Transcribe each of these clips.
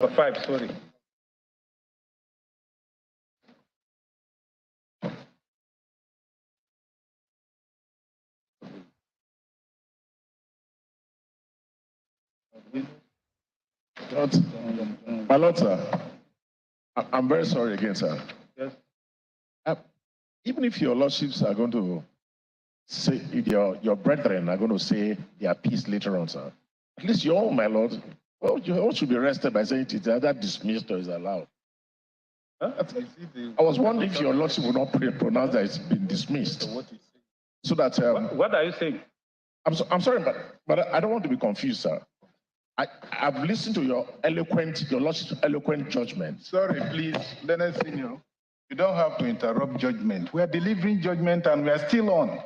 5, sorry. My Lord, sir, I'm very sorry again, sir. Yes. Even if your lordships are going to say, your brethren are going to say their piece later on, sir, at least you all, my Lord, well, you all should be rested by saying it is either dismissed or is allowed. Huh? I was wondering if your lordship would not pronounce that it's been dismissed. So that what are you saying? I'm sorry, but I don't want to be confused, sir. I've listened to your lordship's eloquent judgment. Sorry, please, Leonard Senior. You don't have to interrupt judgment. We are delivering judgment and we are still on.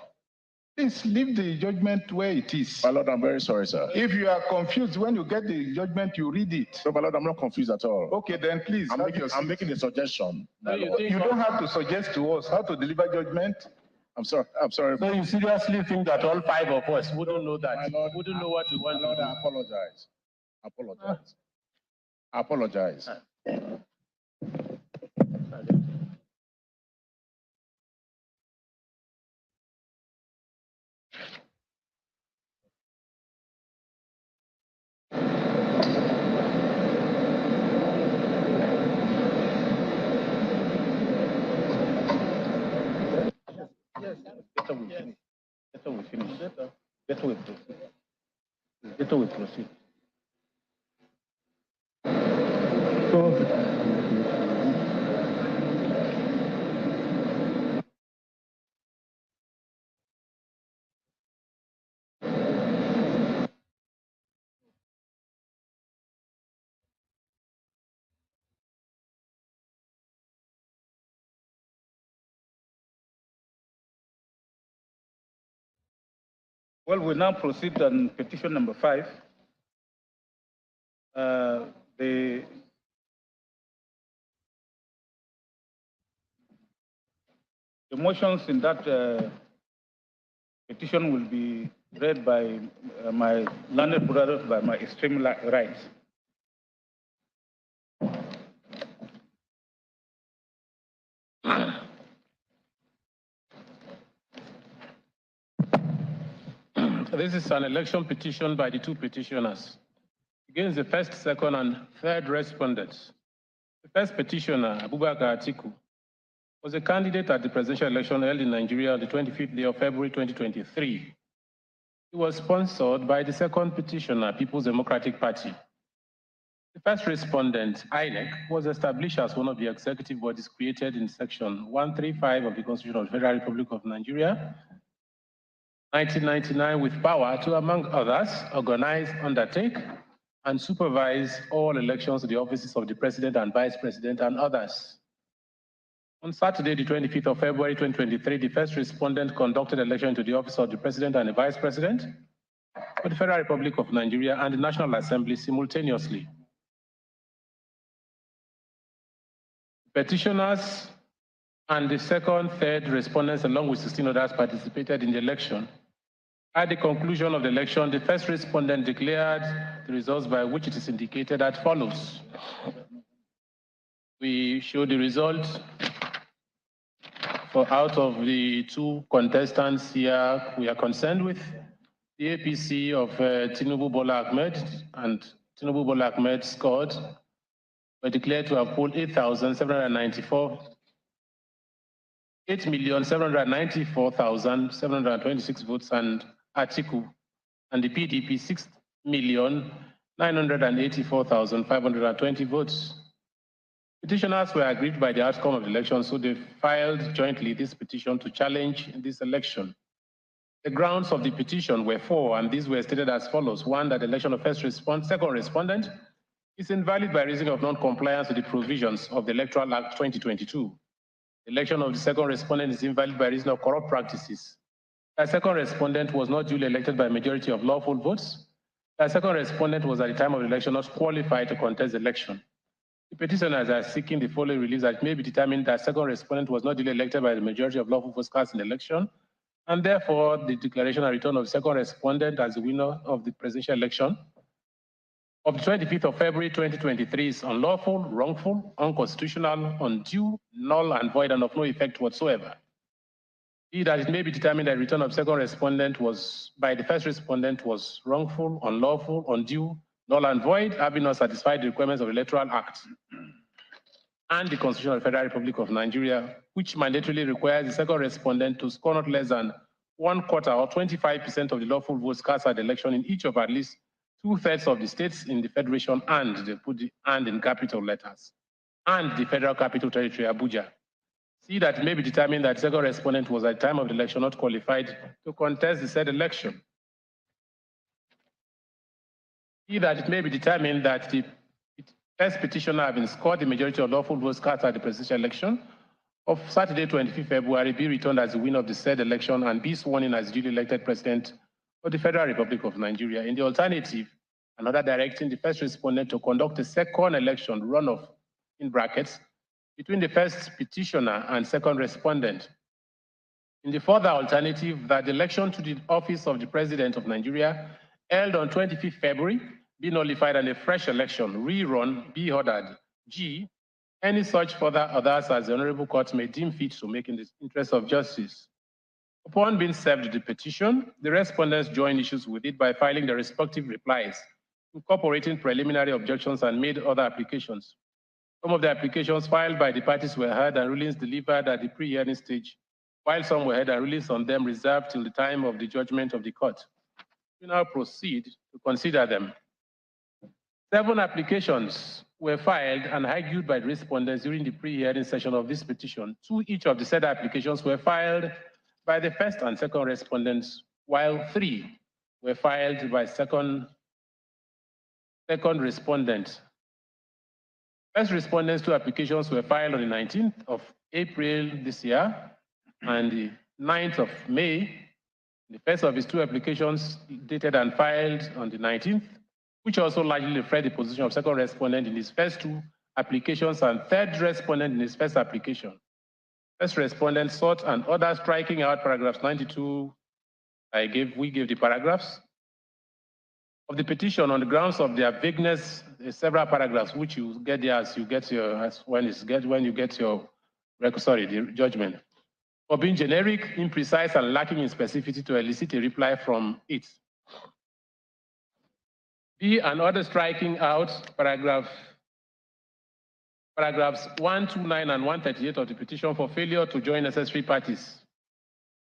Please leave the judgment where it is. My Lord, I'm very sorry, sir. If you are confused, when you get the judgment, you read it. No, my Lord, I'm not confused at all. Okay, then please. I'm making a suggestion. No, you don't have to suggest to us how to deliver judgment. I'm sorry. So you seriously think that all 5 of us wouldn't know that? Lord, wouldn't know what we want to do? I apologize. Yes, better we finish. Better we proceed. Well, we now proceed on petition number 5. The motions in that petition will be read by my learned brother, by my extreme right. This is an election petition by the 2 petitioners against the first, second, and third respondents. The first petitioner, Abuja Atiku, was a candidate at the presidential election held in Nigeria on the 25th day of February 2023. He was sponsored by the second petitioner, People's Democratic Party. The first respondent, INEC, was established as one of the executive bodies created in Section 135 of the Constitution of the Federal Republic of Nigeria, 1999, with power to, among others, organize, undertake, and supervise all elections to the offices of the President and Vice President and others. On Saturday, the 25th of February 2023, the first respondent conducted election to the office of the President and the Vice President of the Federal Republic of Nigeria and the National Assembly simultaneously. Petitioners and the second, third respondents, along with 16 others, participated in the election. At the conclusion of the election, the first respondent declared the results, by which it is indicated as follows. We show the results for out of the 2 contestants here we are concerned with. The APC of Tinubu Bola Ahmed and Tinubu Bola Ahmed scored were declared to have polled 8,794,726 votes, and Atiku and the PDP 6,984,520 votes. Petitioners were aggrieved by the outcome of the election, so they filed jointly this petition to challenge this election. The grounds of the petition were 4, and these were stated as follows. 1, that the election of second respondent is invalid by reason of non-compliance with the provisions of the Electoral Act 2022. The election of the second respondent is invalid by reason of corrupt practices. The second respondent was not duly elected by a majority of lawful votes. The second respondent was at the time of the election not qualified to contest the election. The petitioners are seeking the following release, that it may be determined that second respondent was not duly elected by the majority of lawful votes cast in the election, and therefore the declaration and return of the second respondent as the winner of the presidential election of the 25th of February 2023 is unlawful, wrongful, unconstitutional, undue, null and void, and of no effect whatsoever. B, that it may be determined that the return of second respondent was by the first respondent was wrongful, unlawful, undue, null and void, having not satisfied the requirements of the Electoral Act and the Constitution of the Federal Republic of Nigeria, which mandatorily requires the second respondent to score not less than 1/4 or 25% of the lawful votes cast at the election in each of at least 2/3 of the states in the Federation, and they put the "and" in capital letters, and the Federal Capital Territory, Abuja. See that it may be determined that the second respondent was at the time of the election not qualified to contest the said election. See that it may be determined that the first petitioner having scored the majority of lawful votes cast at the presidential election of Saturday, 25th February, be returned as the winner of the said election and be sworn in as duly elected president of the Federal Republic of Nigeria. In the alternative, another directing the first respondent to conduct a second election runoff, in brackets, between the first petitioner and second respondent. In the further alternative, that the election to the office of the President of Nigeria held on 25th February be nullified and a fresh election rerun be ordered. G, any such further others as the Honorable Court may deem fit to make in the interest of justice. Upon being served the petition, the respondents joined issues with it by filing the respective replies, incorporating preliminary objections and made other applications. Some of the applications filed by the parties were heard and rulings delivered at the pre-hearing stage, while some were heard and rulings on them reserved till the time of the judgment of the court. We now proceed to consider them. 7 applications were filed and argued by the respondents during the pre-hearing session of this petition. 2 each of the said applications were filed by the first and second respondents, while 3 were filed by second respondent. First respondents' 2 applications were filed on the 19th of April this year and the 9th of May. The first of his 2 applications dated and filed on the 19th, which also largely reflect the position of second respondent in his first 2 applications and third respondent in his first application. First respondent sought an order striking out paragraphs 92. We gave the paragraphs of the petition on the grounds of their vagueness. Several paragraphs which you get there as you get your the judgment, for being generic, imprecise, and lacking in specificity to elicit a reply from it. B, an order striking out paragraphs 129 and 138 of the petition for failure to join necessary parties.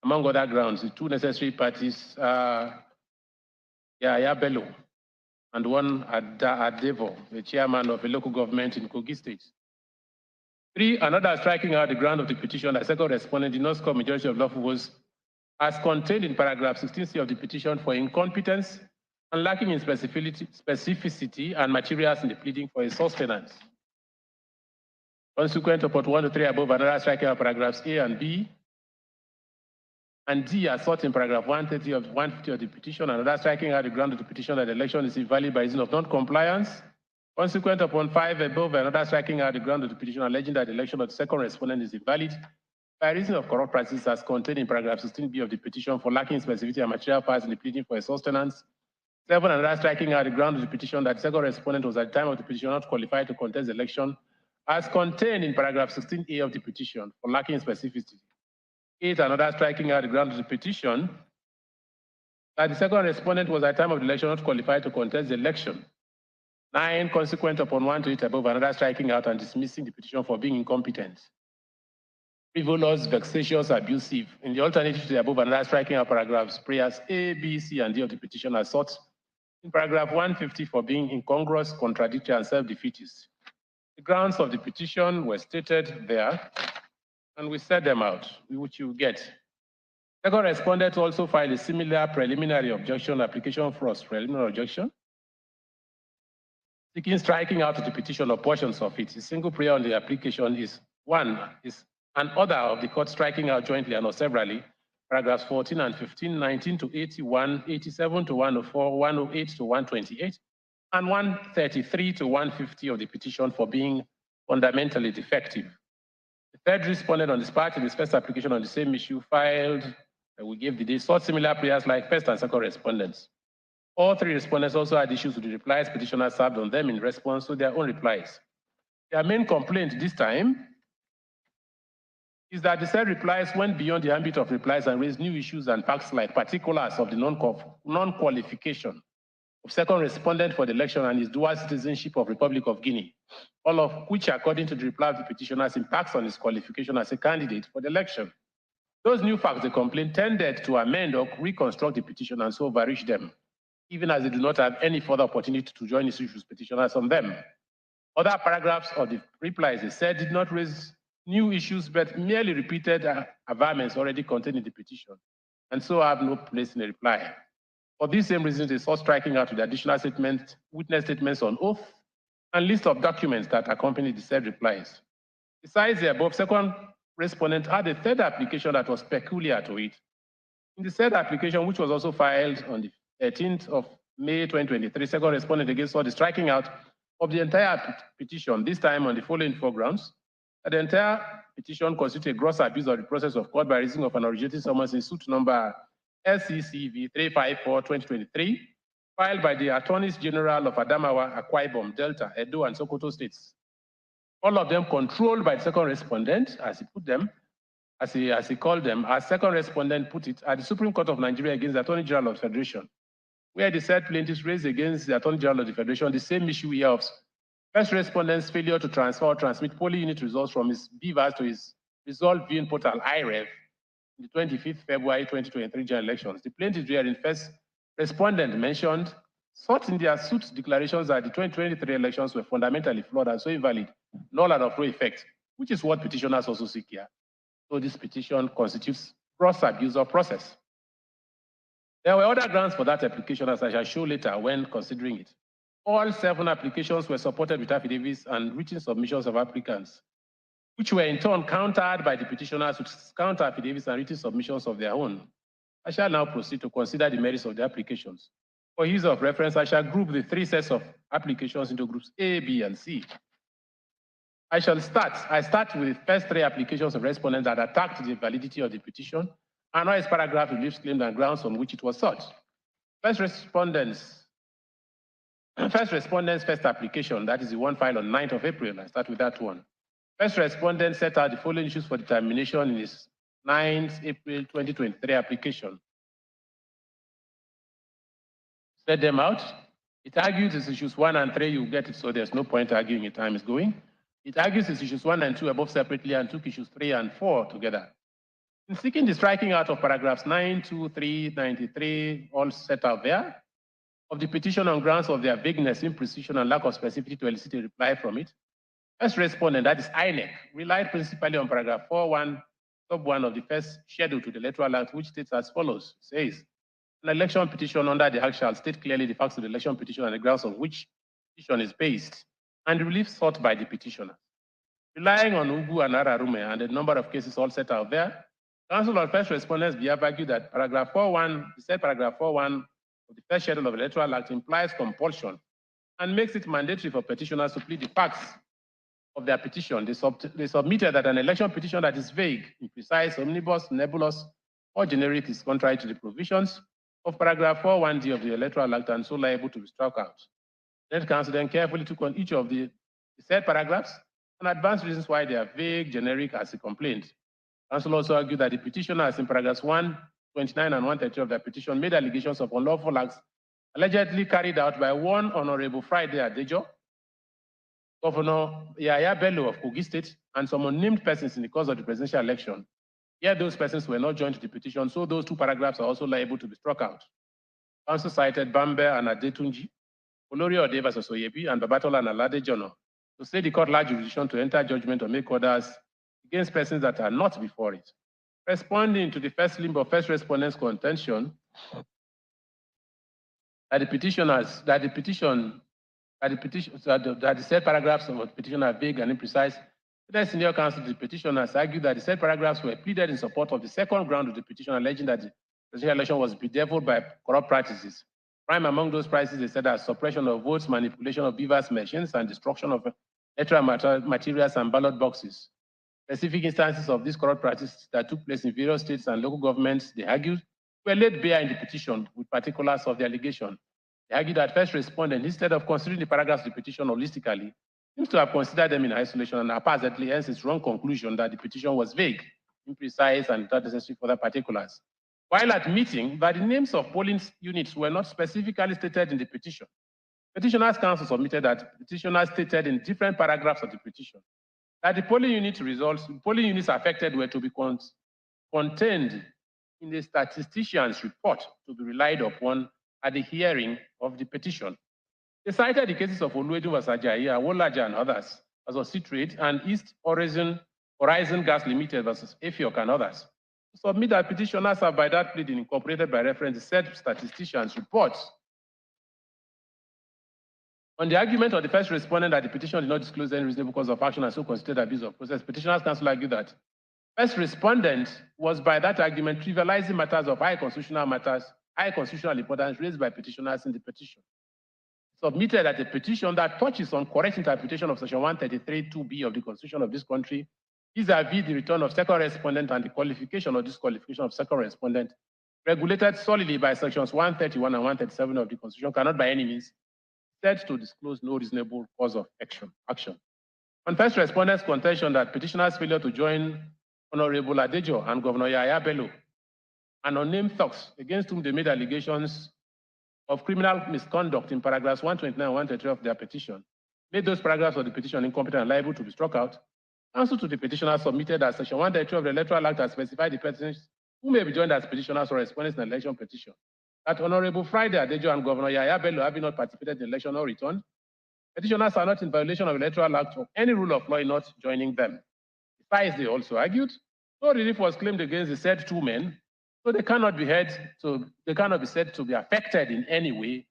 Among other grounds, the 2 necessary parties are Bello and one Adevo, the chairman of a local government in Kogi State. 3, another striking out the ground of the petition that second respondent did not score majority of lawful votes as contained in paragraph 16C of the petition for incompetence and lacking in specificity and materials in the pleading for a sustenance. Consequent upon 1 to 3 above, another striking out paragraphs A and B and D are sought in paragraph 130 of 150 of the petition, and another striking out the ground of the petition that the election is invalid by reason of non-compliance. Consequent upon 5 above, another striking out the ground of the petition alleging that the election of the second respondent is invalid by reason of corrupt practices as contained in paragraph 16B of the petition for lacking specificity and material parts in the pleading for a sustenance. 7, another striking out the ground of the petition that the second respondent was at the time of the petition not qualified to contest the election as contained in paragraph 16A of the petition for lacking specificity. 8, another striking out the ground of the petition that the second respondent was at the time of the election not qualified to contest the election. 9, consequent upon 1 to 8 above, another striking out and dismissing the petition for being incompetent, frivolous, vexatious, abusive. In the alternative to the above, another striking out paragraphs prayers A, B, C, and D of the petition are sought in paragraph 150 for being incongruous, contradictory, and self-defeatist. The grounds of the petition were stated there, and we set them out, which you get. Second respondent also filed a similar preliminary objection application for us, preliminary objection, seeking striking out of the petition or portions of it. A single prayer on the application is 1, is an order of the court striking out jointly and or severally paragraphs 14 and 15, 19 to 81, 87 to 104, 108 to 128, and 133 to 150 of the petition for being fundamentally defective. The third respondent on this part in his first application on the same issue filed, we gave the day, sought similar prayers like first and second respondents. All three respondents also had issues with the replies petitioners served on them in response to their own replies. Their main complaint this time is that the said replies went beyond the ambit of replies and raised new issues and facts like particulars of the non-qualification of second respondent for the election and his dual citizenship of Republic of Guinea, all of which, according to the reply of the petitioners, impacts on his qualification as a candidate for the election. Those new facts, the complaint tended to amend or reconstruct the petition and so overreach them, even as they do not have any further opportunity to join issues petitioners on them. Other paragraphs of the replies, they said, did not raise new issues, but merely repeated averments already contained in the petition, and so have no place in the reply. For these same reasons, they saw striking out with the additional statements, witness statements on oath, and list of documents that accompany the said replies. Besides the above, second respondent had a third application that was peculiar to it. In the said application, which was also filed on the 13th of May 2023, second respondent again saw the striking out of the entire petition, this time on the following four grounds: that the entire petition constitutes a gross abuse of the process of court by reason of an originating summons in suit number SCCV 354-2023, filed by the Attorneys General of Adamawa, Akwa Ibom, Delta, Edo, and Sokoto states. All of them controlled by the second respondent, as he put them, as he called them, as second respondent put it, at the Supreme Court of Nigeria against the Attorney General of the Federation, where the said plaintiffs raised against the Attorney General of the Federation the same issue here of first respondent's failure to transfer or transmit polling unit results from his BVAS to his result viewing portal IREV in the 25th February 2023 general elections. The plaintiffs wherein first respondent mentioned sought in their suit declarations that the 2023 elections were fundamentally flawed and so invalid, null and of no effect, which is what petitioners also seek here. So this petition constitutes gross abuse of process. There were other grounds for that application, as I shall show later when considering it. All 7 applications were supported with affidavits and written submissions of applicants, which were in turn countered by the petitioners with counter affidavits and written submissions of their own. I shall now proceed to consider the merits of the applications. For ease of reference, I shall group the 3 sets of applications into groups A, B, and C. I start with the first 3 applications of respondents that attacked the validity of the petition and all its paragraph reliefs claimed and grounds on which it was sought. First respondent's first application, that is the one filed on 9th of April. I start with that one. First respondent set out the following issues for determination in his 9th April 2023 application. Set them out. It argues its issues 1 and 3, you get it, so there's no point arguing it, time is going. It argues its issues 1 and 2 above separately and took issues 3 and 4 together. In seeking the striking out of paragraphs 9, 2, 3, 93, all set out there, of the petition on grounds of their vagueness, imprecision, and lack of specificity to elicit a reply from it, first respondent, that is INEC, relied principally on paragraph 4.1, sub 1 of the first schedule to the electoral act, which states as follows. It says, an election petition under the act shall state clearly the facts of the election petition and the grounds on which the petition is based, and the relief sought by the petitioner. Relying on Ugu and Ararume and the number of cases all set out there, Council on First Respondents have argued that paragraph 4.1, the said paragraph 4.1 of the first schedule of the electoral act implies compulsion and makes it mandatory for petitioners to plead the facts of their petition. They submitted that an election petition that is vague, imprecise, omnibus, nebulous, or generic is contrary to the provisions of paragraph 4.1d of the electoral act and so liable to be struck out. Then Council then carefully took on each of the said paragraphs and advanced reasons why they are vague, generic as a complaint. Council also argued that the petitioners in paragraphs 129 and 130 of their petition made allegations of unlawful acts allegedly carried out by one Honorable Friday Adejo, Governor Yaya Bello of Kogi State, and some unnamed persons in the course of the presidential election. Yet those persons were not joined to the petition, so those 2 paragraphs are also liable to be struck out. Council cited Bambe and Adetunji, Olori Ode versus Oyebi, and Babatola and Alade Jono to say the court large jurisdiction to enter judgment or make orders against persons that are not before it. Responding to the first limb of first respondents' contention, that the said paragraphs of the petition are vague and imprecise, the senior counsel to the petitioners argued that the said paragraphs were pleaded in support of the second ground of the petition, alleging that the presidential election was bedeviled by corrupt practices. Prime among those practices, they said that suppression of votes, manipulation of beavers machines, and destruction of electoral materials and ballot boxes. Specific instances of these corrupt practices that took place in various states and local governments, they argued, were laid bare in the petition with particulars of the allegation. They argue that first respondent, instead of considering the paragraphs of the petition holistically, seems to have considered them in isolation and haphazardly, hence its wrong conclusion that the petition was vague, imprecise, and without necessary further particulars. While admitting that the names of polling units were not specifically stated in the petition, Petitioners' Counsel submitted that petitioners stated in different paragraphs of the petition that the polling units affected were to be contained in the statistician's report to be relied upon at the hearing of the petition. They cited the cases of Oluwedu vs. Ajayi, Awolaja and others, as of Citrate and East Horizon Gas Limited versus Afiok and others. To submit that petitioners have by that pleading incorporated by reference the said statistician's reports. On the argument of the first respondent that the petition did not disclose any reasonable cause of action and so constituted abuse of process, Petitioners' Counsel argued that first respondent was by that argument trivializing matters of high constitutional importance raised by petitioners in the petition. Submitted that a petition that touches on correct interpretation of section 133(2)(b) of the Constitution of this country, vis-a-vis the return of second respondent and the qualification or disqualification of second respondent, regulated solely by sections 131 and 137 of the Constitution, cannot by any means said to disclose no reasonable cause of action. On first respondent's contention that petitioners' failure to join Honorable Adejo and Governor Yahaya Bello and unnamed thugs against whom they made allegations of criminal misconduct in paragraphs 129 and 133 of their petition made those paragraphs of the petition incompetent and liable to be struck out. Counsel to the petitioner submitted that section 132 of the Electoral Act has specified the persons who may be joined as petitioners or respondents in an election petition. That Honorable Friday Adejo and Governor Yahaya Bello, having not participated in the election or returned, petitioners are not in violation of the Electoral Act or any rule of law in not joining them. Besides, they also argued, no relief was claimed against the said two men, so they cannot be said to be affected in any way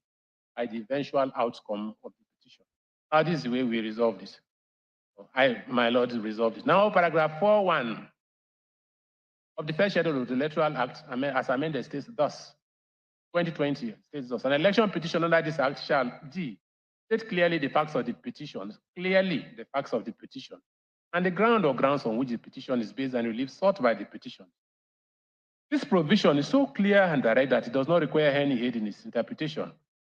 by the eventual outcome of the petition. Now, this is the way we resolve this. My Lord, resolved it. Now, paragraph 4.1 of the first schedule of the Electoral Act, as amended, states thus. 2020 states thus. An election petition under this act shall state clearly the facts of the petition, and the ground or grounds on which the petition is based and relief sought by the petition. This provision is so clear and direct that it does not require any aid in its interpretation.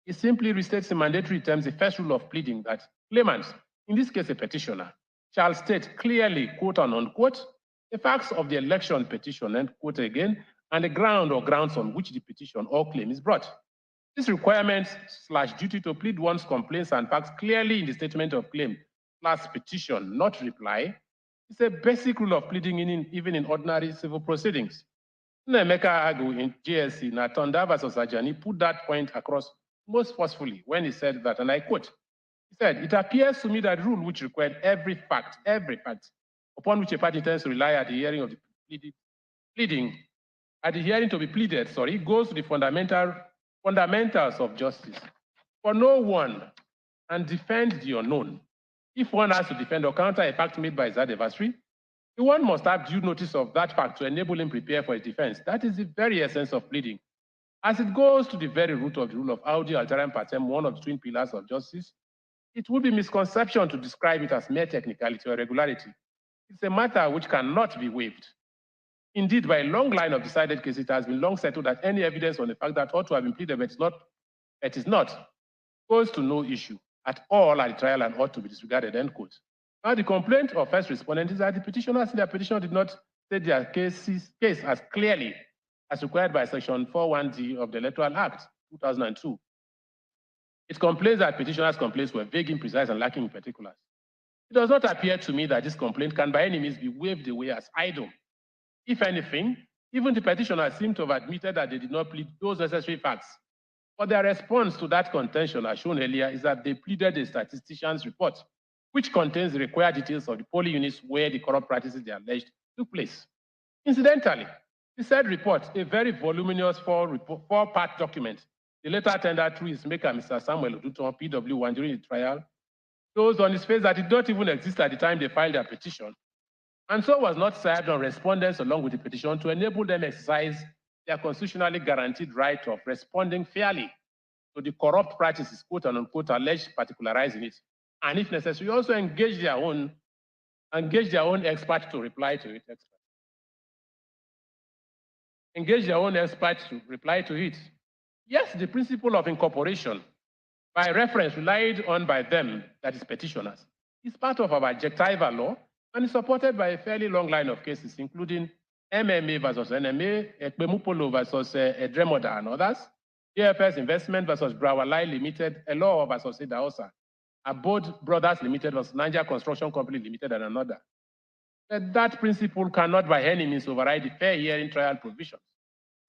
It simply restates in mandatory terms the first rule of pleading that claimants, in this case a petitioner, shall state clearly, quote and unquote, the facts of the election petition, end quote again, and the ground or grounds on which the petition or claim is brought. This requirement / duty to plead one's complaints and facts clearly in the statement of claim / petition, not reply, is a basic rule of pleading even in ordinary civil proceedings. Emeka Agu in GSC, Natonda versus Ajani, put that point across most forcefully when he said that, and I quote, he said, "It appears to me that rule which required every fact, upon which a party intends to rely at the hearing of the goes to the fundamentals of justice. For no one and defend the unknown. If one has to defend or counter a fact made by his adversary, the one must have due notice of that fact to enable him prepare for his defense. That is the very essence of pleading. As it goes to the very root of the rule of audi alteram partem, one of the twin pillars of justice, it would be misconception to describe it as mere technicality or irregularity. It's a matter which cannot be waived. Indeed, by a long line of decided cases, it has been long settled that any evidence on the fact that ought to have been pleaded, but it is not, goes to no issue at all at the trial and ought to be disregarded, end quote. Now, the complaint of first respondent is that the petitioners in their petition did not state their case as clearly as required by section 4.1d of the Electoral Act, 2002. It complains that petitioners' complaints were vague, imprecise, and lacking in particulars. It does not appear to me that this complaint can by any means be waved away as idle. If anything, even the petitioners seem to have admitted that they did not plead those necessary facts. But their response to that contention, as shown earlier, is that they pleaded a statistician's report, which contains the required details of the polling units where the corrupt practices they alleged took place. Incidentally, the said report, a very voluminous four-part document, the later tendered through his maker, Mr. Samuel Oduton, PW1, during the trial, shows on his face that it did not even exist at the time they filed their petition, and so was not served on respondents along with the petition to enable them exercise their constitutionally guaranteed right of responding fairly to the corrupt practices, quote and unquote, alleged particularizing it, and if necessary, also engage their own expert to reply to it. Engage their own expert to reply to it. Yes, the principle of incorporation, by reference relied on by them, that is petitioners, is part of our adjectival law and is supported by a fairly long line of cases, including MMA versus NMA, Ekpemupolo versus Edremoda and others, DFS Investment versus Brawalai Limited, Elo versus Idaosa, Abode Brothers Limited versus Niger Construction Company Limited, and another. That principle cannot by any means override the fair hearing trial provisions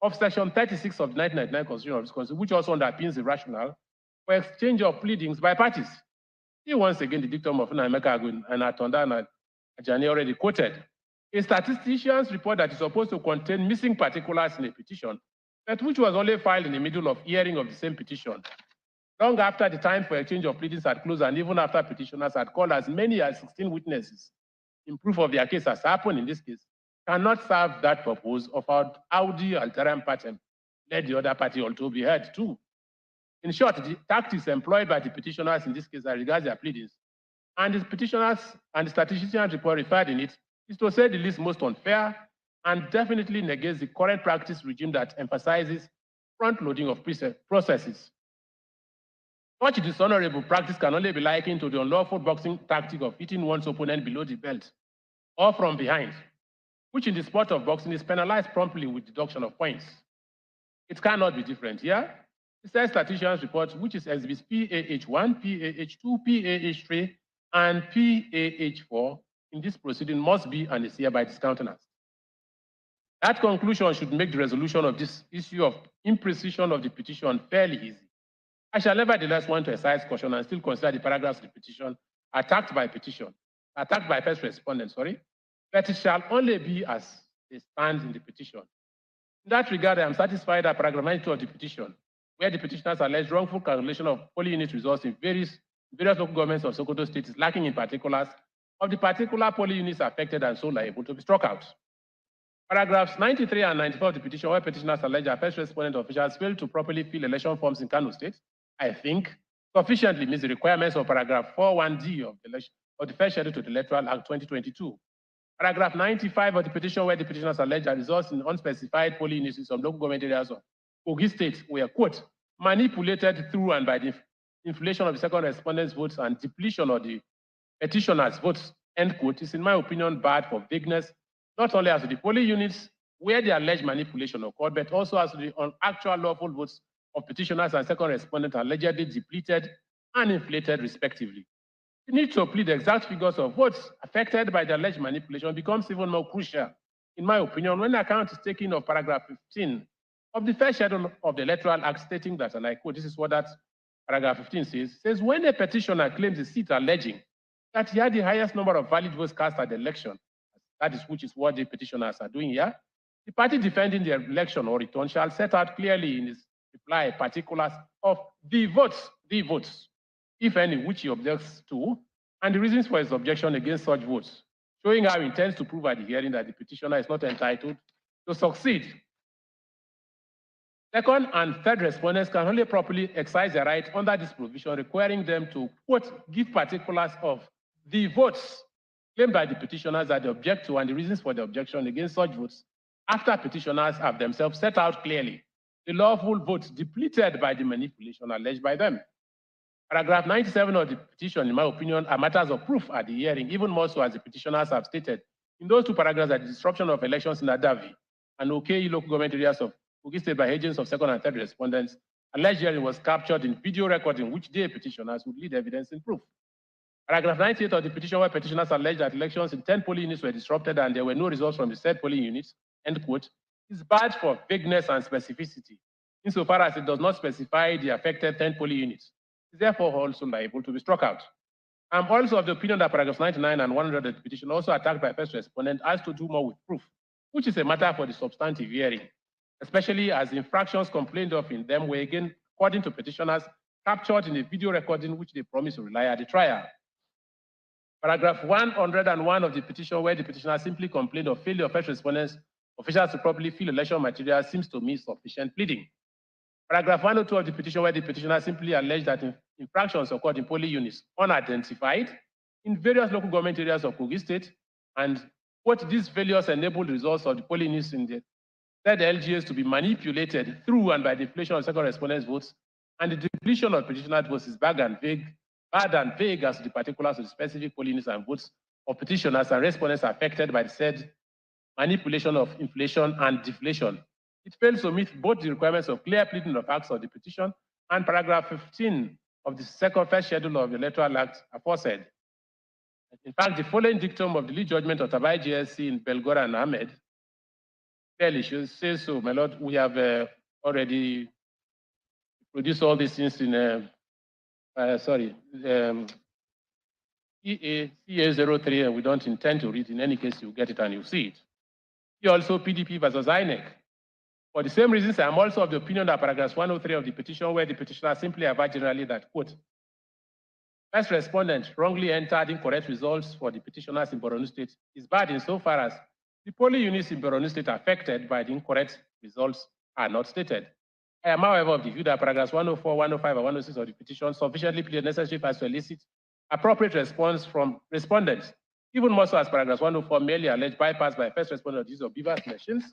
of Section 36 of the 1999 Constitution of Wisconsin, which also underpins the rationale for exchange of pleadings by parties. See once again the dictum of Naimeka and Atonda and Ajani already quoted. A statistician's report that is supposed to contain missing particulars in a petition, but which was only filed in the middle of hearing of the same petition, long after the time for exchange of pleadings had closed and even after petitioners had called as many as 16 witnesses in proof of their case, as happened in this case, cannot serve that purpose of Audi alteram partem, let the other party also be heard too. In short, the tactics employed by the petitioners in this case as regards their pleadings, and the petitioners and the statistician's report referred in it, is to say the least most unfair and definitely negates the current practice regime that emphasizes front-loading of processes. Such dishonorable practice can only be likened to the unlawful boxing tactic of hitting one's opponent below the belt or from behind, which in the sport of boxing is penalized promptly with deduction of points. It cannot be different here. The said statistician's report, which is exhibits PAH1, PAH2, PAH3, and PAH4 in this proceeding must be and is hereby discountenanced. That conclusion should make the resolution of this issue of imprecision of the petition fairly easy. I shall nevertheless want to exercise caution and still consider the paragraphs of the petition attacked by first respondent, but it shall only be as they stand in the petition. In that regard, I am satisfied that paragraph 92 of the petition, where the petitioners allege wrongful calculation of polling unit results in various local governments of Sokoto State is lacking in particulars of the particular polling units affected and so liable to be struck out. Paragraphs 93 and 94 of the petition, where petitioners allege that first respondent officials failed to properly fill election forms in Kano State, I think sufficiently meets the requirements of paragraph 41D of the first schedule to the Electoral Act 2022. Paragraph 95 of the petition, where the petitioners allege that results in unspecified polling units in some local government areas of Kogi State were, quote, manipulated through and by the inflation of the second respondent's votes and depletion of the petitioner's votes, end quote, is in my opinion bad for vagueness, not only as to the polling units where the alleged manipulation occurred, but also as to the actual lawful votes of petitioners and second respondents allegedly depleted and inflated respectively. The need to plead the exact figures of votes affected by the alleged manipulation becomes even more crucial, in my opinion, when account is taken of paragraph 15 of the first schedule of the Electoral Act, stating that, and I quote, this is what that paragraph 15 says when a petitioner claims a seat alleging that he had the highest number of valid votes cast at the election, that is which is what the petitioners are doing here, the party defending the election or return shall set out clearly in his reply particulars of the votes, if any, which he objects to, and the reasons for his objection against such votes, showing how he intends to prove at the hearing that the petitioner is not entitled to succeed. Second and third respondents can only properly exercise their right under this provision, requiring them to, quote, give particulars of the votes claimed by the petitioners that they object to and the reasons for the objection against such votes, after petitioners have themselves set out clearly the lawful votes depleted by the manipulation alleged by them. Paragraph 97 of the petition, in my opinion, are matters of proof at the hearing, even more so as the petitioners have stated in those two paragraphs that the disruption of elections in Adavi and OKE local government areas of Kogi State by agents of second and third respondents, alleged hearing was captured in video recording, which they petitioners would lead evidence in proof. Paragraph 98 of the petition, where petitioners allege that elections in 10 polling units were disrupted and there were no results from the said polling units, end quote, is bad for vagueness and specificity, insofar as it does not specify the affected 10 polling units. It is therefore also liable to be struck out. I'm also of the opinion that paragraphs 99 and 100 of the petition, also attacked by first respondent, has to do more with proof, which is a matter for the substantive hearing, especially as infractions complained of in them were again, according to petitioners, captured in a video recording which they promised to rely at the trial. Paragraph 101 of the petition, where the petitioner simply complained of failure of first respondents officials to properly fill election material, seems to me sufficient pleading. Paragraph 102 of the petition, where the petitioner simply alleged that infractions occurred in polling units unidentified in various local government areas of Kogi State, and what these failures enabled results of the polling units in the said LGAs to be manipulated through and by the inflation of second respondents' votes, and the depletion of petitioners' votes is bad and vague as to the particulars of the specific polling units and votes of petitioners and respondents affected by the said manipulation of inflation and deflation. It fails to meet both the requirements of clear pleading of facts of the petition and paragraph 15 of the first schedule of the Electoral Act aforesaid. In fact, the following dictum of the lead judgment of Tabai GSC in Belgora and Ahmed clearly says so, my lord. We have already produced all these things in, CA03, and we don't intend to read. In any case, you get it and you see it. He also PDP versus INEC. For the same reasons, I am also of the opinion that paragraph 103 of the petition, where the petitioner simply avowed generally that, quote, first respondent wrongly entered incorrect results for the petitioners in Borno State, is bad insofar as the polling units in Borno State affected by the incorrect results are not stated. I am, however, of the view that paragraphs 104, 105, and 106 of the petition sufficiently plead necessary for us to elicit appropriate response from respondents, even more so as paragraph 104 merely alleged bypass by first respondent of these of beavers machines.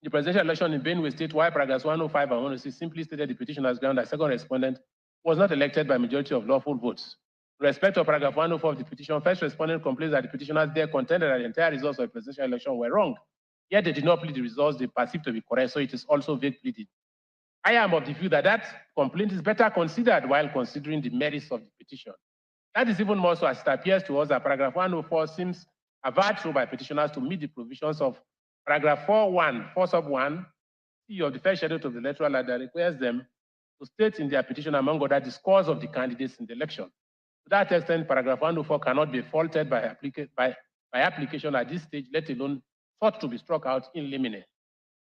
The presidential election in Benue State, while paragraphs 105 and 106 simply stated the petition as ground that second respondent was not elected by majority of lawful votes. In respect of paragraph 104 of the petition, first respondent complains that the petitioners there contended that the entire results of the presidential election were wrong, yet they did not plead the results they perceived to be correct, so it is also vague pleading. I am of the view that that complaint is better considered while considering the merits of the petition. That is even more so as it appears to us that paragraph 104 seems averred to by petitioners to meet the provisions of paragraph 4 sub 1 C of the first schedule of the electoral act that requires them to state in their petition, among other, the scores of the candidates in the election. To that extent, paragraph 104 cannot be faulted by application at this stage, let alone sought to be struck out in limine.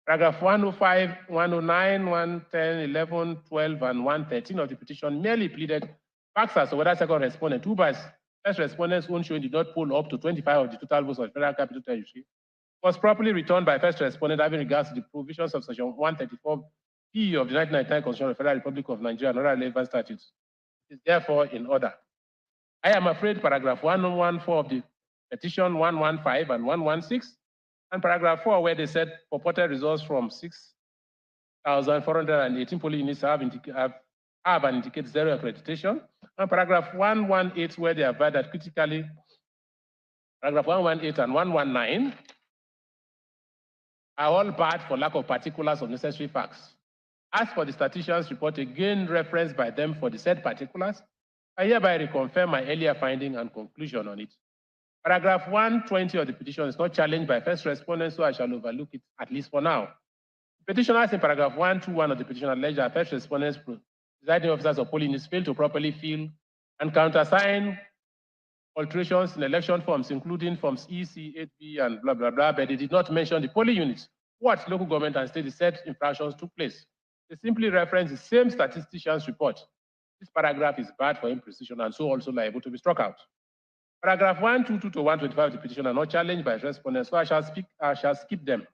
Paragraph 105, 109, 110, 11, 12, and 113 of the petition merely pleaded facts as to whether second respondent, who by first respondent's own showing did not poll up to 25 of the total votes of the Federal Capital Territory, was properly returned by first respondent having regards to the provisions of section 134B of the 1999 Constitution of the Federal Republic of Nigeria and other relevant statutes. It is therefore in order. I am afraid paragraph 114 of the petition, 115 and 116, and paragraph 4, where they said purported results from 6,418 polling units have and indicate zero accreditation, and paragraph 118, where they have that critically, paragraph 118 and 119 are all bad for lack of particulars of necessary facts. As for the statistician's report, again referenced by them for the said particulars, I hereby reconfirm my earlier finding and conclusion on it. Paragraph 120 of the petition is not challenged by first respondent, so I shall overlook it, at least for now. Petitioners in paragraph 121 of the petition allege that first respondents, presiding officers of polling units, failed to properly fill and countersign alterations in election forms, including forms E, C, 8B, and blah, blah, blah, but they did not mention the polling units. What local government and state said infractions took place. They simply reference the same statistician's report. This paragraph is bad for imprecision and so also liable to be struck out. Paragraph 122 to 125 of the petition are not challenged by respondents, so I shall skip them.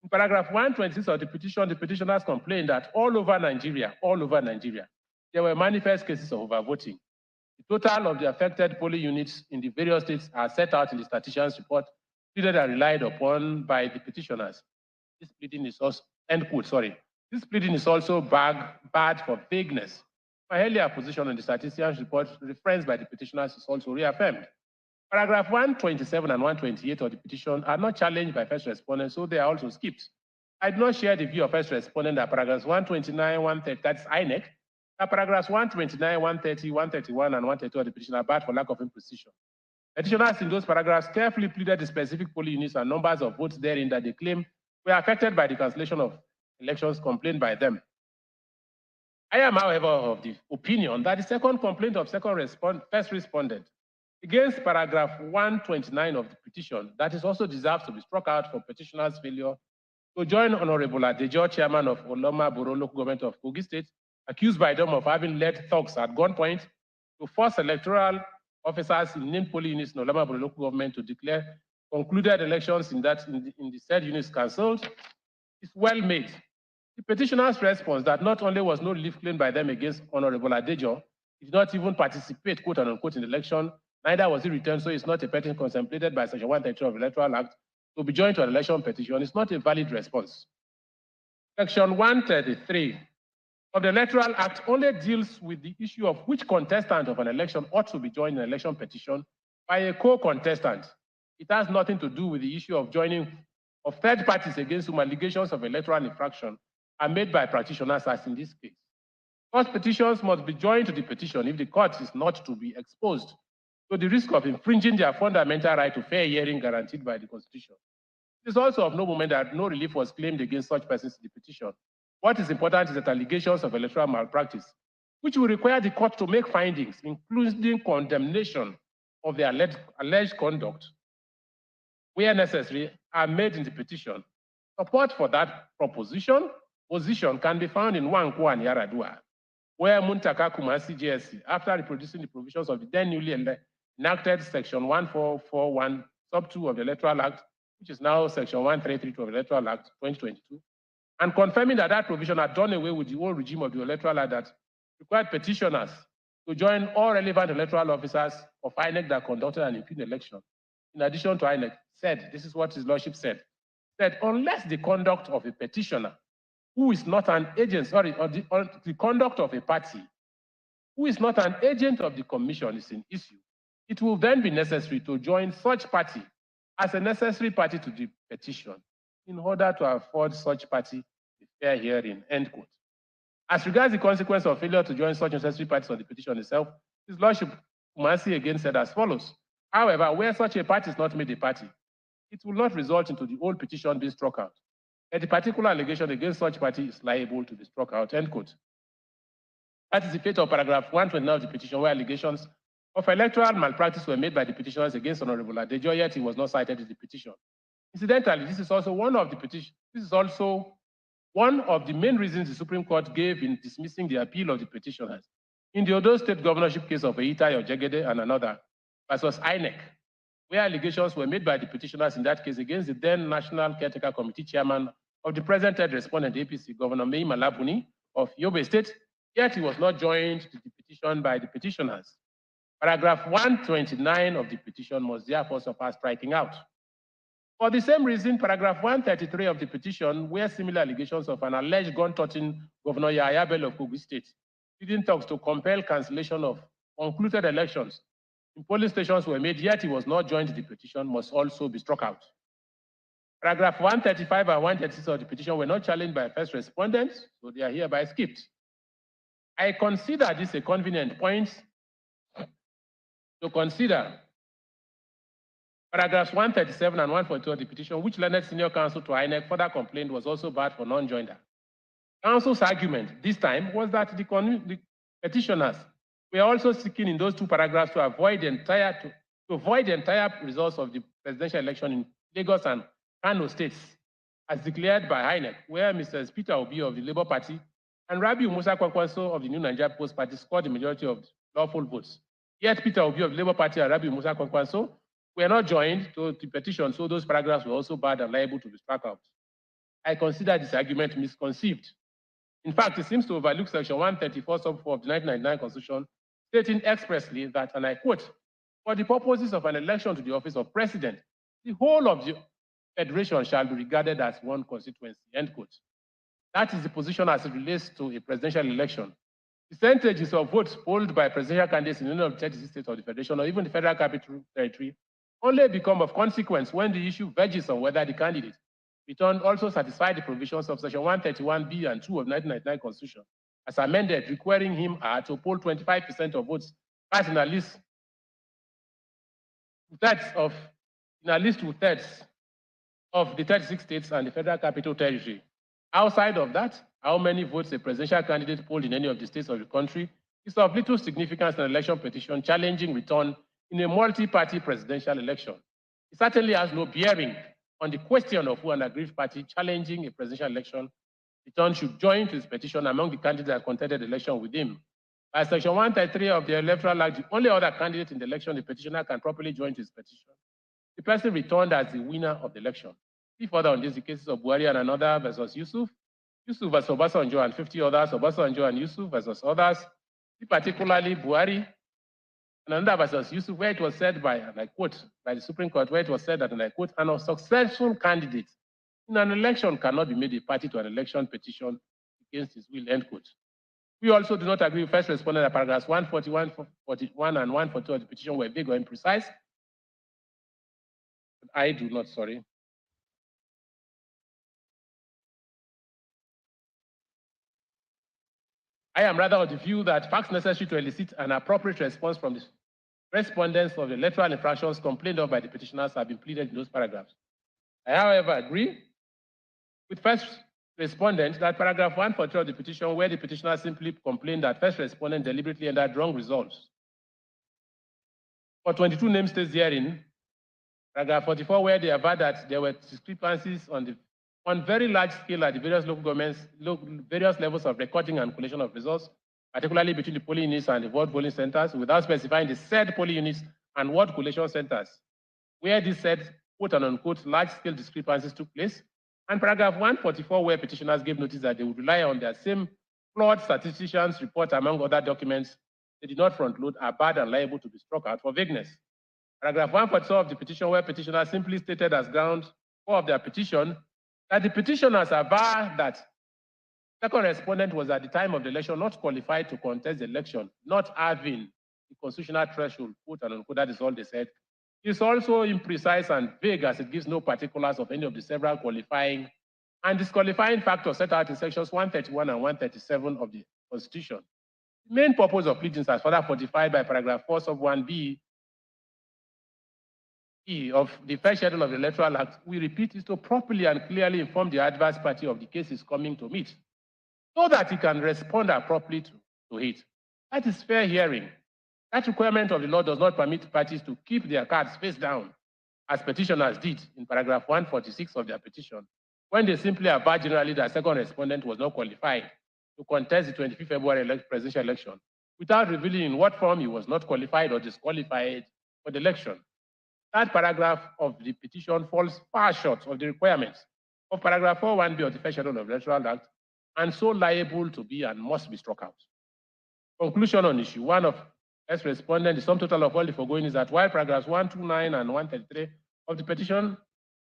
In paragraph 126 of the petition, the petitioners complained that all over Nigeria, there were manifest cases of overvoting. The total of the affected polling units in the various states are set out in the statistician's report, pleaded and relied upon by the petitioners. This pleading is also, end quote, sorry. This pleading is also bad for vagueness. My earlier position on the statistician's report referenced by the petitioners is also reaffirmed. Paragraph 127 and 128 of the petition are not challenged by first respondents, so they are also skipped. I do not share the view of first respondent that paragraphs 129, 130, that's INEC, that paragraphs 129, 130, 131, and 132 of the petition are bad for lack of imprecision. Petitioners in those paragraphs carefully pleaded the specific polling units and numbers of votes therein that they claim were affected by the cancellation of elections complained by them. I am, however, of the opinion that the second complaint of first respondent against paragraph 129 of the petition, that is also deserves to be struck out for petitioner's failure to join Honorable Adejo, chairman of Oloma Boro local government of Kogi State, accused by them of having led thugs at gunpoint to force electoral officers in named polling units in Oloma Boro local government to declare concluded elections in the said units cancelled is well made. The petitioner's response that not only was no relief claimed by them against Honorable Adejo, he did not even participate, quote unquote, in the election, neither was he returned, so it's not a person contemplated by Section 132 of the Electoral Act to be joined to an election petition is not a valid response. Section 133 of the Electoral Act only deals with the issue of which contestant of an election ought to be joined in an election petition by a co-contestant. It has nothing to do with the issue of joining of third parties against whom allegations of electoral infraction are made by practitioners, as in this case. Such petitions must be joined to the petition if the court is not to be exposed to the risk of infringing their fundamental right to fair hearing guaranteed by the Constitution. It is also of no moment that no relief was claimed against such persons in the petition. What is important is that allegations of electoral malpractice, which will require the court to make findings, including condemnation of the alleged conduct, where necessary, are made in the petition. Support for that position can be found in Wankwo and Yaradua, where Muntaka Kumasi JSC, after reproducing the provisions of the then newly enacted Section 1441, sub 2 of the Electoral Act, which is now Section 1332 of the Electoral Act 2022, and confirming that that provision had done away with the old regime of the Electoral Act that required petitioners to join all relevant electoral officers of INEC that conducted an impugned election. In addition to INEC, said, this is what his lordship said, unless the conduct of a petitioner who is not an agent, or the conduct of a party who is not an agent of the commission is in issue, it will then be necessary to join such party as a necessary party to the petition in order to afford such party a fair hearing, end quote. As regards the consequence of failure to join such necessary parties on the petition itself, his lordship Kumasi again said as follows. However, where such a party is not made a party, it will not result into the old petition being struck out. And the particular allegation against such party is liable to be struck out, end quote. That is the fate of paragraph 129 of the petition, where allegations of electoral malpractice were made by the petitioners against Honorable Adejo, yet he was not cited in the petition. Incidentally, this is also one of the main reasons the Supreme Court gave in dismissing the appeal of the petitioners in the Odo State governorship case of Eitai Ojegede and another versus INEC, where allegations were made by the petitioners in that case against the then National Caretaker Committee chairman of the present head respondent APC, Governor Mai Malabuni of Yobe State, yet he was not joined to the petition by the petitioners. Paragraph 129 of the petition must therefore suffer striking out. For the same reason, paragraph 133 of the petition, where similar allegations of an alleged gun-toting Governor Yahaya Bello of Kogi State didn't talk to compel cancellation of concluded elections in polling stations were made, yet he was not joined to the petition, must also be struck out. Paragraph 135 and 136 of the petition were not challenged by first respondents, so they are hereby skipped. I consider this a convenient point to consider paragraphs 137 and 142 of the petition, which learned senior counsel to INEC further complained was also bad for non-joinder. Counsel's argument this time was that the petitioners were also seeking in those two paragraphs to avoid the entire results of the presidential election in Lagos and Kano states, as declared by INEC, where Mr. Peter Obi of the Labour Party and Rabiu Musa Kwankwaso of the New Nigeria Post Party scored the majority of lawful votes. Yet Peter Obi of the Labour Party and Rabiu Musa Kwankwaso were not joined to the petition, so those paragraphs were also bad and liable to be struck out. I consider this argument misconceived. In fact, it seems to overlook Section 134, sub 4 of the 1999 Constitution, stating expressly that, and I quote, for the purposes of an election to the office of president, the whole of the federation shall be regarded as one constituency, end quote. That is the position as it relates to a presidential election. The percentages of votes polled by presidential candidates in any of the 36 states of the federation or even the federal capital territory only become of consequence when the issue verges on whether the candidate returned also satisfy the provisions of Section 131B and 2 of the 1999 Constitution, as amended, requiring him to poll 25% of votes cast in at least two-thirds of the 36 states and the federal capital territory. Outside of that, how many votes a presidential candidate polled in any of the states of the country is of little significance in an election petition challenging return in a multi-party presidential election. It certainly has no bearing on the question of who an aggrieved party challenging a presidential election return should join to his petition among the candidates that contested the election with him. By Section 133 of the Electoral Act, the only other candidate in the election the petitioner can properly join to his petition, the person returned as the winner of the election. See further on this, the cases of Buhari and another versus Yusuf versus Obasanjo and 50 others, Obasanjo and Yusuf versus others, particularly Buhari And another versus Yusuf, where it was said by, and I quote, by the Supreme Court, where it was said that, and I quote, an unsuccessful candidate in an election cannot be made a party to an election petition against his will, end quote. We also do not agree with first respondent that paragraphs 141, 41, and 142 of the petition were vague or imprecise. I do not, sorry. I am rather of the view that facts necessary to elicit an appropriate response from the respondents of the electoral infractions complained of by the petitioners have been pleaded in those paragraphs. I, however, agree with first respondent that paragraph 142 of the petition, where the petitioner simply complained that first respondent deliberately entered wrong results. For 22 name states herein, paragraph 44, where they aver that there were discrepancies on very large scale at the various local governments, various levels of recording and collation of results, particularly between the polling units and the ward polling centers, without specifying the said polling units and ward collation centers, where these said quote and unquote large scale discrepancies took place. And paragraph 144, where petitioners gave notice that they would rely on their same flawed statisticians' report, among other documents they did not front load, are bad and liable to be struck out for vagueness. Paragraph 142 of the petition, where petitioners simply stated as ground for of their petition that the petitioners aver that second respondent was at the time of the election not qualified to contest the election, not having the constitutional threshold, quote and unquote, that is all they said. It's also imprecise and vague as it gives no particulars of any of the several qualifying and disqualifying factors set out in sections 131 and 137 of the Constitution. The main purpose of pleadings, as further fortified by paragraph 4 sub 1b of the first schedule of the Electoral Act, we repeat, is to properly and clearly inform the adverse party of the case is coming to meet, so that he can respond appropriately to it. That is fair hearing. That requirement of the law does not permit parties to keep their cards face down, as petitioners did in paragraph 146 of their petition, when they simply aver generally that second respondent was not qualified to contest the 25th February presidential election, without revealing in what form he was not qualified or disqualified for the election. That paragraph of the petition falls far short of the requirements of paragraph 41b of the first schedule of the Electoral Act, and so liable to be and must be struck out. Conclusion on issue 1 of first respondent, the sum total of all the foregoing is that while paragraphs 129 and 133 of the petition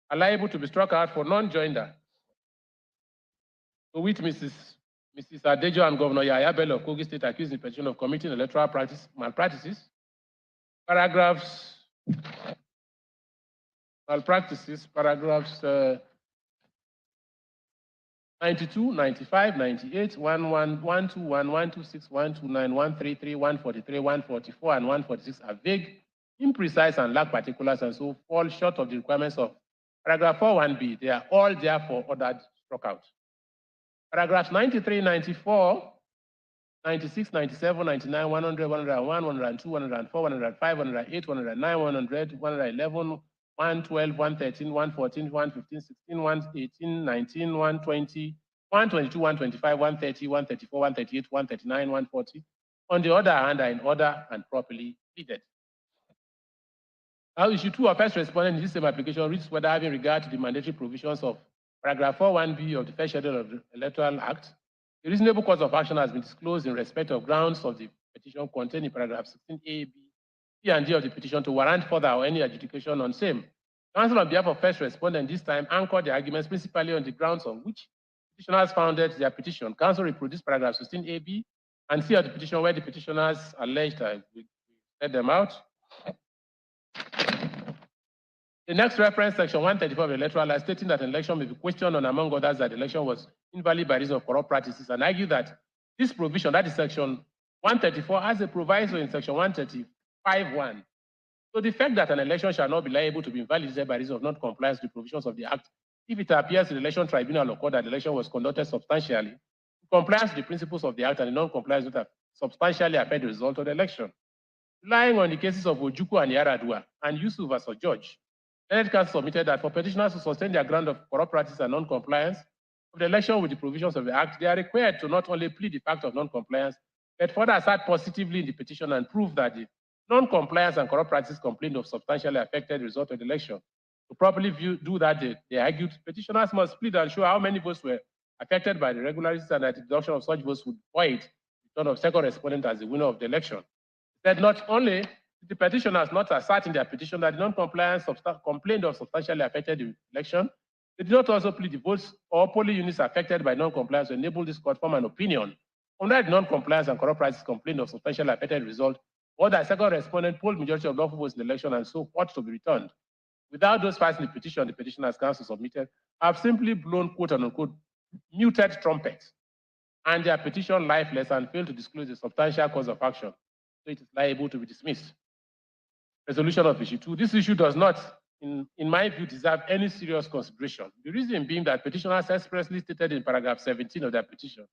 are liable to be struck out for non-joinder, to which Mrs. Adejo and Governor Yahaya Bello of Kogi State accused the petition of committing electoral malpractices, paragraphs 92, 95, 98, 11, 121, 126, 129, 133, 143, 144, and 146 are vague, imprecise, and lack particulars, and so fall short of the requirements of paragraph 41b. They are all therefore ordered struck out. Paragraphs 93, 94, 96, 97, 99, 100, 101, 102, 104, 105, 108, 109, 100, 111, 112, 113, 114, 115, 16, 118, 19, 120, 122, 125, 130, 134, 138, 139, 140. On the other hand, are in order and properly pleaded. Now, issue 2 of first respondent in this same application reads whether having regard to the mandatory provisions of paragraph 41b of the first schedule of the Electoral Act, a reasonable course of action has been disclosed in respect of grounds of the petition contained in paragraph 16a, b, C, and D of the petition to warrant further or any adjudication on same. Counsel on behalf of first respondent this time anchored the arguments principally on the grounds on which petitioners founded their petition. Counsel reproduced paragraph 16a, b, and C of the petition where the petitioners alleged we read them out. The next reference, section 134 of the Electoral Act, stating that an election may be questioned on, among others, that the election was invalid by reason of corrupt practices, and argue that this provision, that is section 134, has a proviso in section 135(1). So the fact that an election shall not be liable to be invalidated by reason of non-compliance with the provisions of the Act, if it appears in the election tribunal or court that the election was conducted substantially in compliance with the principles of the Act and the non-compliance would have substantially affect the result of the election. Relying on the cases of Ojukwu and Yaradua and Yusuf as a judge, Senate Counsel submitted that for petitioners to sustain their ground of corrupt practice and non-compliance of the election with the provisions of the Act, they are required to not only plead the fact of non-compliance, but further assert positively in the petition and prove that the non-compliance and corrupt practice complained of substantially affected the result of the election. To properly do that, they argued petitioners must plead and show how many votes were affected by the irregularities and that the deduction of such votes would void the turn of second respondent as the winner of the election. That not only The petitioners not assert in their petition that the non-compliance complaint of substantially affected the election. They did not also plead the votes or polling units affected by non-compliance to enable this court form an opinion on that non-compliance and corrupt practices complaint of substantially affected result, or that second respondent polled majority of lawful votes in the election and so ought to be returned. Without those facts in the petition, the petitioner's counsel submitted have simply blown quote unquote muted trumpets and their petition lifeless and failed to disclose a substantial cause of action. So it is liable to be dismissed. Resolution of issue 2. This issue does not, in my view, deserve any serious consideration. The reason being that petitioners expressly stated in paragraph 17 of their petition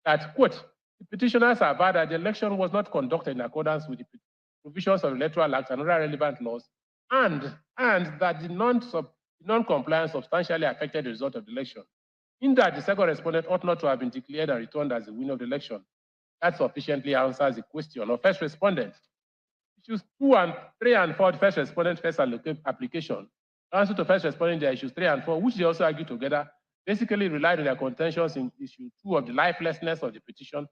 that, quote, the petitioners have averred that the election was not conducted in accordance with the provisions of the Electoral Act and other relevant laws, and that the non-compliance substantially affected the result of the election. In that, the second respondent ought not to have been declared and returned as the winner of the election. That sufficiently answers the question of first respondent. Issues 2 and 3 and 4, the first respondent first application. Answer to first respondent, their issues 3 and 4, which they also argue together, basically relied on their contentions in issue 2 of the lifelessness of the petition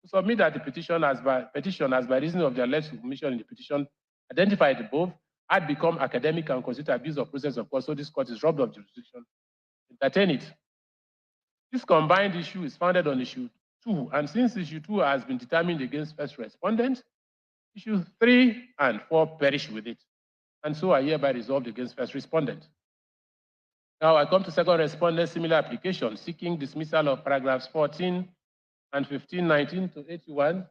to submit that the petition as by reason of the alleged submission in the petition identified above had become academic and constitute abuse of process of court, so this court is robbed of jurisdiction. Entertain it. This combined issue is founded on issue 2, and since issue 2 has been determined against first respondent, issues 3 and 4 perish with it, and so are hereby resolved against first respondent. Now I come to second respondent similar application, seeking dismissal of paragraphs 14 and 15, 19 to 81.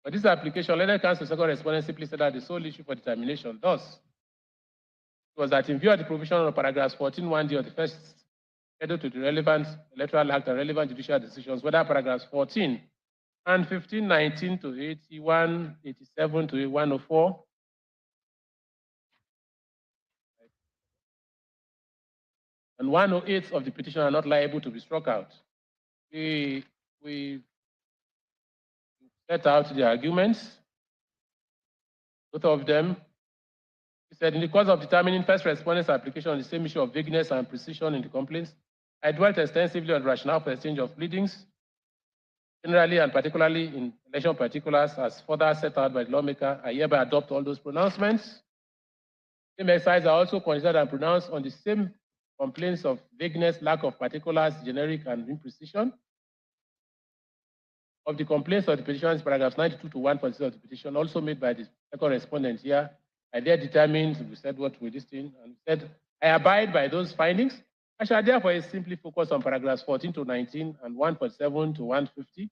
For this application, letter counsel second respondent simply said that the sole issue for determination thus was that in view of the provision of paragraphs 14(1)(d) of the first schedule to the relevant Electoral Act and relevant judicial decisions, whether paragraphs 14 and 15, 19 to 81, 87 to 104, and 108 of the petition are not liable to be struck out. We set out the arguments, both of them. He said, in the course of determining first respondent's application on the same issue of vagueness and precision in the complaints, I dwelt extensively on the rationale for exchange of pleadings, generally and particularly in election particulars, as further set out by the lawmaker. I hereby adopt all those pronouncements. Same exercise are also considered and pronounced on the same complaints of vagueness, lack of particulars, generic and imprecision. Of the complaints of the petitioners, paragraphs 92 to 146 of the petition, also made by the second respondent here, I there determined, we said what we this thing, and said, I abide by those findings. I shall therefore simply focus on paragraphs 14 to 19 and 147 to 150,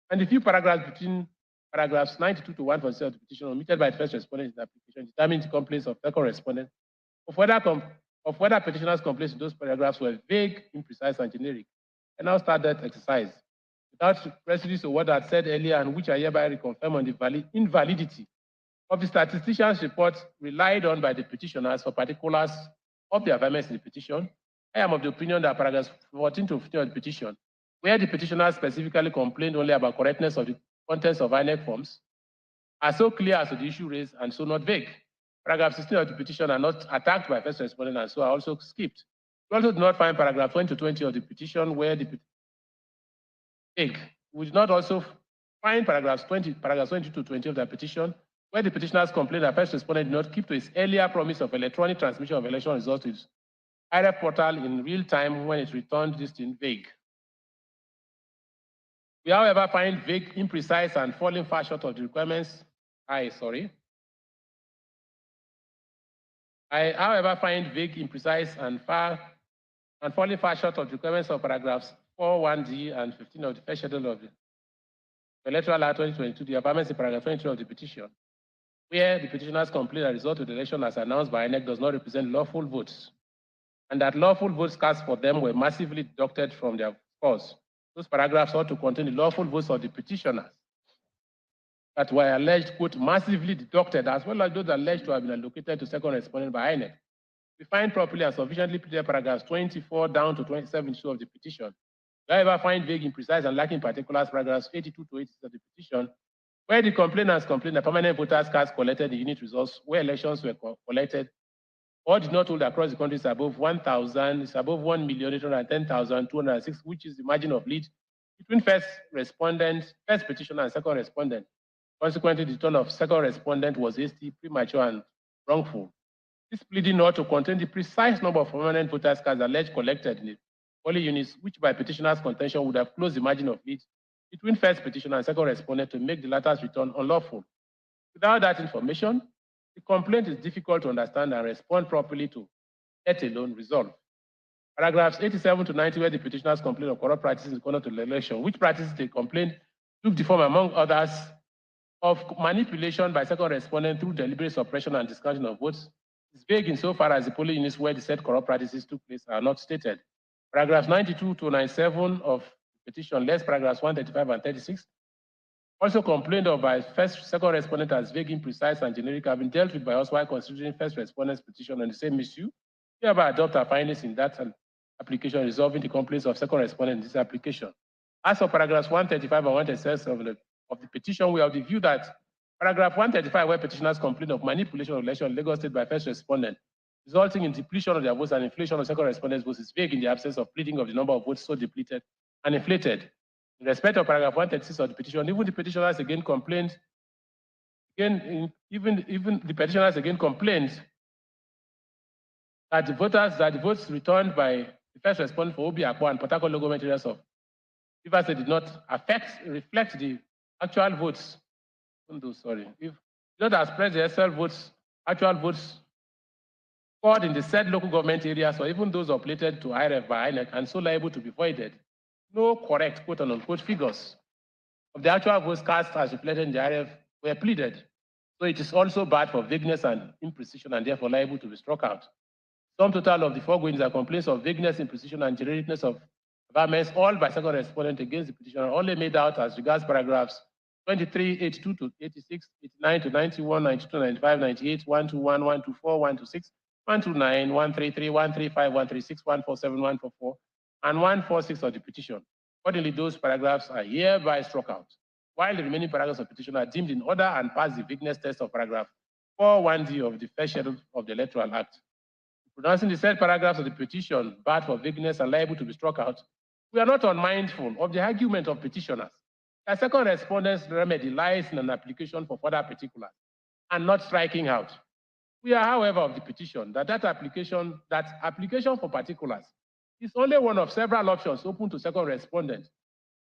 and the few paragraphs between paragraphs 92 to 147 of the petition omitted by the first respondent in the application determined the complaints of second respondent of whether petitioners' complaints in those paragraphs were vague, imprecise, and generic. I now start that exercise without reference to what I had said earlier, and which I hereby reconfirm on the invalidity of the statistician's report relied on by the petitioners for particulars of the averments in the petition. I am of the opinion that paragraphs 14 to 15 of the petition, where the petitioners specifically complained only about correctness of the contents of INEC forms, are so clear as to the issue raised and so not vague. Paragraph 16 of the petition are not attacked by first respondent and so are also skipped. We also do not find paragraph 20 to 20 of the petition where the vague. We do not also find paragraphs 20 to 20 of the petition where the petitioners complained that first respondent did not keep to its earlier promise of electronic transmission of election results to its IRF portal in real time when it returned this in vague. We, however, find vague, imprecise, and falling far short of the requirements. I, however, find vague, imprecise, and falling far short of the requirements of paragraphs 4(1)(d) and 15 of the first schedule of the Electoral Act 2022, the averments in paragraph 22 of the petition, where the petitioners complain that the result of the election as announced by INEC does not represent lawful votes, and that lawful votes cast for them were massively deducted from their scores. Those paragraphs ought to contain the lawful votes of the petitioners that were alleged, quote, massively deducted, as well as those alleged to have been allocated to second respondent by INEC. We find properly and sufficiently pleaded paragraphs 24 down to 27 of the petition. We, however, find vague, imprecise, and lacking particulars paragraphs 82 to 86 of the petition, where the complainants complain that permanent voters' cards collected the unit results where elections were collected or did not hold across the country is above 1,000, is above 1,810,206, which is the margin of lead between first respondent, first petitioner, and second respondent. Consequently, the turn of second respondent was hasty, premature, and wrongful. This pleading ought to contain the precise number of permanent voters' cards alleged collected in the polling units, which by petitioner's contention would have closed the margin of lead between first petitioner and second respondent to make the latter's return unlawful. Without that information, the complaint is difficult to understand and respond properly to, let alone resolve. Paragraphs 87 to 90, where the petitioners complain of corrupt practices in conduct of the election, which practices they complain took the form, among others, of manipulation by second respondent through deliberate suppression and discounting of votes, is vague insofar as the polling units where the said corrupt practices took place are not stated. Paragraphs 92 to 97 of the petition, less paragraphs 135 and 36, also complained of by second respondent as vague, imprecise, and generic, have been dealt with by us while considering first respondent's petition on the same issue. Hereby adopt our findings in that application, resolving the complaints of second respondent in this application. As for paragraphs 135 and 136 of the petition, we have the view that paragraph 135, where petitioners complain of manipulation of election in Lagos State by first respondent, resulting in depletion of their votes and inflation of second respondents' votes, is vague in the absence of pleading of the number of votes so depleted and inflated. In respect of paragraph 136 of the petition, even the petitioners again complained, even the petitioners again complained that the votes returned by the first respondent for Obi Akwa and Port Harcourt local materials of Rivers State did not reflect the actual votes. If not express the actual votes scored in the said local government areas, or even those updated to IRF by INEC and so liable to be voided, no correct quote unquote figures of the actual votes cast as reflected in the IRF were pleaded. So it is also bad for vagueness and imprecision and therefore liable to be struck out. Sum total of the foregoing are complaints of vagueness, imprecision, and genericness of amendments, all by second respondent against the petitioner, only made out as regards paragraphs 23, 82 to 86, 89 to 91, 92, 95, 98, 121, 124, 126, 129, 133, 135, 136, 147, 144, and 146 of the petition. Accordingly, those paragraphs are hereby struck out, while the remaining paragraphs of the petition are deemed in order and pass the vagueness test of paragraph 41D of the first schedule of the Electoral Act. Pronouncing the said paragraphs of the petition bad for vagueness and liable to be struck out, we are not unmindful of the argument of petitioners that second respondent's remedy lies in an application for further particulars and not striking out. We are, however, of the petition that application for particulars is only one of several options open to second respondent,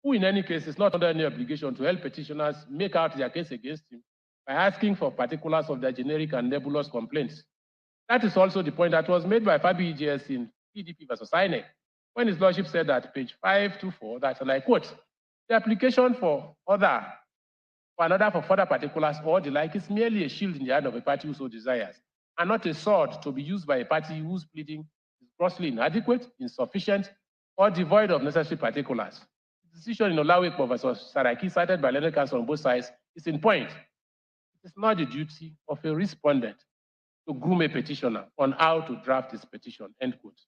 who in any case is not under any obligation to help petitioners make out their case against him by asking for particulars of their generic and nebulous complaints. That is also the point that was made by Fabi EJS in PDP versus INEC, when his lordship said at page 524 that, and I quote, the application for another for further particulars or the like is merely a shield in the hand of a party who so desires, and not a sword to be used by a party whose pleading is grossly inadequate, insufficient, or devoid of necessary particulars. The decision in Olawekpo versus Saraki, cited by learned counsel on both sides, is in point. It is not the duty of a respondent to groom a petitioner on how to draft his petition, end quote.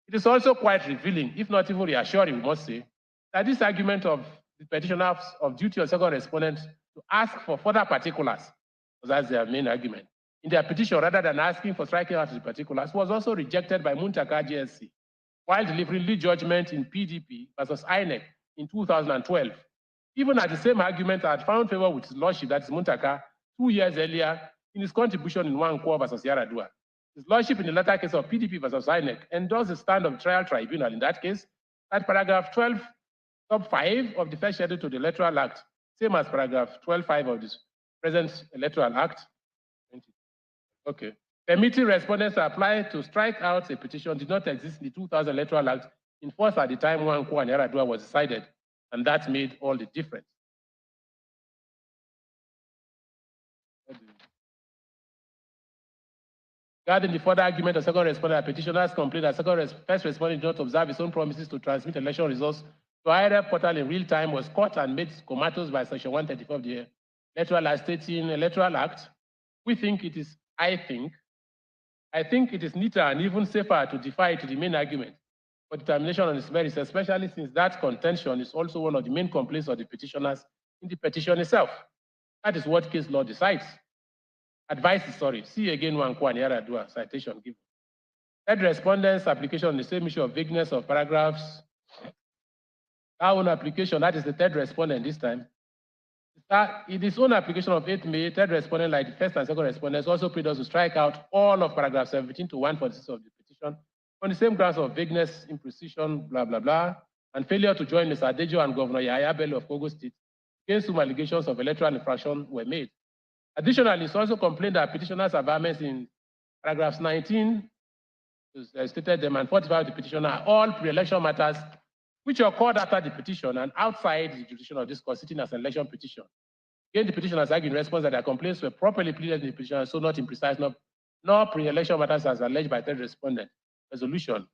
It is also quite revealing, if not even reassuring, we must say, that this argument of the petitioners of duty of second respondent to ask for further particulars, because that's their main argument, in their petition rather than asking for striking out the particulars, was also rejected by Muntaka GSC while delivering lead judgment in PDP versus INEC in 2012. Even as the same argument had found favor with his lordship, that is Muntaka, 2 years earlier in his contribution in Nwankwo versus Yaradua. His lordship in the latter case of PDP versus INEC endorsed the stand of trial tribunal in that case, that paragraph 12, sub 5 of the first schedule to the Electoral Act, same as paragraph 12.5 of this present Electoral Act. Okay. Permitting respondents to apply to strike out a petition did not exist in the 2000 Electoral Act, in force at the time Nwankwo and Yaradua was decided, and that made all the difference. Regarding the further argument of second respondent, petitioners complained that first respondent did not observe his own promises to transmit election results to IRF portal in real time, was caught and made comatose by section 134 of the Electoral Act, stating Electoral Act. We think it is, I think it is neater and even safer to defy to the main argument for determination on its merits, especially since that contention is also one of the main complaints of the petitioners in the petition itself. That is what case law decides. advice, sorry. See again one Kwaniara Dua citation given. Third respondent's application on the same issue of vagueness of paragraphs. Our own application, that is the third respondent this time. In his own application of 8th May, third respondent, like the first and second respondents, also paid us to strike out all of paragraph 17 to 146 of the petition on the same grounds of vagueness, imprecision, blah, blah, blah, and failure to join Mr. Adejo and Governor Yahaya Bello of Kogi State, against whom allegations of electoral infraction were made. Additionally, it's also complained that petitioners' averments in paragraphs 19, stated them, and 45 of the petition are all pre-election matters which occurred after the petition and outside the jurisdiction of this court, sitting as an election petition. Again, the petitioners argue in response that their complaints were properly pleaded in the petition, so not imprecise, nor pre-election matters as alleged by third respondent. Resolution.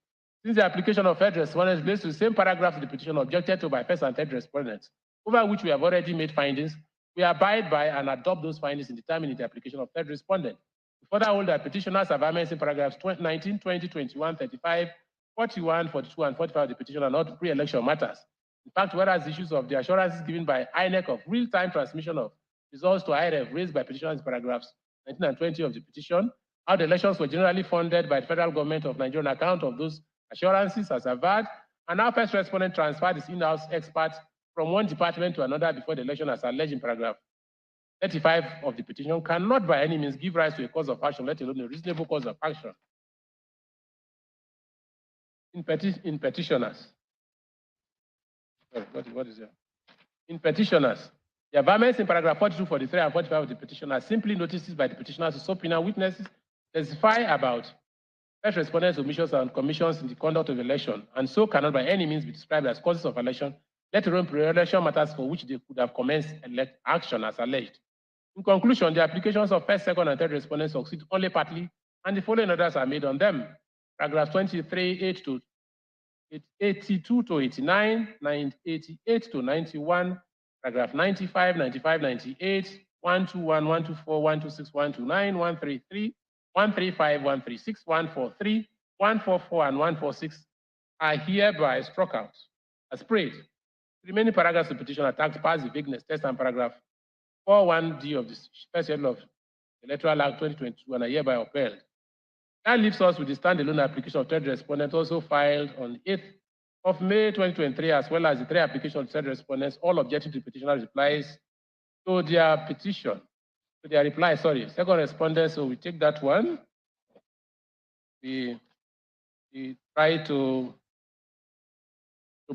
Since the application of third respondents based on the same paragraph of the petition objected to by first and third respondents, over which we have already made findings, we abide by and adopt those findings in determining the application of third respondent. We further hold that petitioners' averments in paragraphs 19, 20, 21, 35, 41, 42, and 45 of the petition are not pre-election matters. In fact, whereas issues of the assurances given by INEC of real-time transmission of results to IRF raised by petitioners in paragraphs 19 and 20 of the petition, how the elections were generally funded by the federal government of Nigeria on account of those assurances as averred, and how first respondent transferred his in-house experts from one department to another before the election as alleged in paragraph 35 of the petition, cannot by any means give rise to a cause of action, let alone a reasonable cause of action. In petitioners, sorry, what is here? In petitioners, the averments in paragraph 42, 43, and 45 of the petition are simply notices by the petitioners to subpoena witnesses, testify about first respondents' omissions and commissions in the conduct of election, and so cannot by any means be described as causes of election, let alone pre-election matters for which they could have commenced action as alleged. In conclusion, the applications of first, second, and third respondents succeed only partly, and the following orders are made on them. Paragraph 23, 82 to 89, 88 to 91, paragraph 95, 95, 98, 121, 124, 126, 129, 133, 135, 136, 143, 144, and 146 are hereby struck out as prayed. The remaining paragraphs of the petition attacks past the vagueness test and paragraph 41D of the first schedule of the Electoral Act 2022 and are hereby upheld. That leaves us with the standalone application of third respondent also filed on 8th of May 2023, as well as the three applications of third respondents, all objecting to petitioner's replies to their petition, to their reply, sorry. Second respondent, so we take that one. We try to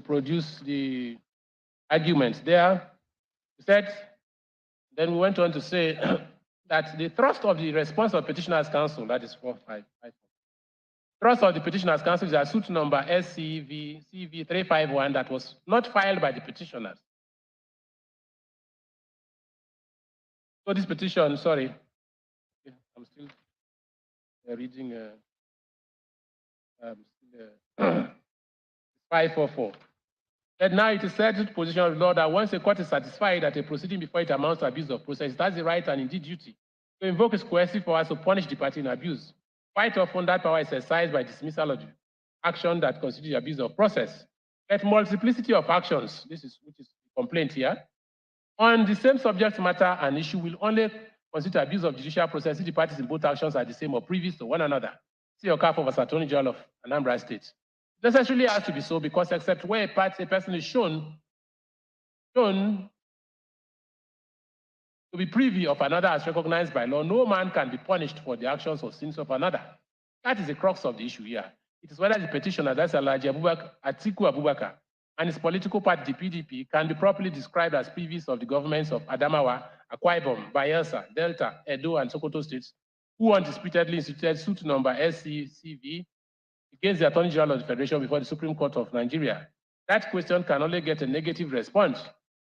produce the arguments there. We said, then we went on to say that the thrust of the response of petitioner's counsel, that is 4554. Thrust of the petitioner's counsel is a suit number SCV 351 that was not filed by the petitioners. So this petition, sorry, I'm still reading 544. That now it is settled position of the law that once a court is satisfied that a proceeding before it amounts to abuse of process, it has the right and indeed duty to invoke its coercive powers to punish the party in abuse. Quite often that power is exercised by dismissal of the action that constitutes abuse of process. But multiplicity of actions, which is the complaint here, on the same subject matter and issue will only constitute abuse of judicial process if the parties in both actions are the same or previous to one another. See your case of Attorney General of Anambra State. It necessarily has to be so because except where a person is shown to be privy of another as recognized by law, no man can be punished for the actions or sins of another. That is the crux of the issue here. It is whether the petitioner, that's Atiku Abubakar, and his political party, the PDP, can be properly described as previous of the governments of Adamawa, Akwa Ibom, Bayelsa, Delta, Edo, and Sokoto states, who undisputedly instituted suit number SCCV against the Attorney General of the Federation before the Supreme Court of Nigeria. That question can only get a negative response.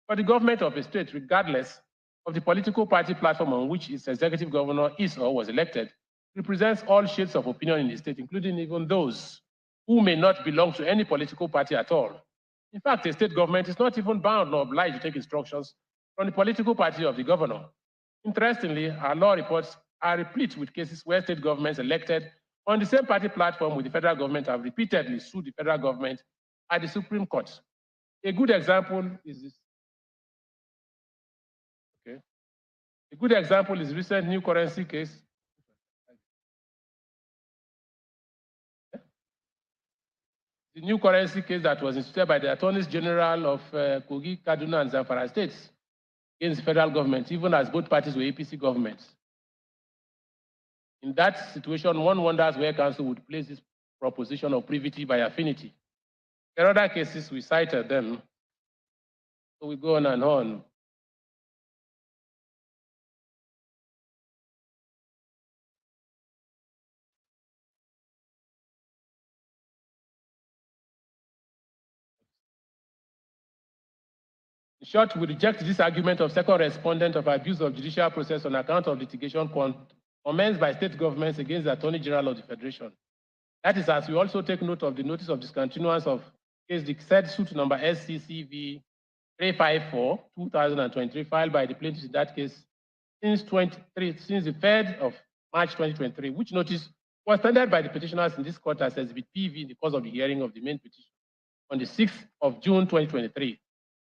But the government of a state, regardless of the political party platform on which its executive governor is or was elected, represents all shades of opinion in the state, including even those who may not belong to any political party at all. In fact, the state government is not even bound nor obliged to take instructions from the political party of the governor. Interestingly, our law reports are replete with cases where state governments elected on the same party platform with the federal government have repeatedly sued the federal government at the Supreme Court. A good example is this. Okay. A good example is recent new currency case. The new currency case that was instituted by the attorneys general of Kogi, Kaduna, and Zamfara states against the federal government, even as both parties were APC governments. In that situation, one wonders where counsel would place this proposition of privity by affinity. There are other cases, we cited them, so we go on and on. In short, we reject this argument of second respondent of abuse of judicial process on account of litigation commenced by state governments against the Attorney General of the Federation. That is, as we also take note of the notice of discontinuance of case, the said suit number SCCV 354/2023 filed by the plaintiff in that case since the 3rd of March 2023, which notice was tendered by the petitioners in this court as Exhibit PV in the course of the hearing of the main petition on the 6th of June 2023.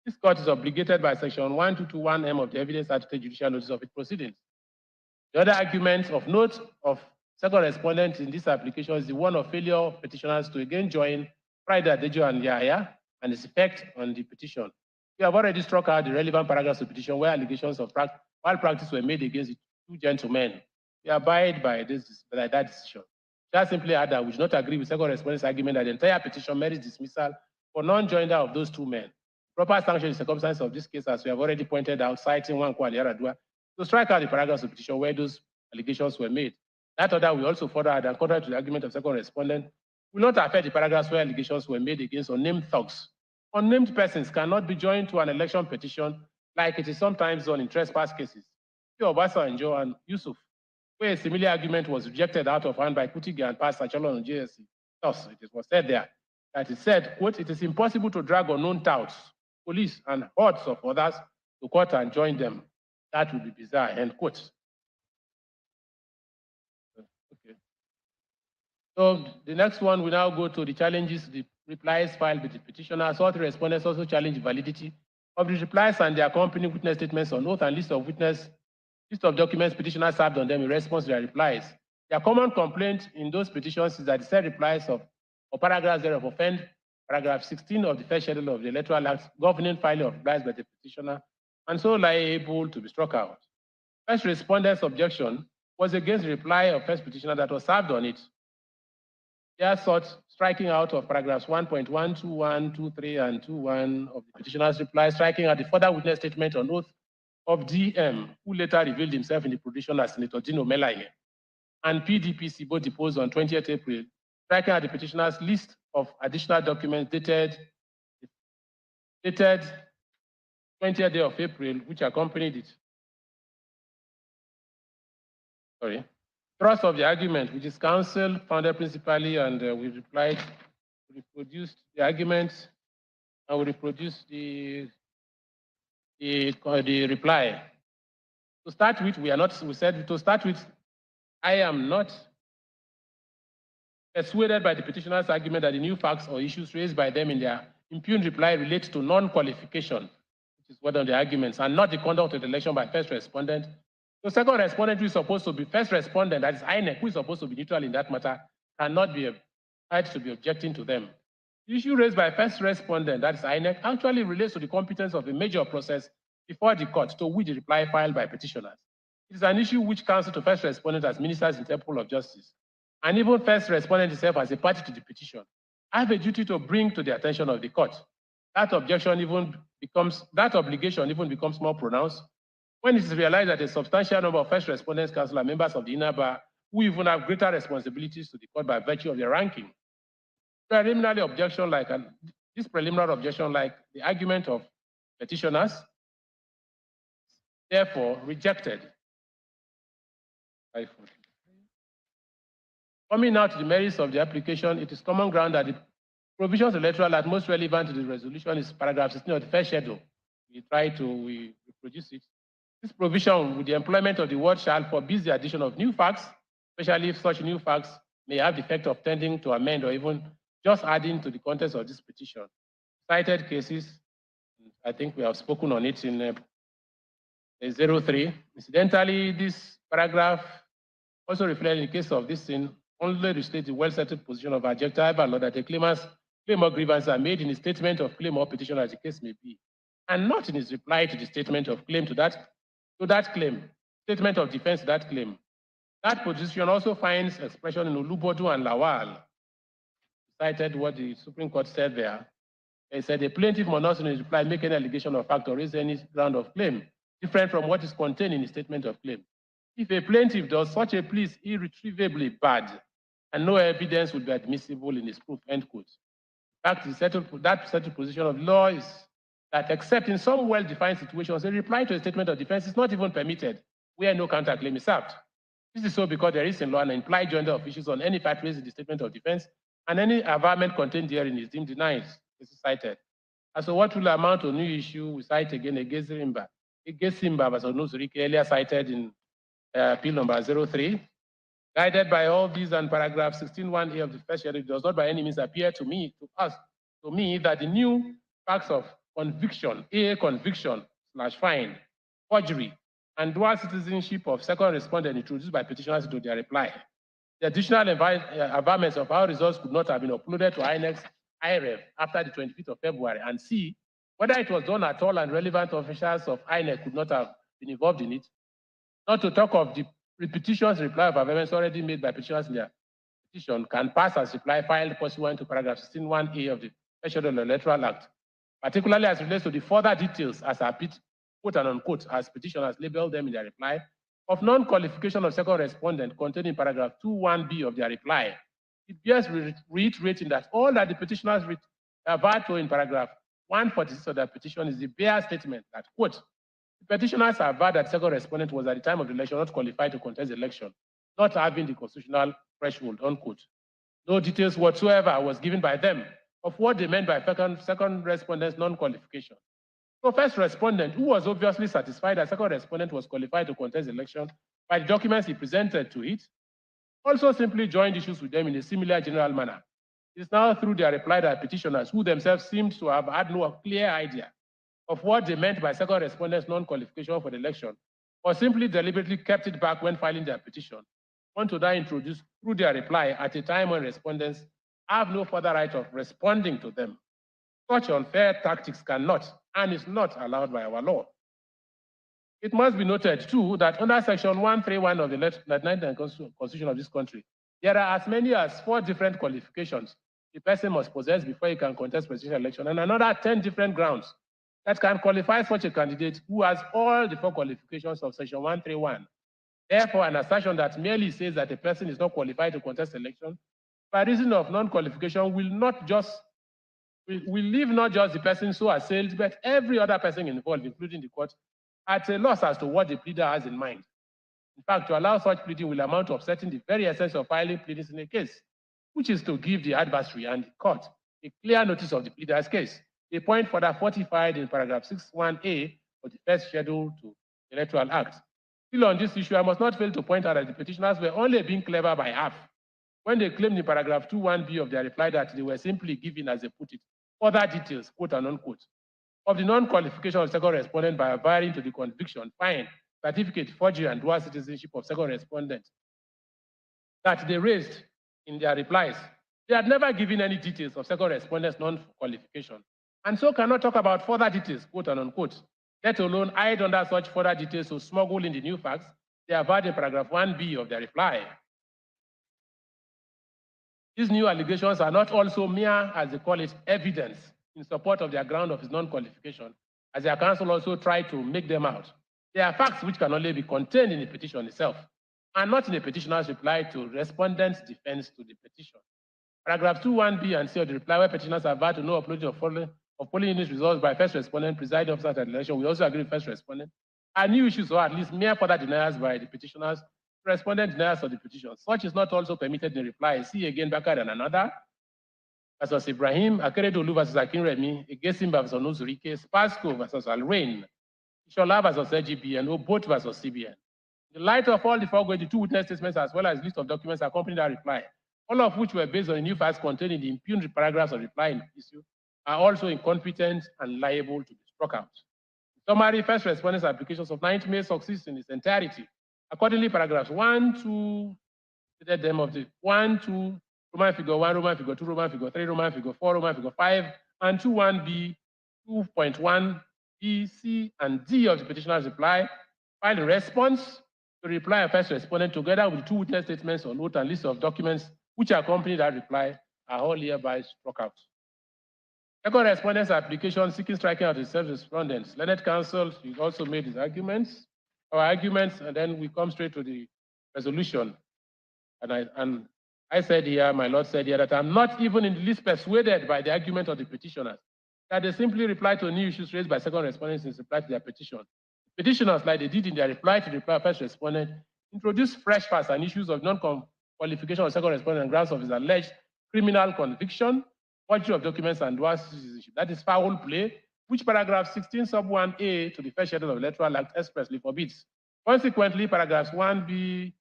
This court is obligated by Section 1221M of the Evidence Act to take judicial notice of its proceedings. The other argument of note of second respondent in this application is the one of failure of petitioners to again join Friday Adejo and Yahya and its effect on the petition. We have already struck out the relevant paragraphs of the petition where allegations of malpractice were made against the two gentlemen. We abide by that decision. Just simply add that we do not agree with second respondent's argument that the entire petition merits dismissal for non-joinder of those two men. Proper sanction in circumstances of this case, as we have already pointed out, citing Nwankwo and Yaradua, to strike out the paragraphs of the petition where those allegations were made. That order will also further add, and contrary to the argument of second respondent, will not affect the paragraphs where allegations were made against unnamed thugs. Unnamed persons cannot be joined to an election petition like it is sometimes done in trespass cases. Obasanjo and Yusuf, where a similar argument was rejected out of hand by Kutigi and Pastor Chalon on JSC. Thus, it was said there that it said, quote, it is impossible to drag unknown touts, police, and hordes of others to court and join them. That would be bizarre, end quote. Okay. So the next one, we now go to the challenges, the replies filed with the petitioners. All three respondents also challenge validity of the replies and the accompanying witness statements on oath and list of documents petitioners served on them in response to their replies. Their common complaint in those petitions is that the said replies or paragraphs thereof offend paragraph 16 of the first schedule of the Electoral Act governing filing of replies by the petitioner, and so liable to be struck out. First respondent's objection was against the reply of first petitioner that was served on it. They sought striking out of paragraphs 1.121, 23, and 21 of the petitioner's reply, striking out the further witness statement on oath of DM, who later revealed himself in the petition as Senator Dino Melaye, and PDPC, both deposed on 20th April, striking out the petitioner's list of additional documents dated 20th day of April, which accompanied it. Sorry. Thrust of the argument, which is counsel founded principally, and we replied, we reproduced the argument, and we reproduced the reply. To start with, I am not persuaded by the petitioner's argument that the new facts or issues raised by them in their impugned reply relate to non-qualification, which is one of the arguments, and not the conduct of the election by first respondent. The second respondent, who is supposed to be first respondent, that is INEC, who is supposed to be neutral in that matter, cannot be had to be objecting to them. The issue raised by first respondent, that is INEC, actually relates to the competence of a major process before the court to which the reply filed by petitioners. It is an issue which counsel to first respondent as ministers in Temple of Justice, and even first respondent itself as a party to the petition, have a duty to bring to the attention of the court. That obligation even becomes more pronounced when it is realized that a substantial number of first respondents counsel are members of the inner bar who even have greater responsibilities to the court by virtue of their ranking. This preliminary objection, like the argument of petitioners, therefore rejected. Coming now to the merits of the application, it is common ground that the provisions of the Electoral Act most relevant to the resolution is paragraph 16 of the first schedule. We reproduce it. This provision, with the employment of the word shall, forbids the addition of new facts, especially if such new facts may have the effect of tending to amend or even just adding to the contents of this petition. Cited cases, I think we have spoken on it in 03. Incidentally, this paragraph also reflects in the case of this sin only restates the well-settled position of adjectival law that a claimant's claim or grievance are made in the statement of claim or petition as the case may be, and not in his reply to the statement of claim to that claim, statement of defense to that claim. That position also finds expression in Olubodu and Lawal. Cited what the Supreme Court said there. They said the plaintiff must not in his reply make any allegation of fact or raise any ground of claim different from what is contained in the statement of claim. If a plaintiff does such a plea is irretrievably bad and no evidence would be admissible in his proof, end quote. In fact, that settled position of law is that except in some well-defined situations, a reply to a statement of defense is not even permitted where no counterclaim is served. This is so because there is in law an implied joinder of issues on any fact raised in the statement of defense, and any averment contained therein is deemed denied. This is cited. As to what will amount to a new issue, we cite again Egesimba versus Nuzurike, earlier cited in appeal number 03. Guided by all these and paragraph 16(1)A of the first schedule, it does not by any means appear to me that the new facts of conviction, conviction/fine, forgery, and dual citizenship of second respondent introduced by petitioners into their reply. The additional averments of how results could not have been uploaded to INEC's IREV after the 25th of February, and C, whether it was done at all and relevant officials of INEC could not have been involved in it, not to talk of the repetitions reply of averments already made by petitioners in their petition can pass as reply filed pursuant to paragraph 16(1)A of the Federal Electoral Act, particularly as relates to the further details as are quote and unquote as petitioners labeled them in their reply of non-qualification of second respondent contained in paragraph 21(B) of their reply. It bears reiterating that all that the petitioners referred to in paragraph 146 of their petition is the bare statement that, quote, the petitioners averred that second respondent was at the time of the election not qualified to contest the election, not having the constitutional threshold, unquote. No details whatsoever was given by them of what they meant by second respondent's non-qualification. So first respondent, who was obviously satisfied that second respondent was qualified to contest the election by the documents he presented to it, also simply joined issues with them in a similar general manner. It is now through their reply that petitioners, who themselves seemed to have had no clear idea of what they meant by second respondent's non-qualification for the election, or simply deliberately kept it back when filing their petition, want to now introduce through their reply at a time when respondents have no further right of responding to them. Such unfair tactics cannot and is not allowed by our law. It must be noted, too, that under Section 131 of the 1999 Constitution of this country, there are as many as 4 different qualifications the person must possess before he can contest presidential election, and another 10 different grounds that can qualify such a candidate who has all the 4 qualifications of Section 131. Therefore, an assertion that merely says that a person is not qualified to contest election by reason of non-qualification will leave not just the person so assailed, but every other person involved, including the court, at a loss as to what the pleader has in mind. In fact, to allow such pleading will amount to upsetting the very essence of filing pleadings in a case, which is to give the adversary and the court a clear notice of the pleader's case, a point further fortified in paragraph 61(A) of the first schedule to the Electoral Act. Still on this issue, I must not fail to point out that the petitioners were only being clever by half when they claimed in paragraph 21(B) of their reply that they were simply given, as they put it, further details, quote and unquote, of the non-qualification of second respondent by averring to the conviction, fine, certificate, forgery, and dual citizenship of second respondent that they raised in their replies. They had never given any details of second respondent's non-qualification, and so cannot talk about further details, quote and unquote, let alone hide under such further details to smuggle in the new facts they averred in paragraph 1(B) of their reply. These new allegations are not also mere, as they call it, evidence in support of their ground of his non-qualification, as their counsel also tried to make them out. They are facts which can only be contained in the petition itself, and not in the petitioner's reply to respondent's defense to the petition. Paragraph 21(B) and C of the reply, where petitioners averred to no uploading of polling unit results by first respondent, presiding officer at the election, we also agree with first respondent, are new issues or at least mere further denials by the petitioners, respondent denials of the petition. Such is not also permitted in the reply. See again, Bakar and another, versus Ibrahim, Akeredolu versus Akinremi, Egesimba versus Nuzurike, Spasco versus Alrain, Ishola versus LGB, and Obot versus CBN. In the light of all the foregoing, the 2 witness statements as well as list of documents accompanying that reply, all of which were based on the new facts contained in the impugned paragraphs of reply in the issue, are also incompetent and liable to be struck out. Summary first respondents' applications of 9th May succeeds in its entirety. Accordingly, paragraphs 1, 2, stated them of the 1, 2, Roman figure 1, Roman figure 2, Roman figure 3, Roman figure 4, Roman figure 5, and 2.1b, 2.1b, C, and D of the petitioner's reply, filed in response to the reply of first respondent together with 2 witness statements on oath and list of documents which accompany that reply are all hereby struck out. Second respondent's application seeking striking out his self-respondents. Learned counsel also made his arguments, and then we come straight to the resolution. And I said here, my Lord said here, that I'm not even in the least persuaded by the argument of the petitioners, that they simply reply to new issues raised by second respondents in reply to their petition. Petitioners, like they did in their reply to the reply of first respondent, introduced fresh facts and issues of non-qualification of second respondent on grounds of his alleged criminal conviction, forgery of documents, and dual citizenship. That is foul play, which paragraph 16 sub 1A to the first schedule of the Electoral Act expressly forbids. Consequently, paragraphs 1B,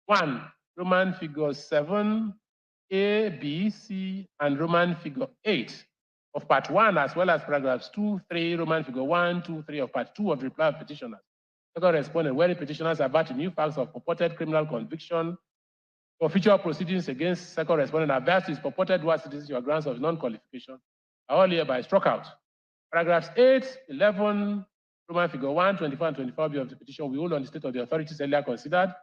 1, Roman figure 7, A, B, C, and Roman figure 8 of part 1, as well as paragraphs 2, 3, Roman figure 1, 2, 3 of part 2 of the reply of petitioners. Second respondent, where the petitioners about new facts of purported criminal conviction for future proceedings against second respondent adverse to his purported dual citizenship or grounds of non-qualification are all hereby struck out. Paragraphs 8, 11, Roman figure 1, 24, and 24b of the petition we hold on the state of the authorities earlier considered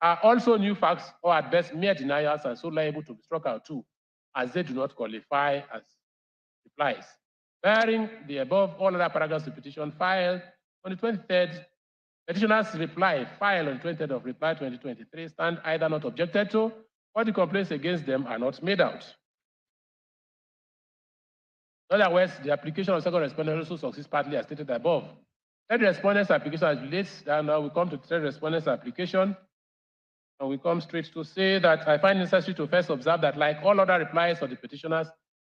are also new facts or at best mere denials and so liable to be struck out too, as they do not qualify as replies. Bearing the above, all other paragraphs of the petition filed on the 23rd, petitioner's reply filed on the 23rd of reply 2023 stand either not objected to or the complaints against them are not made out. In other words, the application of second respondent also succeeds partly as stated above. Third respondent's application as relates, and now we come to third respondent's application. And we come straight to say that I find necessary to first observe that, like all other replies of the petitioners,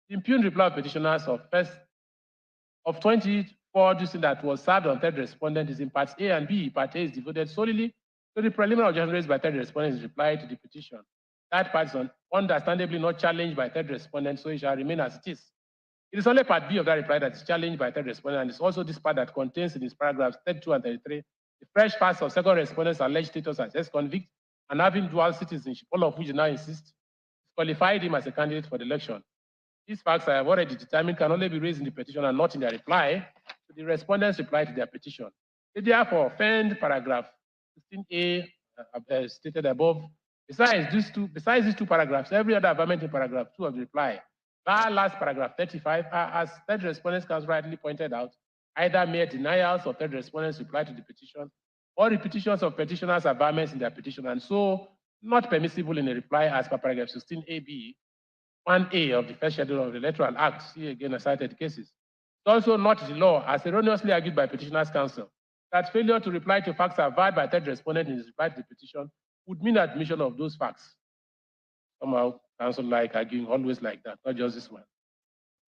the impugned reply of petitioners of 24 that was served on third respondent is in parts A and B. Part A is devoted solely to the preliminary objection raised by third respondent's reply to the petition. That part is understandably not challenged by third respondent, so it shall remain as it is. It is only part B of that reply that is challenged by third respondent, and it's also this part that contains in its paragraphs 32 and 33 the fresh facts of second respondent's alleged status as ex-convict and having dual citizenship, all of which now insist qualified him as a candidate for the election. These facts I have already determined can only be raised in the petition and not in their reply to the respondent's reply to their petition. They therefore offend paragraph 16A stated above. Besides these two paragraphs, every other amendment in paragraph 2 of the reply, that last paragraph 35, are, as third respondent's counsel rightly pointed out, either mere denials of third respondent's reply to the petition or repetitions of petitioners' amendments in their petition, and so not permissible in a reply as per paragraph 16AB, 1A of the first schedule of the Electoral Act. See again the cited cases. It's also not the law, as erroneously argued by petitioners' counsel, that failure to reply to facts averred by third respondent in his reply to the petition would mean admission of those facts. Somehow, counsel like arguing always like that, not just this one.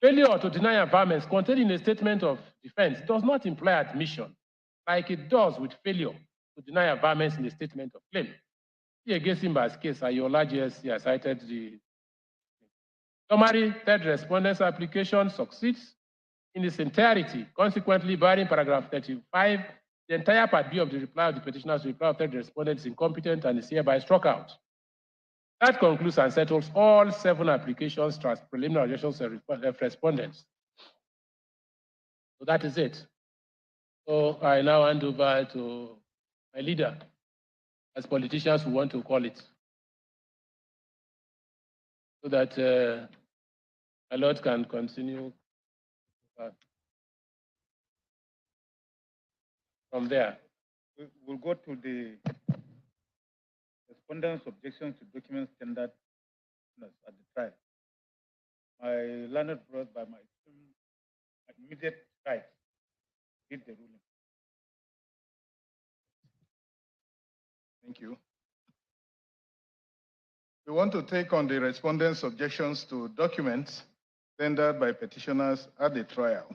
Failure to deny averments contained in a statement of defense does not imply admission, like it does with failure to deny averments in the statement of claim. See against Simba's case, Ayola GSC has cited the summary. Third respondent's application succeeds in its entirety. Consequently, barring paragraph 35, the entire part B of the reply of the petitioner's reply of third respondent is incompetent and is hereby struck out. That concludes and settles all 7 applications trust preliminary objections of respondents. So that is it. So I now hand over to my leader, as politicians who want to call it, so that my Lord can continue from there. We'll go to the respondent's objections to documents tendered at the trial. My learned brought by my immediate right read the ruling. Thank you. We want to take on the respondent's objections to documents tendered by petitioners at the trial.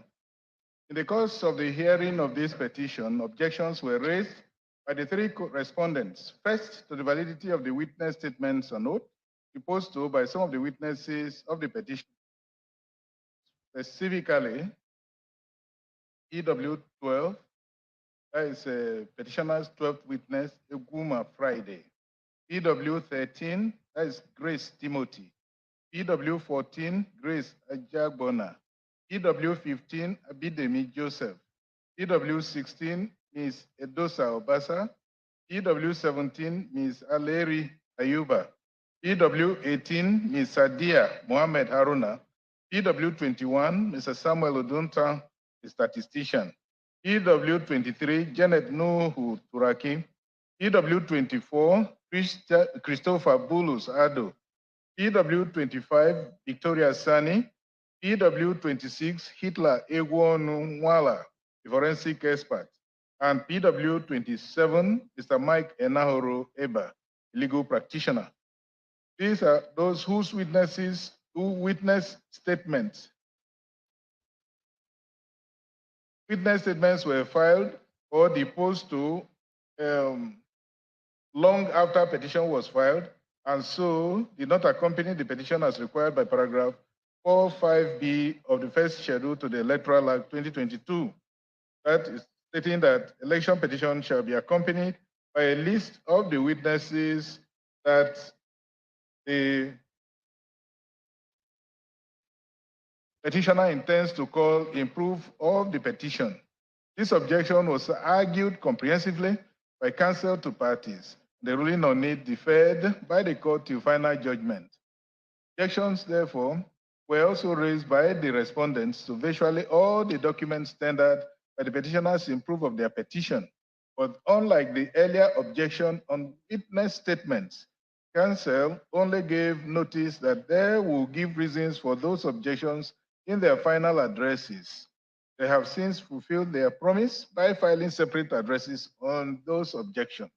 In the course of the hearing of this petition, objections were raised by the 3 respondents. First, to the validity of the witness statements on oath proposed to by some of the witnesses of the petition, specifically EW 12, that is petitioner's 12th witness, Eguma Friday. PW 13, that is Grace Timothy. PW 14, Grace Ajagbona. PW 15, Abidemi Joseph. PW 16, Ms. Edosa Obasa. PW 17, Ms. Aleri Ayuba. PW 18, Ms. Sadia Mohamed Haruna. PW 21, Mr. Samuel Odunta, a statistician. PW 23, Janet Nuhu Turaki. PW 24, Christopher Bulus Ado. PW 25, Victoria Sani. PW 26, Hitler Egwonu Nwala, a forensic expert. And PW 27, Mr. Mike Enahoro Eba, a legal practitioner. These are those who witness statements. Witness statements were filed or deposed to long after petition was filed, and so did not accompany the petition as required by paragraph 45B of the first schedule to the Electoral Act 2022. That is stating that election petition shall be accompanied by a list of the witnesses that the petitioner intends to call in proof of the petition. This objection was argued comprehensively by counsel to parties. The ruling on it deferred by the court till final judgment. Objections, therefore, were also raised by the respondents to virtually all the documents tendered by the petitioners in proof of their petition. But unlike the earlier objection on witness statements, counsel only gave notice that they will give reasons for those objections in their final addresses. They have since fulfilled their promise by filing separate addresses on those objections.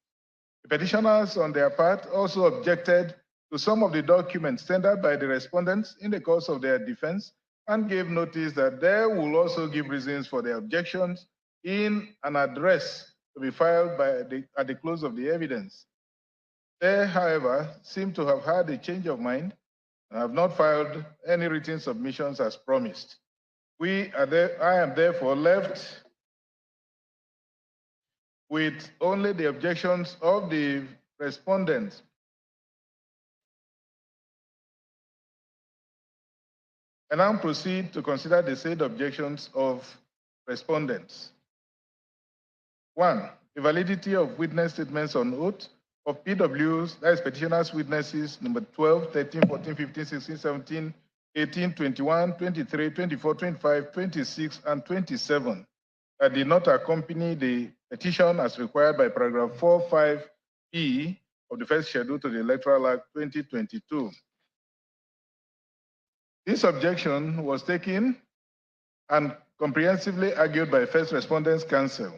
The petitioners, on their part, also objected to some of the documents tendered by the respondents in the course of their defense and gave notice that they will also give reasons for their objections in an address to be filed at the close of the evidence. They, however, seem to have had a change of mind and have not filed any written submissions as promised. I am therefore left with only the objections of the respondents. I now proceed to consider the said objections of respondents. 1, the validity of witness statements on oath of PWs, that is petitioners' witnesses, number 12, 13, 14, 15, 16, 17, 18, 21, 23, 24, 25, 26, and 27 that did not accompany the petition as required by paragraph 45E of the first schedule to the Electoral Act 2022. This objection was taken and comprehensively argued by First Respondents Council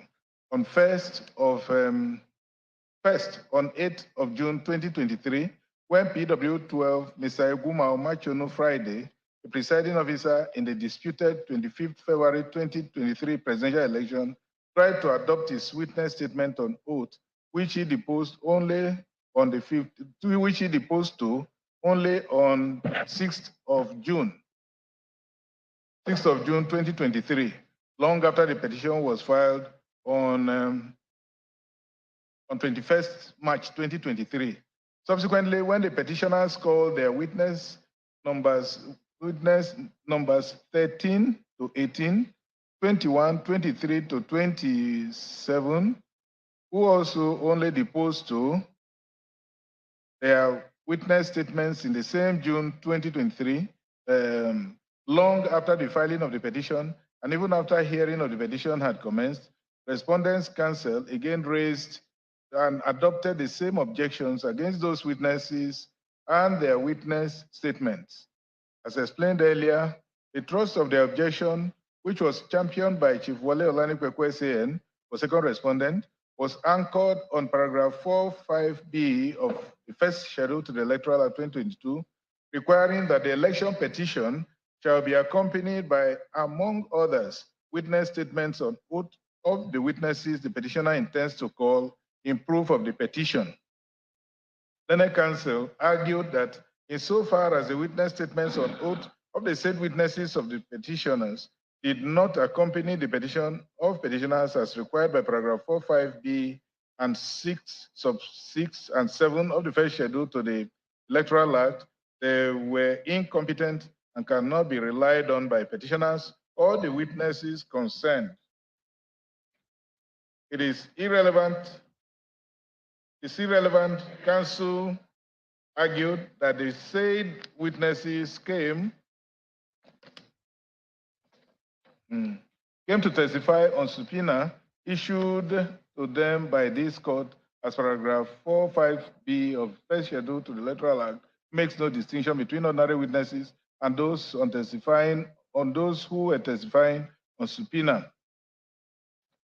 on 8th of June 2023, when PW12, Mr. Eguma Omachono Friday, the presiding officer in the disputed 25th February 2023 presidential election, tried to adopt his witness statement on oath, which he deposed only on the 5th, which he deposed to only on 6th of June 2023, long after the petition was filed on 21st March 2023. Subsequently, when the petitioners called their witness numbers 13 to 18, 21, 23 to 27, who also only deposed to their witness statements in the same June 2023, long after the filing of the petition, and even after hearing of the petition had commenced, Respondents' Council again raised and adopted the same objections against those witnesses and their witness statements. As explained earlier, the thrust of the objection, which was championed by Chief Wale Olanikwekwe SAN, for second respondent, was anchored on paragraph 45B of the first schedule to the Electoral Act 2022, requiring that the election petition shall be accompanied by, among others, witness statements on oath of the witnesses the petitioner intends to call in proof of the petition. Learned Counsel argued that insofar as the witness statements on oath of the said witnesses of the petitioners did not accompany the petition of petitioners as required by paragraph 45B and 6, sub 6 and 7 of the first schedule to the Electoral Act, they were incompetent and cannot be relied on by petitioners or the witnesses concerned. It is irrelevant. It's irrelevant. Counsel argued that the said witnesses came to testify on subpoena issued to them by this court as paragraph 45B of first schedule to the Electoral Act makes no distinction between ordinary witnesses and those who were testifying on subpoena.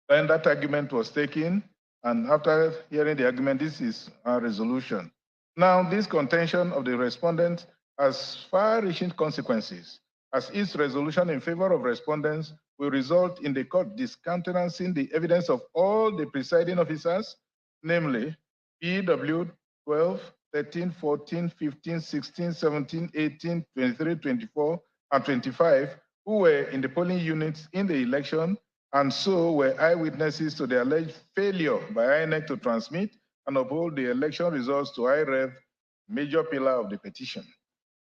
Then that argument was taken, and after hearing the argument, this is our resolution. Now, this contention of the respondent has far-reaching consequences, as its resolution in favor of respondents will result in the court discountenancing the evidence of all the presiding officers, namely PW 12, 13, 14, 15, 16, 17, 18, 23, 24, and 25, who were in the polling units in the election and so were eyewitnesses to the alleged failure by INEC to transmit and uphold the election results to IREV, major pillar of the petition.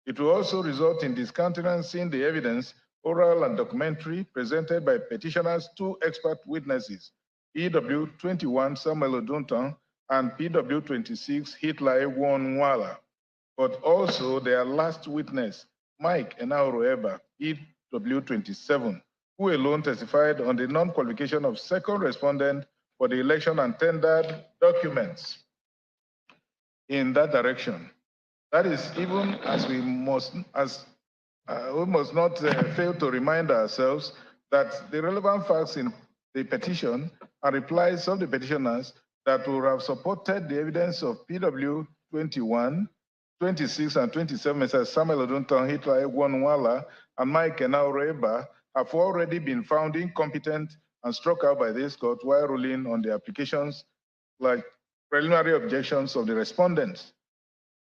It will also result in discountenancing the evidence, oral and documentary, presented by petitioners' two expert witnesses, PW 21 Samuel Odunton and PW 26 Hitler Nwala, but also their last witness, Mike Enauro-Eba, PW 27, who alone testified on the non-qualification of second respondent for the election and tendered documents in that direction. That is, even as we must not fail to remind ourselves that the relevant facts in the petition and replies of the petitioners that would have supported the evidence of PW 21, 26, and 27, Mr. Samuel Odunton, Hitler Nwala, and Mike Enauro-Eba, have already been found incompetent and struck out by this court while ruling on the applications like preliminary objections of the respondents.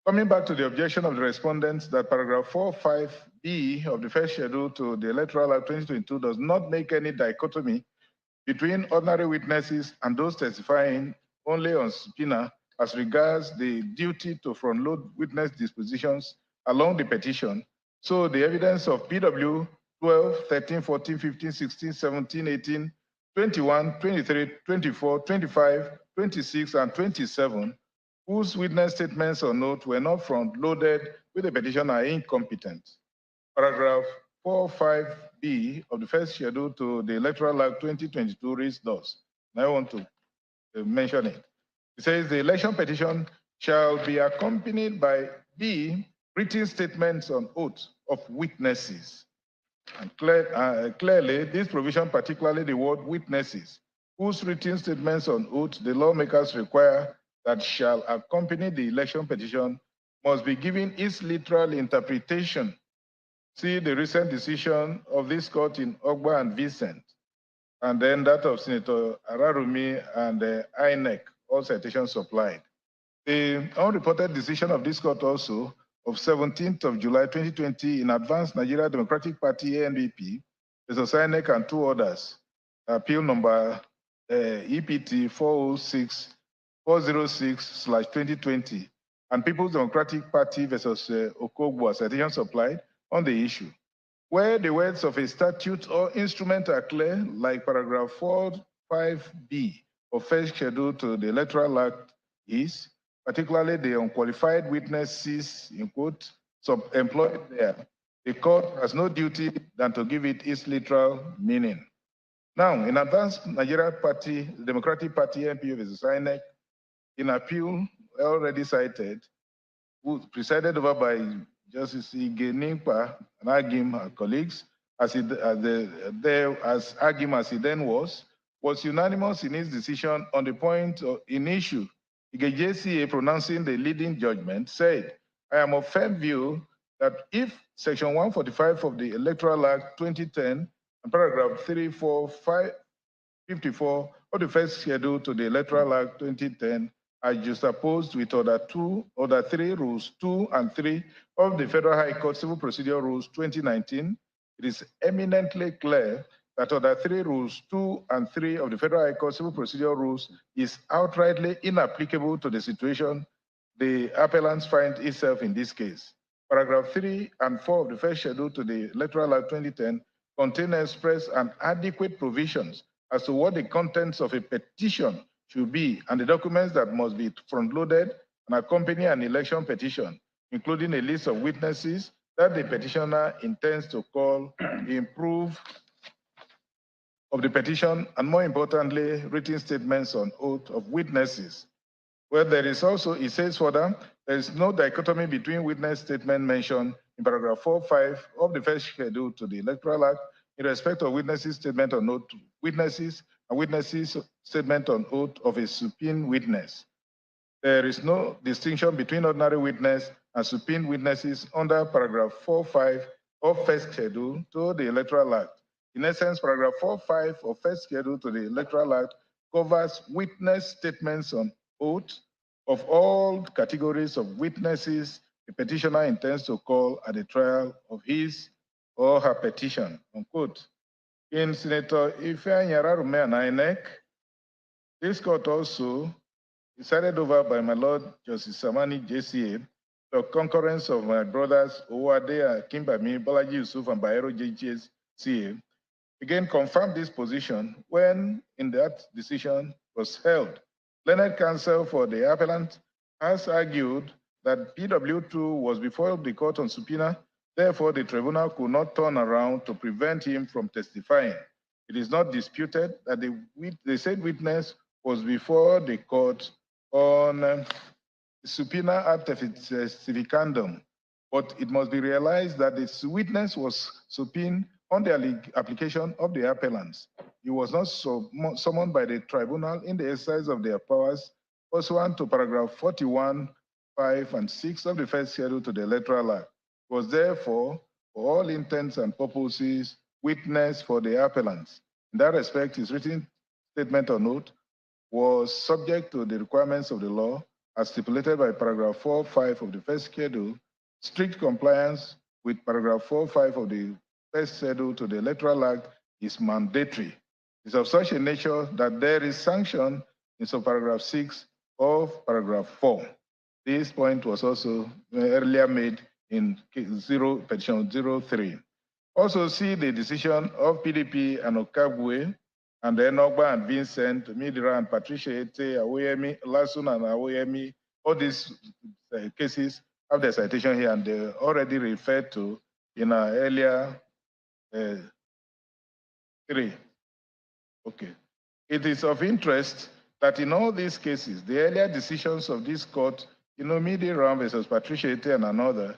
Coming back to the objection of the respondents that paragraph 45B of the first schedule to the Electoral Act 2022 does not make any dichotomy between ordinary witnesses and those testifying only on subpoena as regards the duty to front-load witness dispositions along the petition. So the evidence of PW 12, 13, 14, 15, 16, 17, 18, 21, 23, 24, 25, 26, and 27, whose witness statements or notes were not front-loaded with the petition are incompetent. Paragraph 45B of the first schedule to the Electoral Act 2022 reads thus. I want to mention it. It says the election petition shall be accompanied by B, written statements on oath of witnesses. And clearly, this provision, particularly the word witnesses, whose written statements on oath the lawmakers require that shall accompany the election petition, must be given its literal interpretation. See the recent decision of this court in Ogba and Vincent, and then that of Senator Ararumi and INEC, all citations supplied. The unreported decision of this court also of 17th of July 2020 in Advanced Nigeria Democratic Party ANDP, versus INEC and two others, appeal number EPT 406/2020, and People's Democratic Party versus Okogbo, citation supplied on the issue. Where the words of a statute or instrument are clear, like paragraph 45B of first schedule to the Electoral Act is, particularly the unqualified witnesses, in quote, employed there, the court has no duty than to give it its literal meaning. Now, in Advanced Nigeria Party, Democratic Party MP versus INEC, in appeal already cited, presided over by Justice Igenimpa and Agim, her colleagues, as Agim as he then was unanimous in his decision on the point in issue. JCA, pronouncing the leading judgment, said, I am of firm view that if Section 145 of the Electoral Act 2010 and paragraph 34554 of the first schedule to the Electoral Act 2010 are juxtaposed with Order 3, Rules 2 and 3 of the Federal High Court Civil Procedure Rules 2019, it is eminently clear that Order 3 Rules 2 and 3 of the Federal High Court Civil Procedure Rules is outrightly inapplicable to the situation the appellants find itself in this case. Paragraph 3 and 4 of the first schedule to the Electoral Act 2010 contain express and adequate provisions as to what the contents of a petition should be and the documents that must be front-loaded and accompany an election petition, including a list of witnesses that the petitioner intends to call in proof of the petition, and more importantly, written statements on oath of witnesses. Well, there is also, it says further, there is no dichotomy between witness statement mentioned in paragraph 4.5 of the first schedule to the Electoral Act in respect of witnesses' statement on oath to witnesses and witnesses' statement on oath of a subpoena witness. There is no distinction between ordinary witness and subpoena witnesses under paragraph 4.5 of first schedule to the Electoral Act. In essence, paragraph 4.5 of first schedule to the Electoral Act covers witness statements on oath of all categories of witnesses the petitioner intends to call at the trial of his or her petition, unquote. In Senator Ifeanyi and INEC, this court also decided over by my Lord Justice Samani JCA, the concurrence of my brothers Owade Kimbami, Bolaji Yusuf, and Bayero JCA, again confirmed this position when in that decision was held. Learned counsel for the appellant has argued that PW2 was before the court on subpoena, therefore the tribunal could not turn around to prevent him from testifying. It is not disputed that the said witness was before the court on subpoena ad testificandum, but it must be realized that the witness was subpoenaed on the application of the appellants. He was not summoned by the tribunal in the exercise of their powers pursuant to paragraph 41, 5, and 6 of the first schedule to the Electoral Act. He was therefore, for all intents and purposes, witness for the appellants. In that respect, his written statement or note was subject to the requirements of the law as stipulated by paragraph 4.5 of the first schedule. Strict compliance with paragraph 4.5 of the first schedule to the Electoral Act is mandatory. It's of such a nature that there is sanction in subparagraph 6 of paragraph 4. This point was also earlier made in petition 03. Also see the decision of PDP and Okabwe and then Ogba and Vincent, Midira and Patricia Ete, Awoyemi, Lasun and Awoyemi. All these cases have the citation here and they already referred to in our earlier 3. Okay. It is of interest that in all these cases, the earlier decisions of this court, Midira versus Patricia Ete and another,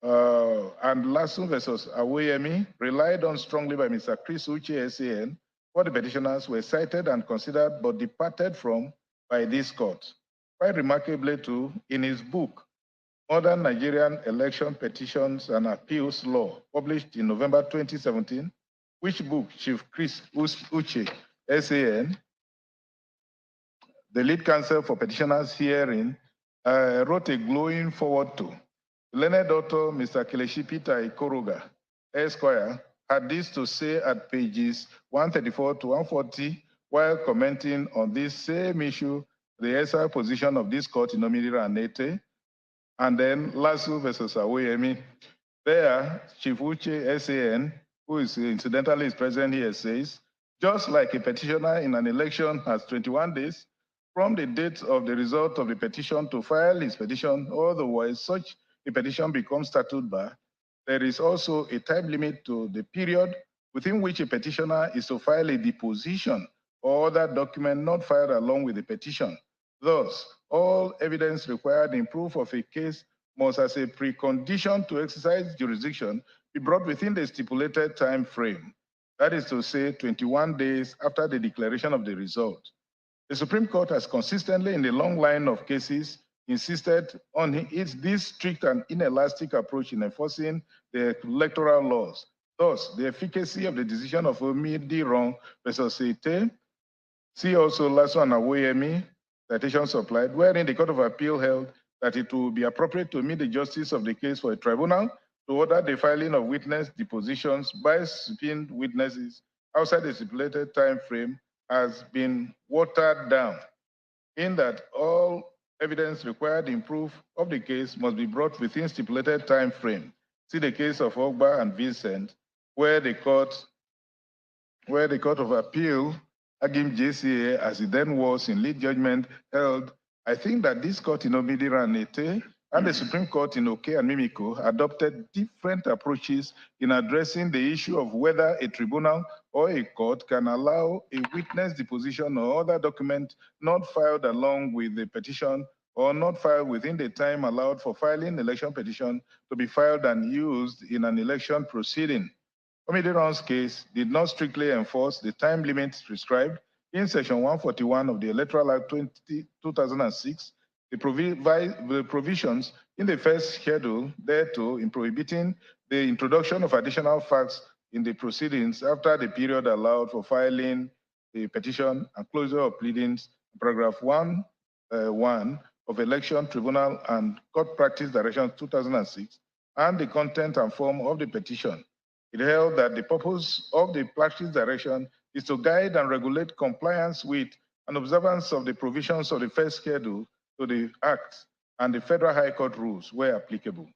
and Lasun versus Awoyemi, relied on strongly by Mr. Chris Uche SAN, what the petitioners were cited and considered but departed from by this court. Quite remarkably too, in his book, Modern Nigerian Election Petitions and Appeals Law, published in November 2017, which book Chief Chris Uche SAN, the lead counsel for petitioners hearing, wrote a glowing forward to. Learned Dr. Mr. Kelechi Peter Ikoroga, Esquire, had this to say at pages 134 to 140 while commenting on this same issue, the SR position of this court in Omidira and Ete, and then Lasu versus Awoyemi. There, Chief Uche SAN, who is incidentally is present here, says, just like a petitioner in an election has 21 days from the date of the result of the petition to file his petition, otherwise such a petition becomes statute bar, there is also a time limit to the period within which a petitioner is to file a deposition or other document not filed along with the petition. Thus, all evidence required in proof of a case must, as a precondition to exercise jurisdiction, be brought within the stipulated time frame. That is to say, 21 days after the declaration of the result. The Supreme Court has consistently, in the long line of cases, insisted on this strict and inelastic approach in enforcing the electoral laws. Thus, the efficacy of the decision of Omidirong versus Ete, see also Lasso and Awoyemi, citation supplied, wherein the Court of Appeal held that it would be appropriate to meet the justice of the case for a tribunal to order the filing of witness depositions by subpoenaed witnesses outside the stipulated time frame has been watered down, in that all evidence required in proof of the case must be brought within stipulated time frame. See the case of Ogba and Vincent, where the Court of Appeal, Agim JCA, as it then was in lead judgment, held. I think that this court in Obidira and Nete and the Supreme Court in Oke and Mimiko adopted different approaches in addressing the issue of whether a tribunal or a court can allow a witness deposition or other document not filed along with the petition or not filed within the time allowed for filing election petition to be filed and used in an election proceeding. Omidiron's case did not strictly enforce the time limits prescribed in Section 141 of the Electoral Act 2006, the provisions in the first schedule thereto in prohibiting the introduction of additional facts in the proceedings after the period allowed for filing the petition and closure of pleadings, paragraph 1(1) of Election Tribunal and Court Practice Directions 2006, and the content and form of the petition. It held that the purpose of the practice direction is to guide and regulate compliance with and observance of the provisions of the first schedule to the Act and the Federal High Court rules where applicable.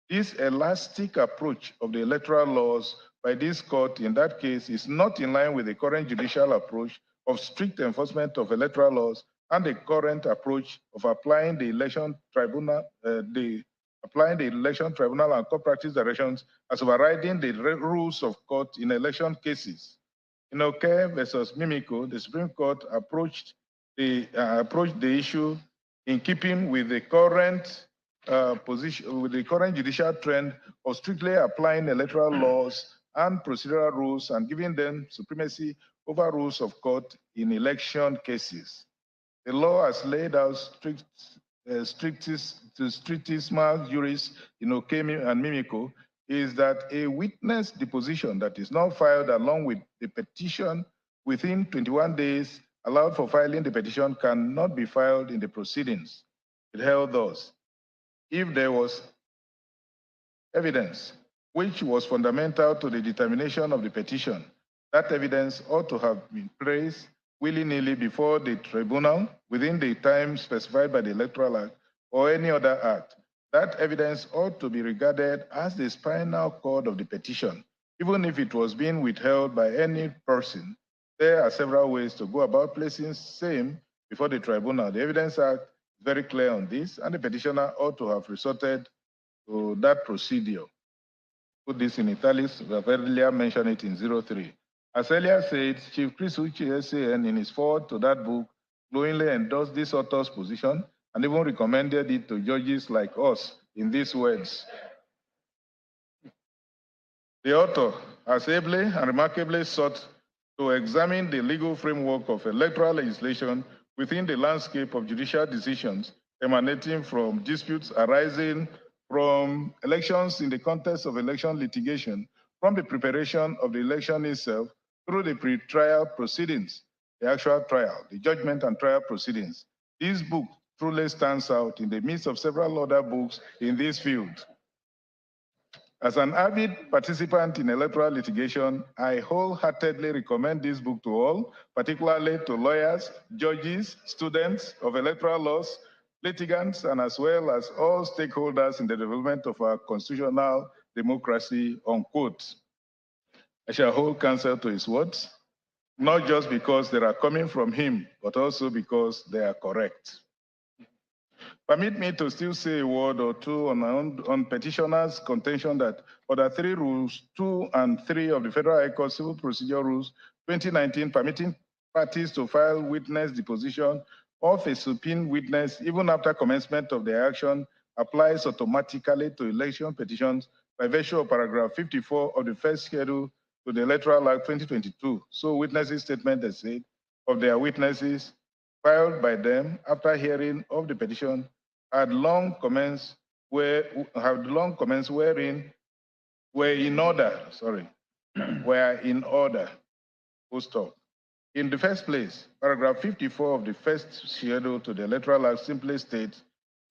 This elastic approach of the electoral laws by this court in that case is not in line with the current judicial approach of strict enforcement of electoral laws and the current approach of applying the election tribunal and court practice directions as overriding the rules of court in election cases. In Oke versus Mimiko, the Supreme Court approached the issue in keeping with the current judicial trend of strictly applying electoral laws and procedural rules and giving them supremacy over rules of court in election cases. The law has laid out strictissima juris in Oke and Mimiko is that a witness deposition that is not filed along with the petition within 21 days allowed for filing the petition cannot be filed in the proceedings. It held thus: if there was evidence which was fundamental to the determination of the petition, that evidence ought to have been placed willy-nilly before the tribunal within the time specified by the Electoral Act or any other act. That evidence ought to be regarded as the spinal cord of the petition, even if it was being withheld by any person. There are several ways to go about placing same before the tribunal. The Evidence Act is very clear on this, and the petitioner ought to have resorted to that procedure. Put this in italics, we have earlier mentioned it in 03. As earlier said, Chief Chris Uche, SAN, in his forward to that book, glowingly endorsed this author's position and even recommended it to judges like us in these words: the author has ably and remarkably sought to examine the legal framework of electoral legislation within the landscape of judicial decisions emanating from disputes arising from elections in the context of election litigation, from the preparation of the election itself through the pre-trial proceedings, the actual trial, the judgment and trial proceedings. This book truly stands out in the midst of several other books in this field. As an avid participant in electoral litigation, I wholeheartedly recommend this book to all, particularly to lawyers, judges, students of electoral laws, litigants, and as well as all stakeholders in the development of our constitutional democracy, unquote. I shall hold counsel to his words, not just because they are coming from him, but also because they are correct. Permit me to still say a word or two on petitioners' contention that Order 3 Rules 2 and 3 of the Federal High Court Civil Procedure Rules 2019 permitting parties to file witness deposition of a subpoenaed witness even after commencement of their action applies automatically to election petitions by virtue of paragraph 54 of the first schedule to the Electoral Act 2022. So witnesses' statement, they said, of their witnesses filed by them after hearing of the petition had long commenced wherein were in order, full stop. In the first place, paragraph 54 of the first schedule to the Electoral Act simply states,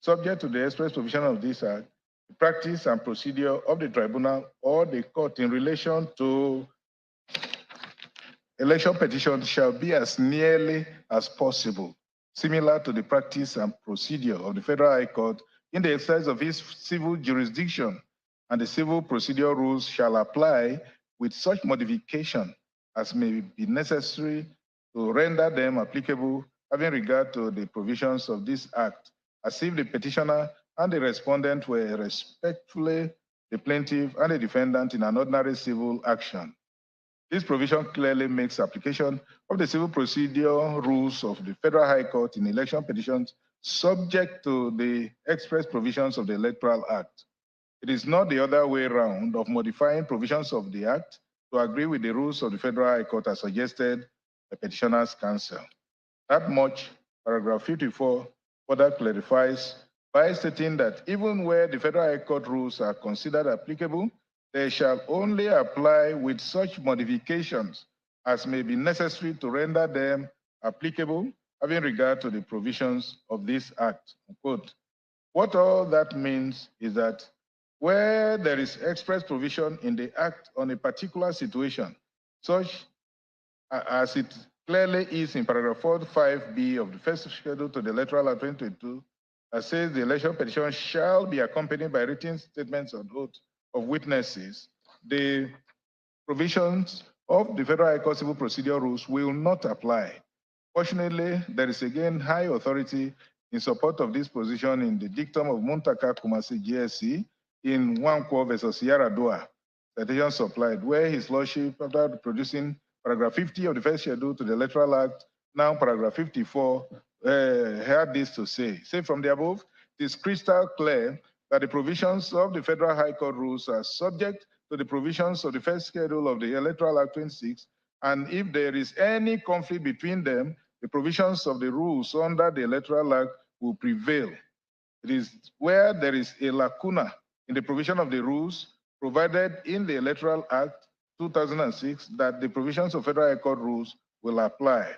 subject to the express provision of this Act, the practice and procedure of the tribunal or the court in relation to election petitions shall be as nearly as possible similar to the practice and procedure of the Federal High Court in the exercise of its civil jurisdiction, and the civil procedure rules shall apply with such modification as may be necessary to render them applicable having regard to the provisions of this act, as if the petitioner and the respondent were respectfully the plaintiff and the defendant in an ordinary civil action. This provision clearly makes application of the civil procedure rules of the Federal High Court in election petitions subject to the express provisions of the Electoral Act. It is not the other way around of modifying provisions of the Act to agree with the rules of the Federal High Court as suggested by Petitioners' Counsel. That much, paragraph 54 further clarifies by stating that even where the Federal High Court rules are considered applicable, they shall only apply with such modifications as may be necessary to render them applicable, having regard to the provisions of this act. Unquote. What all that means is that where there is express provision in the act on a particular situation, such as it clearly is in paragraph 45B of the first schedule to the Electoral Act 2022, that says the election petition shall be accompanied by written statements on oath of witnesses, the provisions of the Federal High Court civil procedure rules will not apply. Fortunately, there is again high authority in support of this position in the dictum of Muntaka Kumasi GSC in Nwankwo versus Yaradua, citation supplied, where His Lordship, after producing paragraph 50 of the first schedule to the Electoral Act, now paragraph 54, had this to say. Say from the above, it is crystal clear that the provisions of the Federal High Court rules are subject to the provisions of the first schedule of the Electoral Act 26, and if there is any conflict between them, the provisions of the rules under the Electoral Act will prevail. It is where there is a lacuna in the provision of the rules provided in the Electoral Act 2006 that the provisions of Federal High Court rules will apply.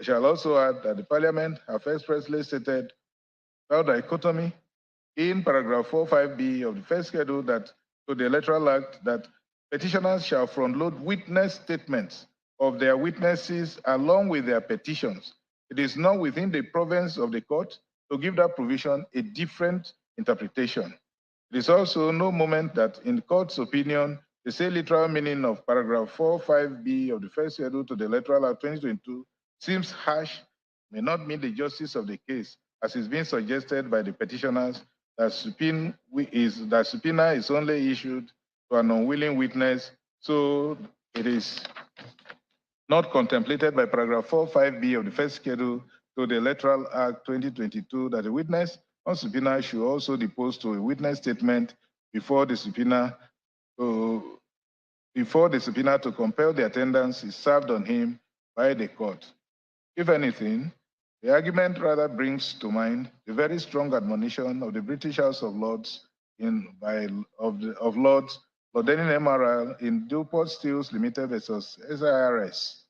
I shall also add that the Parliament have expressly stated without dichotomy in paragraph 45B of the first schedule that to the Electoral Act that petitioners shall front-load witness statements of their witnesses along with their petitions. It is not within the province of the court to give that provision a different interpretation. It is also no moment that in the court's opinion, the say literal meaning of paragraph 45B of the first schedule to the Electoral Act 2022 seems harsh, may not meet the justice of the case, as is being suggested by the petitioners, that subpoena is only issued to an unwilling witness, so it is not contemplated by paragraph 45B of the first schedule to the Electoral Act 2022 that a witness on subpoena should also depose to a witness statement before the subpoena to compel the attendance is served on him by the court. If anything, the argument rather brings to mind the very strong admonition of the British House of Lords Lords, Lord Denning MRL in Duport Steels Limited versus SIRS,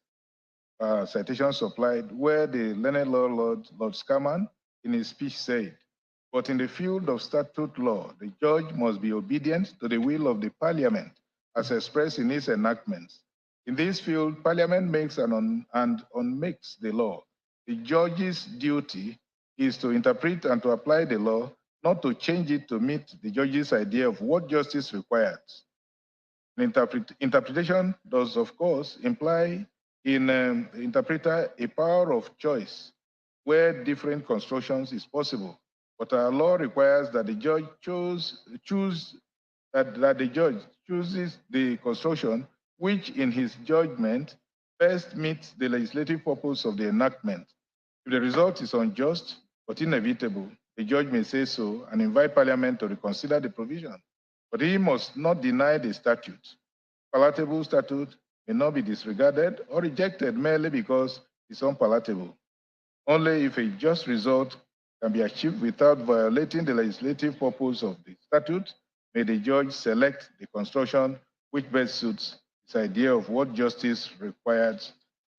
citation supplied, where the learned Lord Scaman in his speech said, but in the field of statute law, the judge must be obedient to the will of the Parliament as expressed in its enactments. In this field, Parliament makes and unmakes the law. The judge's duty is to interpret and to apply the law, not to change it to meet the judge's idea of what justice requires. Interpretation does, of course, imply in the interpreter a power of choice where different constructions is possible. But our law requires that the judge chooses the construction which in his judgment best meets the legislative purpose of the enactment. If the result is unjust but inevitable, the judge may say so and invite Parliament to reconsider the provision. But he must not deny the statute. Palatable statute may not be disregarded or rejected merely because it's unpalatable. Only if a just result can be achieved without violating the legislative purpose of the statute may the judge select the construction which best suits his idea of what justice requires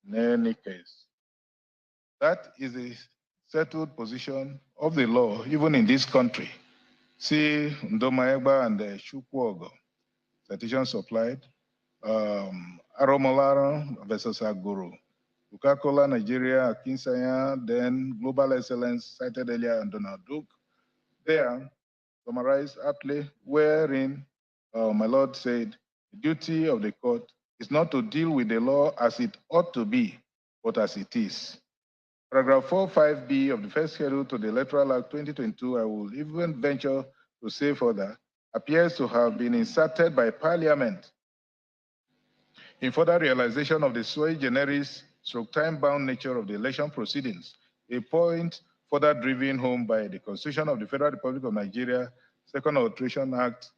in any case. That is a settled position of the law, even in this country, C. Ndomaegba and Shukwogo. Citation supplied. Aromolara versus Aguru. Coca-Cola Nigeria, Akinsanya, then Global Excellence cited earlier, and Donald Duke. There, summarized aptly, wherein my Lord said, the duty of the court is not to deal with the law as it ought to be, but as it is. Paragraph 45B of the first schedule to the Electoral Act 2022, I will even venture to say further, appears to have been inserted by Parliament in further realization of the sui generis stroke time-bound nature of the election proceedings, a point further driven home by the Constitution of the Federal Republic of Nigeria, Second Alteration Act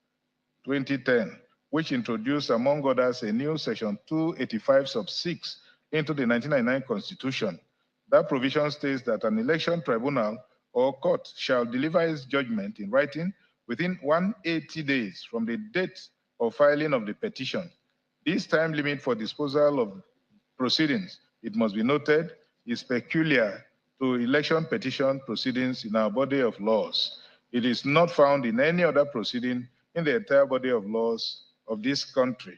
2010, which introduced, among others, a new section 285 sub 6 into the 1999 Constitution. That provision states that an election tribunal or court shall deliver its judgment in writing within 180 days from the date of filing of the petition. This time limit for disposal of proceedings, it must be noted, is peculiar to election petition proceedings in our body of laws. It is not found in any other proceeding in the entire body of laws of this country.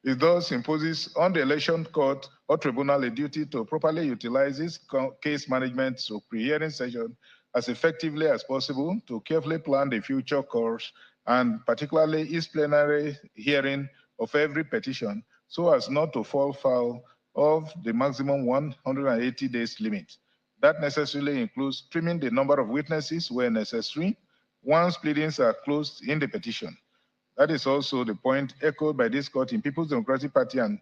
It thus imposes on the election court or tribunal a duty to properly utilize its case management to pre-hearing session as effectively as possible, to carefully plan the future course, and particularly its plenary hearing of every petition, so as not to fall foul of the maximum 180 days limit. That necessarily includes trimming the number of witnesses where necessary once pleadings are closed in the petition. That is also the point echoed by this court in People's Democratic Party and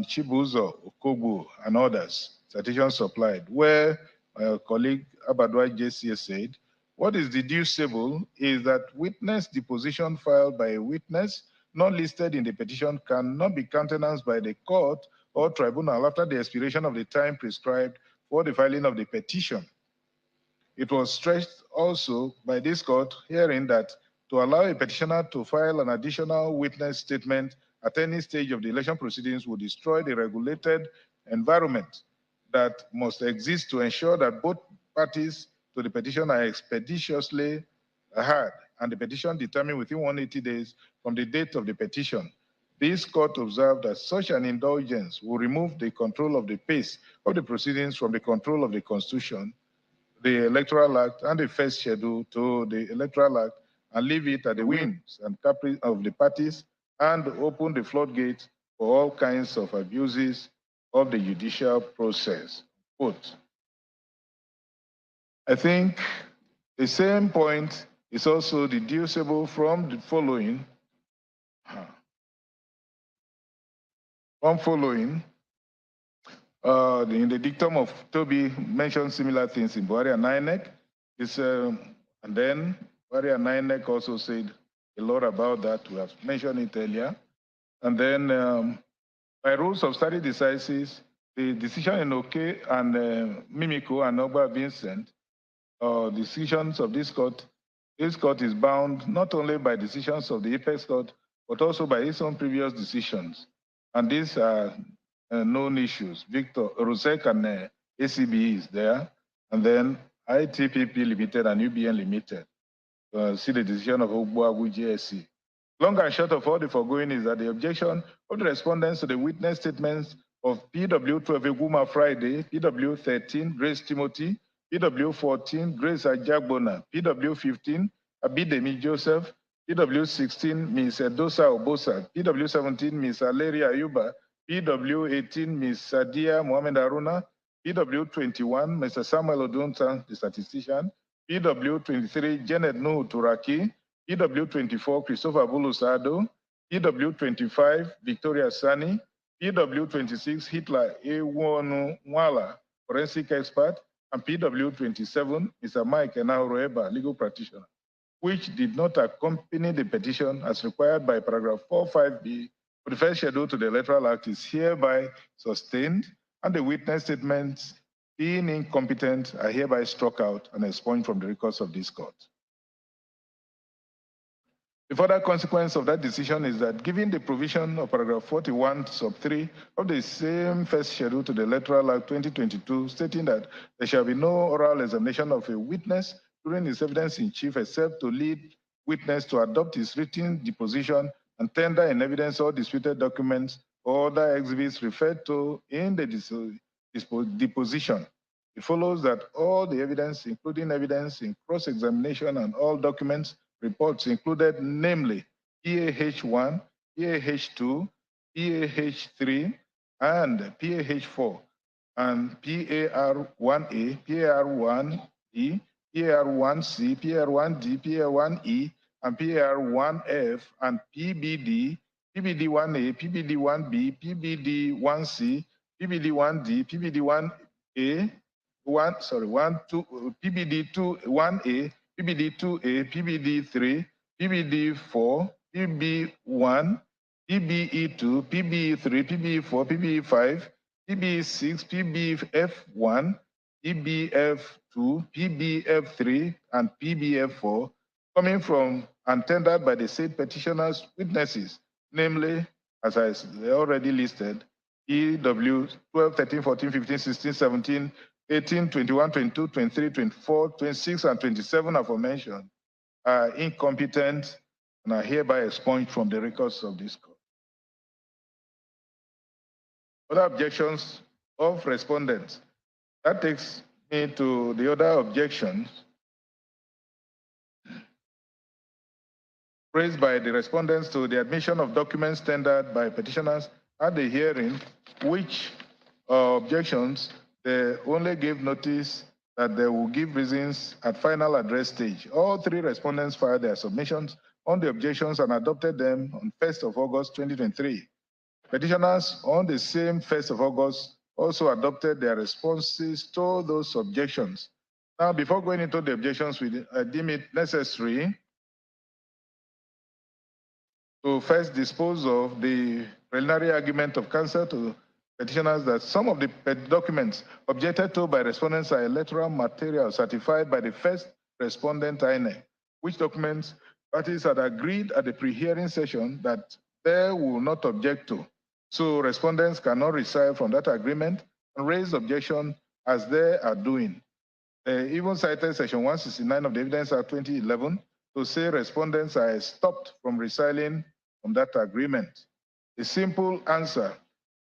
Chibuzo, Okogbu, and others, citations supplied, where my colleague Abadwa JCA said, what is deducible is that witness deposition filed by a witness not listed in the petition cannot be countenanced by the court or tribunal after the expiration of the time prescribed for the filing of the petition. It was stressed also by this court hearing that to allow a petitioner to file an additional witness statement at any stage of the election proceedings would destroy the regulated environment that must exist to ensure that both parties to the petition are expeditiously heard and the petition determined within 180 days from the date of the petition. This court observed that such an indulgence will remove the control of the pace of the proceedings from the control of the Constitution, the Electoral Act, and the first schedule to the Electoral Act, and leave it at the whims and caprice of the parties, and open the floodgates for all kinds of abuses of the judicial process. Quote. I think the same point is also deducible from the following. In the dictum of Toby mentioned similar things in Buhari and INEC. And then Buhari and INEC also said a lot about that. We have mentioned it earlier. And then by rules of stare decisis, the decision in Oke and Mimiko and Ogba Vincent, decisions of this court is bound not only by decisions of the Apex Court, but also by its own previous decisions. And these are known issues. Victor Rusek and ACB is there, and then ITPP Limited and UBN Limited. See the decision of Ogbuagu GSC. Long and short of all the foregoing is that the objection of the respondents to the witness statements of PW12 Eguma Friday, PW13 Grace Timothy, PW14 Grace Ajagbona, PW15 Abidemi Joseph, PW16 Ms. Edosa Obosa, PW17 Ms. Aleria Ayuba, PW18 Ms. Sadia Mohamed Aruna, PW21 Mr. Samuel Odunta, the statistician, PW23 Janet Nuhu Turaki, PW24 Christopher Bulusado, PW25 Victoria Sani, PW26 Hitler Ewonu Mwala, forensic expert, and PW27 Mr. Mike Enaoroeba, legal practitioner, which did not accompany the petition as required by paragraph 45B of the first schedule to the Electoral Act is hereby sustained, and the witness statements being incompetent are hereby struck out and expunged from the records of this court. The further consequence of that decision is that given the provision of paragraph 41 sub 3 of the same first schedule to the Electoral Act 2022, stating that there shall be no oral examination of a witness during his evidence in chief, except to lead witness to adopt his written deposition and tender in evidence all disputed documents or other exhibits referred to in the deposition. It follows that all the evidence, including evidence in cross-examination and all documents, reports included, namely PAH1, PAH2, PAH3, and PAH4, and PAR1A, PAR1B, PAR1C, PAR1D, PAR1E, and PAR1F, and PBD, PBD1A, PBD1B, PBD1C, PBD1D, PBD1A, PBD2, 1A, PBD2A, PBD3, PBD4, PB1, PBE2, PBE3, PBE4, PBE5, PBE6, PBF1, PBF2, PBF3, and PBF4, coming from and tendered by the said petitioner's witnesses, namely, as I already listed, EW 12, 13, 14, 15, 16, 17, 18, 21, 22, 23, 24, 26, and 27 aforementioned are incompetent and are hereby expunged from the records of this court. Other objections of respondents. That takes me to the other objections raised by the respondents to the admission of documents tendered by petitioners at the hearing, which objections they only gave notice that they will give reasons at final address stage. All three respondents filed their submissions on the objections and adopted them on 1st of August 2023. Petitioners on the same 1st of August also adopted their responses to those objections. Now, before going into the objections, we deem it necessary to first dispose of the preliminary argument of counsel to petitioners that some of the documents objected to by respondents are electoral material certified by the first respondent INEC, which documents parties had agreed at the pre-hearing session that they will not object to. So respondents cannot resile from that agreement and raise objection as they are doing. Even cited section 169 of the Evidence Act 2011 to say respondents are stopped from resiling from that agreement. The simple answer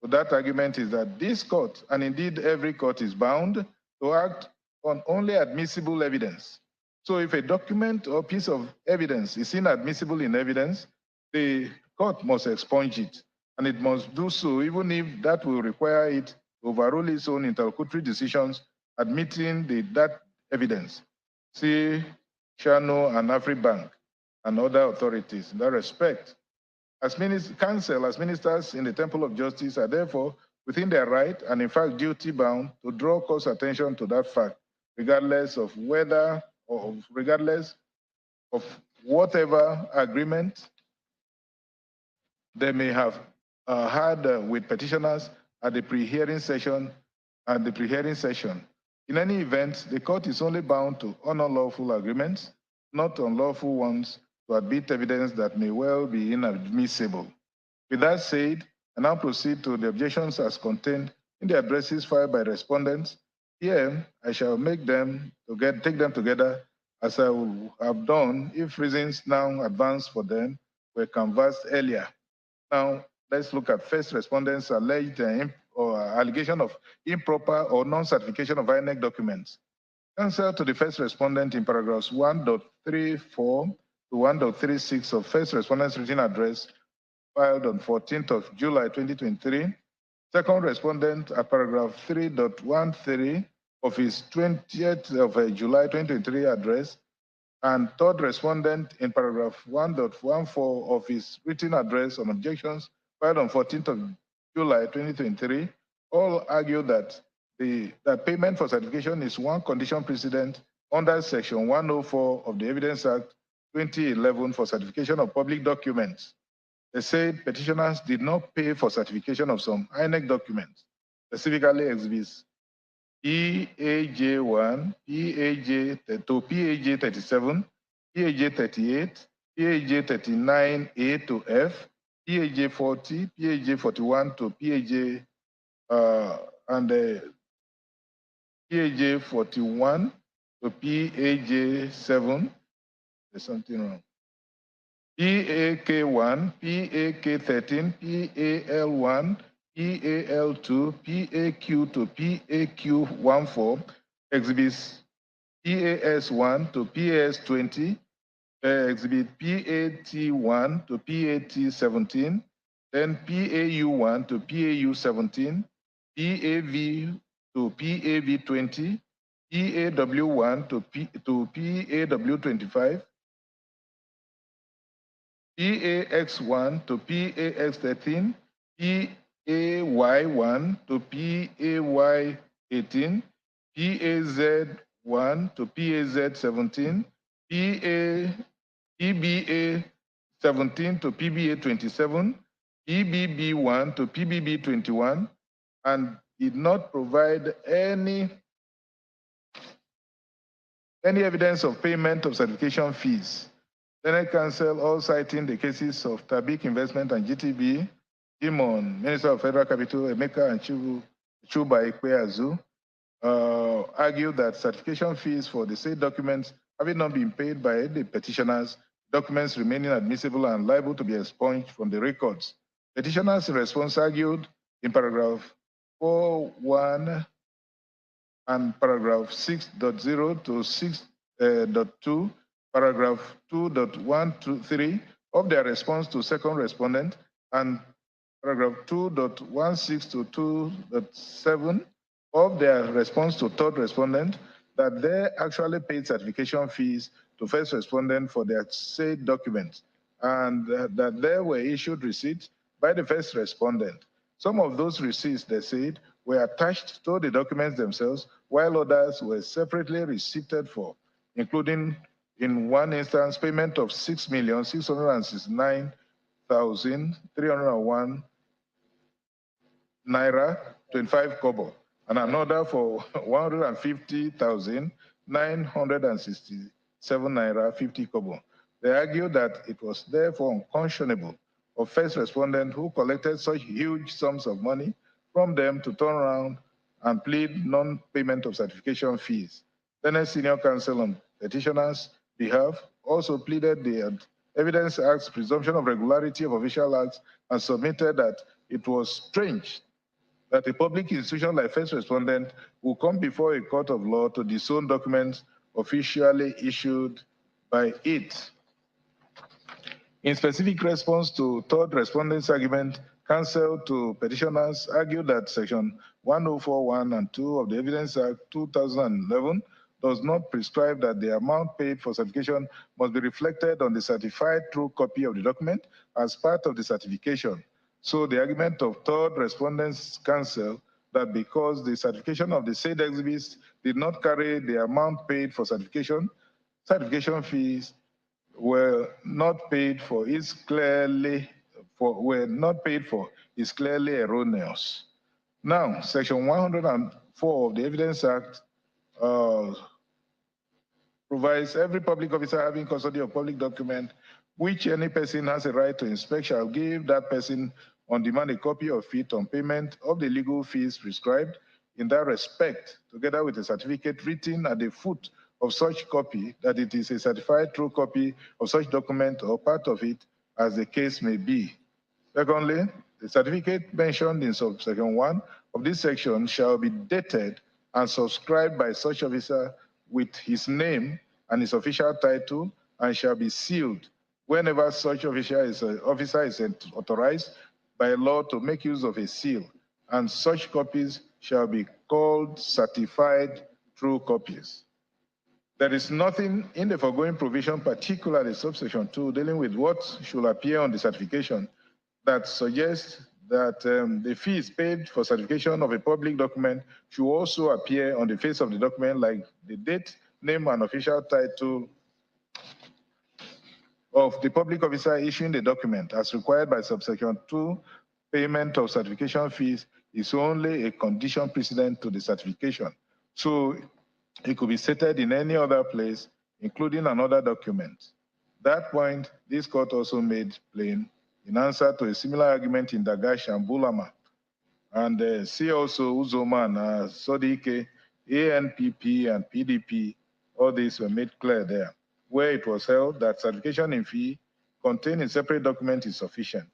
to that argument is that this court, and indeed every court, is bound to act on only admissible evidence. So if a document or piece of evidence is inadmissible in evidence, the court must expunge it, and it must do so even if that will require it to overrule its own interlocutory decisions admitting that evidence. See Shano and AfriBank and other authorities in that respect. As counsel, as ministers in the Temple of Justice are therefore within their right and in fact duty bound to draw court's attention to that fact, regardless of whether or regardless of whatever agreement they may have had with petitioners at the pre-hearing session. In any event, the court is only bound to honor lawful agreements, not unlawful ones, to admit evidence that may well be inadmissible. With that said, I now proceed to the objections as contained in the addresses filed by respondents. Here, I shall take them together as I would have done if reasons now advanced for them were canvassed earlier. Now, let's look at first respondents' alleged allegation of improper or non-certification of INEC documents. Answer to the first respondent in paragraphs 1.34 to 1.36 of first respondent's written address filed on 14th of July 2023. Second respondent at paragraph 3.13 of his 20th of July 2023 address, and third respondent in paragraph 1.14 of his written address on objections filed on 14th of July 2023, all argue that the payment for certification is one condition precedent under section 104 of the Evidence Act 2011 for certification of public documents. They said petitioners did not pay for certification of some INEC documents, specifically exhibits PAJ1, PAJ 37, PAJ 38, PAJ 39A to F, PAJ 40, PAJ 41 to PAJ and PAJ 41 to PAJ7. There's something wrong. PAK1, PAK13, PAL1, PAL2, PAQ to PAQ14, exhibits PAS1 to PAS20, exhibit PAT1 to PAT17, then PAU1 to PAU17, PAV to PAV20, PAW1 to PAW25, PAX1 to PAX13, PAY1 to PAY18, PAZ1 to PAZ17, PBA17 to PBA27, PBB1 to PBB21, and did not provide any evidence of payment of certification fees. Senate Council, all citing the cases of Tabik Investment and GTB, Dimon, Minister of Federal Capital, Emeka and Chuba Ikweazu, argued that certification fees for the said documents having not been paid by the petitioners, documents remaining admissible and liable to be expunged from the records. Petitioners in response argued in paragraph 4.1 and paragraph 6.0 to 6.2, paragraph 2.123 of their response to second respondent, and paragraph 2.16 to 2.7 of their response to third respondent, that they actually paid certification fees to first respondent for their said documents, and that there were issued receipts by the first respondent. Some of those receipts, they said, were attached to the documents themselves, while others were separately receipted for, including in one instance, payment of 6,669,301 naira 25 kobo, and another for 150,967 naira 50 kobo. They argued that it was therefore unconscionable of first respondent who collected such huge sums of money from them to turn around and plead non-payment of certification fees. Then Senior Counsel on Petitioners' behalf also pleaded the Evidence Act's presumption of regularity of official acts and submitted that it was strange that a public institution like first respondent will come before a court of law to disown documents officially issued by it. In specific response to third respondent's argument, counsel to petitioners argued that section 1041 and 2 of the Evidence Act 2011 does not prescribe that the amount paid for certification must be reflected on the certified true copy of the document as part of the certification. So the argument of third respondent's counsel that because the certification of the said exhibits did not carry the amount paid for certification fees were not paid for is clearly erroneous. Now, section 104 of the Evidence Act provides every public officer having custody of public document which any person has a right to inspect shall give that person on demand a copy of it on payment of the legal fees prescribed in that respect, together with a certificate written at the foot of such copy that it is a certified true copy of such document or part of it as the case may be. Secondly, the certificate mentioned in subsection 1 of this section shall be dated and subscribed by such officer with his name and his official title and shall be sealed whenever such officer is authorized by law to make use of a seal, and such copies shall be called certified true copies. There is nothing in the foregoing provision, particularly subsection 2, dealing with what should appear on the certification that suggests that the fees paid for certification of a public document should also appear on the face of the document, like the date, name, and official title of the public officer issuing the document as required by subsection 2. Payment of certification fees is only a condition precedent to the certification. So it could be stated in any other place, including another document. That point, this court also made plain in answer to a similar argument in Dagash and Bulama. And see also Uzoma and Sodike, ANPP and PDP All these were made clear there, where it was held that certification in fee contained in separate document is sufficient.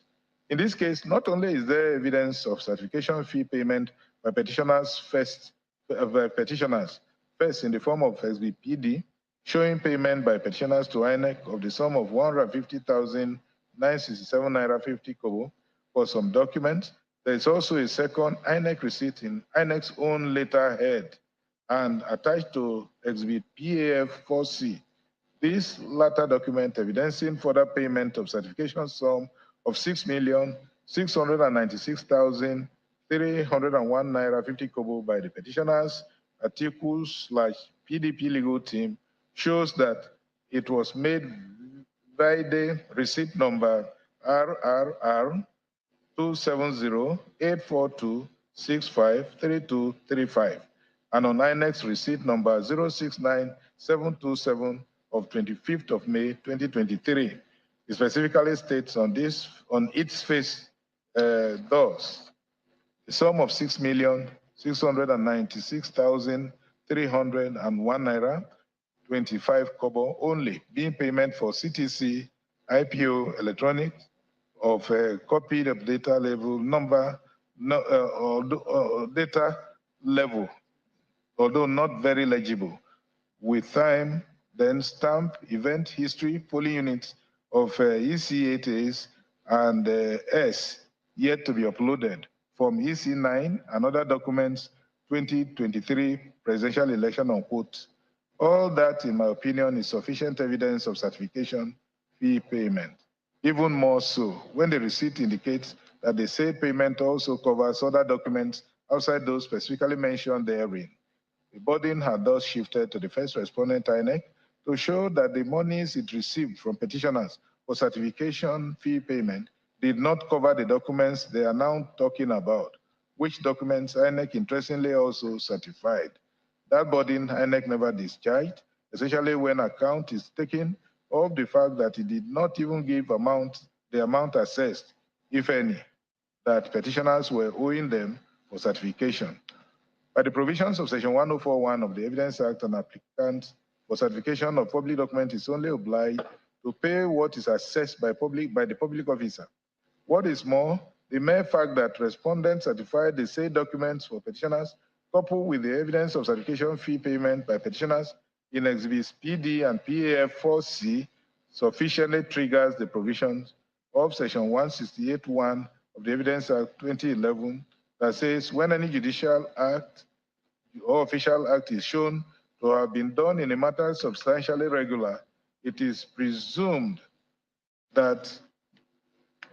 In this case, not only is there evidence of certification fee payment by petitioners first in the form of SBPD, showing payment by petitioners to INEC of the sum of 150,967 naira 50 kobo for some documents. There is also a second INEC receipt in INEC's own letterhead and attached to Exhibit PAF 4C. This latter document evidencing further payment of certification sum of 6,696,301 naira 50 kobo by the petitioners, atiku/PDP legal team, shows that it was made by the receipt number RRR 270-842-653235 and on INEX receipt number 069727 of 25th of May 2023. It specifically states on its face thus the sum of 6,696,301 naira 25 kobo only being payment for CTC IPO electronics of a copy of data level number or data level, although not very legible, with time, then stamp, event history, polling units of EC8As and S yet to be uploaded from EC9 and other documents 2023 presidential election unquote. All that, in my opinion, is sufficient evidence of certification fee payment. Even more so, when the receipt indicates that the said payment also covers other documents outside those specifically mentioned therein. The burden had thus shifted to the first respondent, INEC, to show that the monies it received from petitioners for certification fee payment did not cover the documents they are now talking about, which documents INEC interestingly also certified. That burden INEC never discharged, especially when account is taken of the fact that it did not even give the amount assessed, if any, that petitioners were owing them for certification. By the provisions of Section 1041 of the Evidence Act, an applicant for certification of public document is only obliged to pay what is assessed by the public officer. What is more, the mere fact that respondents certified the said documents for petitioners, coupled with the evidence of certification fee payment by petitioners in Exhibits PD and PAF 4C, sufficiently triggers the provisions of Section 168(1) of the Evidence Act 2011 that says when any judicial act or official act is shown to have been done in a matter substantially regular, it is presumed that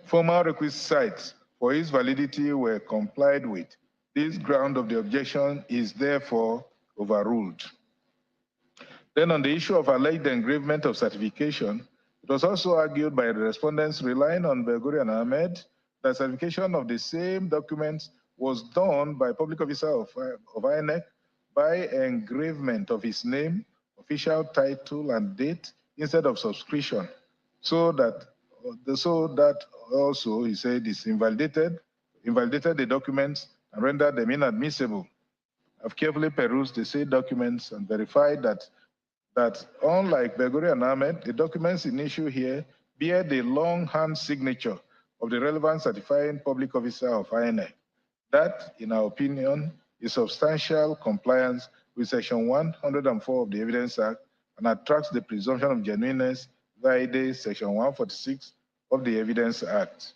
formal requisites for its validity were complied with. This ground of the objection is therefore overruled. Then on the issue of alleged engravement of certification, it was also argued by the respondents relying on Berguri and Ahmed that certification of the same documents was done by public officer of INEC by engravement of his name, official title, and date instead of subscription, so that also, he said, is invalidated the documents and rendered them inadmissible. I've carefully perused the said documents and verified that unlike Berguri and Ahmed, the documents in issue here bear the longhand signature of the relevant certifying public officer of INEC. That, in our opinion, is substantial compliance with Section 104 of the Evidence Act and attracts the presumption of genuineness via Section 146 of the Evidence Act.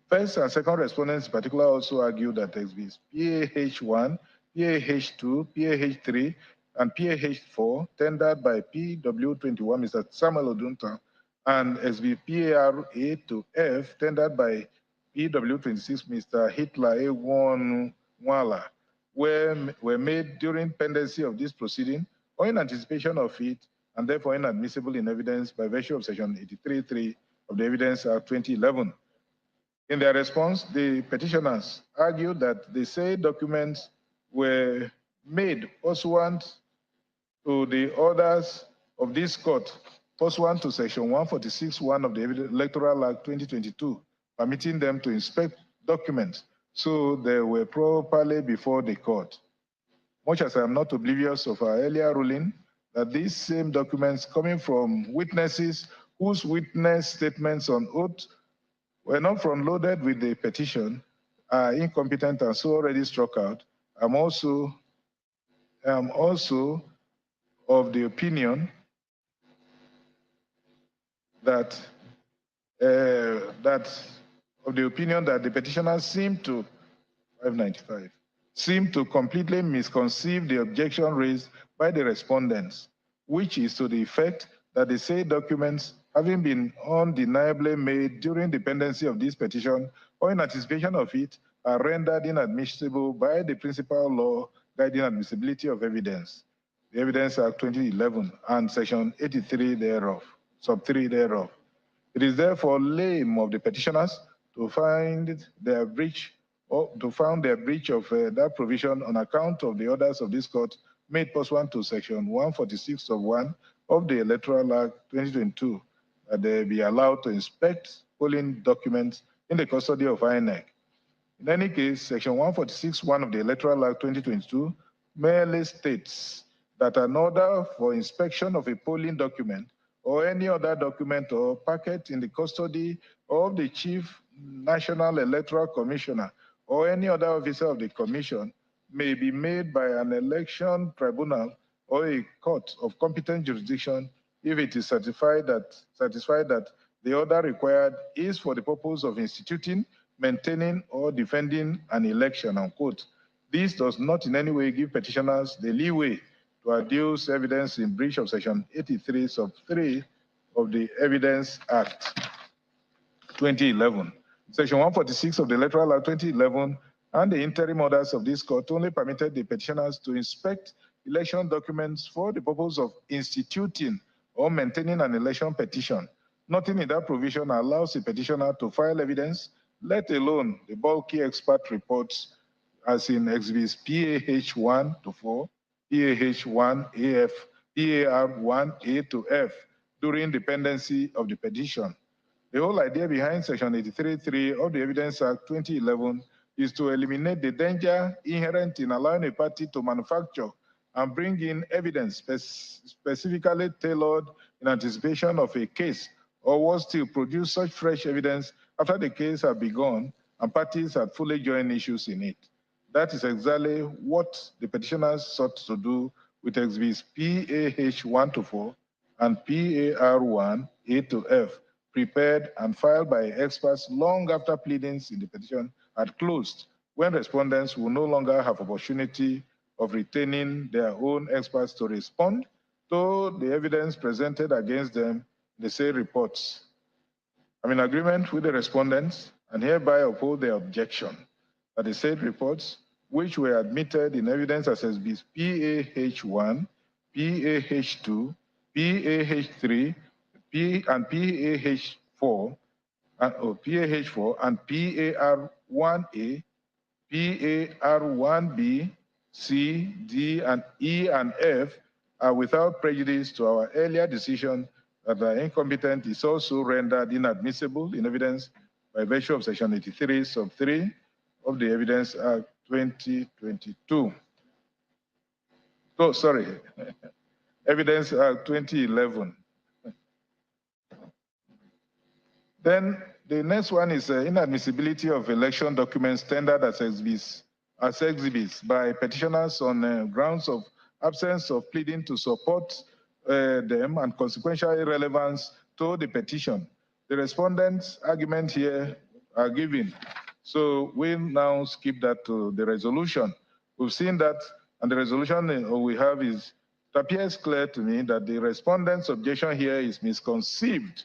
First and second respondents in particular also argue that exhibits PAH1, PAH2, PAH3, and PAH4 tendered by PW21 Mr. Samuel Odunta and exhibit PAR8 to F tendered by PW26 Mr. Hitler A1 Nwala were made during pendency of this proceeding or in anticipation of it and therefore inadmissible in evidence by virtue of Section 83(3) of the Evidence Act 2011. In their response, the petitioners argued that the said documents were made pursuant to the orders of this court, pursuant to Section 146(1) of the Electoral Act 2022, permitting them to inspect documents, so they were properly before the court. Much as I am not oblivious of our earlier ruling that these same documents coming from witnesses whose witness statements on oath were not front-loaded with the petition are incompetent and so already struck out. I'm also of the opinion that the petitioners seem to 595 seem to completely misconceive the objection raised by the respondents, which is to the effect that the said documents, having been undeniably made during the pendency of this petition or in anticipation of it, are rendered inadmissible by the principal law guiding admissibility of evidence, the Evidence Act 2011 and Section 83 thereof, sub 3 thereof. It is therefore lame of the petitioners to find their breach of that provision on account of the orders of this court made pursuant to Section 146 of 1 of the Electoral Act 2022, that they be allowed to inspect polling documents in the custody of INEC. In any case, Section 146(1) of the Electoral Act 2022 merely states that an order for inspection of a polling document or any other document or packet in the custody of the Chief National Electoral Commissioner or any other officer of the Commission may be made by an election tribunal or a court of competent jurisdiction if it is certified that the order required is for the purpose of instituting, maintaining, or defending an election, unquote. This does not in any way give petitioners the leeway to adduce evidence in breach of Section 83, sub 3 of the Evidence Act 2011. Section 146 of the Electoral Act 2011 and the interim orders of this court only permitted the petitioners to inspect election documents for the purpose of instituting or maintaining an election petition. Nothing in that provision allows a petitioner to file evidence, let alone the bulky expert reports as in exhibits PAH1 to 4, PAH1AF, PAR1A to F during the pendency of the petition. The whole idea behind Section 83(3) of the Evidence Act 2011 is to eliminate the danger inherent in allowing a party to manufacture and bring in evidence specifically tailored in anticipation of a case, or was to produce such fresh evidence after the case had begun and parties had fully joined issues in it. That is exactly what the petitioners sought to do with exhibits PAH1 to 4 and PAR1 A to F, prepared and filed by experts long after pleadings in the petition had closed, when respondents will no longer have opportunity of retaining their own experts to respond to the evidence presented against them in the said reports. I'm in agreement with the respondents and hereby uphold their objection that the said reports, which were admitted in evidence as exhibits PAH1, PAH2, PAH3, and PAH4, and PAR1A, PAR1B, C, D, and E, and F are without prejudice to our earlier decision that the incompetent is also rendered inadmissible in evidence by virtue of Section 83, sub 3 of the Evidence Act 2022. Oh, sorry, Evidence Act 2011. Then the next one is inadmissibility of election documents tendered as exhibits by petitioners on grounds of absence of pleading to support them and consequential irrelevance to the petition. The respondents' argument here are given. So we'll now skip that to the resolution. We've seen that, and the resolution we have is, it appears clear to me that the respondent's objection here is misconceived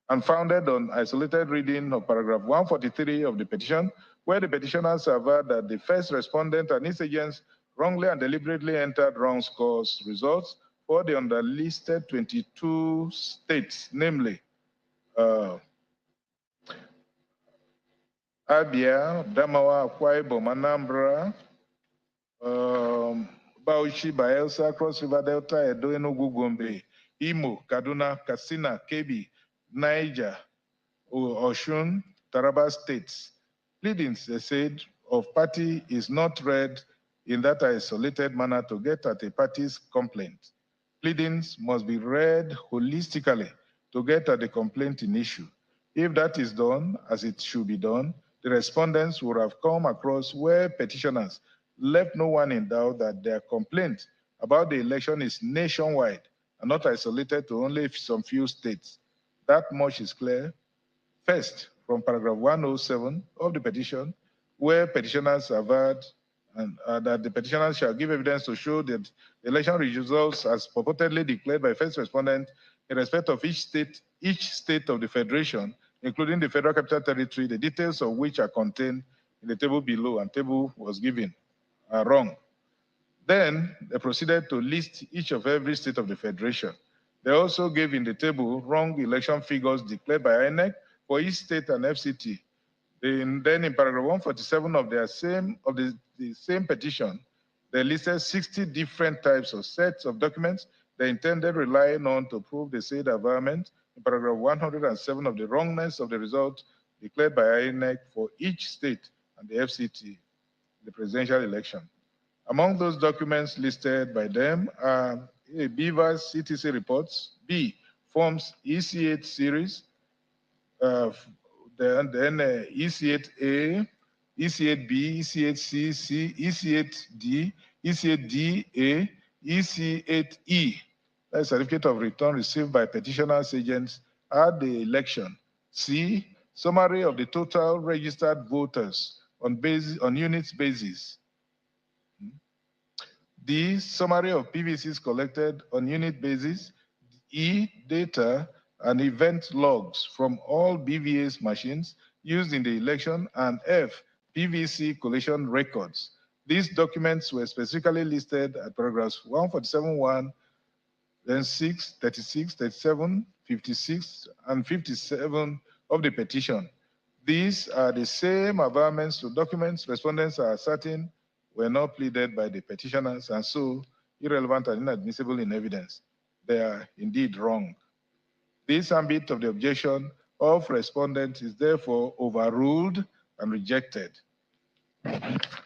and founded on isolated reading of paragraph 143 of the petition, where the petitioners aver that the first respondent and his agents wrongly and deliberately entered wrong scores results for the underlisted 22 states, namely Abia, Damawa, Akwa Ibom, Anambra, Bauchi, Bayelsa, Cross River Delta, Edo, Enugu, Gombe, Imo, Kaduna, Katsina, Kebbi, Niger, Oshun, Taraba states. Pleadings, they said, of party is not read in that isolated manner to get at a party's complaint. pleadings must be read holistically to get at the complaint in issue. If that is done as it should be done, the respondents would have come across where petitioners left no one in doubt that their complaint about the election is nationwide and not isolated to only some few states. That much is clear. First, from paragraph 107 of the petition, where petitioners averred that the petitioners shall give evidence to show that the election results as purportedly declared by first respondent in respect of each state of the federation, including the Federal Capital Territory, the details of which are contained in the table below, and table was given, are wrong. Then they proceeded to list each of every state of the federation. They also gave in the table wrong election figures declared by INEC for each state and FCT. Then in paragraph 147 of the same petition, they listed 60 different types of sets of documents they intended relying on to prove the said averment. In paragraph 107 of the wrongness of the result declared by INEC for each state and the FCT, the presidential election. Among those documents listed by them are A, BVAS CTC reports, B, Forms EC8 series, then EC8A, EC8B, EC8C, EC8D, EC8DA, EC8E. That's certificate of return received by petitioners' agents at the election. C, summary of the total registered voters on units basis. D, summary of PVCs collected on unit basis. E, data and event logs from all BVA's machines used in the election. And F, PVC collation records. These documents were specifically listed at paragraphs 147.1, then 6, 36, 37, 56, and 57 of the petition. These are the same averments to documents respondents are asserting were not pleaded by the petitioners and so irrelevant and inadmissible in evidence. They are indeed wrong. This ambit of the objection of respondent is therefore overruled and rejected.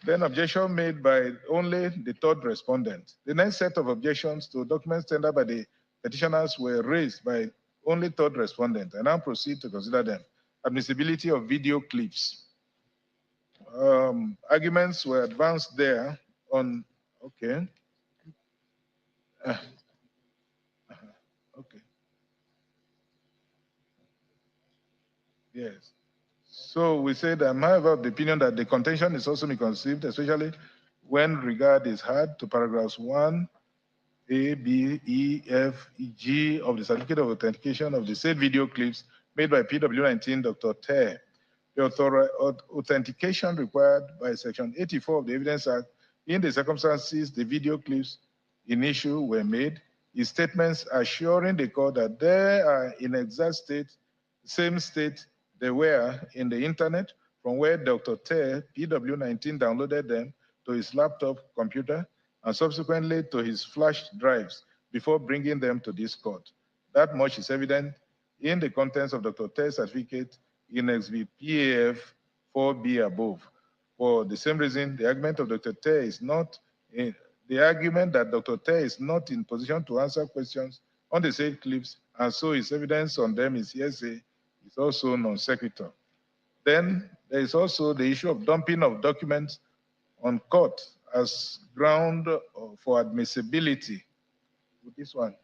Then objection made by only the third respondent. The next set of objections to documents tendered by the petitioners were raised by only third respondent. I now proceed to consider them. Admissibility of video clips. Arguments were advanced there on, okay. Okay. Yes. So we said, I'm however of the opinion that the contention is also misconceived, especially when regard is had to paragraphs 1, A, B, E, F, G of the certificate of authentication of the said video clips made by PW19 Dr. Ter. The authentication required by Section 84 of the Evidence Act in the circumstances the video clips in issue were made is statements assuring the court that they are in exact same state they were in the internet from where Dr. Ter, PW19, downloaded them to his laptop computer and subsequently to his flash drives before bringing them to this court. That much is evident in the contents of Dr. Ter's certificate in XBPAF 4B above. For the same reason, the argument of Dr. Ter is not the argument that Dr. Ter is not in position to answer questions on the said clips, and so his evidence on them is hearsay, is also non sequitur. Then there is also the issue of dumping of documents on court as ground for admissibility. With this one.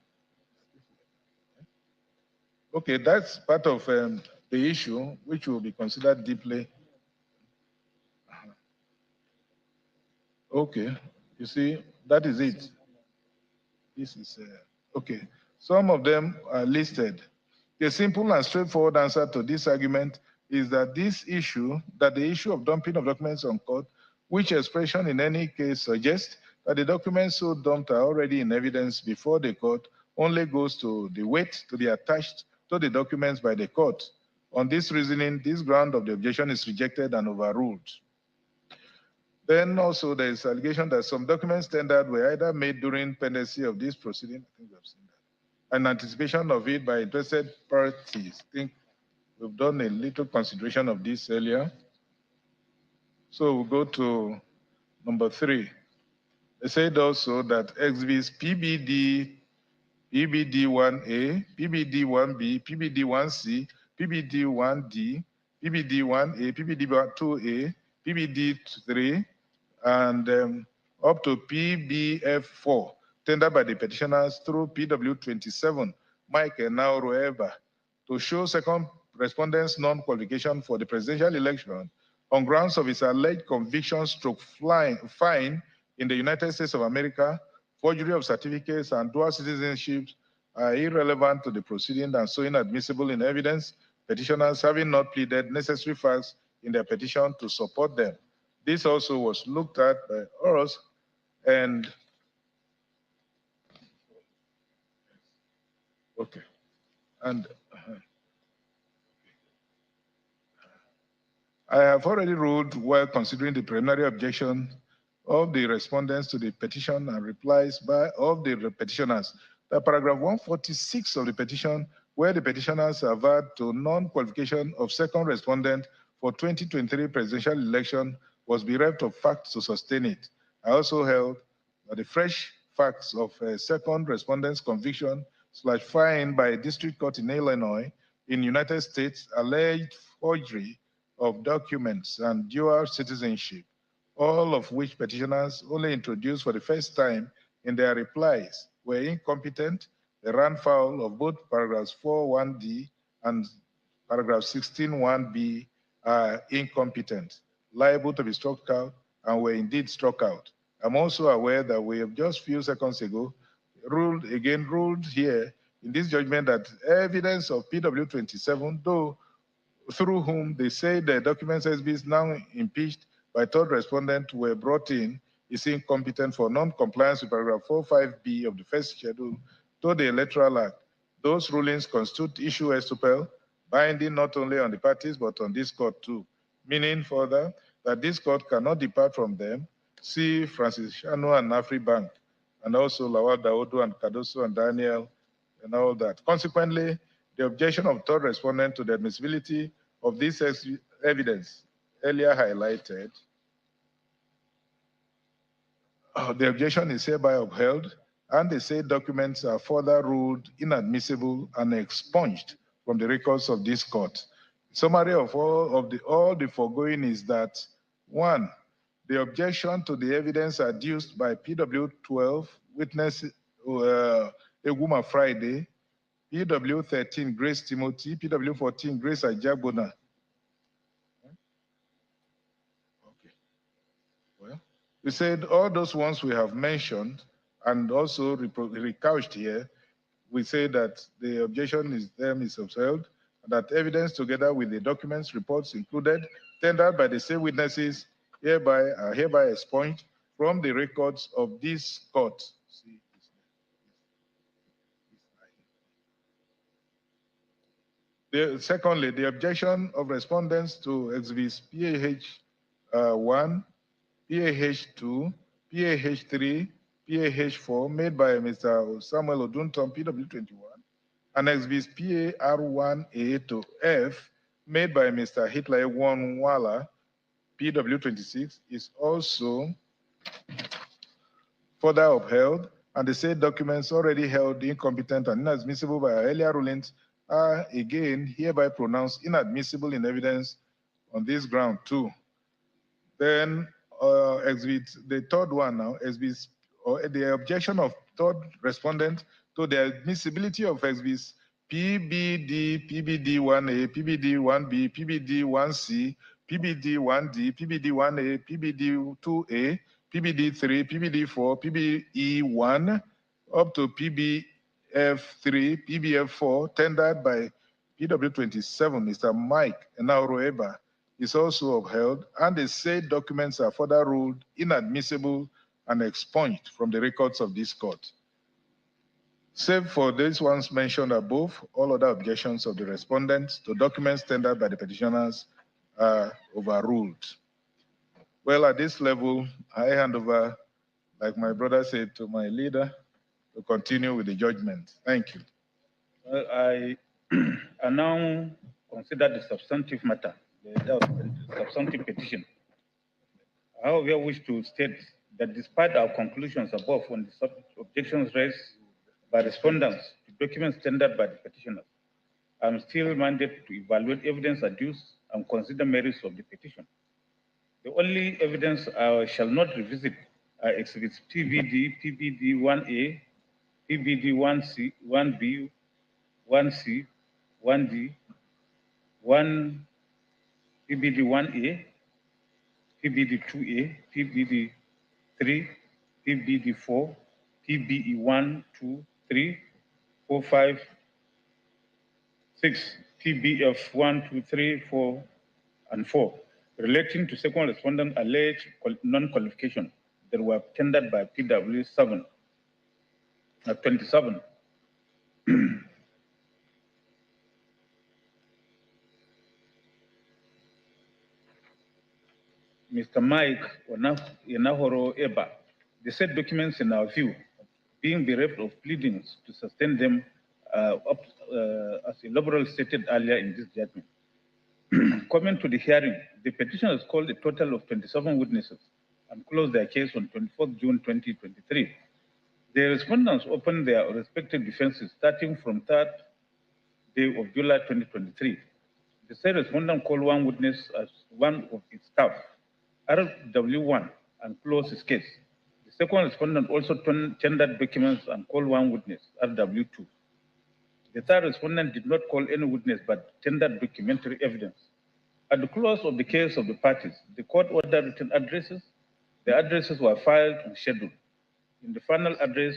Okay, that's part of the issue which will be considered deeply. Okay, you see, that is it. This is, okay. Some of them are listed. The simple and straightforward answer to this argument is that the issue of dumping of documents on court, which expression in any case suggests that the documents so dumped are already in evidence before the court, only goes to the weight to be attached to the documents by the court. On this reasoning, this ground of the objection is rejected and overruled. Then also there is allegation that some documents tendered were either made during pendency of this proceeding, I think we have seen that, and anticipation of it by interested parties. I think we've done a little consideration of this earlier. So we'll go to number 3. They said also that exhibits PBD PBD1A, PBD1B, PBD1C, PBD1D, PBD1A, PBD2A, PBD3, and up to PBF4, tendered by the petitioners through PW27, Mike Enauro to show second respondent's non-qualification for the presidential election on grounds of his alleged conviction stroke fine in the United States of America, forgery of certificates, and dual citizenship are irrelevant to the proceeding and so inadmissible in evidence, petitioners having not pleaded necessary facts in their petition to support them. This also was looked at by us, and okay, and I have already ruled while considering the preliminary objection of the respondents to the petition and replies of the petitioners that paragraph 146 of the petition, where the petitioners averred to non-qualification of second respondent for 2023 presidential election, was bereft of facts to sustain it. I also held that the fresh facts of second respondent's conviction / fine by a district court in Illinois in United States alleged forgery of documents and dual citizenship, all of which petitioners only introduced for the first time in their replies, were incompetent. They ran foul of both paragraphs 4.1d and paragraph 16.1b are incompetent, liable to be struck out, and were indeed struck out. I'm also aware that we have just a few seconds ago ruled here in this judgment that evidence of PW27, though through whom they say the documents SB now impeached by third respondent were brought in, is incompetent for non-compliance with paragraph 45B of the first schedule to the Electoral Act. Those rulings constitute issue estupel, binding not only on the parties but on this court too, meaning further that this court cannot depart from them. See Francis Shano and Afri Bank, and also Lawal Daodo and Cardoso and Daniel and all that. Consequently, the objection of third respondent to the admissibility of this evidence earlier highlighted, the objection is hereby upheld, and the said documents are further ruled inadmissible and expunged from the records of this court. Summary of all the foregoing is that, 1, the objection to the evidence adduced by PW12 witness Eguma Friday, PW13 Grace Timothy, PW14 Grace Ajabona. Okay. Well, we said all those ones we have mentioned and also recouched here, we say that the objection is upheld, that evidence together with the documents, reports included, tendered by the same witnesses are hereby expunged from the records of this court. Secondly, the objection of respondents to exhibits PAH1, PAH2, PAH3, PAH4 made by Mr. Samuel Odunton, PW21, and exhibits PAR1A to F made by Mr. Hitler Wanwala, PW26, is also further upheld, and the said documents already held incompetent and inadmissible by earlier rulings are again hereby pronounced inadmissible in evidence on this ground too. Then the third one now, exhibits, or the objection of third respondent to the admissibility of exhibits PBD, PBD1A, PBD1B, PBD1C, PBD1D, PBD1A, PBD2A, PBD3, PBD4, PBE1, up to PBF3, PBF4, tendered by PW27, Mr. Mike Enauro is also upheld, and the said documents are further ruled inadmissible and expunged from the records of this court. Save for these ones mentioned above, all other objections of the respondents to documents tendered by the petitioners are overruled. Well, at this level, I hand over, like my brother said, to my leader to continue with the judgment. Thank you. Well, I now consider the substantive matter, the substantive petition. I however wish to state that despite our conclusions above on the objections raised by respondents to documents tendered by the petitioners. I am still mandated to evaluate evidence adduced and consider merits of the petition. The only evidence I shall not revisit are exhibits PBD, PBD-1A, PBD-1C, 1B, 1C, 1D, 1 PBD-1A, PBD-2A, PBD-3, PBD-4, PBE-1, 2, 3, 4, 5, 6, PBF-1, 2, 3, 4, and 4, relating to second respondent alleged non-qualification that were tendered by PW7 at 27. Mr. Mike Yanahoro Eba, the said documents in our view, being bereft of pleadings to sustain them as a liberal stated earlier in this judgment. Coming to the hearing, the petitioners called a total of 27 witnesses and closed their case on 24th June 2023. The respondents opened their respective defenses starting from 3rd day of July 2023. The said respondent called one witness as one of its staff, RW1, and closed his case. The second respondent also tendered documents and called one witness, RW2. The third respondent did not call any witness but tendered documentary evidence. At the close of the case of the parties, the court ordered written addresses. The addresses were filed and scheduled. In the final address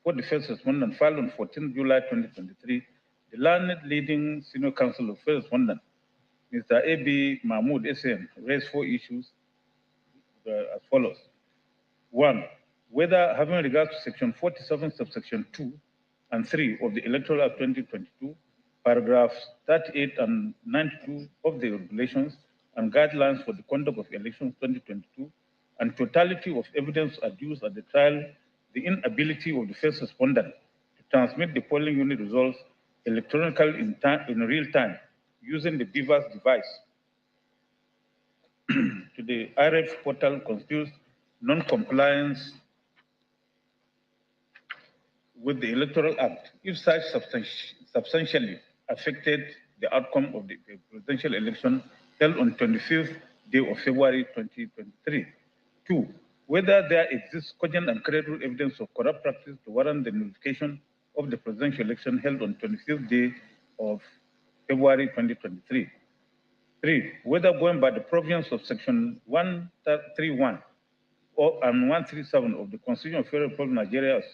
for the first respondent filed on 14 July 2023, the learned leading senior counsel of first respondent, Mr. A.B. Mahmoud SN, raised 4 issues as follows. 1, whether having regard to section 47, subsection 2 and 3 of the Electoral Act 2022, paragraphs 38 and 92 of the regulations and guidelines for the conduct of elections 2022, and totality of evidence adduced at the trial, the inability of the first respondent to transmit the polling unit results electronically in real time using the BVAS device to the IRF portal constitutes non-compliance with the Electoral Act if such substantially affected the outcome of the presidential election held on 25th day of February 2023. 2, whether there exists cogent and credible evidence of corrupt practice to warrant the nullification of the presidential election held on 25th day of February 2023. 3, whether going by the provisions of section 131 and 137 of the Constitution of the Federal Republic of Nigeria as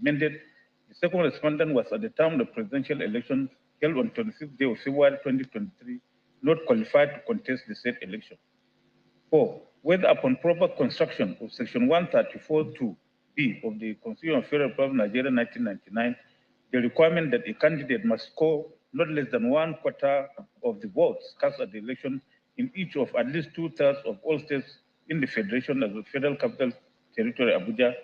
amended, the second respondent was at the time of the presidential election held on 25th day of February 2023 not qualified to contest the said election. 4, whether upon proper construction of section 134(2)(b of the Constitution of the Federal Republic of Nigeria 1999, the requirement that a candidate must score not less than 1/4 of the votes cast at the election in each of at least 2/3 of all states in the Federation as the Federal Capital Territory, Abuja,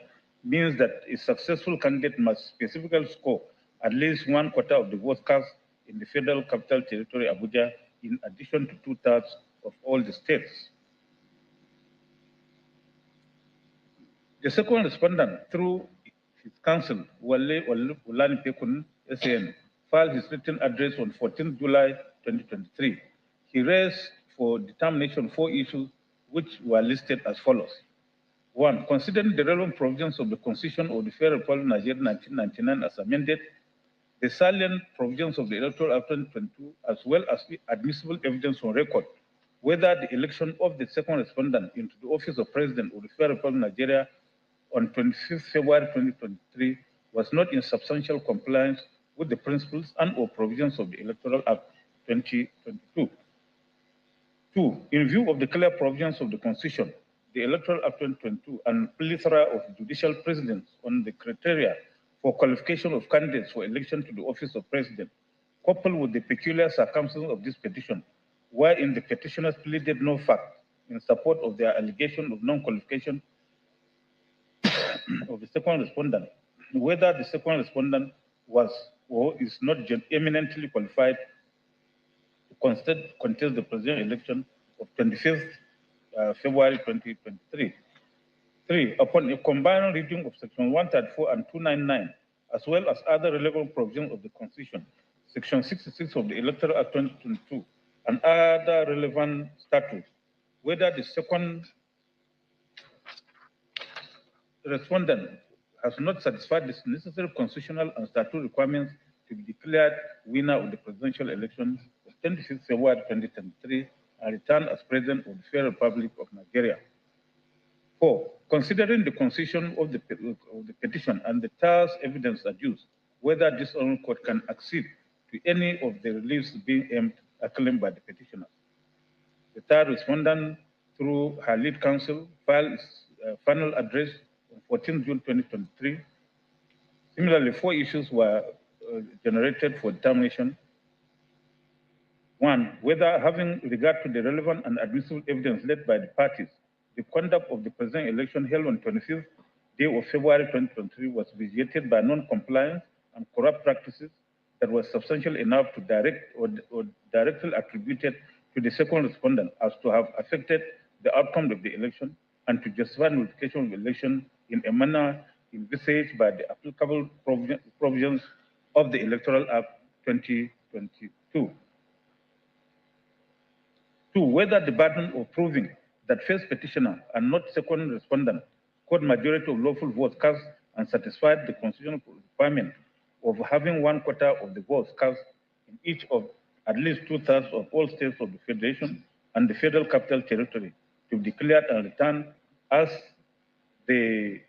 means that a successful candidate must specifically score at least 1/4 of the votes cast in the Federal Capital Territory, Abuja, in addition to 2/3 of all the states. The second respondent, through his counsel, Wale Ulani Pekun, SAN, filed his written address on 14 July 2023. He raised for determination 4 issues which were listed as follows. 1, considering the relevant provisions of the Constitution of the Federal Republic of Nigeria 1999 as amended, the salient provisions of the Electoral Act 2022, as well as the admissible evidence on record, whether the election of the second respondent into the office of President of the Federal Republic of Nigeria on 25th February 2023 was not in substantial compliance with the principles and or provisions of the Electoral Act 2022. 2, in view of the clear provisions of the Constitution, the Electoral Act 2022, and plethora of judicial precedents on the criteria for qualification of candidates for election to the office of President, coupled with the peculiar circumstances of this petition, wherein the petitioners pleaded no fact in support of their allegation of non-qualification of the second respondent, whether the second respondent was or is not eminently qualified to contest the presidential election of 25th February 2023. 3, upon a combined reading of section 134 and 299 as well as other relevant provisions of the Constitution, Section 66 of the Electoral Act 2022, and other relevant statutes, whether the second respondent has not satisfied the necessary constitutional and statutory requirements to be declared winner of the presidential election of 25th February 2023 and returned as president of the Federal Republic of Nigeria. 4. Considering the constitution of the petition and the task evidence adduced, whether this honorable court can accede to any of the reliefs being claimed by the petitioner. The third respondent, through her lead counsel, filed its final address on 14 June 2023. Similarly, 4 issues were generated for determination. 1. Whether, having regard to the relevant and admissible evidence led by the parties, the conduct of the presidential election held on 25th day of February 2023 was vitiated by non-compliance and corrupt practices that were substantial enough to direct or directly attributed to the second respondent as to have affected the outcome of the election and to justify notification of the election in a manner envisaged by the applicable provisions of the Electoral Act 2022. 2. Whether the burden of proving that first petitioner and not second respondent scored majority of lawful votes cast and satisfied the constitutional requirement of having 1/4 of the votes cast in each of at least 2/3 of all states of the Federation and the Federal Capital Territory to be declared and returned as the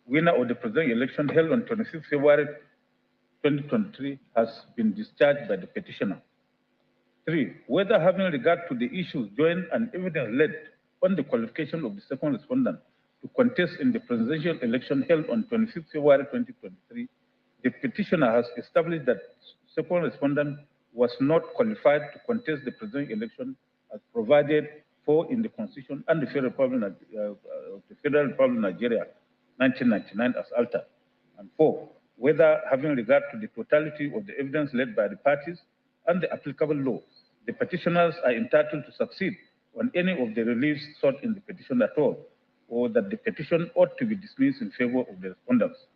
winner of the presidential election held on 25th February 2023 has been discharged by the petitioner. 3. Whether, having regard to the issues joined and evidence led on the qualification of the second respondent to contest in the presidential election held on 25th February 2023, the petitioner has established that second respondent was not qualified to contest the presidential election as provided for in the Constitution and the Federal Republic of Nigeria, 1999, as altered. And 4. Whether, having regard to the totality of the evidence led by the parties and the applicable law, the petitioners are entitled to succeed on any of the reliefs sought in the petition at all, or that the petition ought to be dismissed in favor of the respondents.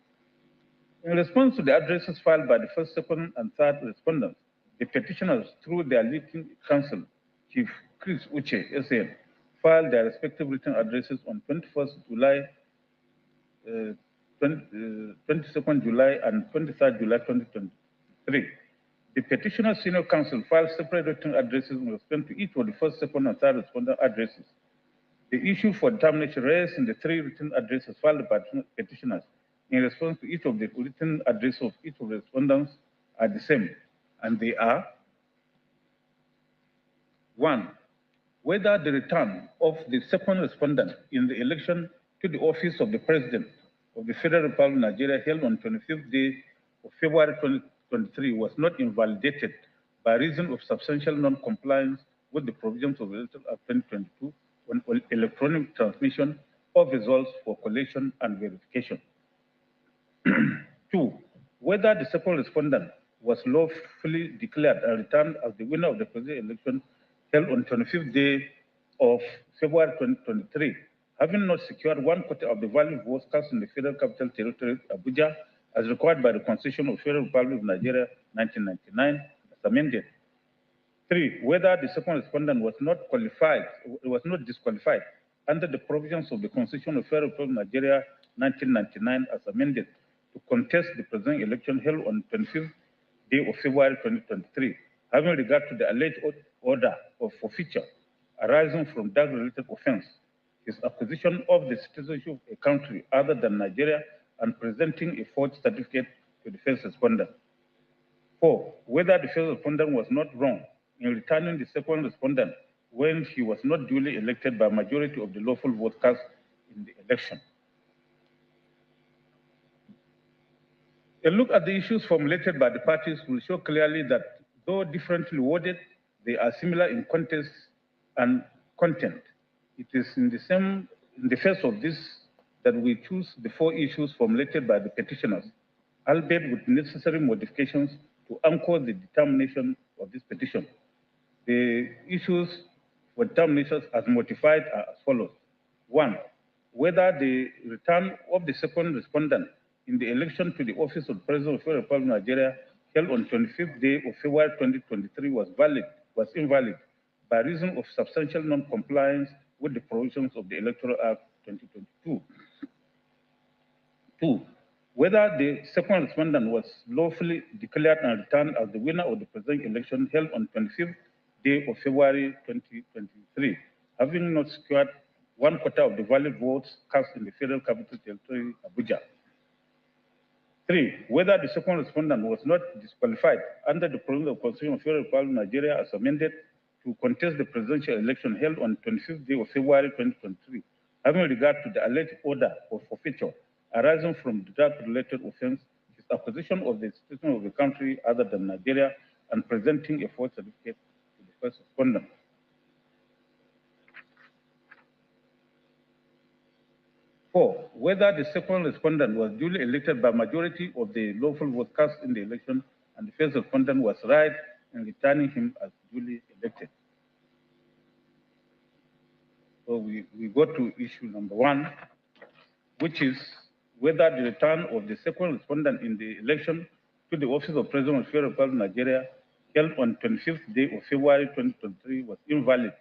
In response to the addresses filed by the first, second, and third respondents, the petitioners, through their leading counsel, Chief Chris Uche, SAN, filed their respective written addresses on 21st July, 22nd July, and 23rd July 2023. The petitioner's senior counsel filed separate written addresses in response to each of the first, second, and third respondent addresses. The issue for determination raised in the 3 written addresses filed by petitioners in response to each of the written addresses of each of the respondents are the same, and they are: 1. Whether the return of the second respondent in the election to the office of the President of the Federal Republic of Nigeria held on 25th day of February 2023 was not invalidated by reason of substantial non-compliance with the provisions of the Electoral Act 2022 on electronic transmission of results for collation and verification. 2. Whether the second respondent was lawfully declared and returned as the winner of the presidential election held on 25th day of February 2023, having not secured 1/4 of the valid votes cast in the Federal Capital Territory, Abuja, as required by the Constitution of the Federal Republic of Nigeria, 1999, as amended. 3. Whether the second respondent was not disqualified under the provisions of the Constitution of the Federal Republic of Nigeria, 1999, as amended, to contest the presidential election held on 25th day of February 2023, having regard to the alleged order of forfeiture arising from drug-related offense, his acquisition of the citizenship of a country other than Nigeria, and presenting a forged certificate to the first respondent. 4. Whether the first respondent was not wrong in returning the second respondent when he was not duly elected by majority of the lawful vote cast in the election. A look at the issues formulated by the parties will show clearly that, though differently worded, they are similar in context and content. It is in the face of this that we choose the 4 issues formulated by the petitioners, albeit with necessary modifications to anchor the determination of this petition. The issues for determinations as modified are as follows. 1. Whether the return of the second respondent in the election to the office of President of the Republic of Nigeria held on 25th day of February 2023 was invalid by reason of substantial non-compliance with the provisions of the Electoral Act 2022. 2. Whether the second respondent was lawfully declared and returned as the winner of the presidential election held on 25th day of February 2023, having not secured 1/4 of the valid votes cast in the Federal Capital Territory, Abuja. 3. Whether the second respondent was not disqualified under the provisions of the Constitution of the Federal Republic of Nigeria as amended to contest the presidential election held on 25th day of February 2023, having regard to the alleged order of forfeiture arising from the drug-related offense, his acquisition of the citizen of the country other than Nigeria, and presenting a false certificate to the first respondent. 4. Whether the second respondent was duly elected by majority of the lawful votes cast in the election and the first respondent was right in returning him as duly elected. So we go to issue number 1, which is whether the return of the second respondent in the election to the office of President of the Federal Republic of Nigeria held on 25th day of February 2023 was invalid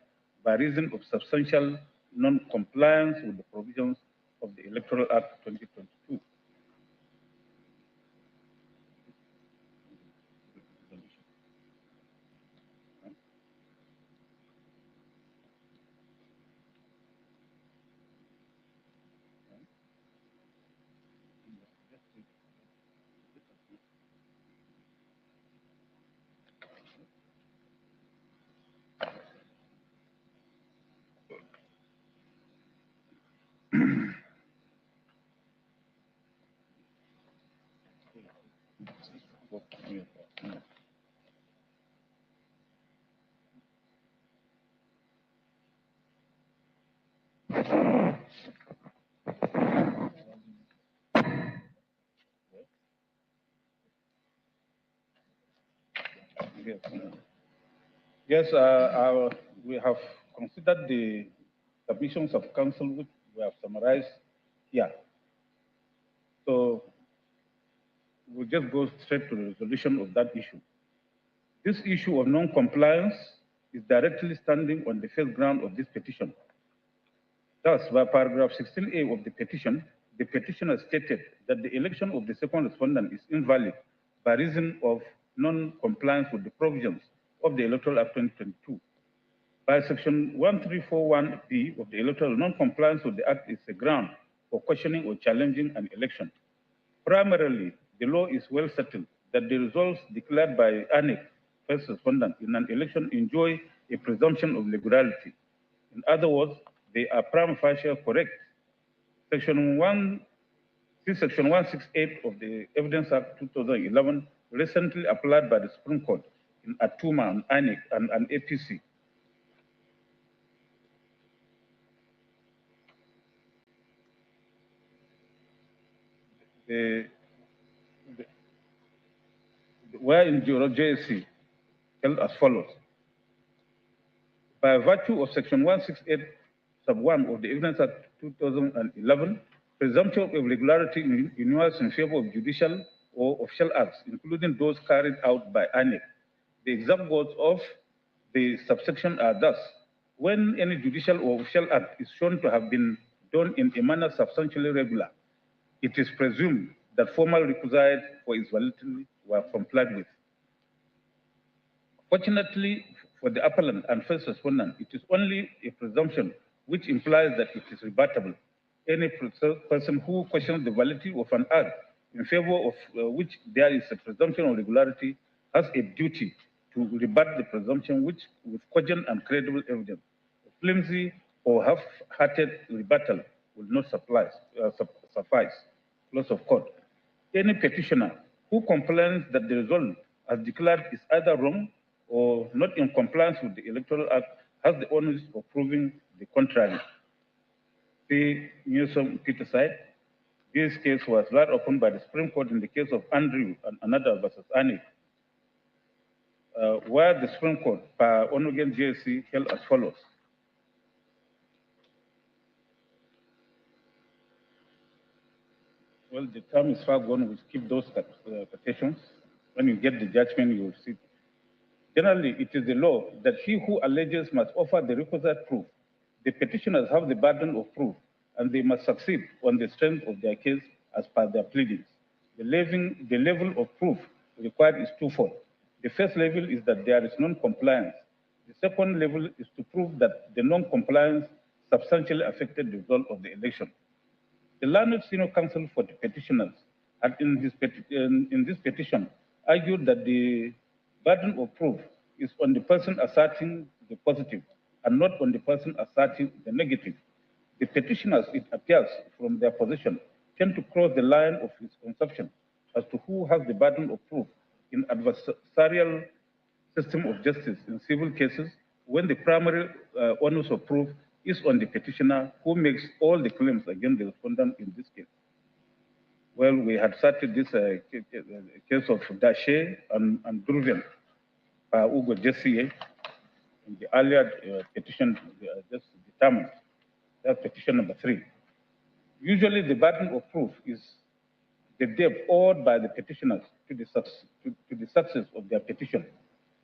by reason of substantial non-compliance with the provisions of the Electoral Act 2022. Yes, we have considered the submissions of council, which we have summarized here. So we'll just go straight to the resolution of that issue. This issue of non-compliance is directly standing on the first ground of this petition. Thus, by paragraph 16A of the petitioner stated that the election of the second respondent is invalid by reason of non-compliance with the provisions of the Electoral Act 2022. By section 1341B of the Electoral, non-compliance with the Act is a ground for questioning or challenging an election. Primarily, the law is well settled that the results declared by ANEC first respondent in an election enjoy a presumption of legality. In other words, they are prima facie correct. Section 168 of the Evidence Act 2011, recently applied by the Supreme Court in Atuma and ANEC and APC. Where in JSC held as follows. By virtue of Section 168, sub 1 of the Evidence Act 2011, presumption of regularity inures in favor of judicial or official acts, including those carried out by ANEC. The exact words of the subsection are thus: when any judicial or official act is shown to have been done in a manner substantially regular, it is presumed that formal requisites for its validity were complied with. Fortunately for the appellant and first respondent, it is only a presumption which implies that it is rebuttable. Any person who questions the validity of an act in favor of which there is a presumption of regularity has a duty to rebut the presumption with cogent and credible evidence. A flimsy or half-hearted rebuttal will not suffice. Close of court. Any petitioner who complains that the result as declared is either wrong or not in compliance with the Electoral Act has the onus of proving the contrary. See Newsom Peterside. This case was relied upon by the Supreme Court in the case of Andrew and another versus ANEC, where the Supreme Court, per Onogen JSC, held as follows. Well, the term is far gone. We skip those quotations. When you get the judgment, you will see. Generally, it is the law that he who alleges must offer the requisite proof. The petitioners have the burden of proof, and they must succeed on the strength of their case as per their pleadings. The level of proof required is twofold. The first level is that there is non-compliance. The second level is to prove that the non-compliance substantially affected the result of the election. The learned senior counsel for the petitioners in this petition argued that the burden of proof is on the person asserting the positive and not on the person asserting the negative. The petitioners, it appears from their position, tend to cross the line of misconception as to who has the burden of proof in adversarial system of justice in civil cases when the primary onus of proof is on the petitioner who makes all the claims against the respondent in this case. Well, we had started this case of Dashe and Druven by Ugo Jesse in the earlier petition just determined. That's petition number 3. Usually the burden of proof is the debt owed by the petitioners to the success of their petition.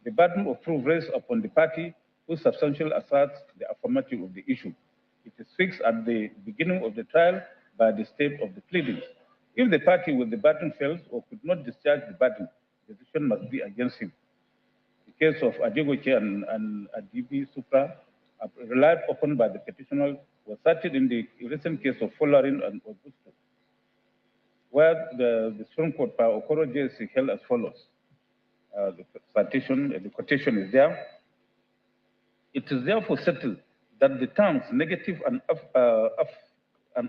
The burden of proof rests upon the party who substantially asserts the affirmative of the issue. It is fixed at the beginning of the trial by the state of the pleadings. If the party with the burden fails or could not discharge the burden, the decision must be against him. The case of Adegoke and Adibi Supra, relied upon by the petitioner, was cited in the recent case of Folarin and Augusto, where the Supreme Court by Okoro JSC held as follows. The quotation is there. It is therefore settled that the terms negative and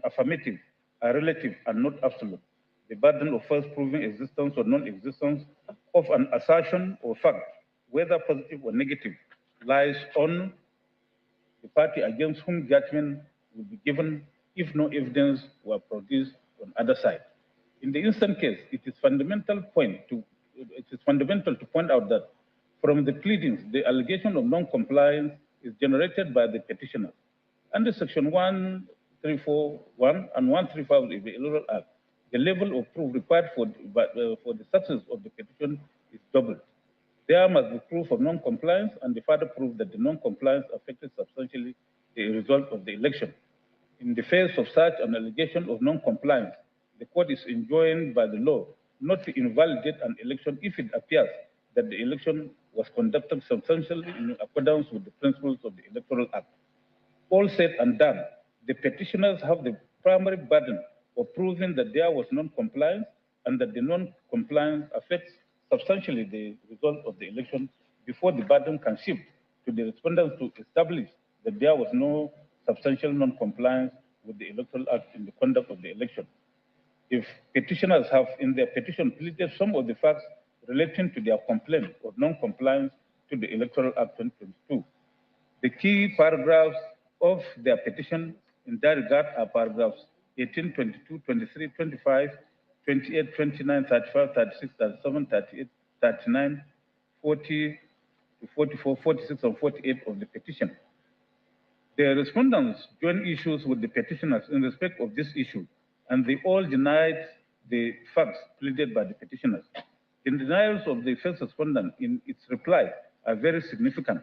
affirmative are relative and not absolute. The burden of first proving existence or non-existence of an assertion or fact, whether positive or negative, lies on the party against whom judgment will be given if no evidence were produced on either side. In the instant case, it is fundamental to point out that from the pleadings, the allegation of non-compliance is generated by the petitioner. Under Section 1341 and 135 of the Electoral Act, the level of proof required for the success of the petition is doubled. There must be proof of non-compliance and the further proof that the non-compliance affected substantially the result of the election. In the face of such an allegation of non-compliance, the court is enjoined by the law not to invalidate an election if it appears that the election was conducted substantially in accordance with the principles of the Electoral Act. All said and done, the petitioners have the primary burden of proving that there was non-compliance and that the non-compliance affects substantially the result of the election before the burden can shift to the respondents to establish that there was no substantial non-compliance with the Electoral Act in the conduct of the election. If petitioners have in their petition pleaded some of the facts relating to their complaint of non-compliance to the Electoral Act 2022, the key paragraphs of their petition in that regard are paragraphs 18, 22, 23, 25, 28, 29, 35, 36, 37, 38, 39, 40 to 44, 46, and 48 of the petition. The respondents joined issues with the petitioners in respect of this issue, and they all denied the facts pleaded by the petitioners. The denials of the first respondent in its reply are very significant.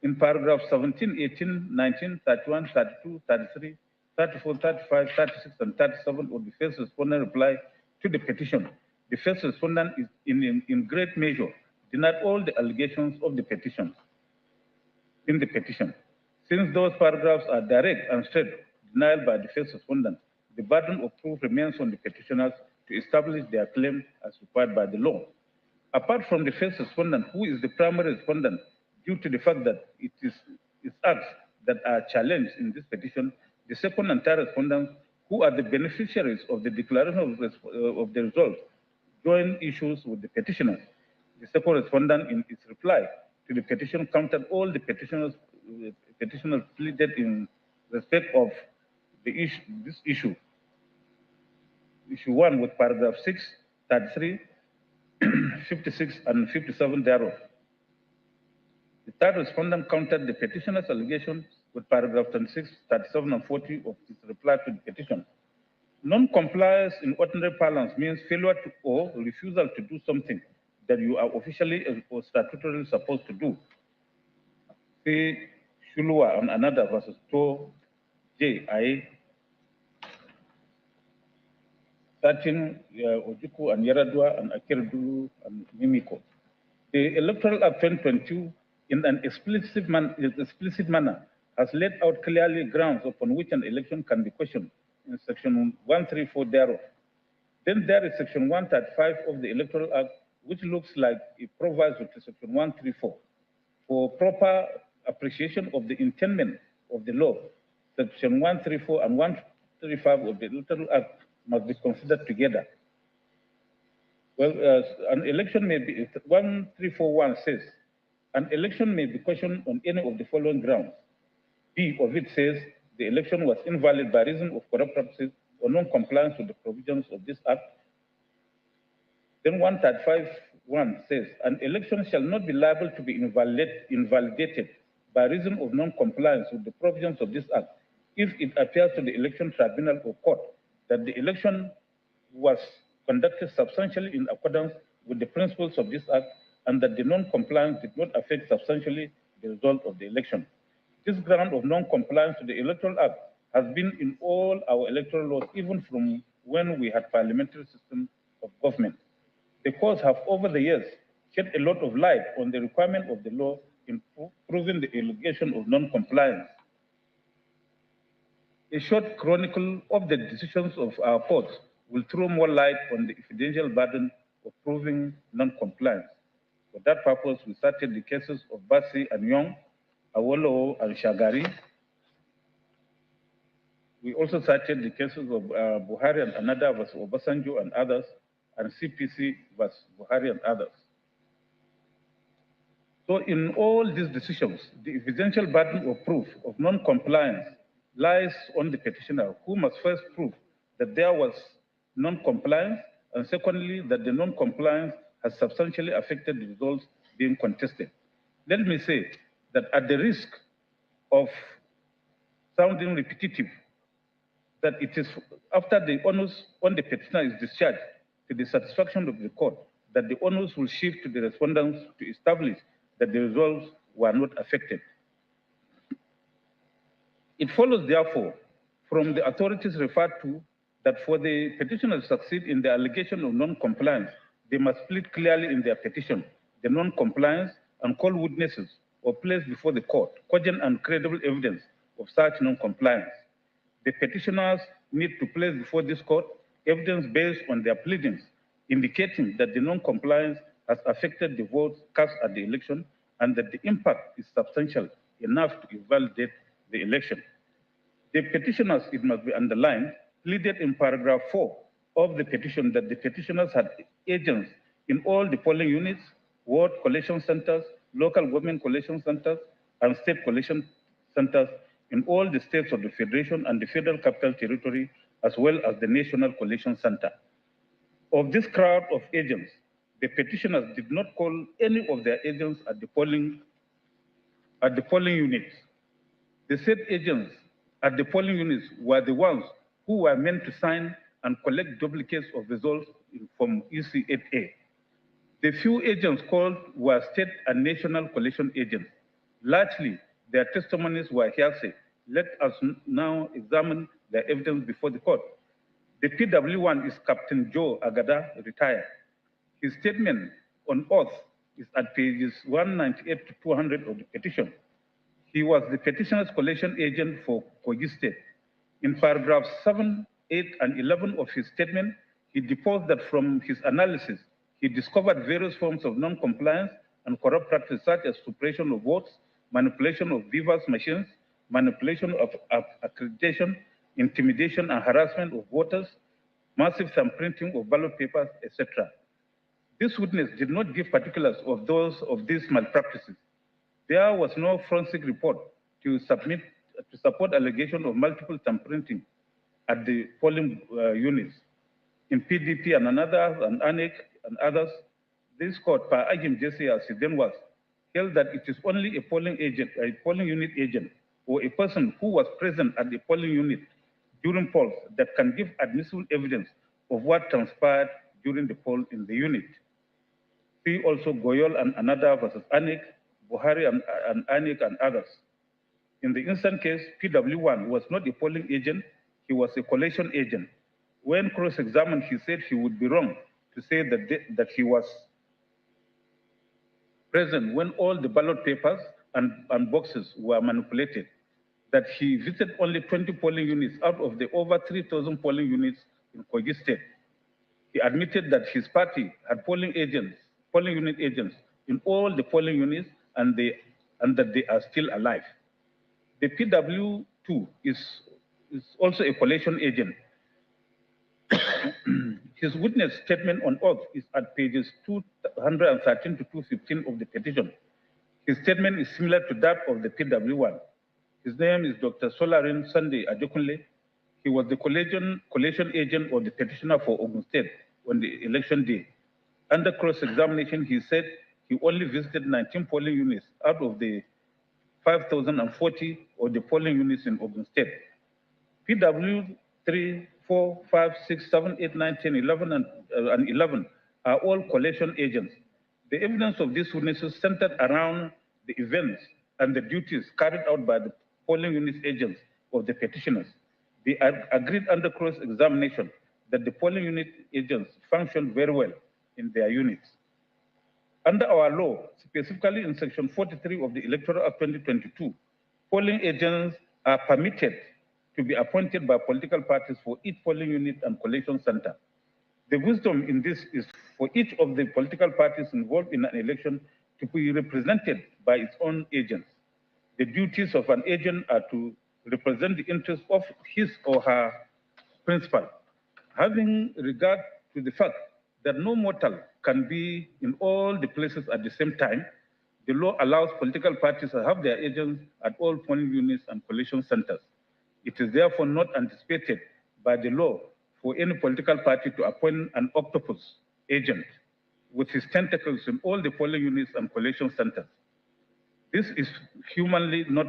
In paragraphs 17, 18, 19, 31, 32, 33, 34, 35, 36, and 37 of the first respondent reply to the petition, the first respondent is in great measure denied all the allegations of the petition. In the petition, since those paragraphs are direct and straight denial by the first respondent, the burden of proof remains on the petitioners to establish their claim as required by the law. Apart from the first respondent, who is the primary respondent, due to the fact that it is acts that are challenged in this petition, the second and third respondents, who are the beneficiaries of the declaration of the result, join issues with the petitioners. The second respondent, in its reply to the petition, countered all the petitioners pleaded in respect of this issue. Issue 1 with paragraph 6, 33, 56, and 57 thereof. The third respondent countered the petitioner's allegation with paragraph 26, 37, and 40 of its reply to the petition. Non-compliance in ordinary parlance means failure to, or refusal to do something that you are officially or statutorily supposed to do. See Shulwa and another versus To J. I. 13, Ojuku and Yaradua and Akeredulu and Mimiko. The Electoral Act 2022, in an explicit manner, has laid out clearly grounds upon which an election can be questioned in Section 134 thereof. Then there is Section 135 of the Electoral Act, which looks like a proviso to Section 134 for proper appreciation of the intendment of the law. Section 134 and 135 of the Electoral Act must be considered together. Well, an election may be, 1341 says, an election may be questioned on any of the following grounds. B of it says the election was invalid by reason of corrupt practices or non-compliance with the provisions of this act. Then 135(1) says an election shall not be liable to be invalidated by reason of non-compliance with the provisions of this act if it appears to the election tribunal or court that the election was conducted substantially in accordance with the principles of this act and that the non-compliance did not affect substantially the result of the election. This ground of non-compliance to the Electoral Act has been in all our electoral laws, even from when we had parliamentary system of government. The courts have, over the years, shed a lot of light on the requirement of the law in proving the allegation of non-compliance. A short chronicle of the decisions of our courts will throw more light on the evidential burden of proving non-compliance. For that purpose, we cited the cases of Bassi and Young, Awolowo and Shagari. We also cited the cases of Buhari and Anada versus Obasanjo and others, and CPC versus Buhari and others. So in all these decisions, the evidential burden of proof of non-compliance lies on the petitioner, who must first prove that there was non-compliance, and secondly, that the non-compliance has substantially affected the results being contested. Let me say that at the risk of sounding repetitive, that it is after the onus on the petitioner is discharged to the satisfaction of the court, that the onus will shift to the respondents to establish that the results were not affected. It follows, therefore, from the authorities referred to that for the petitioner to succeed in the allegation of non-compliance, they must plead clearly in their petition the non-compliance and call witnesses or place before the court cogent and credible evidence of such non-compliance. The petitioners need to place before this court evidence based on their pleadings, indicating that the non-compliance has affected the votes cast at the election and that the impact is substantial enough to invalidate the election. The petitioners, it must be underlined, pleaded in paragraph 4 of the petition that the petitioners had agents in all the polling units, ward collation centers, local government collation centers, and state collation centers in all the states of the Federation and the Federal Capital Territory, as well as the National Collation Center. Of this crowd of agents, the petitioners did not call any of their agents at the polling units. The said agents at the polling units were the ones who were meant to sign and collect duplicates of results from EC8A. The few agents called were state and national collation agents. Largely, their testimonies were hearsay. Let us now examine their evidence before the court. The PW1 is Captain Joe Agada, retired. His statement on oath is at pages 198 to 200 of the petition. He was the petitioner's collation agent for Kogi State. In paragraphs 7, 8, and 11 of his statement, he deposed that from his analysis, he discovered various forms of non-compliance and corrupt practices such as suppression of votes, manipulation of Vivas machines, manipulation of accreditation, intimidation and harassment of voters, massive thumbprinting of ballot papers, etc. This witness did not give particulars of these malpractices. There was no forensic report to support allegation of multiple thumbprinting at the polling units. In PDP and ANEC and others, this court, per Agim Jesse as it then was, held that it is only a polling unit agent, or a person who was present at the polling unit during polls that can give admissible evidence of what transpired during the poll in the unit. See also Goyol and Anada versus Anik, Buhari and Anik and others. In the instant case, PW1 was not a polling agent, he was a collation agent. When cross-examined, he said he would be wrong to say that he was present when all the ballot papers and boxes were manipulated, that he visited only 20 polling units out of the over 3,000 polling units in Kogi State. He admitted that his party had polling unit agents in all the polling units and that they are still alive. The PW2 is also a collation agent. His witness statement on oath is at pages 213 to 215 of the petition. His statement is similar to that of the PW1. His name is Dr. Solarin Sunday Adekunle. He was the collation agent of the petitioner for Ogun State on the election day. Under cross-examination, he said he only visited 19 polling units out of the 5,040 of the polling units in Ogun State. PW 3, 4, 5, 6, 7, 8, 9, 10, 11, and 11 are all collation agents. The evidence of these witnesses centered around the events and the duties carried out by the polling unit agents of the petitioners. They agreed under cross-examination that the polling unit agents functioned very well in their units. Under our law, specifically in Section 43 of the Electoral Act 2022, polling agents are permitted to be appointed by political parties for each polling unit and collation center. The wisdom in this is for each of the political parties involved in an election to be represented by its own agents. The duties of an agent are to represent the interests of his or her principal. Having regard to the fact that no mortal can be in all the places at the same time, the law allows political parties to have their agents at all polling units and collation centers. It is therefore not anticipated by the law for any political party to appoint an octopus agent with his tentacles in all the polling units and collation centers. This is humanly not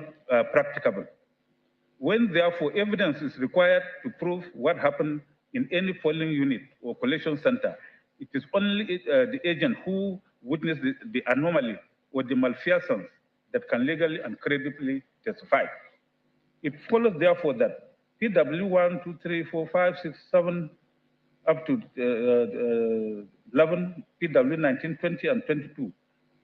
practicable. When therefore evidence is required to prove what happened in any polling unit or collation center, it is only the agent who witnessed the anomaly or the malfeasance that can legally and credibly testify. It follows therefore that PW 1, 2, 3, 4, 5, 6, 7, up to 11, PW 19, 20, and 22,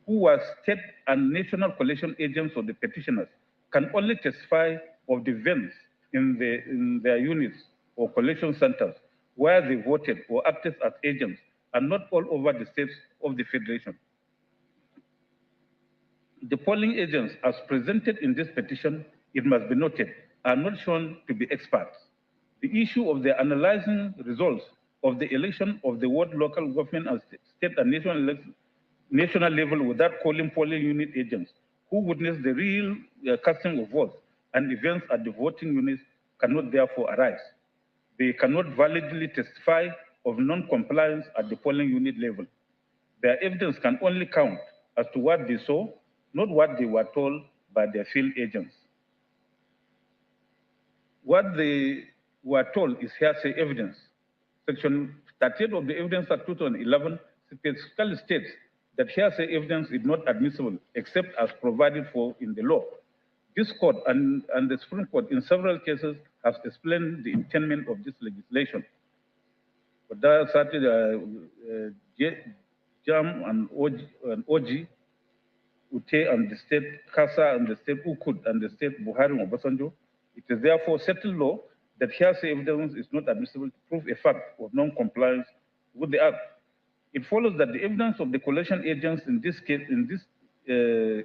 who were state and national collation agents of the petitioners, can only testify of the events in their units or collation centers where they voted or acted as agents, and not all over the states of the Federation. The polling agents, as presented in this petition, it must be noted, are not shown to be experts. The issue of the analyzing results of the election of the ward, local government, and state and national level without calling polling unit agents who witnessed the real casting of votes and events at the voting units cannot therefore arise. They cannot validly testify of non-compliance at the polling unit level. Their evidence can only count as to what they saw, not what they were told by their field agents. What they were told is hearsay evidence. Section 38 of the Evidence Act 2011 specifically states that hearsay evidence is not admissible except as provided for in the law. This court and the Supreme Court in several cases has explained the intent of this legislation. But that started JAM and OG, Ute and the state Kasa and the state Ukud and the state Buhari and Obasanjo. It is therefore settled law that hearsay evidence is not admissible to prove a fact of non-compliance with the Act. It follows that the evidence of the collation agents in this case, in this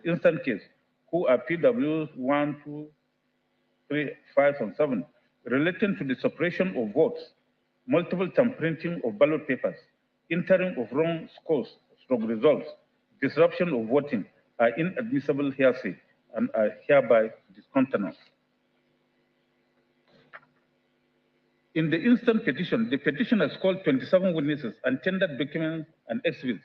instant case, who are PWs 1, 2, 3, 5, and 7, relating to the suppression of votes, multiple tampering of ballot papers, entering of wrong scores, strong results, disruption of voting, are inadmissible hearsay and are hereby discontinued. In the instant petition, the petitioners called 27 witnesses and tendered documents and exhibits.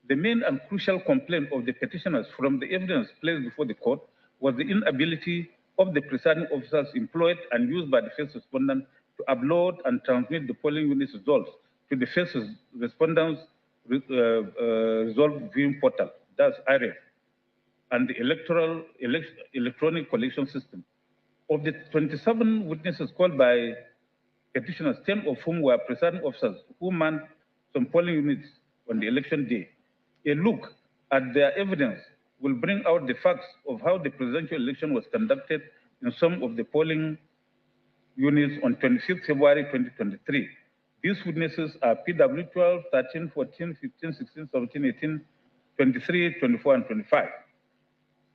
The main and crucial complaint of the petitioners from the evidence placed before the court was the inability of the presiding officers employed and used by the first respondent to upload and transmit the polling unit's results to the first respondents result viewing portal, that's IREF, and the electronic collection system. Of the 27 witnesses called by petitioners, 10 of whom were presiding officers who manned some polling units on the election day. A look at their evidence will bring out the facts of how the presidential election was conducted in some of the polling units on 25th February 2023. These witnesses are PW 12, 13, 14, 15, 16, 17, 18, 23, 24, and 25.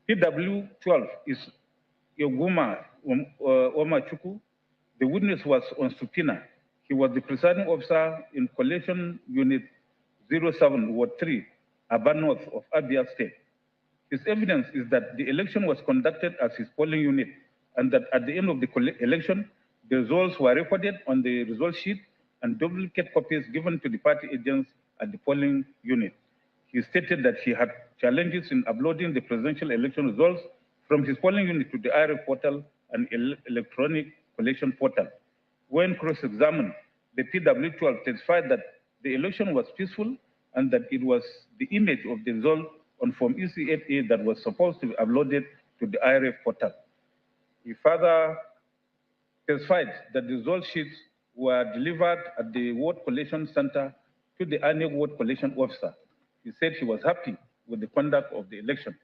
PW 12 is Yoguma Omachuku. The witness was on subpoena. He was the presiding officer in Collation Unit 07, Ward 3, Aba North of Abia State. His evidence is that the election was conducted as his polling unit and that at the end of the election, the results were recorded on the result sheet and duplicate copies given to the party agents at the polling unit. He stated that he had challenges in uploading the presidential election results from his polling unit to the IRF portal and electronic collection portal. When cross-examined, the PW12 testified that the election was peaceful and that it was the image of the result on Form EC8A that was supposed to be uploaded to the IRF portal. He further testified that the result sheets were delivered at the Ward Collation Center to the annual Ward Collation Officer. He said he was happy with the conduct of the election.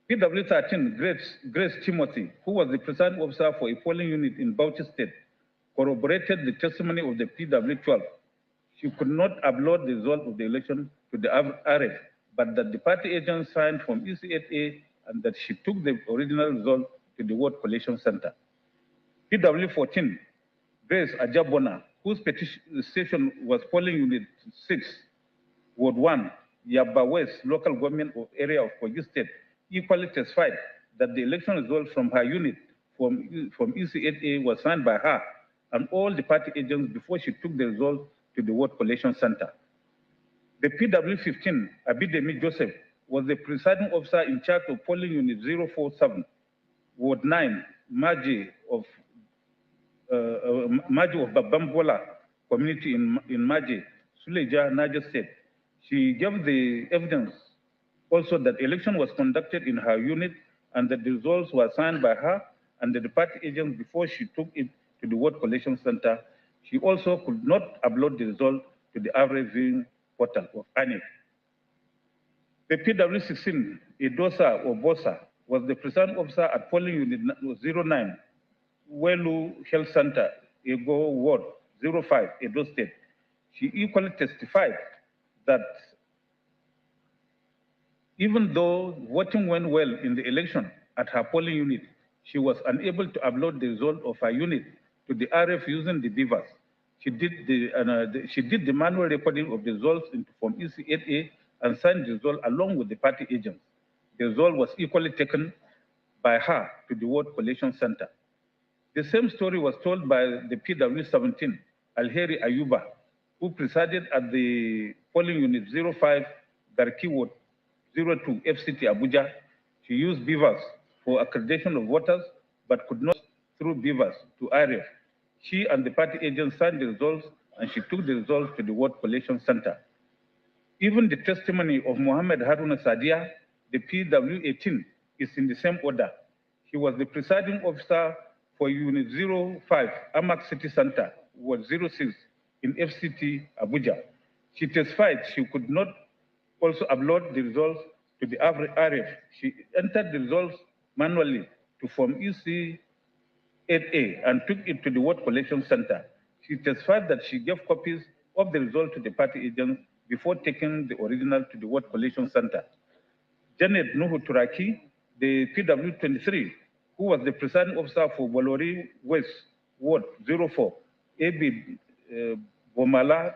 PW13, Grace Timothy, who was the presiding officer for a polling unit in Bauchi State, corroborated the testimony of the PW12. She could not upload the result of the election to the RF, but that the party agent signed from EC8A and that she took the original result to the Ward Collation Center. PW14, Grace Ajabona, whose petition was polling unit 6, Ward 1, Yaba West, local government area of Kogi State, equally testified that the election result from her unit from EC8A was signed by her and all the party agents before she took the result to the Ward Collation Center. The PW15, Abidemi Joseph, was the presiding officer in charge of polling unit 047, Ward 9, Maji of Babambola community in Maji, Suleja, Niger State. She gave the evidence also that election was conducted in her unit and that the results were signed by her and the party agents before she took it to the Ward Collation Center. She also could not upload the result to the average viewing portal of ANIC. The PW16, Idosa or Bosa, was the presiding officer at polling unit 09, Welu Health Center, Ego Ward 05, Edo State. She equally testified that even though voting went well in the election at her polling unit, she was unable to upload the result of her unit to the RF using the beavers. She did the manual recording of the results into Form EC8A and signed the result along with the party agents. The result was equally taken by her to the Ward Collation Center. The same story was told by the PW17, Alheri Ayuba, who presided at the polling unit 05, Garki Ward 02, FCT Abuja. She used beavers for accreditation of voters, but could not through beavers to IRF. She and the party agents signed the results, and she took the results to the Ward Collation Center. Even the testimony of Mohammed Haruna Sadia, the PW18, is in the same order. He was the presiding officer for Unit 05, Amak City Center, Ward 06, in FCT Abuja. She testified she could not also upload the results to the RF. She entered the results manually to Form EC8A and took it to the Ward Collection Center. She testified that she gave copies of the result to the party agents before taking the original to the Ward Collection Center. Janet Nuhu Turaki, the PW23, who was the presiding officer for Bolori West, Ward 04, AB Bomala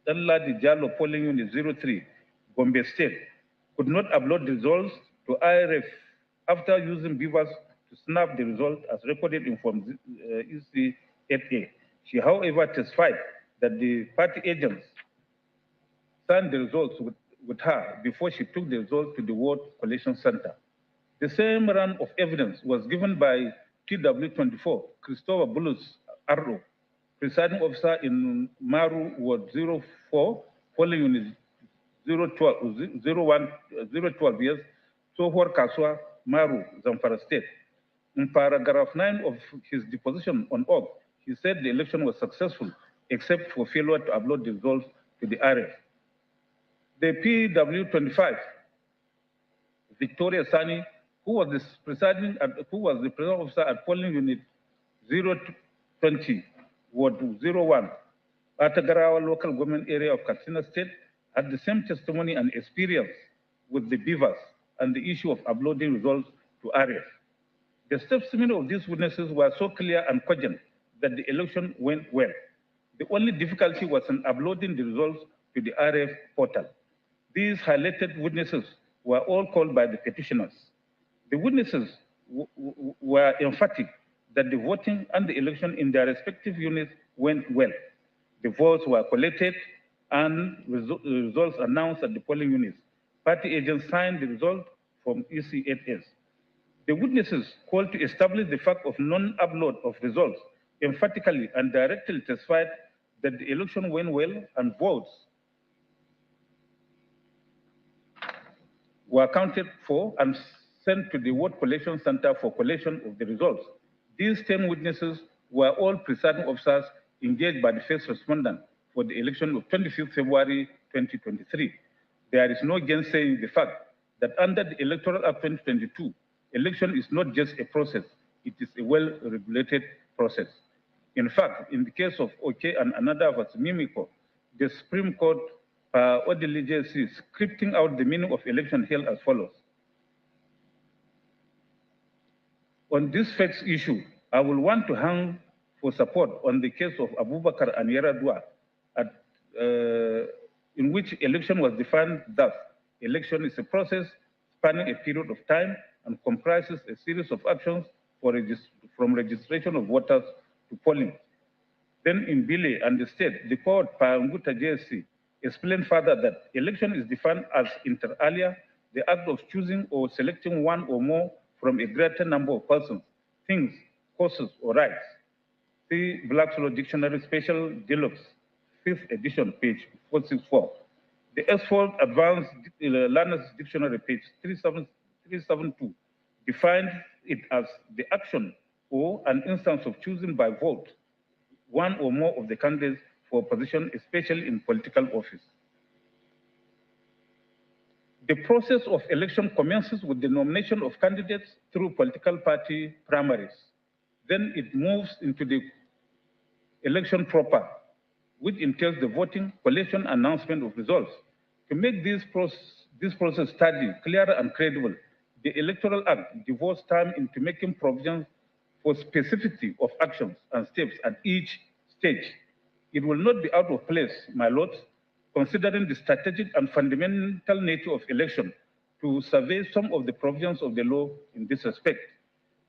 Danladi Jalo Polling Unit 03, Gombe State, could not upload the results to IRF after using beavers to snap the result as recorded in Form EC8A. She, however, testified that the party agents signed the results with her before she took the results to the Ward Collation Center. The same run of evidence was given by TW24, Christopher Bulus Ardo. Presiding officer in Maru Ward 04, polling unit 012 years, Sohor Kaswa, Maru, Zamfara State. In paragraph 9 of his deposition on oath, he said the election was successful, except for failure to upload the results to the RF. The PW25, Victoria Sani, who was the presiding officer at polling unit 020, Ward 01, Atagarawa local government area of Katsina State, had the same testimony and experience with the beavers and the issue of uploading results to RF. The testimony of these witnesses were so clear and cogent that the election went well. The only difficulty was in uploading the results to the RF portal. These highlighted witnesses were all called by the petitioners. The witnesses were emphatic that the voting and the election in their respective units went well. The votes were collected and results announced at the polling units. Party agents signed the result from EC8S. The witnesses called to establish the fact of non-upload of results emphatically and directly testified that the election went well and votes were accounted for and sent to the vote collection center for collection of the results. These 10 witnesses were all presiding officers engaged by the first respondent for the election of 25th February 2023. There is no gainsaying the fact that under the Electoral Act 2022, election is not just a process, it is a well-regulated process. In fact, in the case of OK and another versus Mimico, the Supreme Court is scripting out the meaning of election held as follows. On this facts issue, I will want to hang for support on the case of Abubakar and Yaradua, in which election was defined thus. Election is a process spanning a period of time and comprises a series of actions from registration of voters to polling. Then in Bile and the state, the court, Panguta JSC, explained further that election is defined as inter alia, the act of choosing or selecting one or more from a greater number of persons, things, causes, or rights. See Black's Law Dictionary Special Deluxe, 5th edition, page 464. The Oxford Advanced Learner's Dictionary, page 372, defined it as the action or an instance of choosing by vote one or more of the candidates for position, especially in political office. The process of election commences with the nomination of candidates through political party primaries. Then it moves into the election proper, which entails the voting, collection, announcement of results. To make this process steady, clear, and credible, the Electoral Act devotes time into making provisions for specificity of actions and steps at each stage. It will not be out of place, my lords, considering the strategic and fundamental nature of election, to survey some of the provisions of the law in this respect.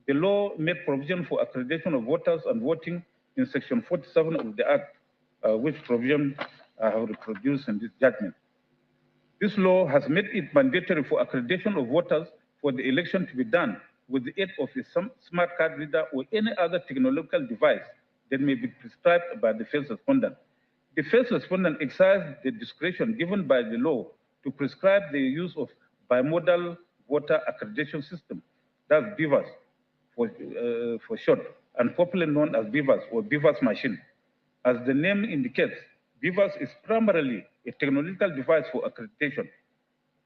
The law made provision for accreditation of voters and voting in Section 47 of the Act, which provision I have reproduced in this judgment. This law has made it mandatory for accreditation of voters for the election to be done with the aid of a smart card reader or any other technological device that may be prescribed by the first respondent. The first respondent exercised the discretion given by the law to prescribe the use of bimodal voter accreditation system, that's BVAS for short, and popularly known as BVAS or BVAS machine. As the name indicates, BVAS is primarily a technological device for accreditation.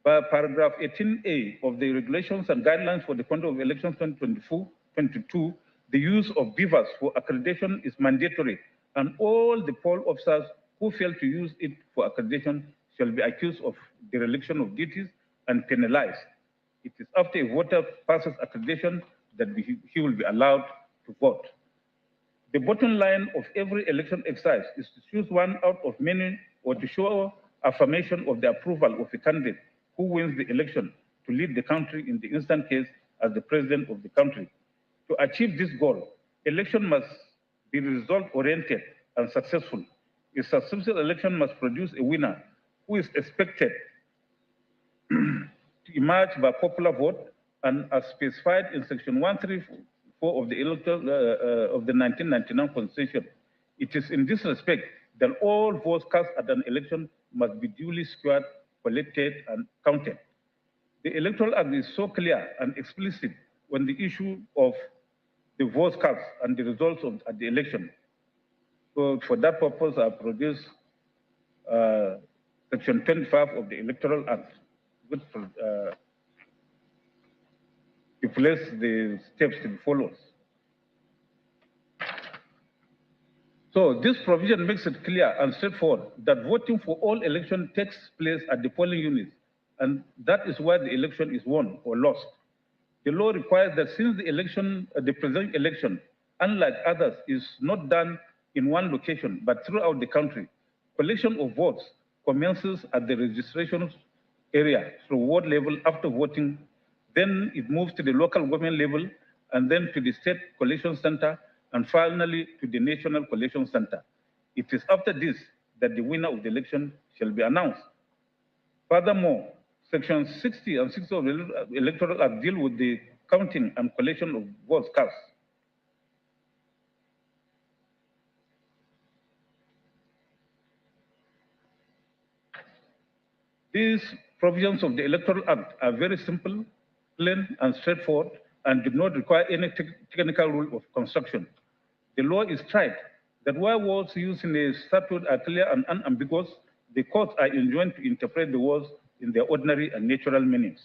By paragraph 18A of the regulations and guidelines for the conduct of elections 2022, the use of BVAS for accreditation is mandatory, and all the poll officers who fail to use it for accreditation shall be accused of dereliction of duties and penalized. It is after a voter passes accreditation that he will be allowed to vote. The bottom line of every election exercise is to choose one out of many or to show affirmation of the approval of a candidate who wins the election to lead the country in the instant case as the president of the country. To achieve this goal, election must be result-oriented and successful. A successful election must produce a winner who is expected to emerge by popular vote and as specified in Section 134 4 of the of the 1999 Constitution. It is in this respect that all votes cast at an election must be duly secured, collected, and counted. The Electoral Act is so clear and explicit on the issue of the votes cast and the results at the election. So for that purpose, I produced Section 25 of the Electoral Act, which stipulates the steps to be followed. So this provision makes it clear and straightforward that voting for all elections takes place at the polling units, and that is where the election is won or lost. The law requires that since the election, the present election, unlike others, is not done in one location but throughout the country, collection of votes commences at the registration area through ward level after voting, then it moves to the local government level, and then to the state collection center, and finally to the National Collection Center. It is after this that the winner of the election shall be announced. Furthermore, Section 60 and 60 of the Electoral Act deal with the counting and collection of votes cast. These provisions of the Electoral Act are very simple, plain, and straightforward, and do not require any technical rule of construction. The law is tried that where words used in a statute are clear and unambiguous, the courts are enjoined to interpret the words in their ordinary and natural meanings.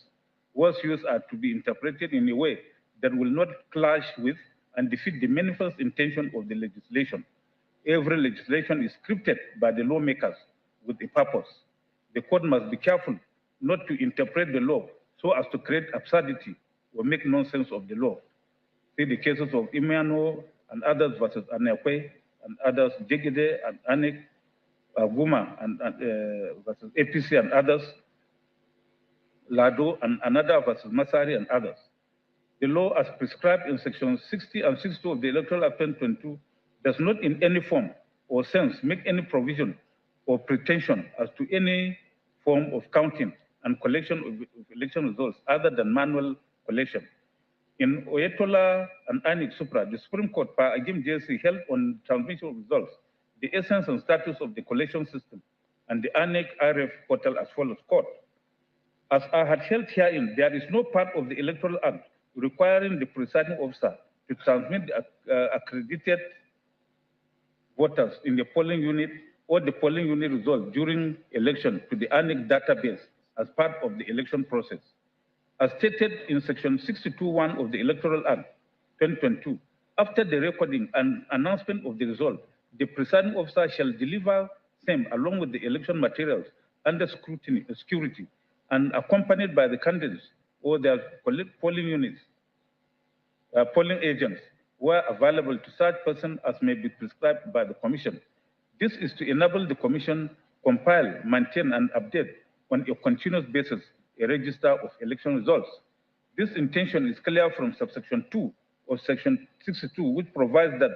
Words used are to be interpreted in a way that will not clash with and defeat the manifest intention of the legislation. Every legislation is scripted by the lawmakers with a purpose. The court must be careful not to interpret the law so as to create absurdity or make nonsense of the law. See the cases of Imano and others versus Anekwe and others, Jegede and Anek, Guma and versus APC and others, Lado and another versus Masari and others. The law as prescribed in Section 60 and 62 of the Electoral Act 2022 does not in any form or sense make any provision or pretension as to any form of counting and collection of election results other than manual collection. In Oyetola and Anik Supra, the Supreme Court, per Agim JC, held on transmission of results, the essence and status of the collection system, and the Anik RF portal as follows. Court, as I had held herein, there is no part of the Electoral Act requiring the presiding officer to transmit the accredited voters in the polling unit or the polling unit result during election to the Anik database as part of the election process. As stated in Section 62(1) of the Electoral Act 2022, after the recording and announcement of the result, the presiding officer shall deliver same along with the election materials under security and accompanied by the candidates or their polling units, polling agents, where available to such person as may be prescribed by the Commission. This is to enable the Commission compile, maintain, and update on a continuous basis a register of election results. This intention is clear from subsection 2 of Section 62, which provides that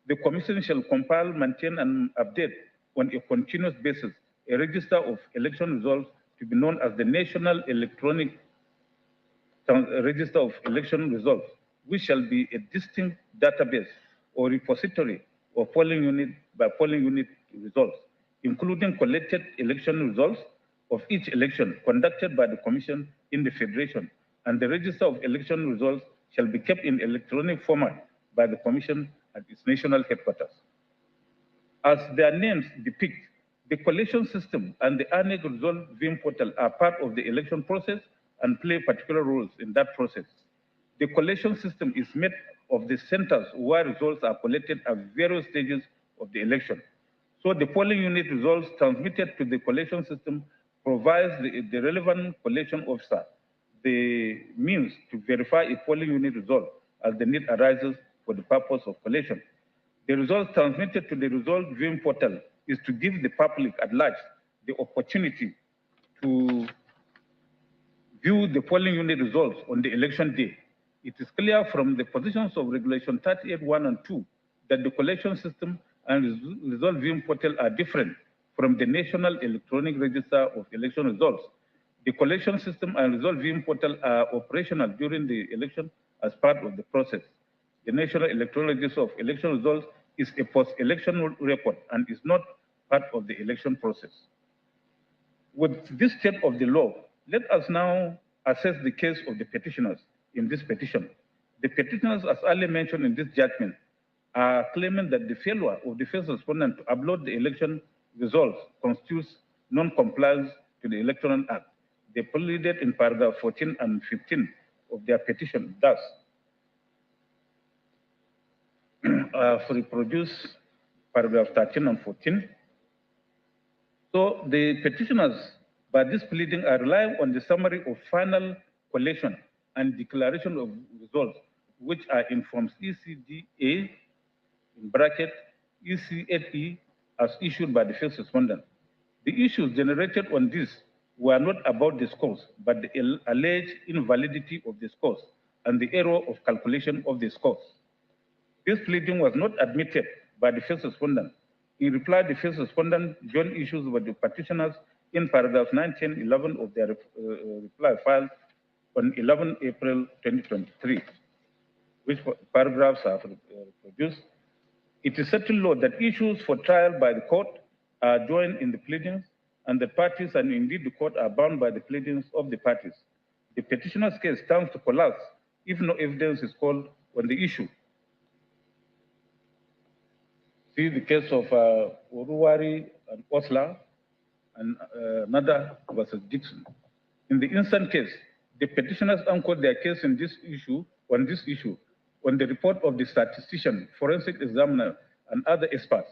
the Commission shall compile, maintain, and update on a continuous basis a register of election results to be known as the National Electronic Register of Election Results, which shall be a distinct database or repository of polling unit by polling unit results, including collected election results of each election conducted by the Commission in the Federation, and the register of election results shall be kept in electronic format by the Commission at its national headquarters. As their names depict, the collection system and the ANEC result viewing portal are part of the election process and play particular roles in that process. The collection system is made of the centers where results are collected at various stages of the election. So the polling unit results transmitted to the collection system provides the relevant collection officer the means to verify a polling unit result as the need arises for the purpose of collection. The results transmitted to the result viewing portal is to give the public at large the opportunity to view the polling unit results on the election day. It is clear from the positions of Regulation 38(1) and 2 that the collection system and result viewing portal are different from the National Electronic Register of Election Results. The collection system and result viewing portal are operational during the election as part of the process. the national electoral register of election results is a post-election record and is not part of the election process. With this state of the law, let us now assess the case of the petitioners in this petition. The petitioners, as earlier mentioned in this judgment, are claiming that the failure of the first respondent to upload the election results constitutes non-compliance to the Electoral Act. They pleaded in paragraph 14 and 15 of their petition. Thus, for reproduce paragraph 13 and 14. So the petitioners, by this pleading, are relying on the summary of final collation and declaration of results, which are in forms ECDA, in bracket, ECHE, as issued by the first respondent. The issues generated on this were not about the scores, but the alleged invalidity of the scores and the error of calculation of the scores. This pleading was not admitted by the first respondent. In reply, the first respondent joined issues with the petitioners in paragraphs 9, 10, 11 of their reply filed on 11 April 2023, which paragraphs are produced. It is settled law that issues for trial by the court are joined in the pleadings, and the parties and indeed the court are bound by the pleadings of the parties. The petitioner's case stands to collapse if no evidence is called on the issue. See the case of Uruwari and Osla and Nada versus Dixon. In the instant case, the petitioners anchored their case in this issue, on the report of the statistician, forensic examiner, and other experts.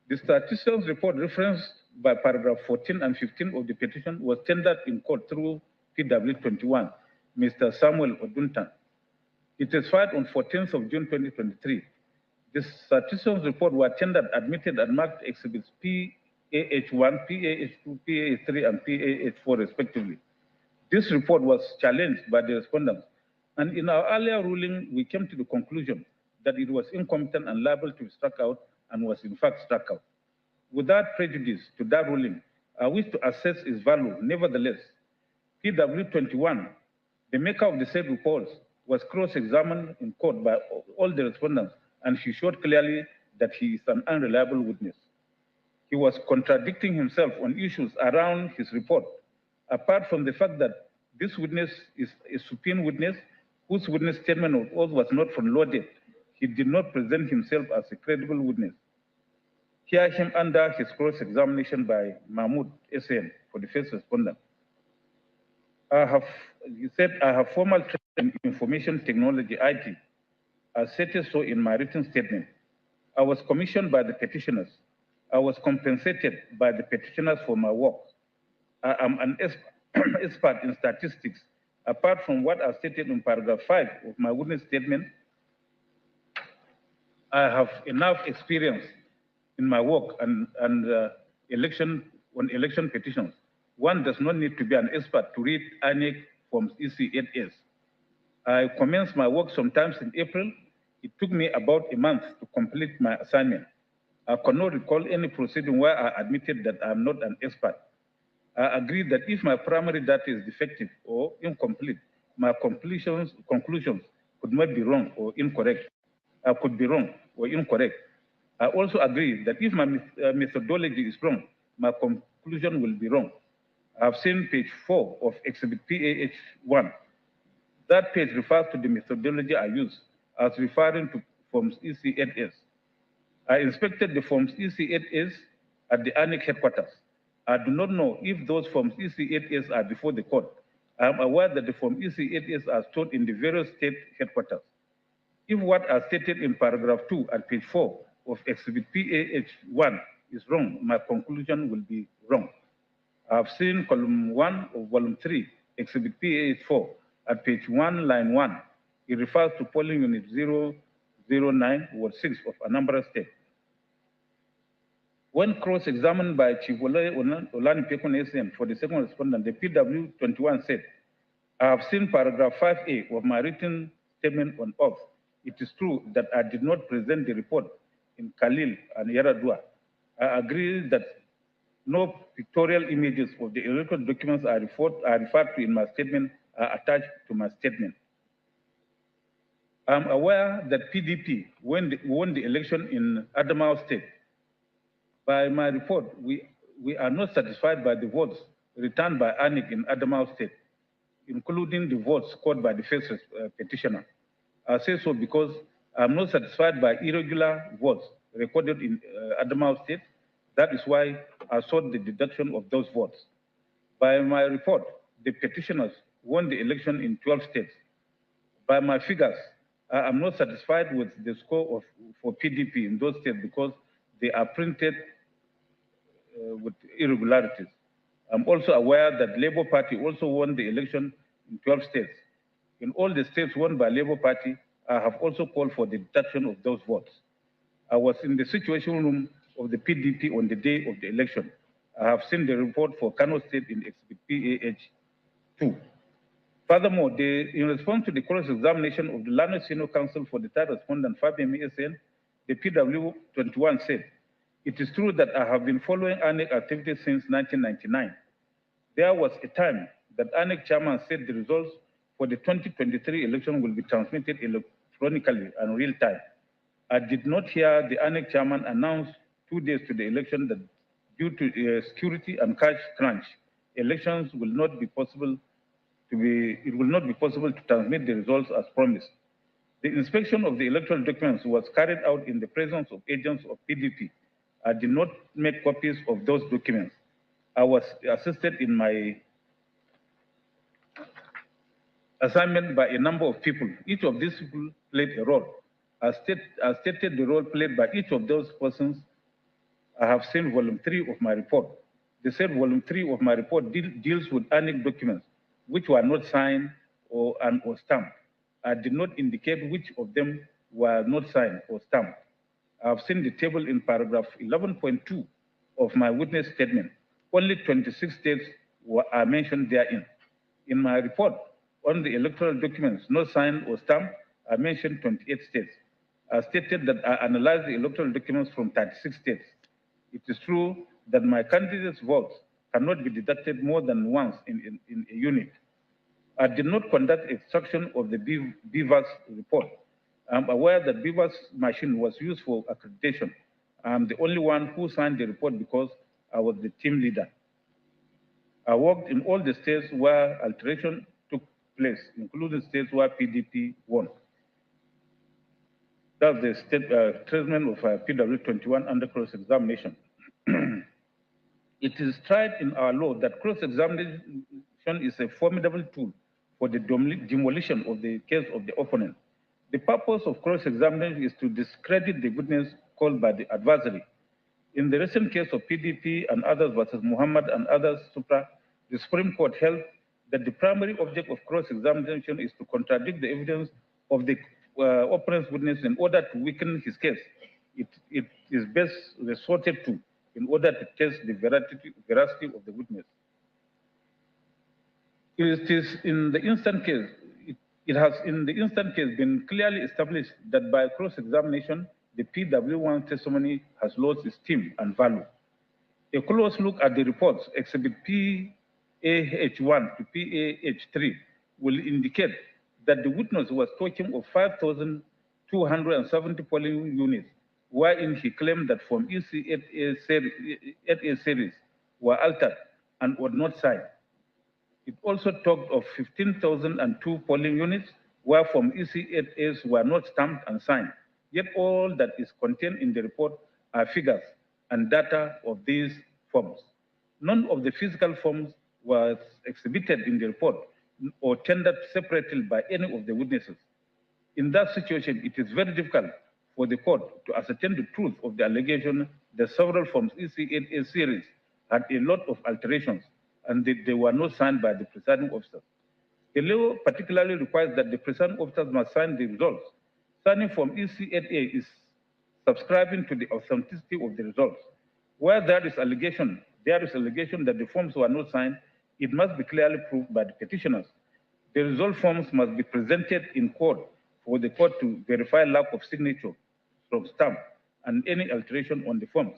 The statistician's report referenced by paragraph 14 and 15 of the petition was tendered in court through PW21, Mr. Samuel Oduntan. It is filed on 14th of June 2023. The statistician's report were tendered, admitted, and marked exhibits PAH1, PAH2, PAH3, and PAH4 respectively. This report was challenged by the respondents, and in our earlier ruling, we came to the conclusion that it was incompetent and liable to be struck out and was in fact struck out. Without prejudice to that ruling, I wish to assess its value. Nevertheless, PW21, the maker of the said reports, was cross-examined in court by all the respondents, and he showed clearly that he is an unreliable witness. He was contradicting himself on issues around his report, apart from the fact that this witness is a subpoena witness whose witness statement of oath was not front-loaded. He did not present himself as a credible witness. Hear him under his cross-examination by Mahmoud SN for the first respondent. He said, I have formal training in information technology, IT, as stated so in my written statement. I was commissioned by the petitioners. I was compensated by the petitioners for my work. I am an expert in statistics. Apart from what I stated in paragraph 5 of my witness statement, I have enough experience in my work and election petitions. One does not need to be an expert to read INEC forms EC8S. I commenced my work sometimes in April. It took me about a month to complete my assignment. I cannot recall any proceeding where I admitted that I am not an expert. I agree that if my primary data is defective or incomplete, my conclusions could not be wrong or incorrect. I could be wrong or incorrect. I also agree that if my methodology is wrong, my conclusion will be wrong. I've seen page 4 of exhibit PAH1. That page refers to the methodology I use as referring to forms EC8S. I inspected the forms EC8S at the ANEC headquarters. I do not know if those forms EC8S are before the court. I am aware that the form EC8S are stored in the various state headquarters. If what I stated in paragraph 2 at page 4 of exhibit PAH1 is wrong, my conclusion will be wrong. I have seen column 1 of volume 3, exhibit PAH4 at page 1, line 1. It refers to polling unit 009, ward 6 of Anambra State. When cross-examined by Chief Olani Pekun SN for the second respondent, the PW21 said, I have seen paragraph 5A of my written statement on oath. It is true that I did not present the report in Khalil and Yaradua. I agree that no pictorial images of the electoral documents I referred to in my statement are attached to my statement. I'm aware that PDP won the election in Adamawa State. By my report, we are not satisfied by the votes returned by ANIC in Adamawa State, including the votes scored by the first petitioner. I say so because I'm not satisfied by irregular votes recorded in Adamawa State. That is why I sought the deduction of those votes. By my report, the petitioners won the election in 12 states. By my figures, I am not satisfied with the score for PDP in those states because they are printed with irregularities. I'm also aware that Labour Party also won the election in 12 states. In all the states won by Labour Party, I have also called for the deduction of those votes. I was in the situation room of the PDP on the day of the election. I have seen the report for Kano State in Exhibit PAH 2. Furthermore, in response to the cross-examination of the Learned Senior Counsel for the third respondent, Fabian ESN, the PW21 said, "It is true that I have been following ANEC activities since 1999. There was a time that ANEC chairman said the results for the 2023 election will be transmitted electronically and real time. I did not hear the ANEC chairman announce 2 days to the election that due to security and cash crunch, elections will not be possible to transmit the results as promised. The inspection of the electoral documents was carried out in the presence of agents of PDP. I did not make copies of those documents. I was assisted in my assignment by a number of people. Each of these people played a role. I stated the role played by each of those persons. I have seen volume 3 of my report. The said volume 3 of my report deals with ANEC documents which were not signed or stamped. I did not indicate which of them were not signed or stamped. I have seen the table in paragraph 11.2 of my witness statement. Only 26 states are mentioned therein. In my report on the electoral documents not signed or stamped, I mentioned 28 states. I stated that I analyzed the electoral documents from 36 states. It is true that my candidate's votes cannot be deducted more than once in a unit. I did not conduct extraction of the BVAS report. I'm aware that BVAS machine was used for accreditation. I'm the only one who signed the report because I was the team leader. I worked in all the states where alteration took place, including states where PDP won. That's the treatment of PW21 under cross-examination. It is tried in our law that cross-examination is a formidable tool for the demolition of the case of the opponent. The purpose of cross-examination is to discredit the witness called by the adversary. In the recent case of PDP and others versus Muhammad and others, Supra, the Supreme Court held that the primary object of cross-examination is to contradict the evidence of the opponent's witness in order to weaken his case. It is best resorted to in order to test the veracity of the witness. It is in the instant case, it has in the instant case been clearly established that by cross-examination, the PW1 testimony has lost its steam and value. A close look at the reports, Exhibit PAH1 to PAH3, will indicate that the witness was talking of 5,270 polling units, wherein he claimed that from EC8A series were altered and were not signed. It also talked of 15,002 polling units, where from EC8As were not stamped and signed. Yet all that is contained in the report are figures and data of these forms. None of the physical forms was exhibited in the report or tendered separately by any of the witnesses. In that situation, it is very difficult for the court to ascertain the truth of the allegation that several forms EC8A series had a lot of alterations and they were not signed by the presiding officers. The law particularly requires that the presiding officers must sign the results. Signing from EC8A is subscribing to the authenticity of the results. Where there is allegation that the forms were not signed, it must be clearly proved by the petitioners. The result forms must be presented in court for the court to verify lack of signature from stamp and any alteration on the forms.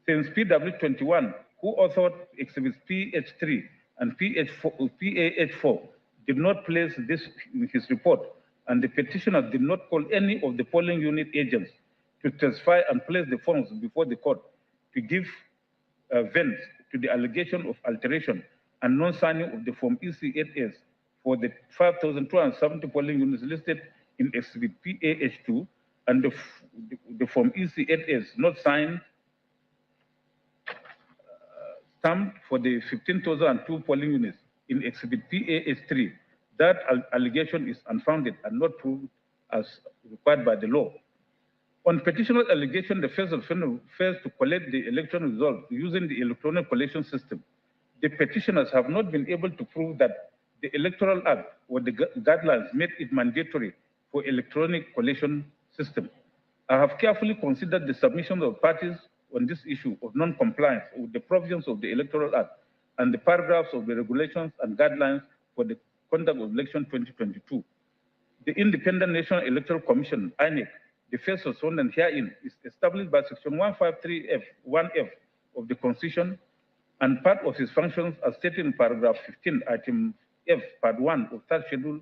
Since PW21, who authored exhibits PH3 and PH4, did not place this in his report, and the petitioner did not call any of the polling unit agents to testify and place the forms before the court to give vent to the allegation of alteration and non-signing of the Form EC8S for the 5,270 polling units listed in Exhibit PAH2 and the Form EC8S not signed, stamped for the 15,002 polling units in Exhibit PAH3. That allegation is unfounded and not proved as required by the law. On petitioner's allegation, the first offender fails to collect the election results using the electronic collation system. The petitioners have not been able to prove that the Electoral Act or the guidelines made it mandatory for electronic collation system. I have carefully considered the submissions of parties on this issue of non-compliance with the provisions of the Electoral Act and the paragraphs of the regulations and guidelines for the conduct of election 2022. The Independent National Electoral Commission, INEC, the first respondent herein is established by Section 153F1F of the Constitution, and part of his functions as stated in paragraph 15, item F, part 1 of third schedule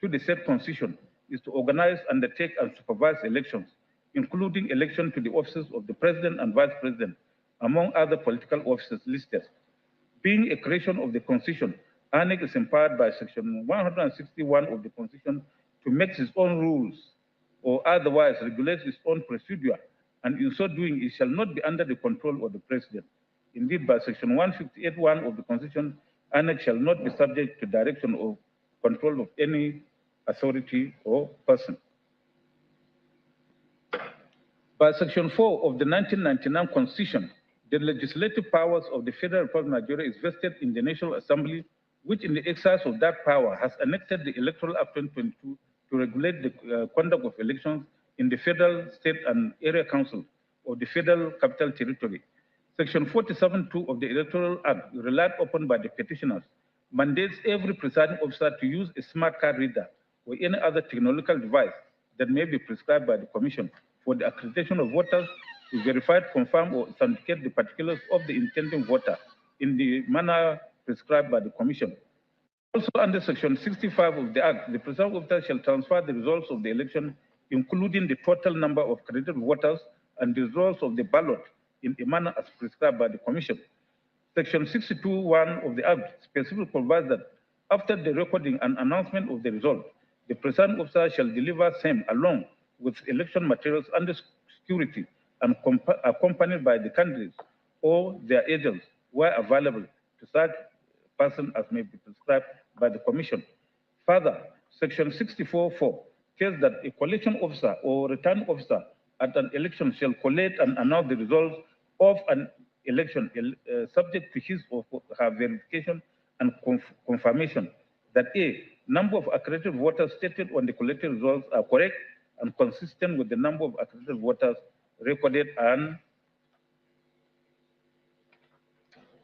to the said Constitution is to organize, undertake, and supervise elections, including election to the offices of the President and Vice President, among other political offices listed. Being a creation of the Constitution, INEC is empowered by Section 161 of the Constitution to make its own rules or otherwise regulate its own procedure, and in so doing, it shall not be under the control of the President. Indeed, by Section 158(1) of the Constitution, INEC shall not be subject to direction or control of any authority or person. By Section 4 of the 1999 Constitution, the legislative powers of the Federal Republic of Nigeria is vested in the National Assembly, which in the exercise of that power has annexed the Electoral Act 2022 to regulate the conduct of elections in the federal, state, and area council of the Federal Capital Territory. Section 47(2) of the Electoral Act, relied upon by the petitioners, mandates every presiding officer to use a smart card reader or any other technological device that may be prescribed by the Commission for the accreditation of voters to verify, confirm, or authenticate the particulars of the intending voter in the manner prescribed by the Commission. Also, under Section 65 of the Act, the presiding officer shall transfer the results of the election, including the total number of accredited voters and the results of the ballot, in a manner as prescribed by the Commission. Section 62(1) of the Act specifically provides that after the recording and announcement of the result, the presiding officer shall deliver same along with election materials under security and accompanied by the candidates or their agents where available to such person as may be prescribed by the Commission. Further, Section 64(4) says that a collection officer or return officer at an election shall collate and announce the results of an election subject to his or her verification and confirmation that A, number of accredited voters stated on the collected results are correct and consistent with the number of accredited voters recorded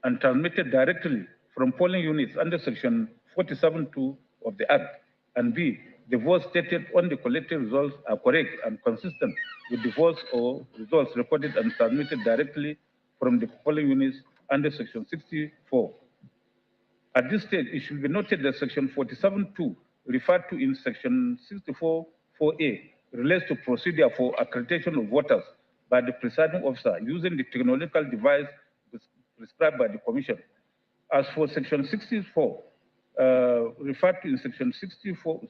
and transmitted directly from polling units under Section 47(2) of the Act, and B, the votes stated on the collected results are correct and consistent with the votes or results recorded and transmitted directly from the polling units under Section 64. At this stage, it should be noted that Section 47(2) referred to in Section 64(4)(a) relates to procedure for accreditation of voters by the presiding officer using the technological device prescribed by the Commission. As for Section 64, referred to in Section 64,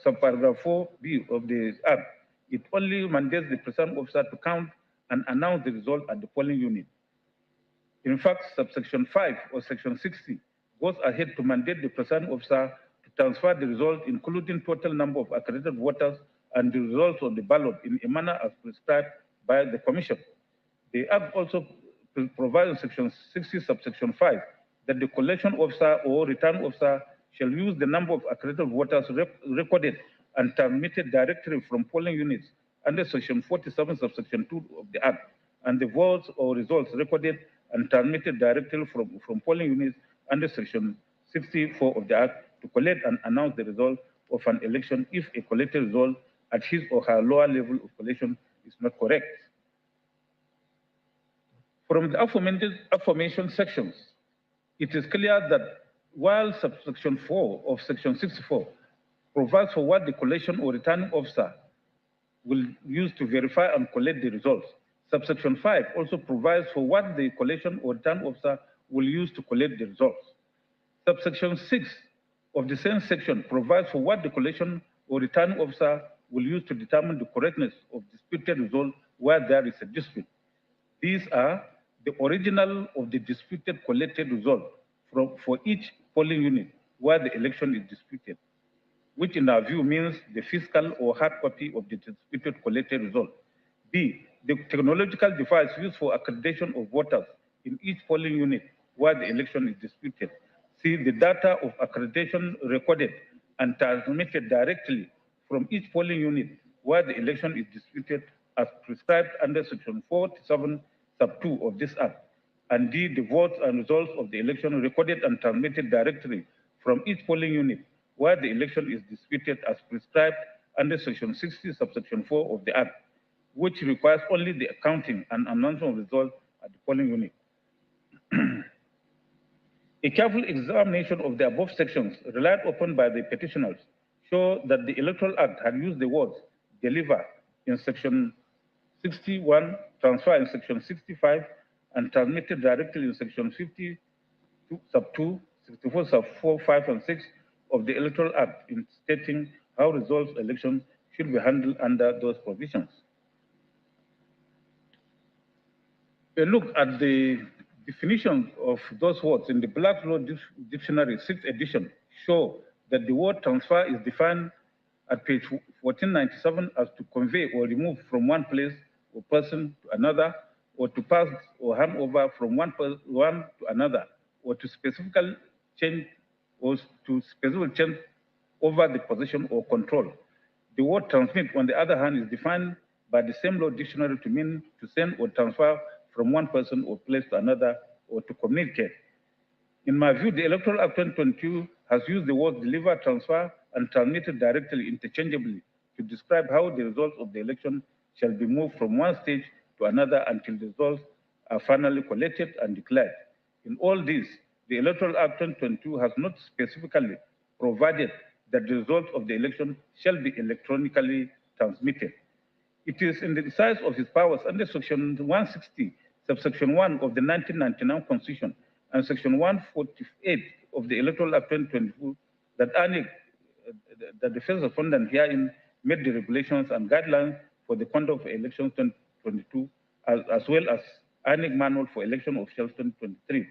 subparagraph 4B of the Act, it only mandates the presiding officer to count and announce the result at the polling unit. In fact, subsection 5 of Section 60 goes ahead to mandate the presiding officer to transfer the result, including total number of accredited voters and the results of the ballot in a manner as prescribed by the Commission. The Act also provides in Section 60, subsection 5, that the collection officer or return officer shall use the number of accredited voters recorded and transmitted directly from polling units under Section 47, subsection 2 of the Act, and the votes or results recorded and transmitted directly from polling units under Section 64 of the Act to collect and announce the result of an election if a collected result at his or her lower level of collection is not correct. From the aforementioned sections, it is clear that while subsection 4 of Section 64 provides for what the collation or returning officer will use to verify and collect the results. Subsection 5 also provides for what the collation or return officer will use to collect the results. Subsection 6 of the same section provides for what the collation or returning officer will use to determine the correctness of disputed result where there is a dispute. These are the original of the disputed collected result for each polling unit where the election is disputed, which in our view means the physical or hard copy of the disputed collected result. B, the technological device used for accreditation of voters in each polling unit where the election is disputed. C, the data of accreditation recorded and transmitted directly from each polling unit where the election is disputed as prescribed under Section 47, Sub 2 of this Act. And D, the votes and results of the election recorded and transmitted directly from each polling unit where the election is disputed as prescribed under Section 60, Subsection 4 of the Act, which requires only the accounting and announcement of results at the polling unit. A careful examination of the above sections relied upon by the petitioners show that the Electoral Act had used the words deliver in Section 61, transfer in Section 65, and transmitted directly in Section 50, Sub 2, 64, Sub 4, 5, and 6 of the Electoral Act in stating how results elections should be handled under those provisions. A look at the definition of those words in the Black Law Dictionary 6th edition show that the word transfer is defined at page 1497 as to convey or remove from one place or person to another, or to pass or hand over from one to another, or to specifically change over the possession or control. The word transmit, on the other hand, is defined by the same law dictionary to mean to send or transfer from one person or place to another, or to communicate. In my view, the Electoral Act 2022 has used the words deliver, transfer, and transmitted directly interchangeably to describe how the results of the election shall be moved from one stage to another until the results are finally collected and declared. In all this, the Electoral Act 2022 has not specifically provided that the results of the election shall be electronically transmitted. It is in the exercise of his powers under Section 160, subsection 1 of the 1999 Constitution, and Section 148 of the Electoral Act 2022 that the first respondent herein made the regulations and guidelines for the conduct of elections 2022, as well as ANIC Manual for Election Officials 2023.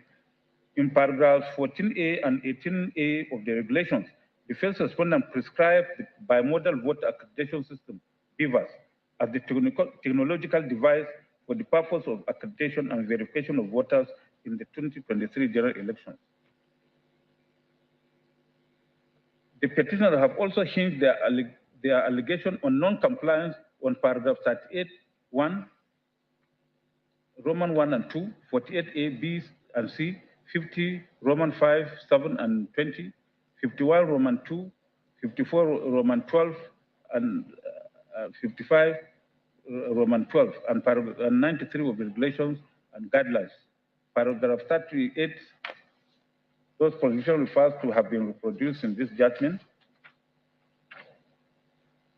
In paragraphs 14A and 18A of the regulations, the first respondent prescribed the bimodal voter accreditation system, BVAS, as the technological device for the purpose of accreditation and verification of voters in the 2023 general elections. The petitioners have also hinged their allegation on non-compliance on paragraph 38(1), Roman 1 and 2, 48A, B and C, 50, Roman 5, 7 and 20, 51, Roman 2, 54, Roman 12, and 55, Roman 12, and paragraph 93 of the regulations and guidelines. Paragraph 38, those provisions refers to have been reproduced in this judgment.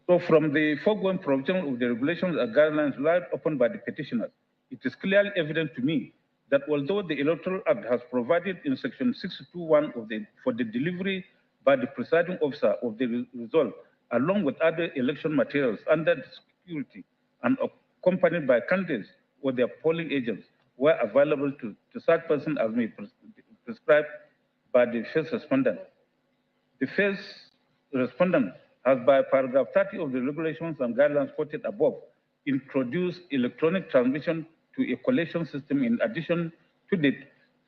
So from the foregoing provision of the regulations and guidelines relied upon by the petitioners, it is clearly evident to me that although the Electoral Act has provided in Section 621 for the delivery by the presiding officer of the result, along with other election materials under the security and accompanied by candidates or their polling agents, were available to such persons as may be prescribed by the first respondent. The first respondent has, by paragraph 30 of the regulations and guidelines quoted above, introduced electronic transmission to a collation system in addition to the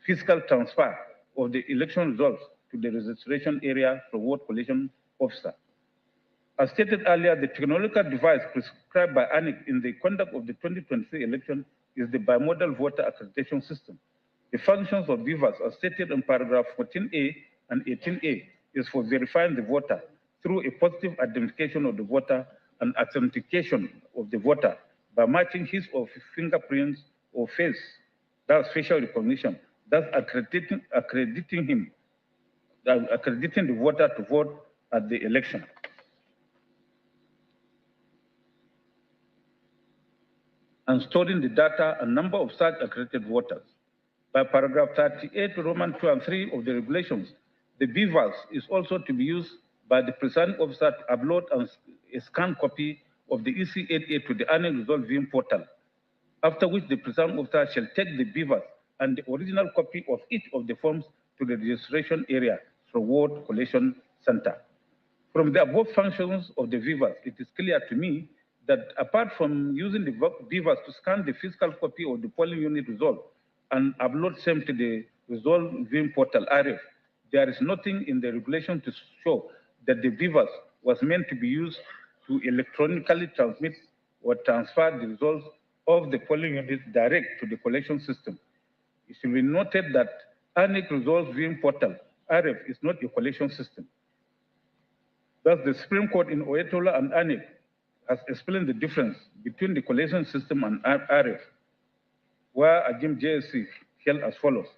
physical transfer of the election results to the registration area for vote collation officer. As stated earlier, the technological device prescribed by ANIC in the conduct of the 2023 election is the bimodal voter accreditation system. The functions of BVAS, as stated in paragraph 14A and 18A, is for verifying the voter through a positive identification of the voter and authentication of the voter by matching his or his fingerprints or face, that's facial recognition, thus accrediting the voter to vote at the election. and storing the data and number of such accredited voters. By paragraph 38, Roman 2 and 3 of the regulations, the beavers is also to be used by the presiding officer to upload a scanned copy of the EC88 to the annual result viewing portal, after which the presiding officer shall take the beavers and the original copy of each of the forms to the registration area for ward collation center. From the above functions of the beavers, it is clear to me that apart from using the beavers to scan the physical copy of the polling unit result and upload same to the result viewing portal RF, there is nothing in the regulation to show that the beavers was meant to be used to electronically transmit or transfer the results of the polling unit direct to the collection system. It should be noted that ANIC results viewing portal RF is not a collection system. Thus, the Supreme Court in Oyetola and ANIC has explained the difference between the collection system and RF, where Agim JSC held as follows.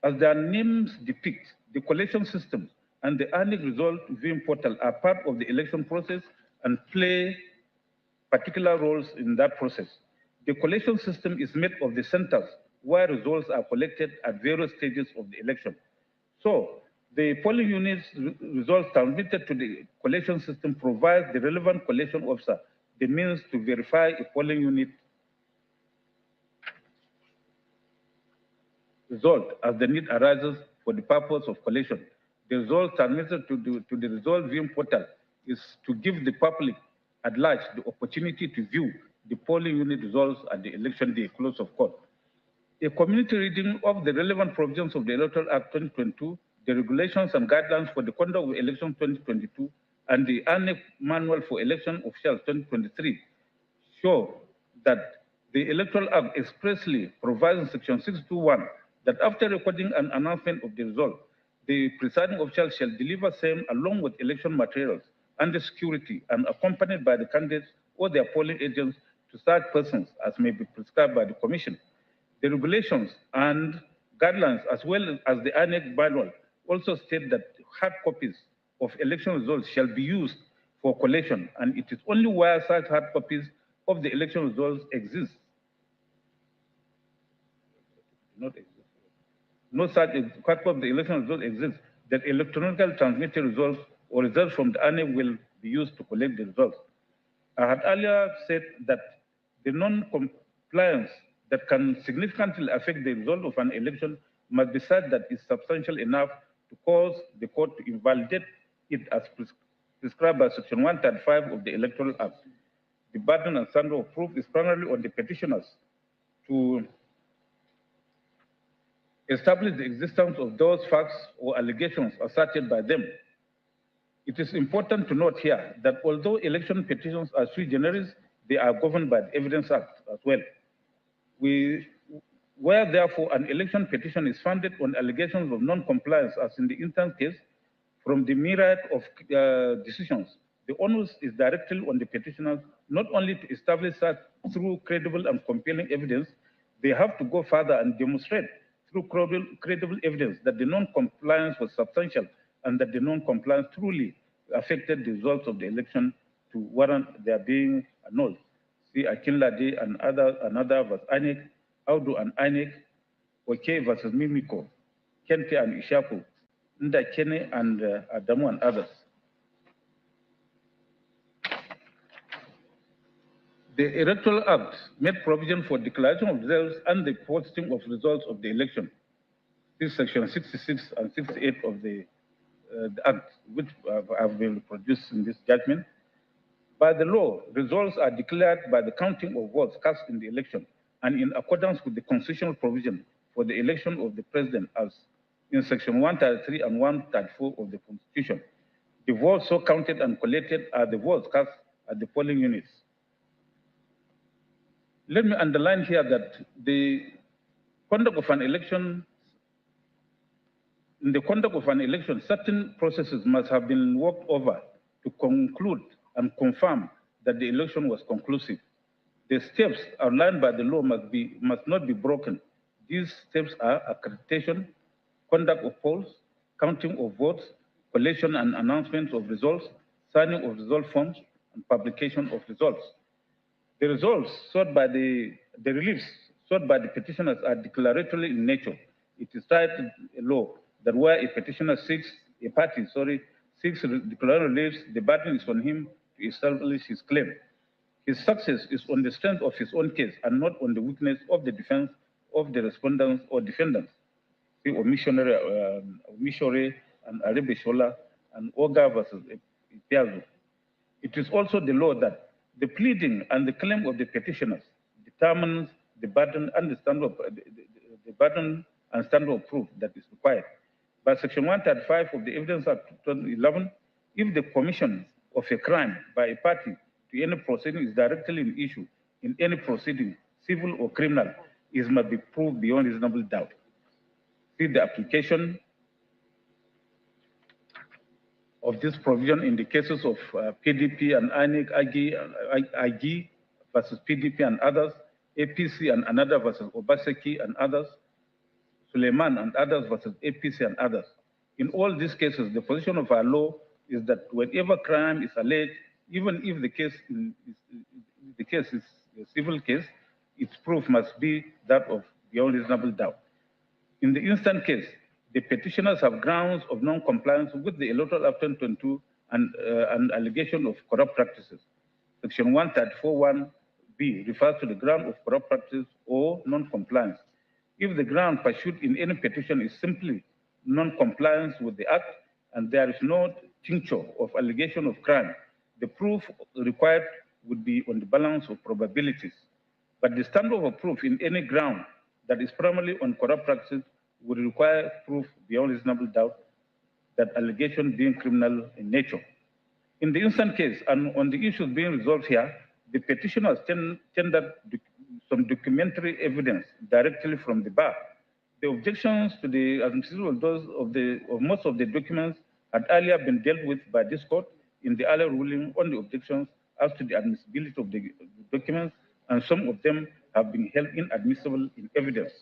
As their names depict, the collection system and the ANIC result viewing portal are part of the election process and play particular roles in that process. The collection system is made of the centers where results are collected at various stages of the election. So, the polling unit's results transmitted to the collection system provides the relevant collection officer the means to verify a polling unit result as the need arises for the purpose of collection. The result transmitted to the result viewing portal is to give the public at large the opportunity to view the polling unit results at the election day, close of court. A community reading of the relevant provisions of the Electoral Act 2022, the regulations and guidelines for the conduct of election 2022, and the ANIC Manual for Election Officials 2023 show that the Electoral Act expressly provides in Section 621 that after recording an announcement of the result, the presiding official shall deliver same along with election materials and the security and accompanied by the candidates or their polling agents to such persons as may be prescribed by the Commission. The regulations and guidelines, as well as the ANIC manual, also state that hard copies of election results shall be used for collation, and it is only where such hard copies of the election results exist. No such hard copy of the election results exists that electronically transmitted results or results from the ANIC will be used to collect the results. I had earlier said that the non-compliance that can significantly affect the result of an election must be such that it's substantial enough to cause the court to invalidate it as prescribed by Section 135 of the Electoral Act. The burden and standard of proof is primarily on the petitioners to establish the existence of those facts or allegations asserted by them. It is important to note here that although election petitions are sui generis, they are governed by the Evidence Act as well. Where therefore an election petition is founded on allegations of non-compliance, as in the instance case, from the myriad of decisions, the onus is directly on the petitioners not only to establish that through credible and compelling evidence, they have to go further and demonstrate through credible evidence that the non-compliance was substantial and that the non-compliance truly affected the results of the election to warrant their being annulled. See Akinlade and another versus ANIC, Audu and ANIC, Oke versus Mimiko, Kente and Ishaku, Nda Kene and Adamu and others. The Electoral Act made provision for declaration of results and the posting of results of the election. This is Section 66 and 68 of the Act, which have been produced in this judgment. By the law, results are declared by the counting of votes cast in the election and in accordance with the constitutional provision for the election of the president as in Section 133 and 134 of the Constitution. The votes so counted and collected are the votes cast at the polling units. Let me underline here that the conduct of an election, in the conduct of an election, certain processes must have been worked over to conclude and confirm that the election was conclusive. The steps outlined by the law must not be broken. These steps are accreditation, conduct of polls, counting of votes, collation and announcement of results, signing of result forms, and publication of results. The results sought by the reliefs sought by the petitioners are declaratory in nature. It is cited a law that where a petitioner seeks declaratory reliefs, the burden is on him to establish his claim. His success is on the strength of his own case and not on the weakness of the defense of the respondents or defendants. See, Omishore and Arebeshola and Oga versus Ipiazu. It is also the law that the pleading and the claim of the petitioners determines the burden and the standard of proof that is required. By Section 135 of the Evidence Act 2011, if the commission of a crime by a party to any proceeding is directly an issue in any proceeding, civil or criminal, it must be proved beyond reasonable doubt. See the application of this provision in the cases of PDP and IG versus PDP and others, APC and another versus Obaseki and others, Suleiman and others versus APC and others. In all these cases, the position of our law is that whenever crime is alleged, even if the case is a civil case, its proof must be that of beyond reasonable doubt. In the instant case, the petitioners have grounds of non-compliance with the Electoral Act 2022 and allegation of corrupt practices. Section 134(1)(b) refers to the ground of corrupt practice or non-compliance. If the ground pursued in any petition is simply non-compliance with the Act and there is no tincture of allegation of crime, the proof required would be on the balance of probabilities. But the standard of proof in any ground that is primarily on corrupt practices would require proof beyond reasonable doubt that allegation being criminal in nature. In the instant case, and on the issues being resolved here, the petitioners tendered some documentary evidence directly from the bar. The objections to the admissibility of most of the documents had earlier been dealt with by this court in the earlier ruling on the objections as to the admissibility of the documents, and some of them have been held inadmissible in evidence.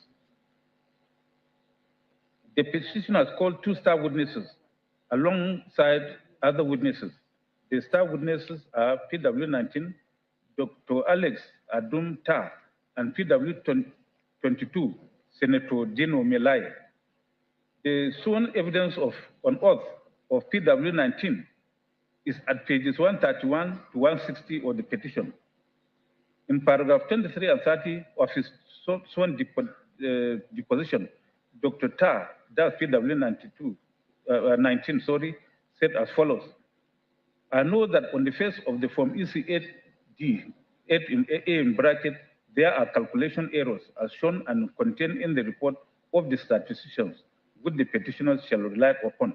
The petitioners called 2 star witnesses alongside other witnesses. The star witnesses are PW19, Dr. Alex Adum Tar, and PW22, Senator Dino Melai. The sworn evidence on oath of PW19 is at pages 131 to 160 of the petition. In paragraph 23 and 30 of his sworn deposition, Dr. Tar, that's PW19, said as follows: I know that on the face of the form EC8D, 8 in A in bracket, there are calculation errors as shown and contained in the report of the statisticians, which the petitioners shall rely upon.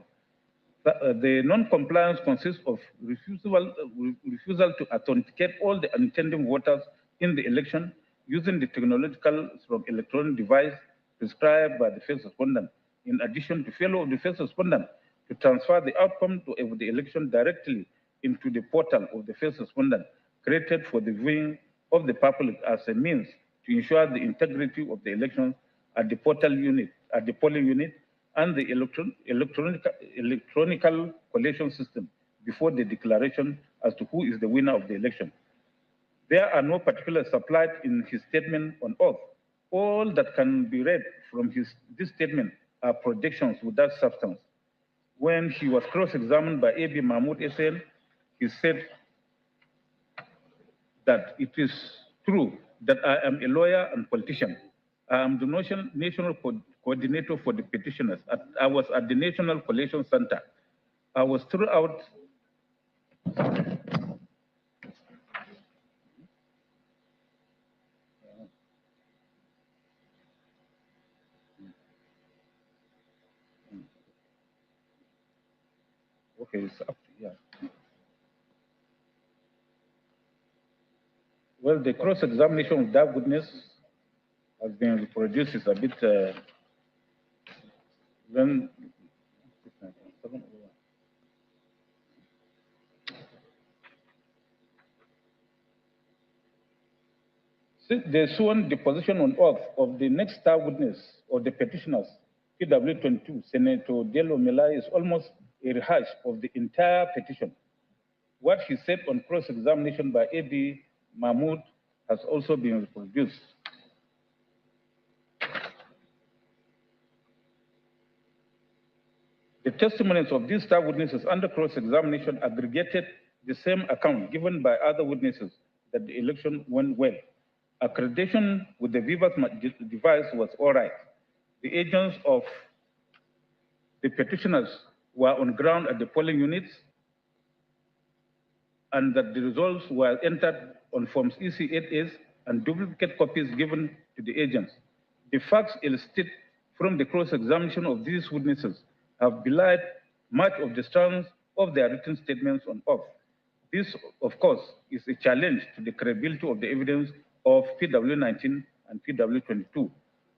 The non-compliance consists of refusal to authenticate all the intending voters in the election using the technological electronic device prescribed by the first respondent. In addition to failure of the first respondent to transfer the outcome of the election directly into the portal of the first respondent created for the viewing of the public as a means to ensure the integrity of the election at the polling unit, and the electronic collation system before the declaration as to who is the winner of the election. There are no particulars supplied in his statement on oath. All that can be read from this statement are projections without substance. When he was cross-examined by A.B. Mahmoud SN, he said that it is true that I am a lawyer and politician. I am the national coordinator for the petitioners. I was at the National Collation Center. I was throughout. Okay, it's up to here. Well, the cross-examination of that witness has been reproduced. It's a bit the sworn deposition on oath of the next star witness of the petitioners, PW22, Senator Delo Melai, is almost a rehash of the entire petition. What he said on cross-examination by A.B. Mahmoud has also been reproduced. The testimonies of these star witnesses under cross-examination aggregated the same account given by other witnesses that the election went well. Accreditation with the Vivas device was all right. The agents of the petitioners were on ground at the polling units, and that the results were entered on forms EC8As and duplicate copies given to the agents. The facts elicited from the cross-examination of these witnesses have belied much of the strands of their written statements on oath. This, of course, is a challenge to the credibility of the evidence of PW19 and PW22.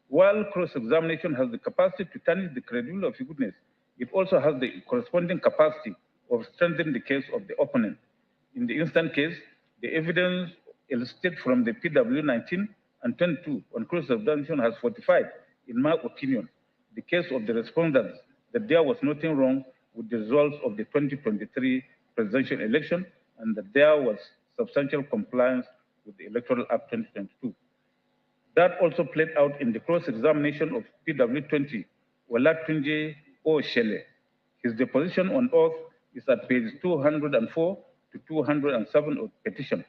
While cross-examination has the capacity to tarnish the credibility of a witness, it also has the corresponding capacity of strengthening the case of the opponent. In the instant case, the evidence elicited from the PW19 and 22 on cross-examination has fortified, in my opinion, the case of the respondents that there was nothing wrong with the results of the 2023 presidential election and that there was substantial compliance with the Electoral Act 2022. That also played out in the cross-examination of PW20, Olatunji Oshele. His deposition on oath is at page 204 to 207 of the petition.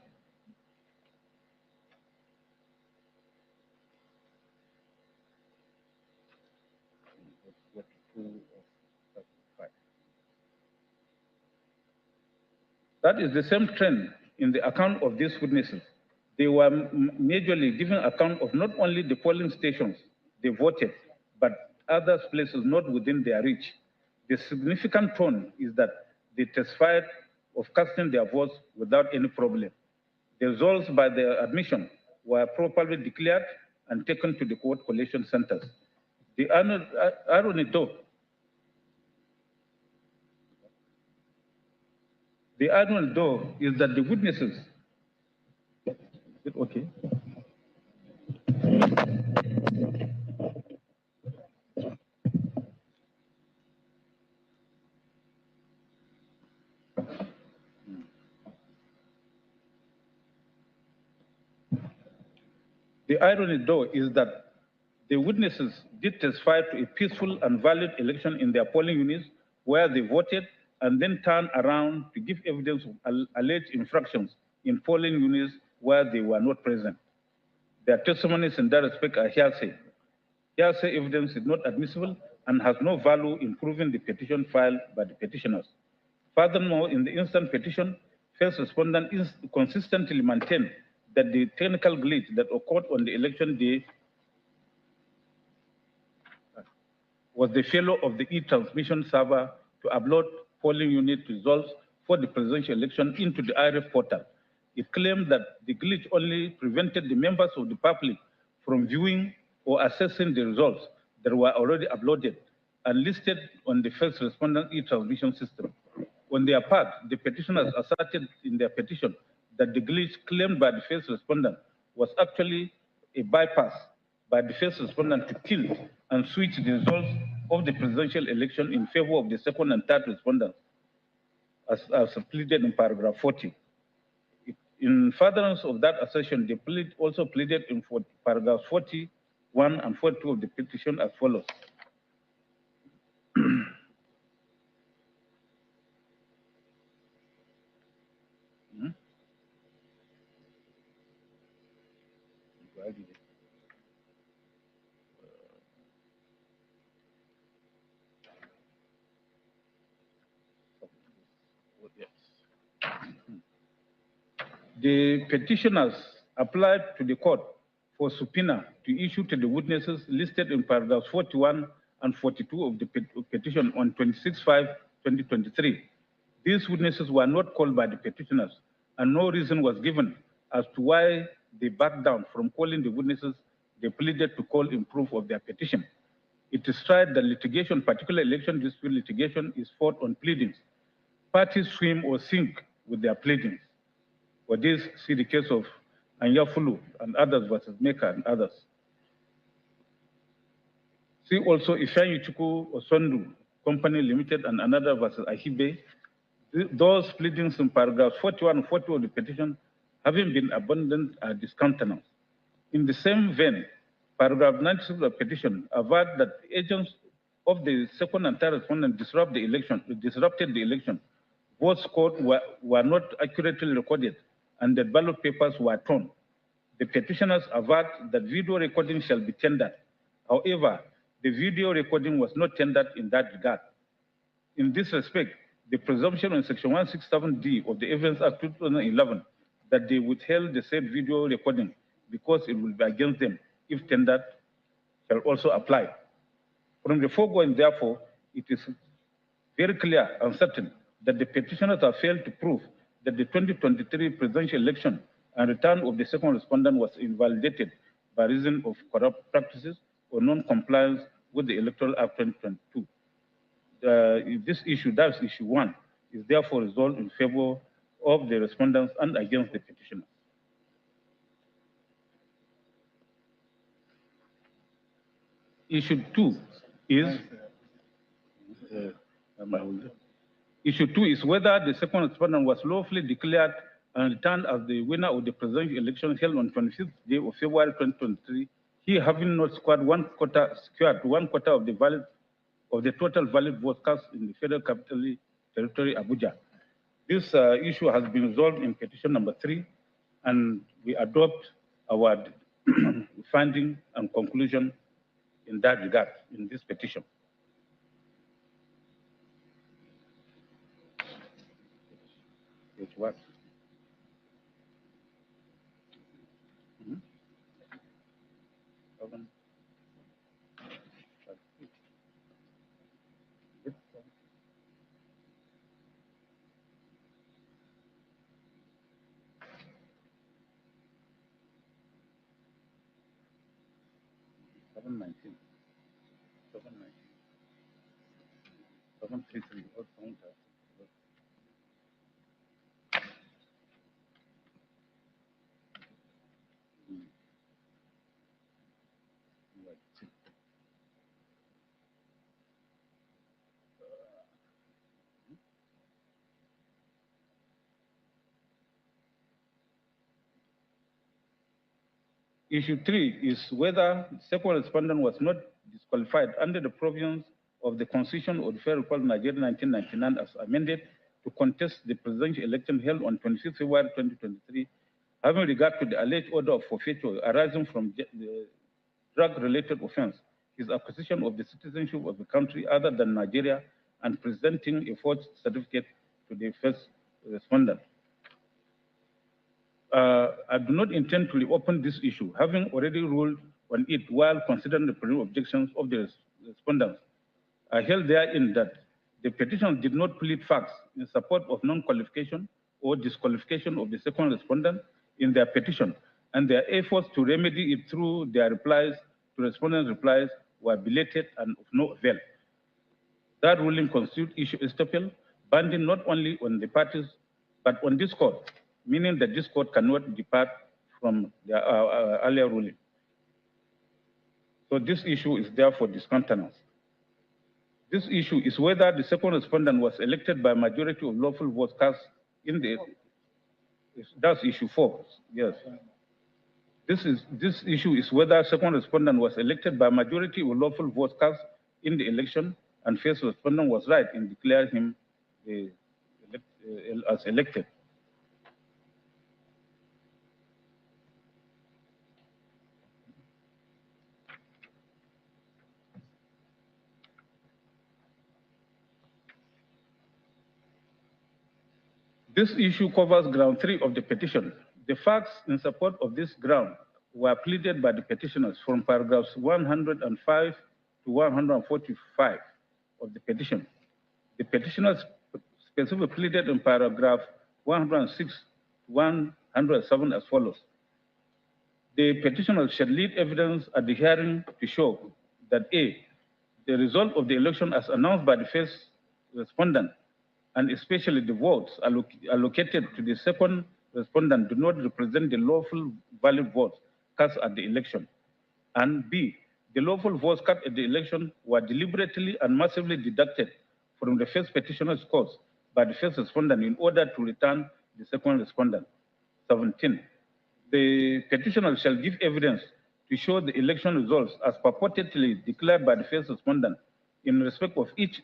That is the same trend in the account of these witnesses. They were majorly given account of not only the polling stations they voted, but other places not within their reach. The significant tone is that they testified of casting their votes without any problem. The results by their admission were properly declared and taken to the vote collection centers. The irony though is that the witnesses, is it okay? The irony, though, is that the witnesses did testify to a peaceful and valid election in their polling units where they voted and then turned around to give evidence of alleged infractions in polling units where they were not present. Their testimonies in that respect are hearsay. Hearsay evidence is not admissible and has no value in proving the petition filed by the petitioners. Furthermore, in the instant petition, first respondent is consistently maintained that the technical glitch that occurred on the election day was the failure of the e-transmission server to upload polling unit results for the presidential election into the IRF portal. It claimed that the glitch only prevented the members of the public from viewing or assessing the results that were already uploaded and listed on the first respondent e-transmission system. On their part, the petitioners asserted in their petition that the glitch claimed by the first respondent was actually a bypass by the first respondent to kill and switch the results of the presidential election in favor of the second and third respondents, as pleaded in paragraph 40. In furtherance of that assertion, they also pleaded in paragraph 41 and 42 of the petition as follows. The petitioners applied to the court for subpoena to issue to the witnesses listed in paragraphs 41 and 42 of the petition on 26/5/2023. These witnesses were not called by the petitioners, and no reason was given as to why they backed down from calling the witnesses they pleaded to call in proof of their petition. It is tried that litigation, particularly election dispute litigation, is fought on pleadings. Parties swim or sink with their pleadings. For this, see the case of Anyafulu and others versus Mecca and others. See also Ifeanyi Osondu Company Limited and another versus Ahibe. Those pleadings in paragraphs 41 and 42 of the petition having been abandoned are discountenanced. In the same vein, paragraph 96 of the petition averred that agents of the second and third respondent disrupted the election. Votes scored were not accurately recorded, and the ballot papers were torn. The petitioners averred that video recording shall be tendered. However, the video recording was not tendered in that regard. In this respect, the presumption in Section 167D of the Evidence Act 2011 that they withheld the said video recording because it will be against them if tendered shall also apply. From the foregoing, therefore, it is very clear and certain that the petitioners have failed to prove that the 2023 presidential election and return of the second respondent was invalidated by reason of corrupt practices or non-compliance with the Electoral Act 2022. This issue, that's issue 1, is therefore resolved in favor of the respondents and against the petitioners. Issue 2 is whether the second respondent was lawfully declared and returned as the winner of the presidential election held on 25th day of February 2023, he having not secured one quarter of the total valid votes cast in the Federal Capital Territory, Abuja. This issue has been resolved in petition number 3, and we adopt our finding and conclusion in that regard in this petition. It was. Issue 3 is whether the second respondent was not disqualified under the provisions of the Constitution of the Federal Republic of Nigeria 1999 as amended to contest the presidential election held on 25th February 2023, having regard to the alleged order of forfeiture arising from the drug-related offense, his acquisition of the citizenship of the country other than Nigeria, and presenting a forged certificate to the first respondent. I do not intend to reopen this issue, having already ruled on it while considering the preliminary objections of the respondents. I held therein that the petition did not plead facts in support of non-qualification or disqualification of the second respondent in their petition, and their efforts to remedy it through their replies to respondents' replies were belated and of no avail. That ruling constitutes issue estoppel, binding not only on the parties, but on this court, meaning that this court cannot depart from the earlier ruling. So this issue is therefore discountenanced. This issue is whether the second respondent was elected by majority of lawful votes cast in the, that's issue 4, yes. This issue is whether second respondent was elected by majority of lawful votes cast in the election, and first respondent was right in declaring him as elected. This issue covers ground 3 of the petition. The facts in support of this ground were pleaded by the petitioners from paragraphs 105 to 145 of the petition. The petitioners specifically pleaded in paragraph 106 to 107 as follows. The petitioners shall lead evidence at the hearing to show that A, the result of the election as announced by the first respondent, and especially the votes allocated to the second respondent, do not represent the lawful valid votes cast at the election. And B, the lawful votes cast at the election were deliberately and massively deducted from the first petitioner's scores by the first respondent in order to return the second respondent. 17. The petitioner shall give evidence to show the election results as purportedly declared by the first respondent in respect of each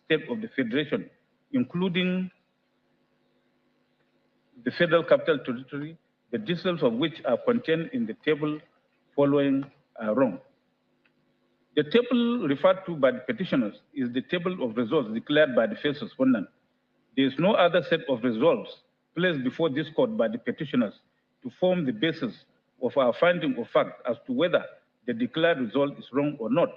state of the federation, including the Federal Capital Territory, the details of which are contained in the table following are wrong. The table referred to by the petitioners is the table of results declared by the first respondent. There is no other set of results placed before this court by the petitioners to form the basis of our finding of fact as to whether the declared result is wrong or not.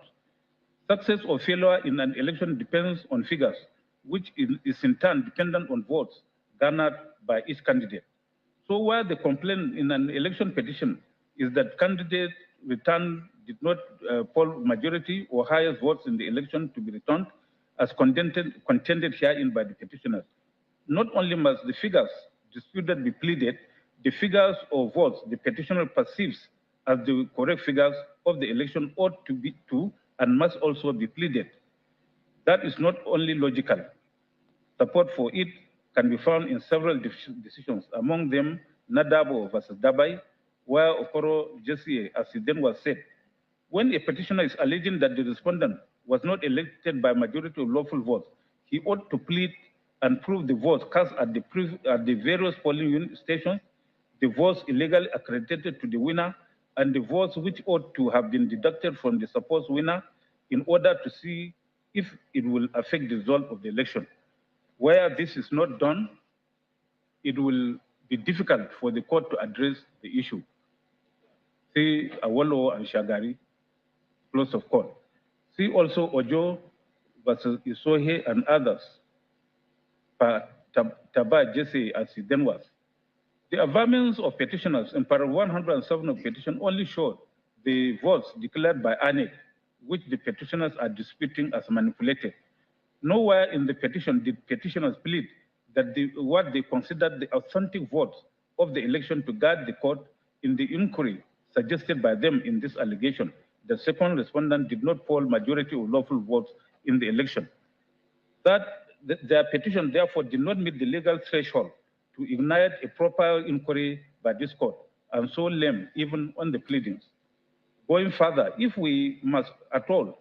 Success or failure in an election depends on figures, which is in turn dependent on votes garnered by each candidate. So while the complaint in an election petition is that candidate returned did not poll majority or highest votes in the election to be returned as contended herein by the petitioners, not only must the figures disputed be pleaded, the figures or votes the petitioner perceives as the correct figures of the election ought to be and must also be pleaded. That is not only logical. Support for it can be found in several decisions, among them Nadabo versus Dabai, where Okoro Jesse, as it then was said, when a petitioner is alleging that the respondent was not elected by majority of lawful votes, he ought to plead and prove the votes cast at the various polling stations, the votes illegally accredited to the winner, and the votes which ought to have been deducted from the supposed winner in order to see if it will affect the result of the election. Where this is not done, it will be difficult for the court to address the issue. See Awolo and Shagari, close of court. See also Ojo versus Isohe and others, Taba Jesse as he then was. The averments of petitioners in paragraph 107 of petition only showed the votes declared by ANEC, which the petitioners are disputing as manipulated. Nowhere in the petition did petitioners plead that what they considered the authentic votes of the election to guide the court in the inquiry suggested by them in this allegation. The second respondent did not poll majority of lawful votes in the election. Their petition therefore did not meet the legal threshold to ignite a proper inquiry by this court, and so lame even on the pleadings. Going further, if we must at all,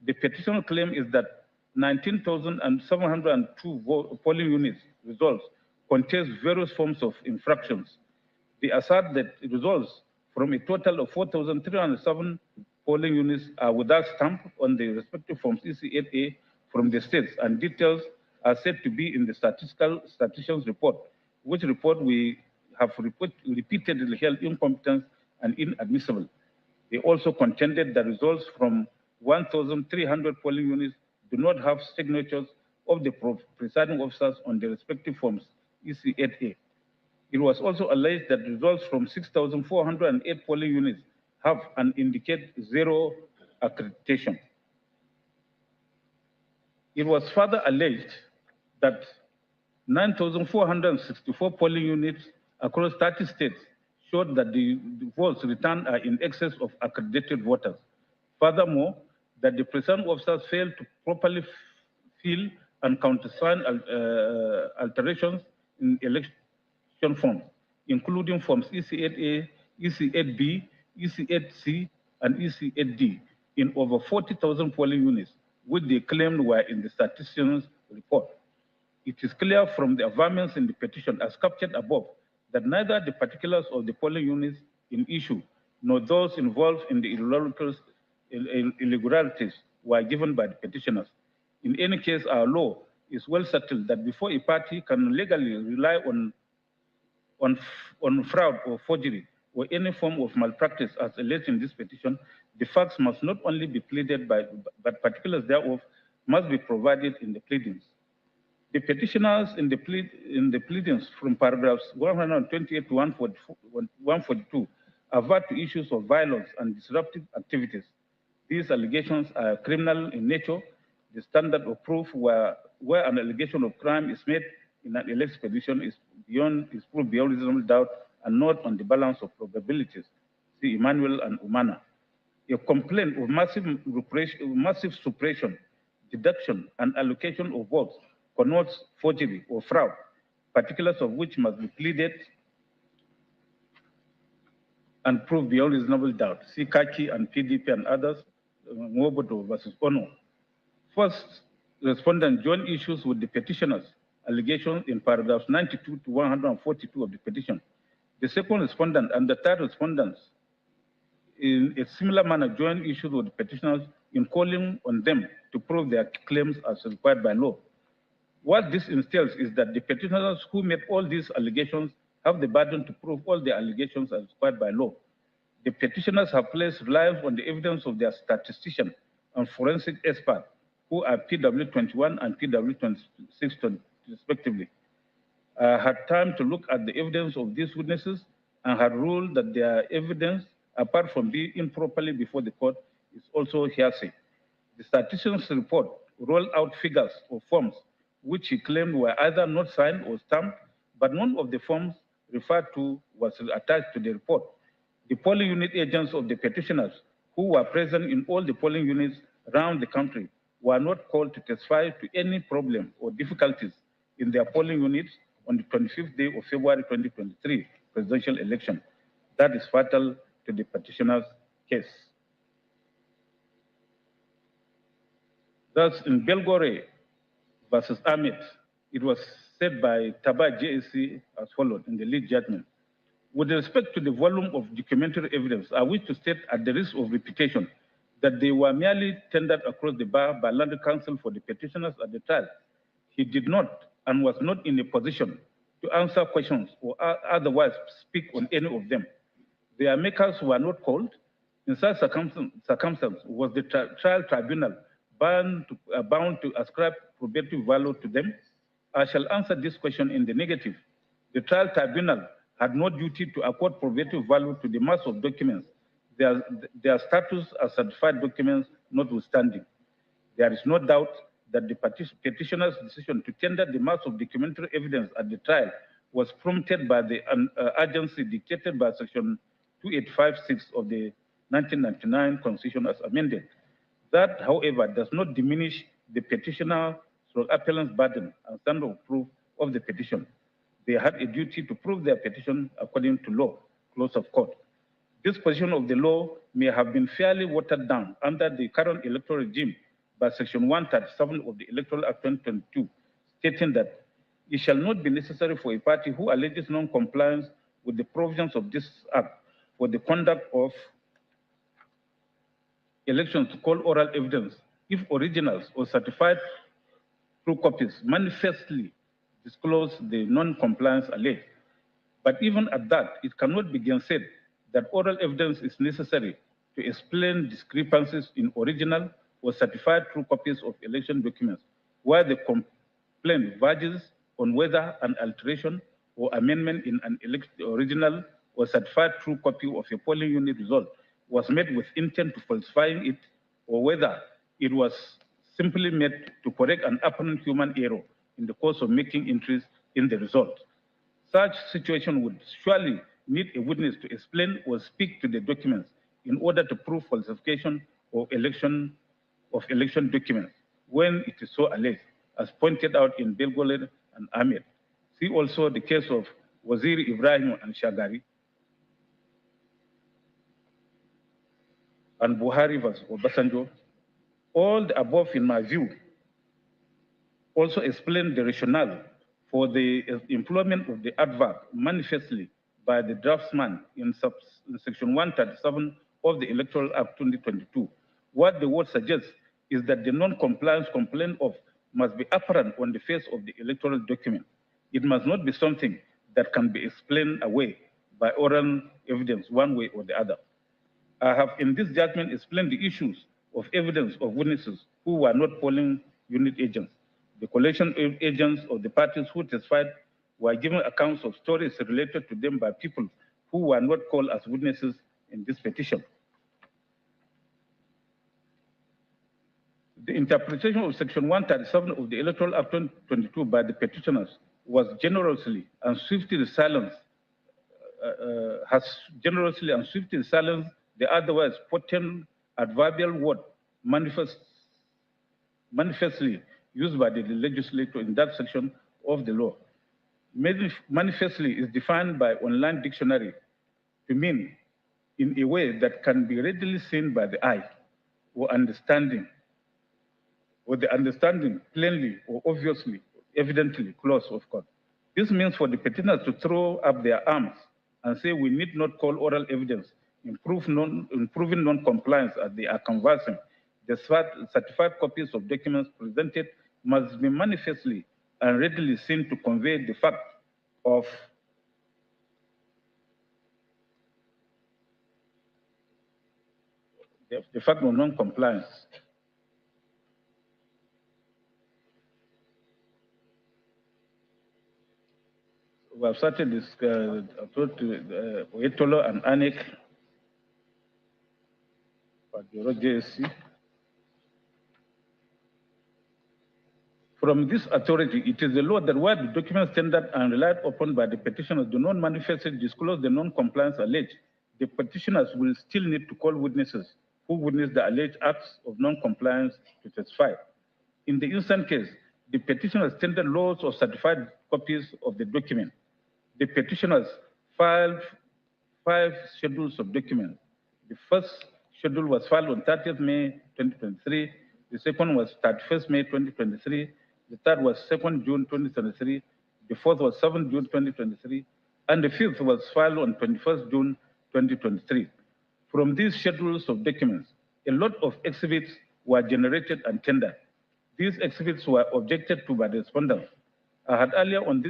the petition claim is that 19,702 polling units results contains various forms of infractions. They assert that results from a total of 4,307 polling units are without stamp on the respective forms EC8A from the states, and details are said to be in the statistician's report, which report we have repeatedly held incompetent and inadmissible. They also contended that results from 1,300 polling units do not have signatures of the presiding officers on the respective forms EC8A. It was also alleged that results from 6,408 polling units have and indicate zero accreditation. It was further alleged that 9,464 polling units across 30 states showed that the votes returned are in excess of accredited voters. Furthermore, that the presiding officers failed to properly fill and countersign alterations in election forms, including forms EC8A, EC8B, EC8C, and EC8D in over 40,000 polling units, which they claimed were in the statistician's report. It is clear from the averments in the petition as captured above that neither the particulars of the polling units in issue nor those involved in the irregularities were given by the petitioners. In any case, our law is well settled that before a party can legally rely on fraud or forgery or any form of malpractice as alleged in this petition, the facts must not only be pleaded but particulars thereof must be provided in the pleadings. The petitioners in the pleadings from paragraphs 128 to 142 avert to issues of violence and disruptive activities. These allegations are criminal in nature. The standard of proof where an allegation of crime is made in an election petition is proved beyond reasonable doubt and not on the balance of probabilities. See Emmanuel and Umana. A complaint of massive suppression, deduction, and allocation of votes connotes forgery or fraud. particulars of which must be pleaded and proved beyond reasonable doubt. See Kaki and PDP and others, Ngobodo versus Ono. First, respondent joined issues with the petitioners' allegations in paragraphs 92 to 142 of the petition. The second respondent and the third respondents, in a similar manner, joined issues with the petitioners in calling on them to prove their claims as required by law. What this entails is that the petitioners who made all these allegations have the burden to prove all the allegations as required by law. The petitioners have placed reliance on the evidence of their statistician and forensic expert, who are PW21 and PW26 respectively. Had time to look at the evidence of these witnesses and had ruled that their evidence, apart from being improperly before the court, is also hearsay. The statistician's report rolled out figures or forms which he claimed were either not signed or stamped, but none of the forms referred to was attached to the report. The polling unit agents of the petitioners, who were present in all the polling units around the country, were not called to testify to any problem or difficulties in their polling units on the 25th day of February 2023 presidential election. That is fatal to the petitioner's case. Thus, in Belgore versus Ahmed, it was said by Taba JSC as follows in the lead judgment. With respect to the volume of documentary evidence, I wish to state at the risk of repetition that they were merely tendered across the bar by Land Council for the petitioners at the trial. He did not and was not in a position to answer questions or otherwise speak on any of them. Their makers were not called. In such circumstance, was the trial tribunal bound to ascribe probative value to them? I shall answer this question in the negative. The trial tribunal had no duty to accord probative value to the mass of documents, their status as certified documents notwithstanding. There is no doubt that the petitioner's decision to tender the mass of documentary evidence at the trial was prompted by the urgency dictated by Section 2856 of the 1999 Constitution as amended. That, however, does not diminish the petitioner or appellant's burden and standard of proof of the petition. They had a duty to prove their petition according to law, close of court. This position of the law may have been fairly watered down under the current electoral regime by Section 137 of the Electoral Act 2022, stating that it shall not be necessary for a party who alleges non-compliance with the provisions of this act for the conduct of elections to call oral evidence if originals or certified true copies manifestly disclose the non-compliance alleged. But even at that, it cannot be gainsaid that oral evidence is necessary to explain discrepancies in original or certified true copies of election documents, where the complaint verges on whether an alteration or amendment in an original or certified true copy of a polling unit result was made with intent to falsifying it, or whether it was simply made to correct an apparent human error in the course of making entries in the result. Such situation would surely need a witness to explain or speak to the documents in order to prove falsification or election documents when it is so alleged, as pointed out in Belgole and Ahmed. See also the case of Waziri Ibrahim and Shagari and Buhari versus Obasanjo. All the above, in my view, also explain the rationale for the employment of the adverb manifestly by the draftsman in Section 137 of the Electoral Act 2022. What the word suggests is that the non-compliance complaint of must be apparent on the face of the electoral document. It must not be something that can be explained away by oral evidence one way or the other. I have in this judgment explained the issues of evidence of witnesses who were not polling unit agents. The collection agents of the parties who testified were given accounts of stories related to them by people who were not called as witnesses in this petition. The interpretation of Section 137 of the Electoral Act 2022 by the petitioners was generously and swiftly silenced, the otherwise potent adverbial word manifestly used by the legislator in that section of the law. Manifestly is defined by online dictionary to mean in a way that can be readily seen by the eye or the understanding plainly or obviously, evidently close, of course. This means for the petitioners to throw up their arms and say we need not call oral evidence, improving non-compliance as they are conversing. The certified copies of documents presented must be manifestly and readily seen to convey the fact of non-compliance. We have started this approach to Oetolo and Anik for the JSC. From this authority, it is the law that where the documents tendered and relied upon by the petitioners do not manifestly disclose the non-compliance alleged, the petitioners will still need to call witnesses who witness the alleged acts of non-compliance to testify. In the instant case, the petitioners tendered loads of certified copies of the document. The petitioners filed 5 schedules of documents. The first schedule was filed on 30th May 2023. The second was 31st May 2023. The third was 2nd June 2023. The fourth was 7th June 2023. And the fifth was filed on 21st June 2023. From these schedules of documents, a lot of exhibits were generated and tendered. These exhibits were objected to by the respondents. I had earlier in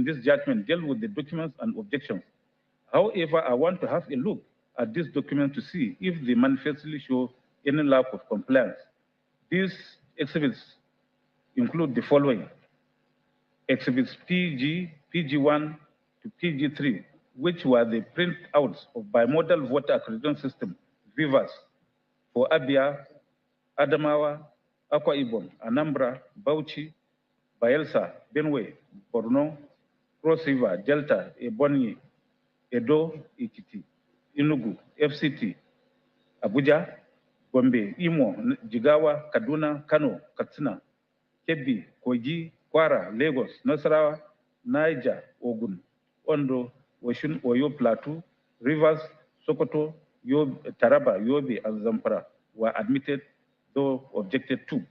this judgment dealt with the documents and objections. However, I want to have a look at this document to see if they manifestly show any lack of compliance. These exhibits include the following: exhibits PG1 to PG3, which were the printouts of bimodal voter accreditation system, VIVAS, for Abia, Adamawa, Akwa Ibom, Anambra, Bauchi, Bayelsa, Benue, Borno, Cross River, Delta, Ebonyi, Edo, Ekiti, Enugu, FCT, Abuja, Gombe, Imo, Jigawa, Kaduna, Kano, Katsina, Kebbi, Kogi, Kwara, Lagos, Nasarawa, Niger, Ogun, Ondo, Osun, Oyo, Plateau, Rivers, Sokoto, Taraba, Yobe, and Zamfara were admitted, though objected to.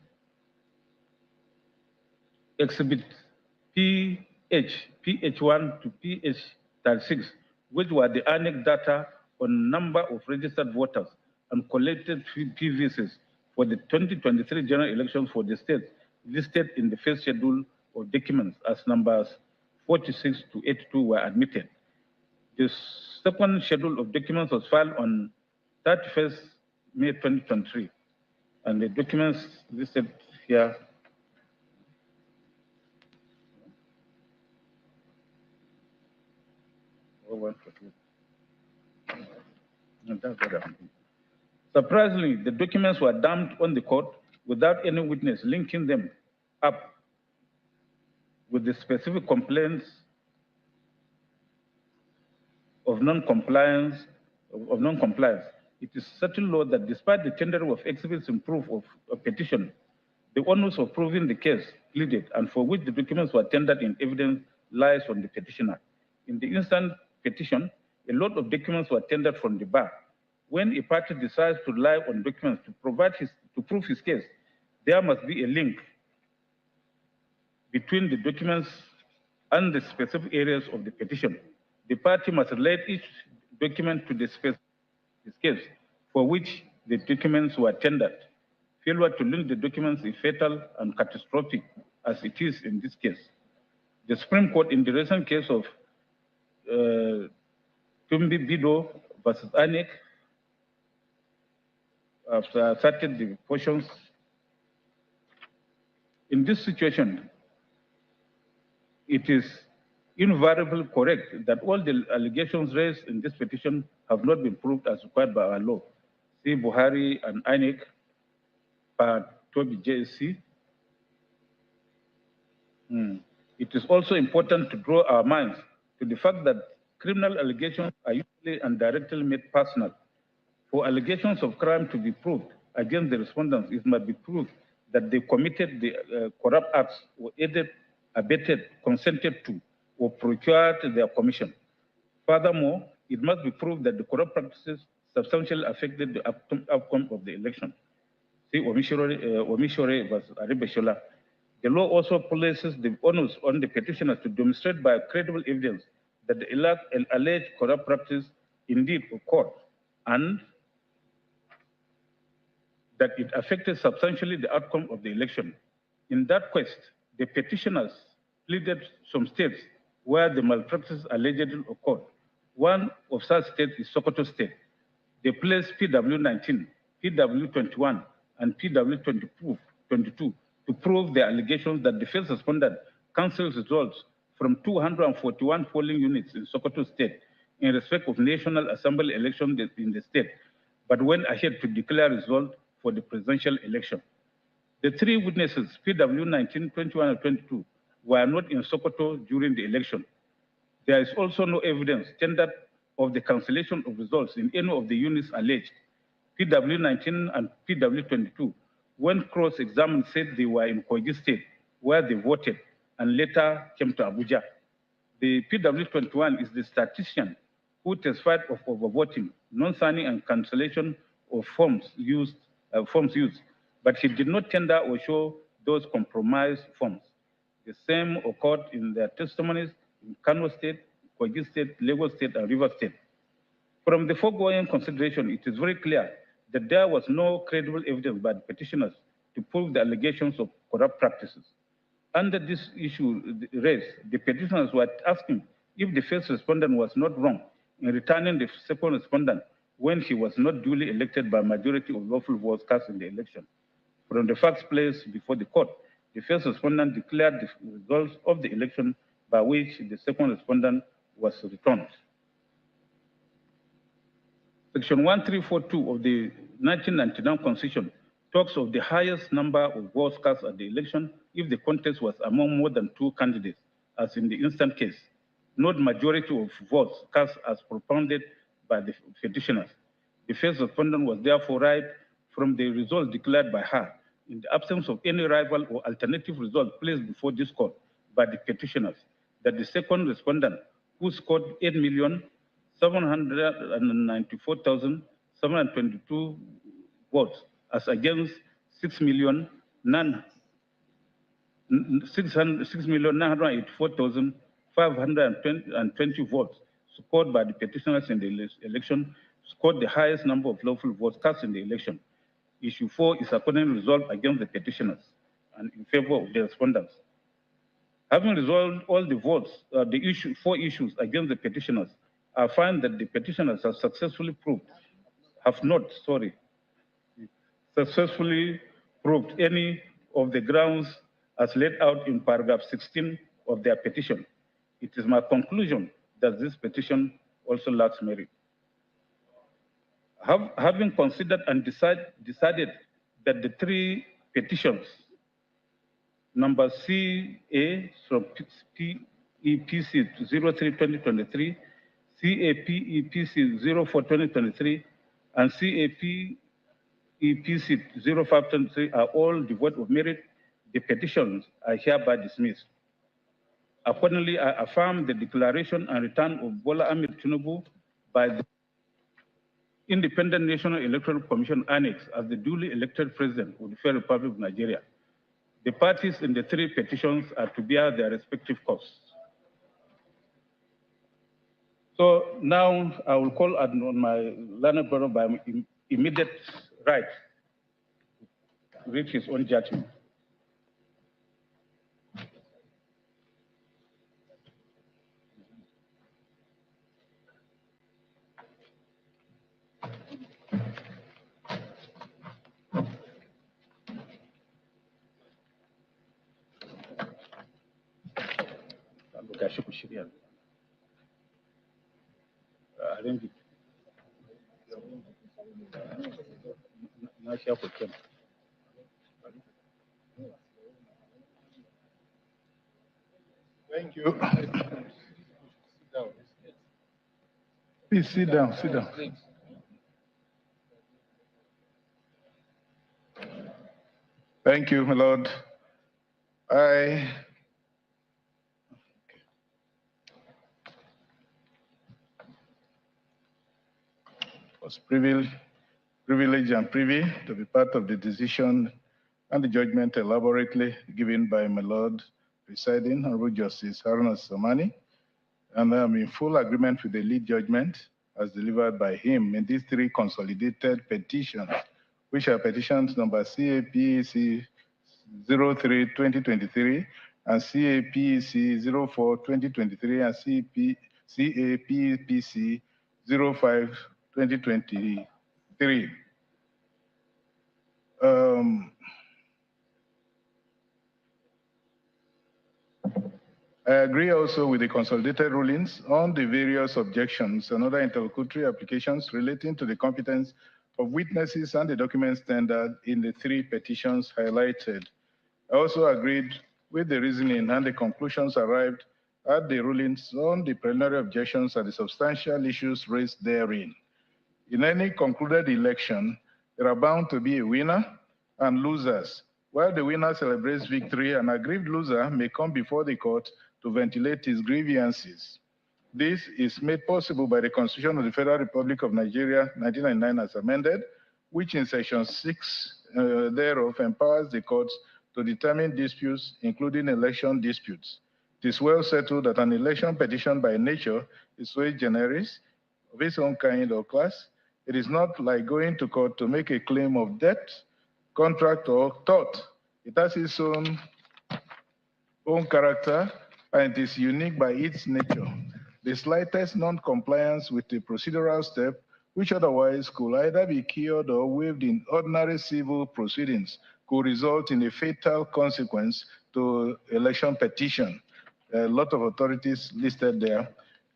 Exhibit PH1 to PH36, which were the annex data on number of registered voters and collected PVCs for the 2023 general elections for the state, listed in the first schedule of documents as numbers 46 to 82 were admitted. The second schedule of documents was filed on 31st May 2023, and the documents listed here surprisingly, the documents were dumped on the court without any witness linking them up with the specific complaints of non-compliance. It is certain law that despite the tendering of exhibits in proof of a petition, the onus of proving the case pleaded and for which the documents were tendered in evidence lies on the petitioner. In the instant petition, a lot of documents were tendered from the bar. When a party decides to rely on documents to prove his case, there must be a link between the documents and the specific areas of the petition. The party must relate each document to the specific case for which the documents were tendered. Failure to link the documents is fatal and catastrophic, as it is in this case. The Supreme Court, in the recent case of Tumbi Bido versus Anik, have cited the portions. In this situation, it is invariably correct that all the allegations raised in this petition have not been proved as required by our law. See Buhari and Anik, part 12 JSC. It is also important to draw our minds to the fact that criminal allegations are usually and directly made personal. For allegations of crime to be proved against the respondents, it must be proved that they committed the corrupt acts or aided, abetted, consented to, or procured their commission. Furthermore, it must be proved that the corrupt practices substantially affected the outcome of the election. See Omishore versus Aribeshola. The law also places the onus on the petitioners to demonstrate by credible evidence that the alleged corrupt practice indeed occurred and that it affected substantially the outcome of the election. In that quest, the petitioners pleaded some states where the malpractice allegedly occurred. One of such states is Sokoto State. They placed PW19, PW21, and PW22 to prove the allegations that the first respondent cancelled results from 241 polling units in Sokoto State in respect of National Assembly elections in the state, but went ahead to declare results for the presidential election. The three witnesses, PW19, 21, and 22, were not in Sokoto during the election. There is also no evidence tendered of the cancellation of results in any of the units alleged. PW19 and PW22, when cross-examined, said they were in Kogi State, where they voted, and later came to Abuja. The PW21 is the statistician who testified of overvoting, non-signing, and cancellation of forms used, but he did not tender or show those compromised forms. The same occurred in their testimonies in Kano State, Kogi State, Lagos State, and River State. From the foregoing consideration, it is very clear that there was no credible evidence by the petitioners to prove the allegations of corrupt practices. Under this issue raised, the petitioners were asking if the first respondent was not wrong in returning the second respondent when he was not duly elected by majority of lawful votes cast in the election. From the facts placed before the court, the first respondent declared the results of the election by which the second respondent was returned. Section 1342 of the 1999 Constitution talks of the highest number of votes cast at the election if the contest was among more than two candidates, as in the instant case, not majority of votes cast as propounded by the petitioners. The first respondent was therefore right from the results declared by her, in the absence of any rival or alternative result placed before this court by the petitioners, that the second respondent, who scored 8,794,722 votes, as against 6,984,520 votes scored by the petitioners in the election, scored the highest number of lawful votes cast in the election. Issue 4 is accordingly resolved against the petitioners and in favor of the respondents. Having resolved all the votes, four issues against the petitioners, I find that the petitioners have successfully proved any of the grounds as laid out in paragraph 16 of their petition. It is my conclusion that this petition also lacks merit. Having considered and decided that the three petitions, number CA from PEPC 03-2023, CAPEPC 04-2023, and CAPEPC 05-23 are all devoid of merit, the petitions are hereby dismissed. Accordingly, I affirm the declaration and return of Bola Ahmed Tinubu by the Independent National Electoral Commission Annex as the duly elected president of the Federal Republic of Nigeria. The parties in the three petitions are to bear their respective costs. So now I will call on my learned brother by immediate right to reach his own judgment. Thank you. Please sit down, sit down. Thank you, my lord. was privileged and privy to be part of the decision and the judgment elaborately given by my Lord presiding Honorable Justice Haruna Samani, and I am in full agreement with the lead judgment as delivered by him in these three consolidated petitions, which are petitions number CAPC 03-2023 and CAPC 04-2023 and CAPPC 05-2023. I agree also with the consolidated rulings on the various objections and other interlocutory applications relating to the competence of witnesses and the documents tendered in the three petitions highlighted. I also agreed with the reasoning and the conclusions arrived at the rulings on the preliminary objections and the substantial issues raised therein. In any concluded election, there are bound to be a winner and losers. While the winner celebrates victory, an aggrieved loser may come before the court to ventilate his grievances. This is made possible by the Constitution of the Federal Republic of Nigeria, 1999 as amended, which in section 6 thereof empowers the courts to determine disputes, including election disputes. It is well settled that an election petition by nature is sui generis, of its own kind or class. It is not like going to court to make a claim of debt, contract, or tort. It has its own character, and it is unique by its nature. The slightest non-compliance with the procedural step, which otherwise could either be cured or waived in ordinary civil proceedings, could result in a fatal consequence to election petition. A lot of authorities listed there.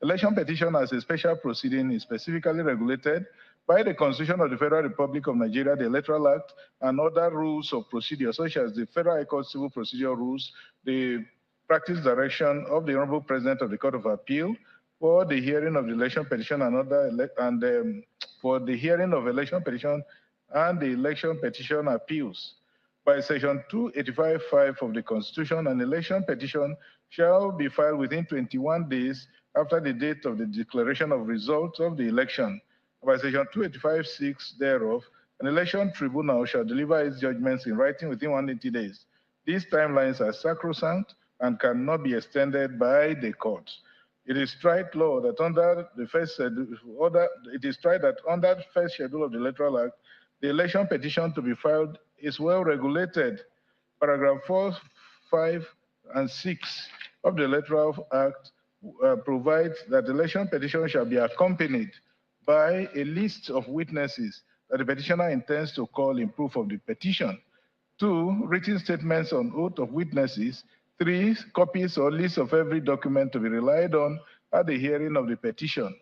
Election petition as a special proceeding is specifically regulated by the Constitution of the Federal Republic of Nigeria, the Electoral Act, and other rules of procedure, such as the Federal High Court Civil Procedure Rules, the practice direction of the Honorable President of the Court of Appeal for the hearing of the election petition for the hearing of election petition and the election petition appeals. By Section 285(5) of the Constitution, an election petition shall be filed within 21 days after the date of the declaration of results of the election. By Section 285(6) thereof, an election tribunal shall deliver its judgments in writing within 180 days. These timelines are sacrosanct and cannot be extended by the courts. It is tried law that under the first schedule, under the first schedule of the Electoral Act, the election petition to be filed is well regulated. Paragraph 4, 5, and 6 of the Electoral Act provides that the election petition shall be accompanied by a list of witnesses that the petitioner intends to call in proof of the petition. 2, written statements on oath of witnesses. 3, copies or lists of every document to be relied on at the hearing of the petition.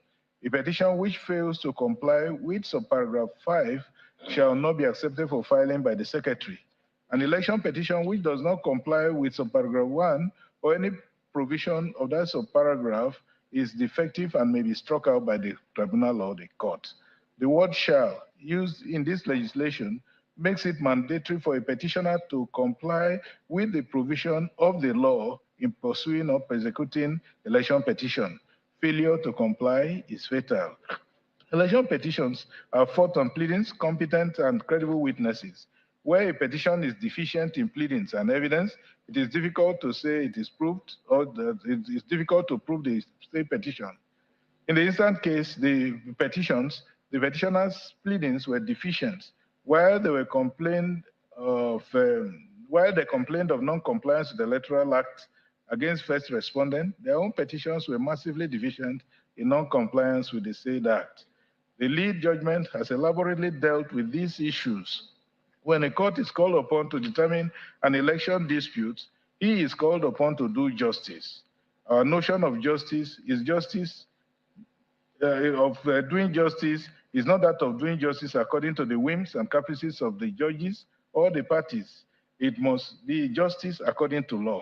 A petition which fails to comply with subparagraph 5 shall not be accepted for filing by the Secretary. An election petition which does not comply with subparagraph 1 or any provision of that subparagraph is defective and may be struck out by the tribunal or the court. The word shall used in this legislation makes it mandatory for a petitioner to comply with the provision of the law in pursuing or prosecuting election petition. Failure to comply is fatal. Election petitions are fought on pleadings, competent and credible witnesses. Where a petition is deficient in pleadings and evidence, it is difficult to say it is proved, or that it is difficult to prove the state petition. In the instant case, the petitioner's pleadings were deficient. While they complained of non-compliance with the Electoral Act against first respondent, their own petitions were massively deficient in non-compliance with the said act. The lead judgment has elaborately dealt with these issues. When a court is called upon to determine an election dispute, he is called upon to do justice. Our notion of justice is doing justice is not that of doing justice according to the whims and caprices of the judges or the parties. It must be justice according to law.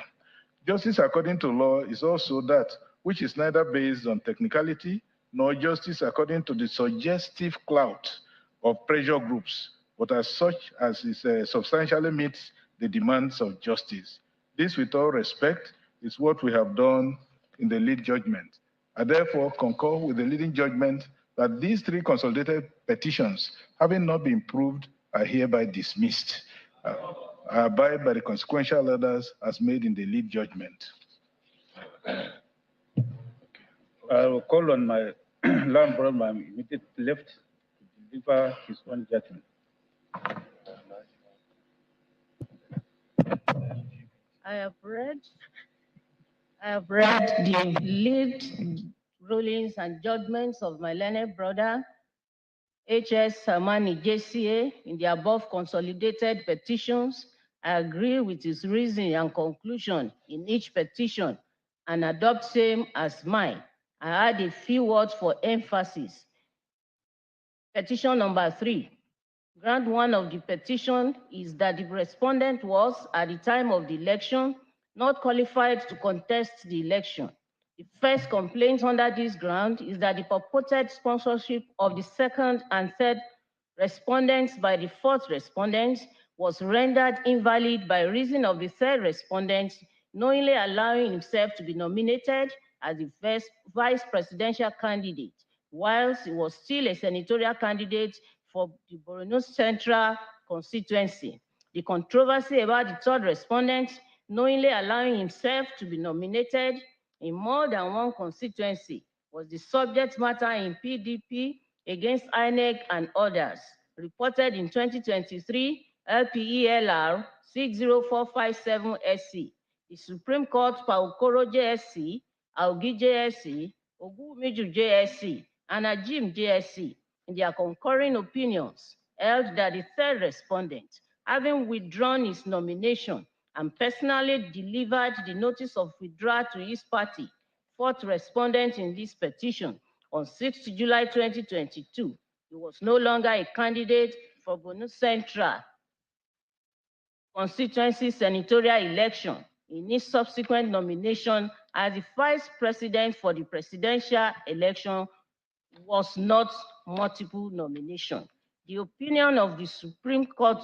Justice according to law is also that which is neither based on technicality nor justice according to the suggestive clout of pressure groups, but as such as it substantially meets the demands of justice. This, with all respect, is what we have done in the lead judgment. I therefore concur with the leading judgment that these three consolidated petitions, having not been proved, are hereby dismissed. I abide by the consequential orders as made in the lead judgment. I will call on my learned brother, my immediate left, to deliver his own judgment. I have read the lead rulings and judgments of my learned brother, H.S. Samani JCA, in the above consolidated petitions. I agree with his reasoning and conclusion in each petition and adopt same as mine. I add a few words for emphasis. Petition number 3. Ground 1 of the petition is that the respondent was, at the time of the election, not qualified to contest the election. The first complaint under this ground is that the purported sponsorship of the second and third respondents by the fourth respondent was rendered invalid by reason of the third respondent knowingly allowing himself to be nominated as the vice presidential candidate, whilst he was still a senatorial candidate for the Borno Central constituency. The controversy about the third respondent knowingly allowing himself to be nominated in more than one constituency was the subject matter in PDP against INEC and others, reported in 2023 LPELR 60457SC. The Supreme Court Paukoro JSC, Augi JSC, Ogumiju JSC, and Ajim JSC, in their concurring opinions, held that the third respondent, having withdrawn his nomination and personally delivered the notice of withdrawal to his party, fourth respondent in this petition, on 6 July 2022, he was no longer a candidate for Borno Central constituency senatorial election in his subsequent nomination as the vice president for the presidential election was not multiple nomination. The opinion of the Supreme Court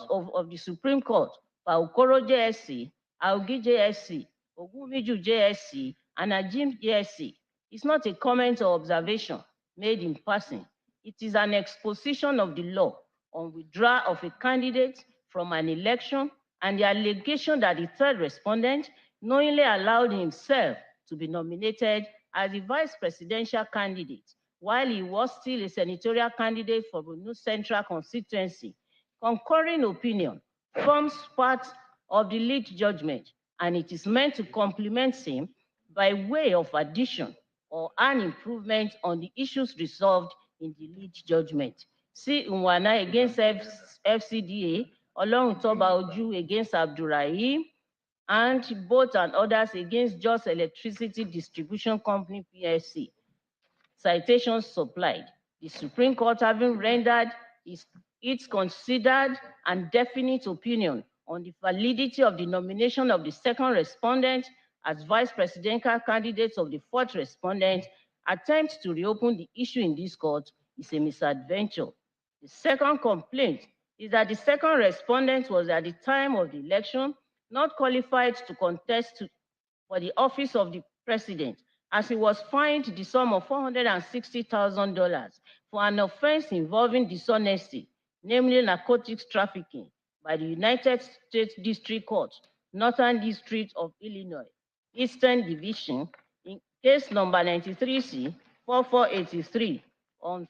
Paukoro JSC, Augi JSC, Ogumiju JSC, and Ajim JSC is not a comment or observation made in passing. It is an exposition of the law on withdrawal of a candidate from an election and the allegation that the third respondent knowingly allowed himself to be nominated as the vice presidential candidate while he was still a senatorial candidate for Borno Central constituency. Concurring opinion forms part of the lead judgment, and it is meant to complement him by way of addition or an improvement on the issues resolved in the lead judgment. See Nwana against FCDA, Olorun Toba Oju against Abdurrahim, and both and others against Just Electricity Distribution Company PLC. Citations supplied. The Supreme Court, having rendered its considered and definite opinion on the validity of the nomination of the second respondent as vice presidential candidates of the fourth respondent, attempt to reopen the issue in this court is a misadventure. The second complaint is that the second respondent was at the time of the election not qualified to contest for the office of the president, as he was fined the sum of $460,000 for an offense involving dishonesty, namely narcotics trafficking, by the United States District Court, Northern District of Illinois, Eastern Division, in case number 93C 4483 on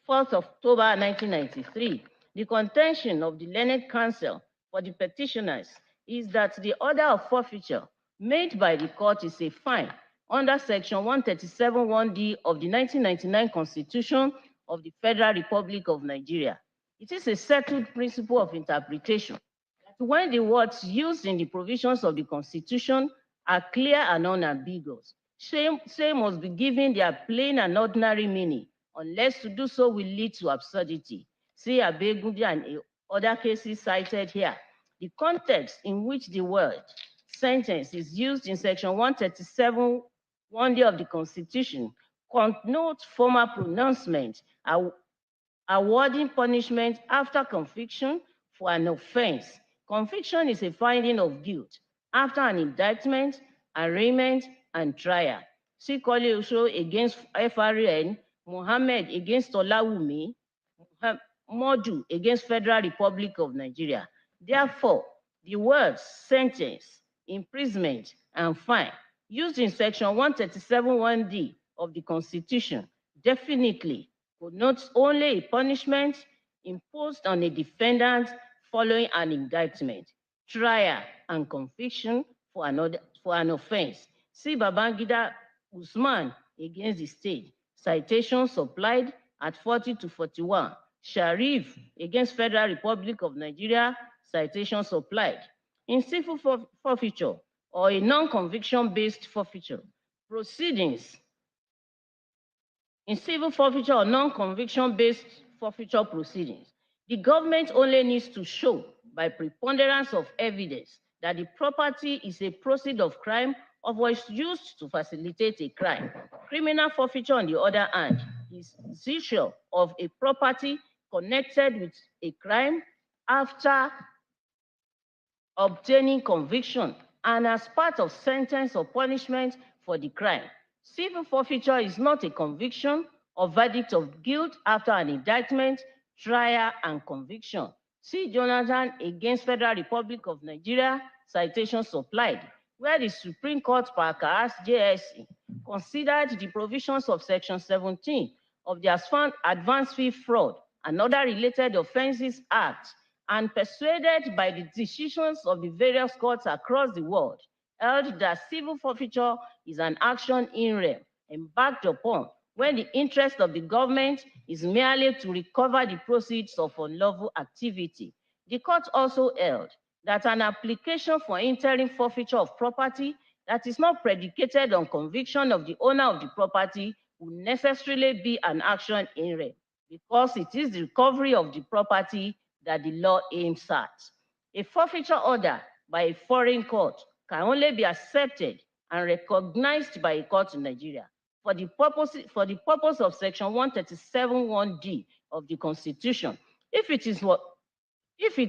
4th October 1993. The contention of the learned counsel for the petitioners is that the order of forfeiture made by the court is a fine under Section 137(1)(d) of the 1999 Constitution of the Federal Republic of Nigeria. It is a settled principle of interpretation that when the words used in the provisions of the Constitution are clear and unambiguous, same must be given their plain and ordinary meaning, unless to do so will lead to absurdity. See Abegunbi and other cases cited here. The context in which the word sentence is used in Section 137(1)(d) of the Constitution connotes formal pronouncement awarding punishment after conviction for an offense. Conviction is a finding of guilt after an indictment, arraignment, and trial. See Kole also against FRN Mohammed against Olawumi, Modu against Federal Republic of Nigeria. Therefore, the words sentence, imprisonment, and fine used in section 137(1)(d) of the Constitution definitely connotes only a punishment imposed on a defendant following an indictment, trial, and conviction for an offense. See Babangida Usman against the state. Citation supplied at 40 to 41. Sharif against Federal Republic of Nigeria. Citation supplied. In civil forfeiture or a non-conviction-based forfeiture proceedings, in civil forfeiture or non-conviction-based forfeiture proceedings, the government only needs to show by preponderance of evidence that the property is a proceed of crime or was used to facilitate a crime. Criminal forfeiture, on the other hand, is seizure of a property connected with a crime after obtaining conviction and as part of sentence or punishment for the crime. Civil forfeiture is not a conviction or verdict of guilt after an indictment, trial, and conviction. See Jonathan against Federal Republic of Nigeria, citation supplied, where the Supreme Court per Kaas JSC considered the provisions of Section 17 of the Advanced Fee Fraud and Other Related Offences Act and persuaded by the decisions of the various courts across the world, held that civil forfeiture is an action in rem embarked upon when the interest of the government is merely to recover the proceeds of unlawful activity. The court also held that an application for interim forfeiture of property that is not predicated on conviction of the owner of the property will necessarily be an action in rem because it is the recovery of the property that the law aims at. A forfeiture order by a foreign court can only be accepted and recognized by a court in Nigeria for the purpose of Section 137(1)(d) of the Constitution if it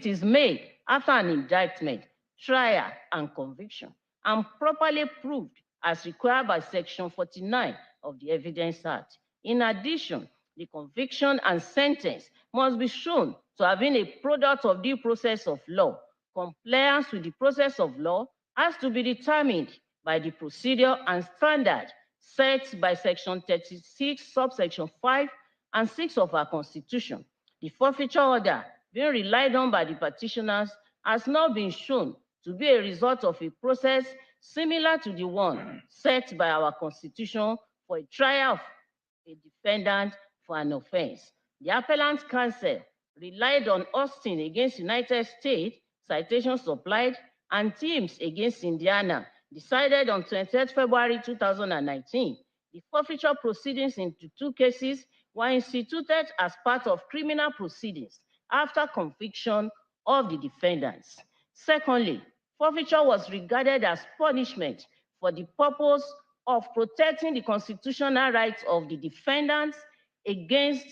is made after an indictment, trial, and conviction, and properly proved as required by Section 49 of the Evidence Act. In addition, the conviction and sentence must be shown to have been a product of due process of law. Compliance with the process of law has to be determined by the procedure and standard set by Section 36, subsection 5 and 6 of our Constitution. The forfeiture order being relied on by the petitioners has now been shown to be a result of a process similar to the one set by our Constitution for a trial of a defendant for an offense. The appellant counsel relied on Austin against United States, citation supplied, and Teams against Indiana, decided on 28 February 2019. The forfeiture proceedings in the two cases were instituted as part of criminal proceedings after conviction of the defendants. Secondly, forfeiture was regarded as punishment for the purpose of protecting the constitutional rights of the defendants against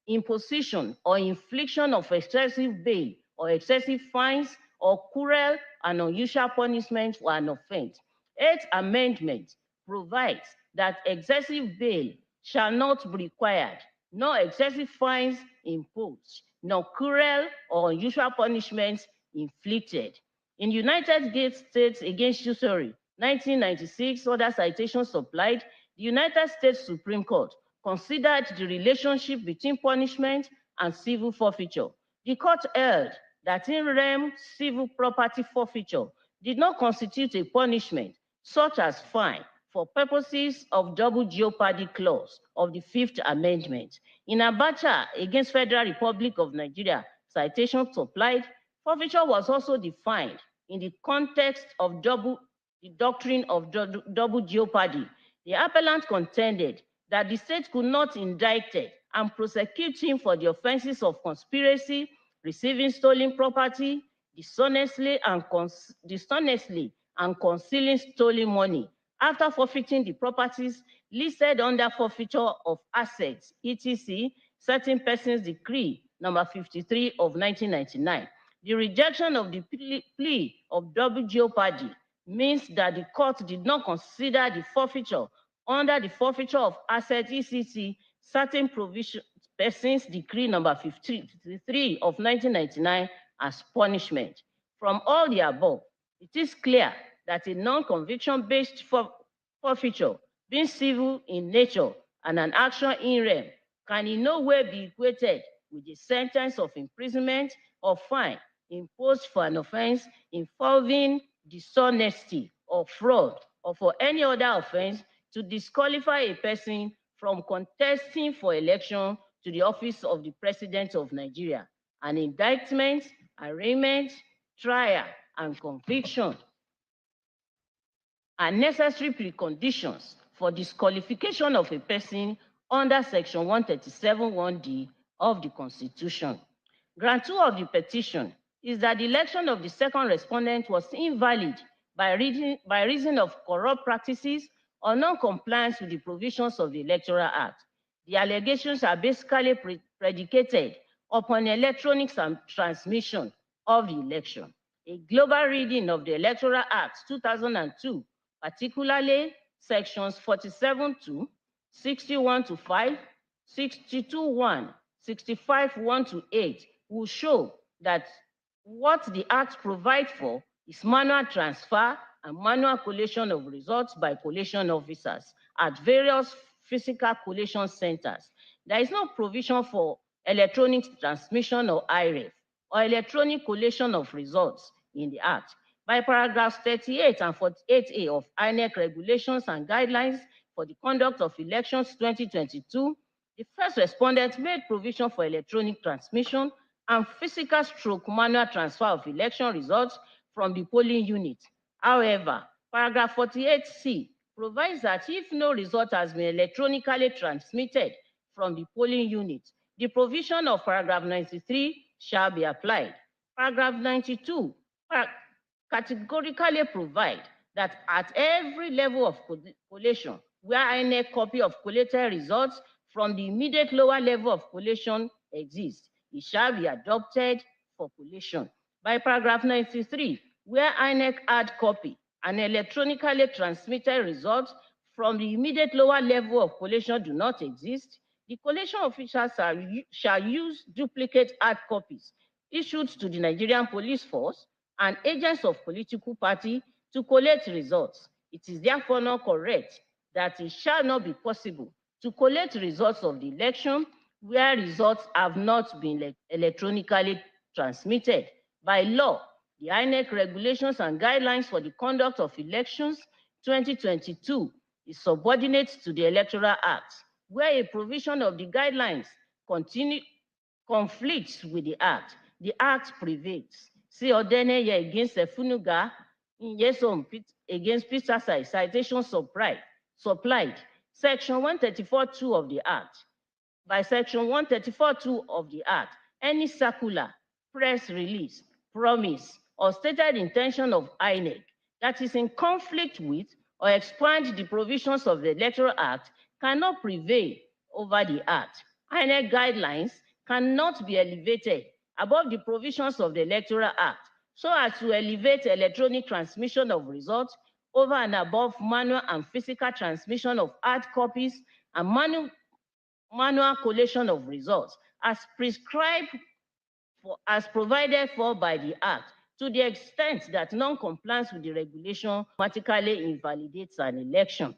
imposition or infliction of excessive bail or excessive fines or cruel and unusual punishment for an offense. Eighth Amendment provides that excessive bail shall not be required, nor excessive fines imposed, nor cruel or unusual punishments inflicted. In United States against usury, 1996, other citations supplied, the United States Supreme Court considered the relationship between punishment and civil forfeiture. The court held that in rem civil property forfeiture did not constitute a punishment such as fine for purposes of double jeopardy clause of the Fifth Amendment. In Abuja against Federal Republic of Nigeria, citation supplied, forfeiture was also defined in the context of the doctrine of double jeopardy. The appellant contended that the state could not indict and prosecute him for the offenses of conspiracy, receiving stolen property, dishonestly and concealing stolen money after forfeiting the properties listed under forfeiture of assets, etc., certain persons decree number 53 of 1999. The rejection of the plea of double jeopardy means that the court did not consider the forfeiture under the forfeiture of assets, etc., certain persons decree number 53 of 1999 as punishment. From all the above, it is clear that a non-conviction based forfeiture, being civil in nature and an action in rem, can in no way be equated with a sentence of imprisonment or fine imposed for an offense involving dishonesty or fraud or for any other offense to disqualify a person from contesting for election to the office of the President of Nigeria. An indictment, arraignment, trial, and conviction are necessary preconditions for disqualification of a person under Section 137(1)(d) of the Constitution. Grant 2 of the petition is that the election of the second respondent was invalid by reason of corrupt practices or non-compliance with the provisions of the Electoral Act. The allegations are basically predicated upon electronic transmission of the election. A global reading of the Electoral Act 2002, particularly sections 47(2), 61(5), 62(1), 65(1)-8, will show that what the Act provides for is manual transfer and manual collation of results by collation officers at various physical collation centers. There is no provision for electronic transmission or IREF or electronic collation of results in the Act. By paragraphs 38 and 48A of INEC regulations and guidelines for the conduct of elections 2022, the first respondent made provision for electronic transmission and physical stroke manual transfer of election results from the polling unit. However, paragraph 48C provides that if no result has been electronically transmitted from the polling unit, the provision of paragraph 93 shall be applied. Paragraph 92 categorically provide that at every level of collation, where INEC copy of collated results from the immediate lower level of collation exists, it shall be adopted for collation. By paragraph 93, where INEC hard copy and electronically transmitted results from the immediate lower level of collation do not exist, the collation officials shall use duplicate hard copies issued to the Nigerian police force and agents of political party to collect results. It is therefore not correct that it shall not be possible to collect results of the election where results have not been electronically transmitted. By law, the INEC regulations and guidelines for the conduct of elections 2022 is subordinate to the Electoral Act, where a provision of the guidelines conflicts with the Act. The Act prevails. See Odeneye against Efunuga, Nyesom against Peter citation supplied. Section 134(2) of the Act. By Section 134(2) of the Act, any circular, press release, promise, or stated intention of INEC that is in conflict with or expand the provisions of the Electoral Act cannot prevail over the Act. INEC guidelines cannot be elevated above the provisions of the Electoral Act so as to elevate electronic transmission of results over and above manual and physical transmission of hard copies and manual collation of results as prescribed as provided for by the Act, to the extent that non-compliance with the regulation automatically invalidates an election.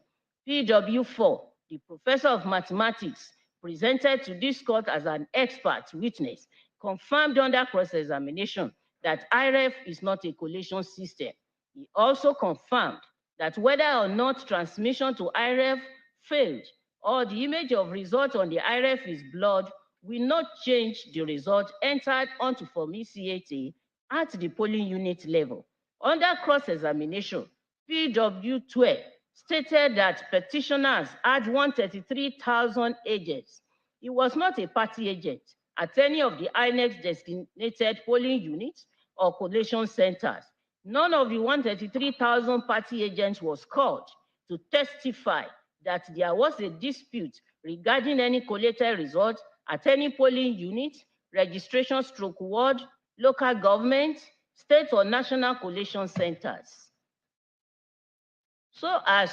PW4, the professor of mathematics, presented to this court as an expert witness, confirmed under cross-examination that IREF is not a collation system. He also confirmed that whether or not transmission to IREF failed or the image of result on the IREF is blurred will not change the result entered onto Form ECAT at the polling unit level. Under cross-examination, PW12 stated that petitioners had 133,000 agents. He was not a party agent at any of the INEC designated polling units or collation centers. None of the 133,000 party agents was called to testify that there was a dispute regarding any collated result at any polling unit, registration stroke ward, local government, state or national collation centers. So as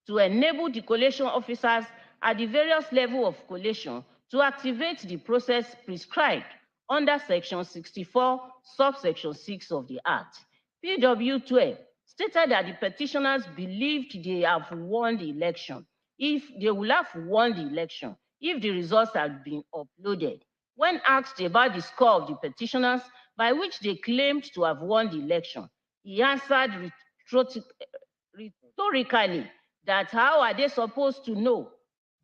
to enable the collation officers at the various levels of collation to activate the process prescribed under Section 64, subsection 6 of the Act. PW 12 stated that the petitioners believed they have won the election if the results had been uploaded. When asked about the score of the petitioners by which they claimed to have won the election, he answered rhetorically that how are they supposed to know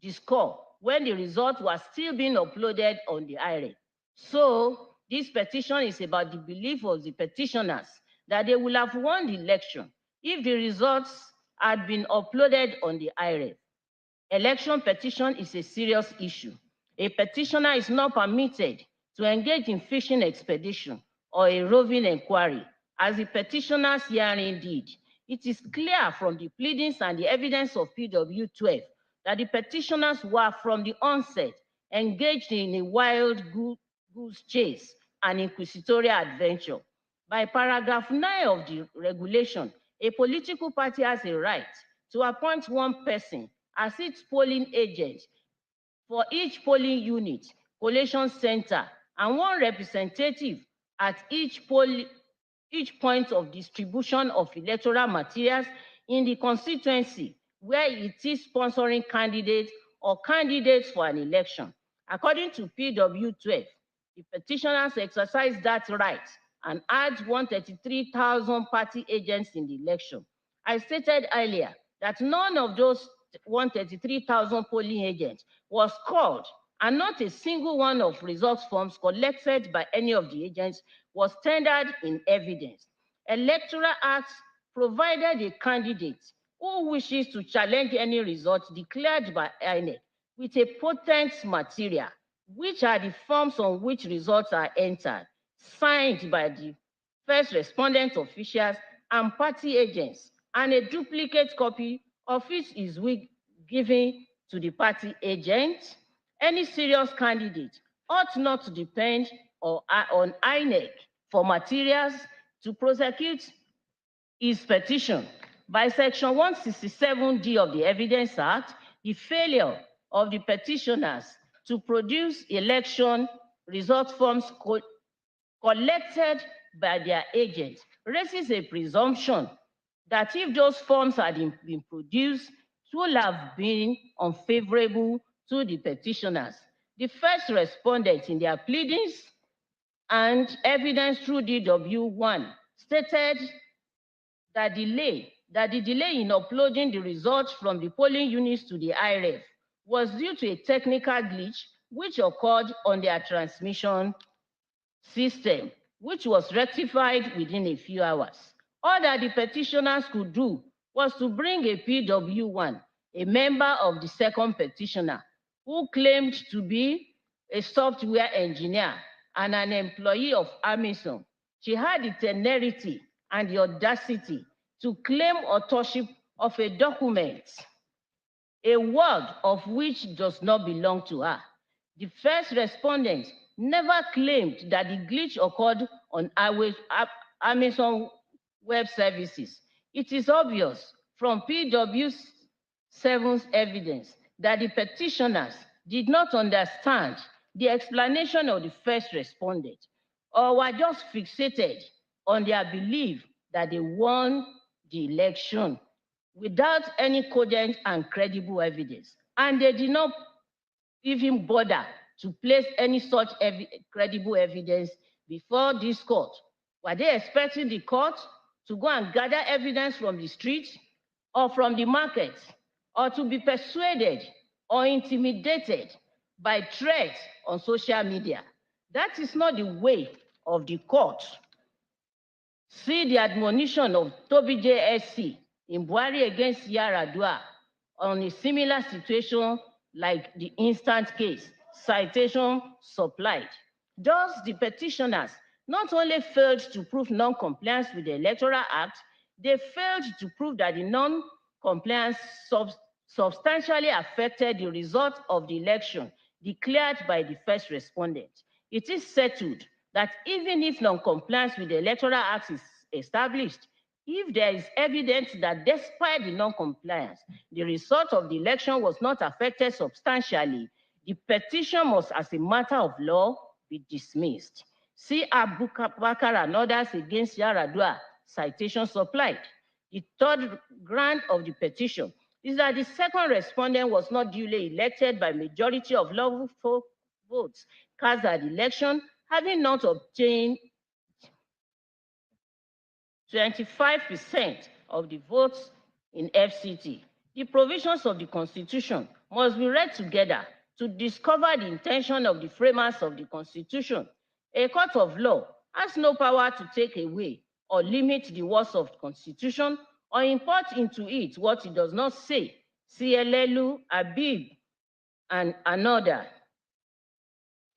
the score when the result was still being uploaded on the IREF? So this petition is about the belief of the petitioners that they will have won the election if the results had been uploaded on the IREF. Election petition is a serious issue. A petitioner is not permitted to engage in fishing expedition or a roving inquiry, as the petitioners herein did. It is clear from the pleadings and the evidence of PW 12 that the petitioners were from the onset engaged in a wild goose chase and inquisitorial adventure. By paragraph 9 of the regulation, a political party has a right to appoint one person as its polling agent for each polling unit, collation center, and one representative at each point of distribution of electoral materials in the constituency where it is sponsoring candidates or candidates for an election. According to PW 12, the petitioners exercise that right and add 133,000 party agents in the election. I stated earlier that none of those 133,000 polling agents was called, and not a single one of results forms collected by any of the agents was tendered in evidence. Electoral Acts provided a candidate who wishes to challenge any result declared by INEC with a potent material, which are the forms on which results are entered, signed by the first respondent officials and party agents, and a duplicate copy of it is given to the party agent. Any serious candidate ought not to depend on INEC for materials to prosecute his petition. By Section 167D of the Evidence Act, the failure of the petitioners to produce election result forms collected by their agents raises a presumption that if those forms had been produced, it would have been unfavorable to the petitioners. The first respondent in their pleadings and evidence through DW1 stated that the delay in uploading the results from the polling units to the IREF was due to a technical glitch which occurred on their transmission system, which was rectified within a few hours. All that the petitioners could do was to bring a PW1, a member of the second petitioner, who claimed to be a software engineer and an employee of Amazon. She had the temerity and the audacity to claim authorship of a document, a word of which does not belong to her. The first respondent never claimed that the glitch occurred on Amazon Web Services. It is obvious from PW7's evidence that the petitioners did not understand the explanation of the first respondent, or were just fixated on their belief that they won the election without any cogent and credible evidence. And they did not even bother to place any such credible evidence before this court. Were they expecting the court to go and gather evidence from the street or from the market, or to be persuaded or intimidated by threats on social media? That is not the way of the court. See the admonition of Toby JSC in Buhari against Yaradua on a similar situation like the instant case, citation supplied. Thus, the petitioners not only failed to prove non-compliance with the Electoral Act, they failed to prove that the non-compliance substantially affected the result of the election declared by the first respondent. It is settled that even if non-compliance with the Electoral Act is established, If there is evidence that despite the non-compliance, the result of the election was not affected substantially, the petition must, as a matter of law, be dismissed. See Abubakar and others against Yaradua, citation supplied. The third ground of the petition is that the second respondent was not duly elected by majority of lawful votes cast at the election, having not obtained 25% of the votes in FCT. The provisions of the Constitution must be read together to discover the intention of the framers of the Constitution. A court of law has no power to take away or limit the words of the Constitution or import into it what it does not say. See Elelu, Abib, and another.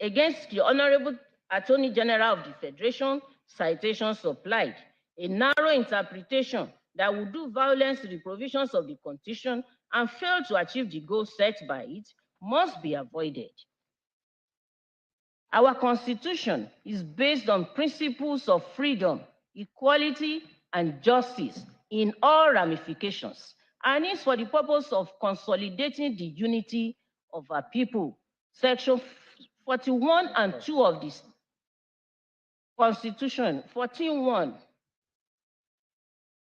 Against the Honorable Attorney General of the Federation, citation supplied. A narrow interpretation that would do violence to the provisions of the Constitution and fail to achieve the goals set by it must be avoided. Our Constitution is based on principles of freedom, equality, and justice in all ramifications, and is for the purpose of consolidating the unity of our people. Section 41 and 2 of this Constitution, 14.1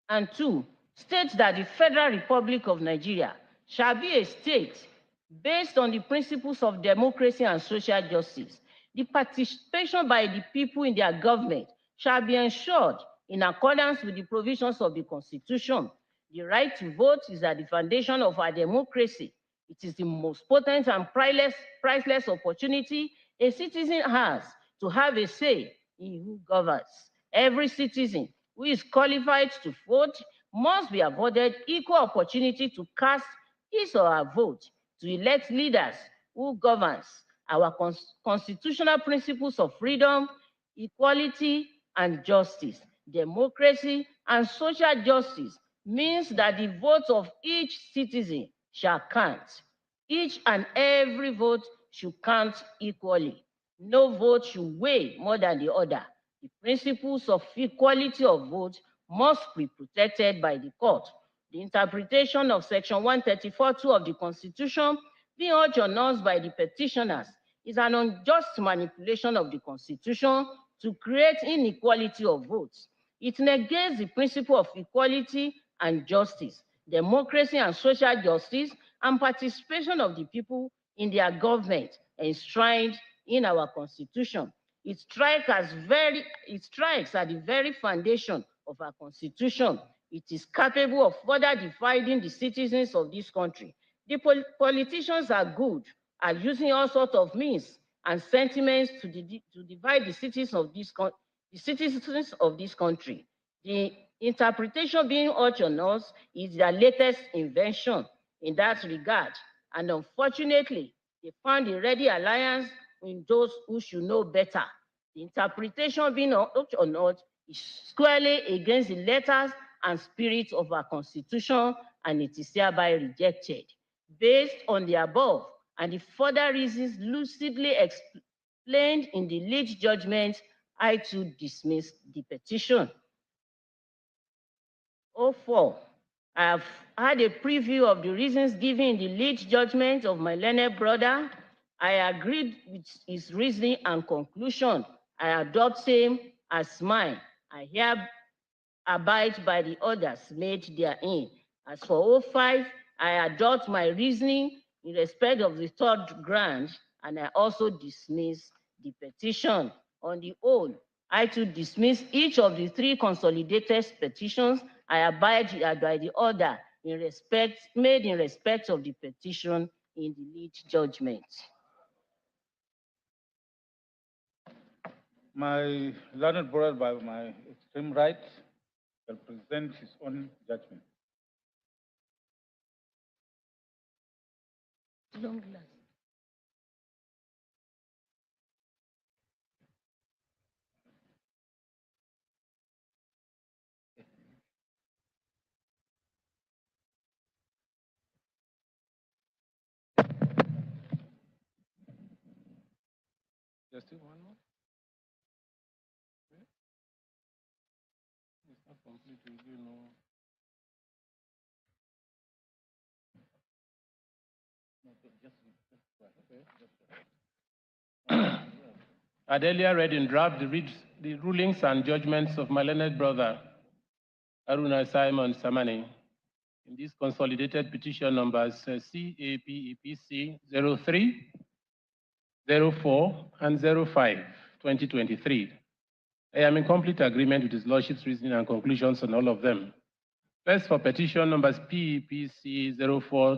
and 2, states that the Federal Republic of Nigeria shall be a state based on the principles of democracy and social justice. The participation by the people in their government shall be ensured in accordance with the provisions of the Constitution. The right to vote is at the foundation of our democracy. It is the most potent and priceless opportunity a citizen has to have a say in who governs. Every citizen who is qualified to vote must be afforded equal opportunity to cast his or her vote to elect leaders who governs. Our constitutional principles of freedom, equality, and justice, democracy, and social justice means that the vote of each citizen shall count. Each and every vote should count equally. No vote should weigh more than the other. The principles of equality of vote must be protected by the court. The interpretation of Section 134(2) of the Constitution being urged on us by the petitioners is an unjust manipulation of the Constitution to create inequality of votes. It negates the principle of equality and justice, democracy and social justice, and participation of the people in their government enshrined in our Constitution. It strikes at the very foundation of our Constitution. It is capable of further dividing the citizens of this country. The politicians are good at using all sorts of means and sentiments to divide the citizens of this country. The interpretation being urged on us is their latest invention in that regard, and unfortunately, they found a ready alliance in those who should know better. The interpretation being urged on us is squarely against the letters and spirit of our Constitution, and it is hereby rejected. Based on the above and the further reasons lucidly explained in the lead judgment, I too dismiss the petition. 04. I have had a preview of the reasons given in the lead judgment of my learned brother. I agreed with his reasoning and conclusion. I adopt same as mine. I hereby abide by the orders made therein. As for 05, I adopt my reasoning in respect of the third ground, and I also dismiss the petition. On the whole, I too dismiss each of the three consolidated petitions. I abide by the order made in respect of the petition in the lead judgment. My learned brother, by my extreme right, shall present his own judgment. Long last. Just one more. complete review, no. I'd earlier read in draft the rulings and judgments of my learned brother, Aruna Simon Samani, in these consolidated petition numbers CAPEPC 03, 04, and 05, 2023. I am in complete agreement with His Lordship's reasoning and conclusions on all of them. First, for petition numbers PEPC 04,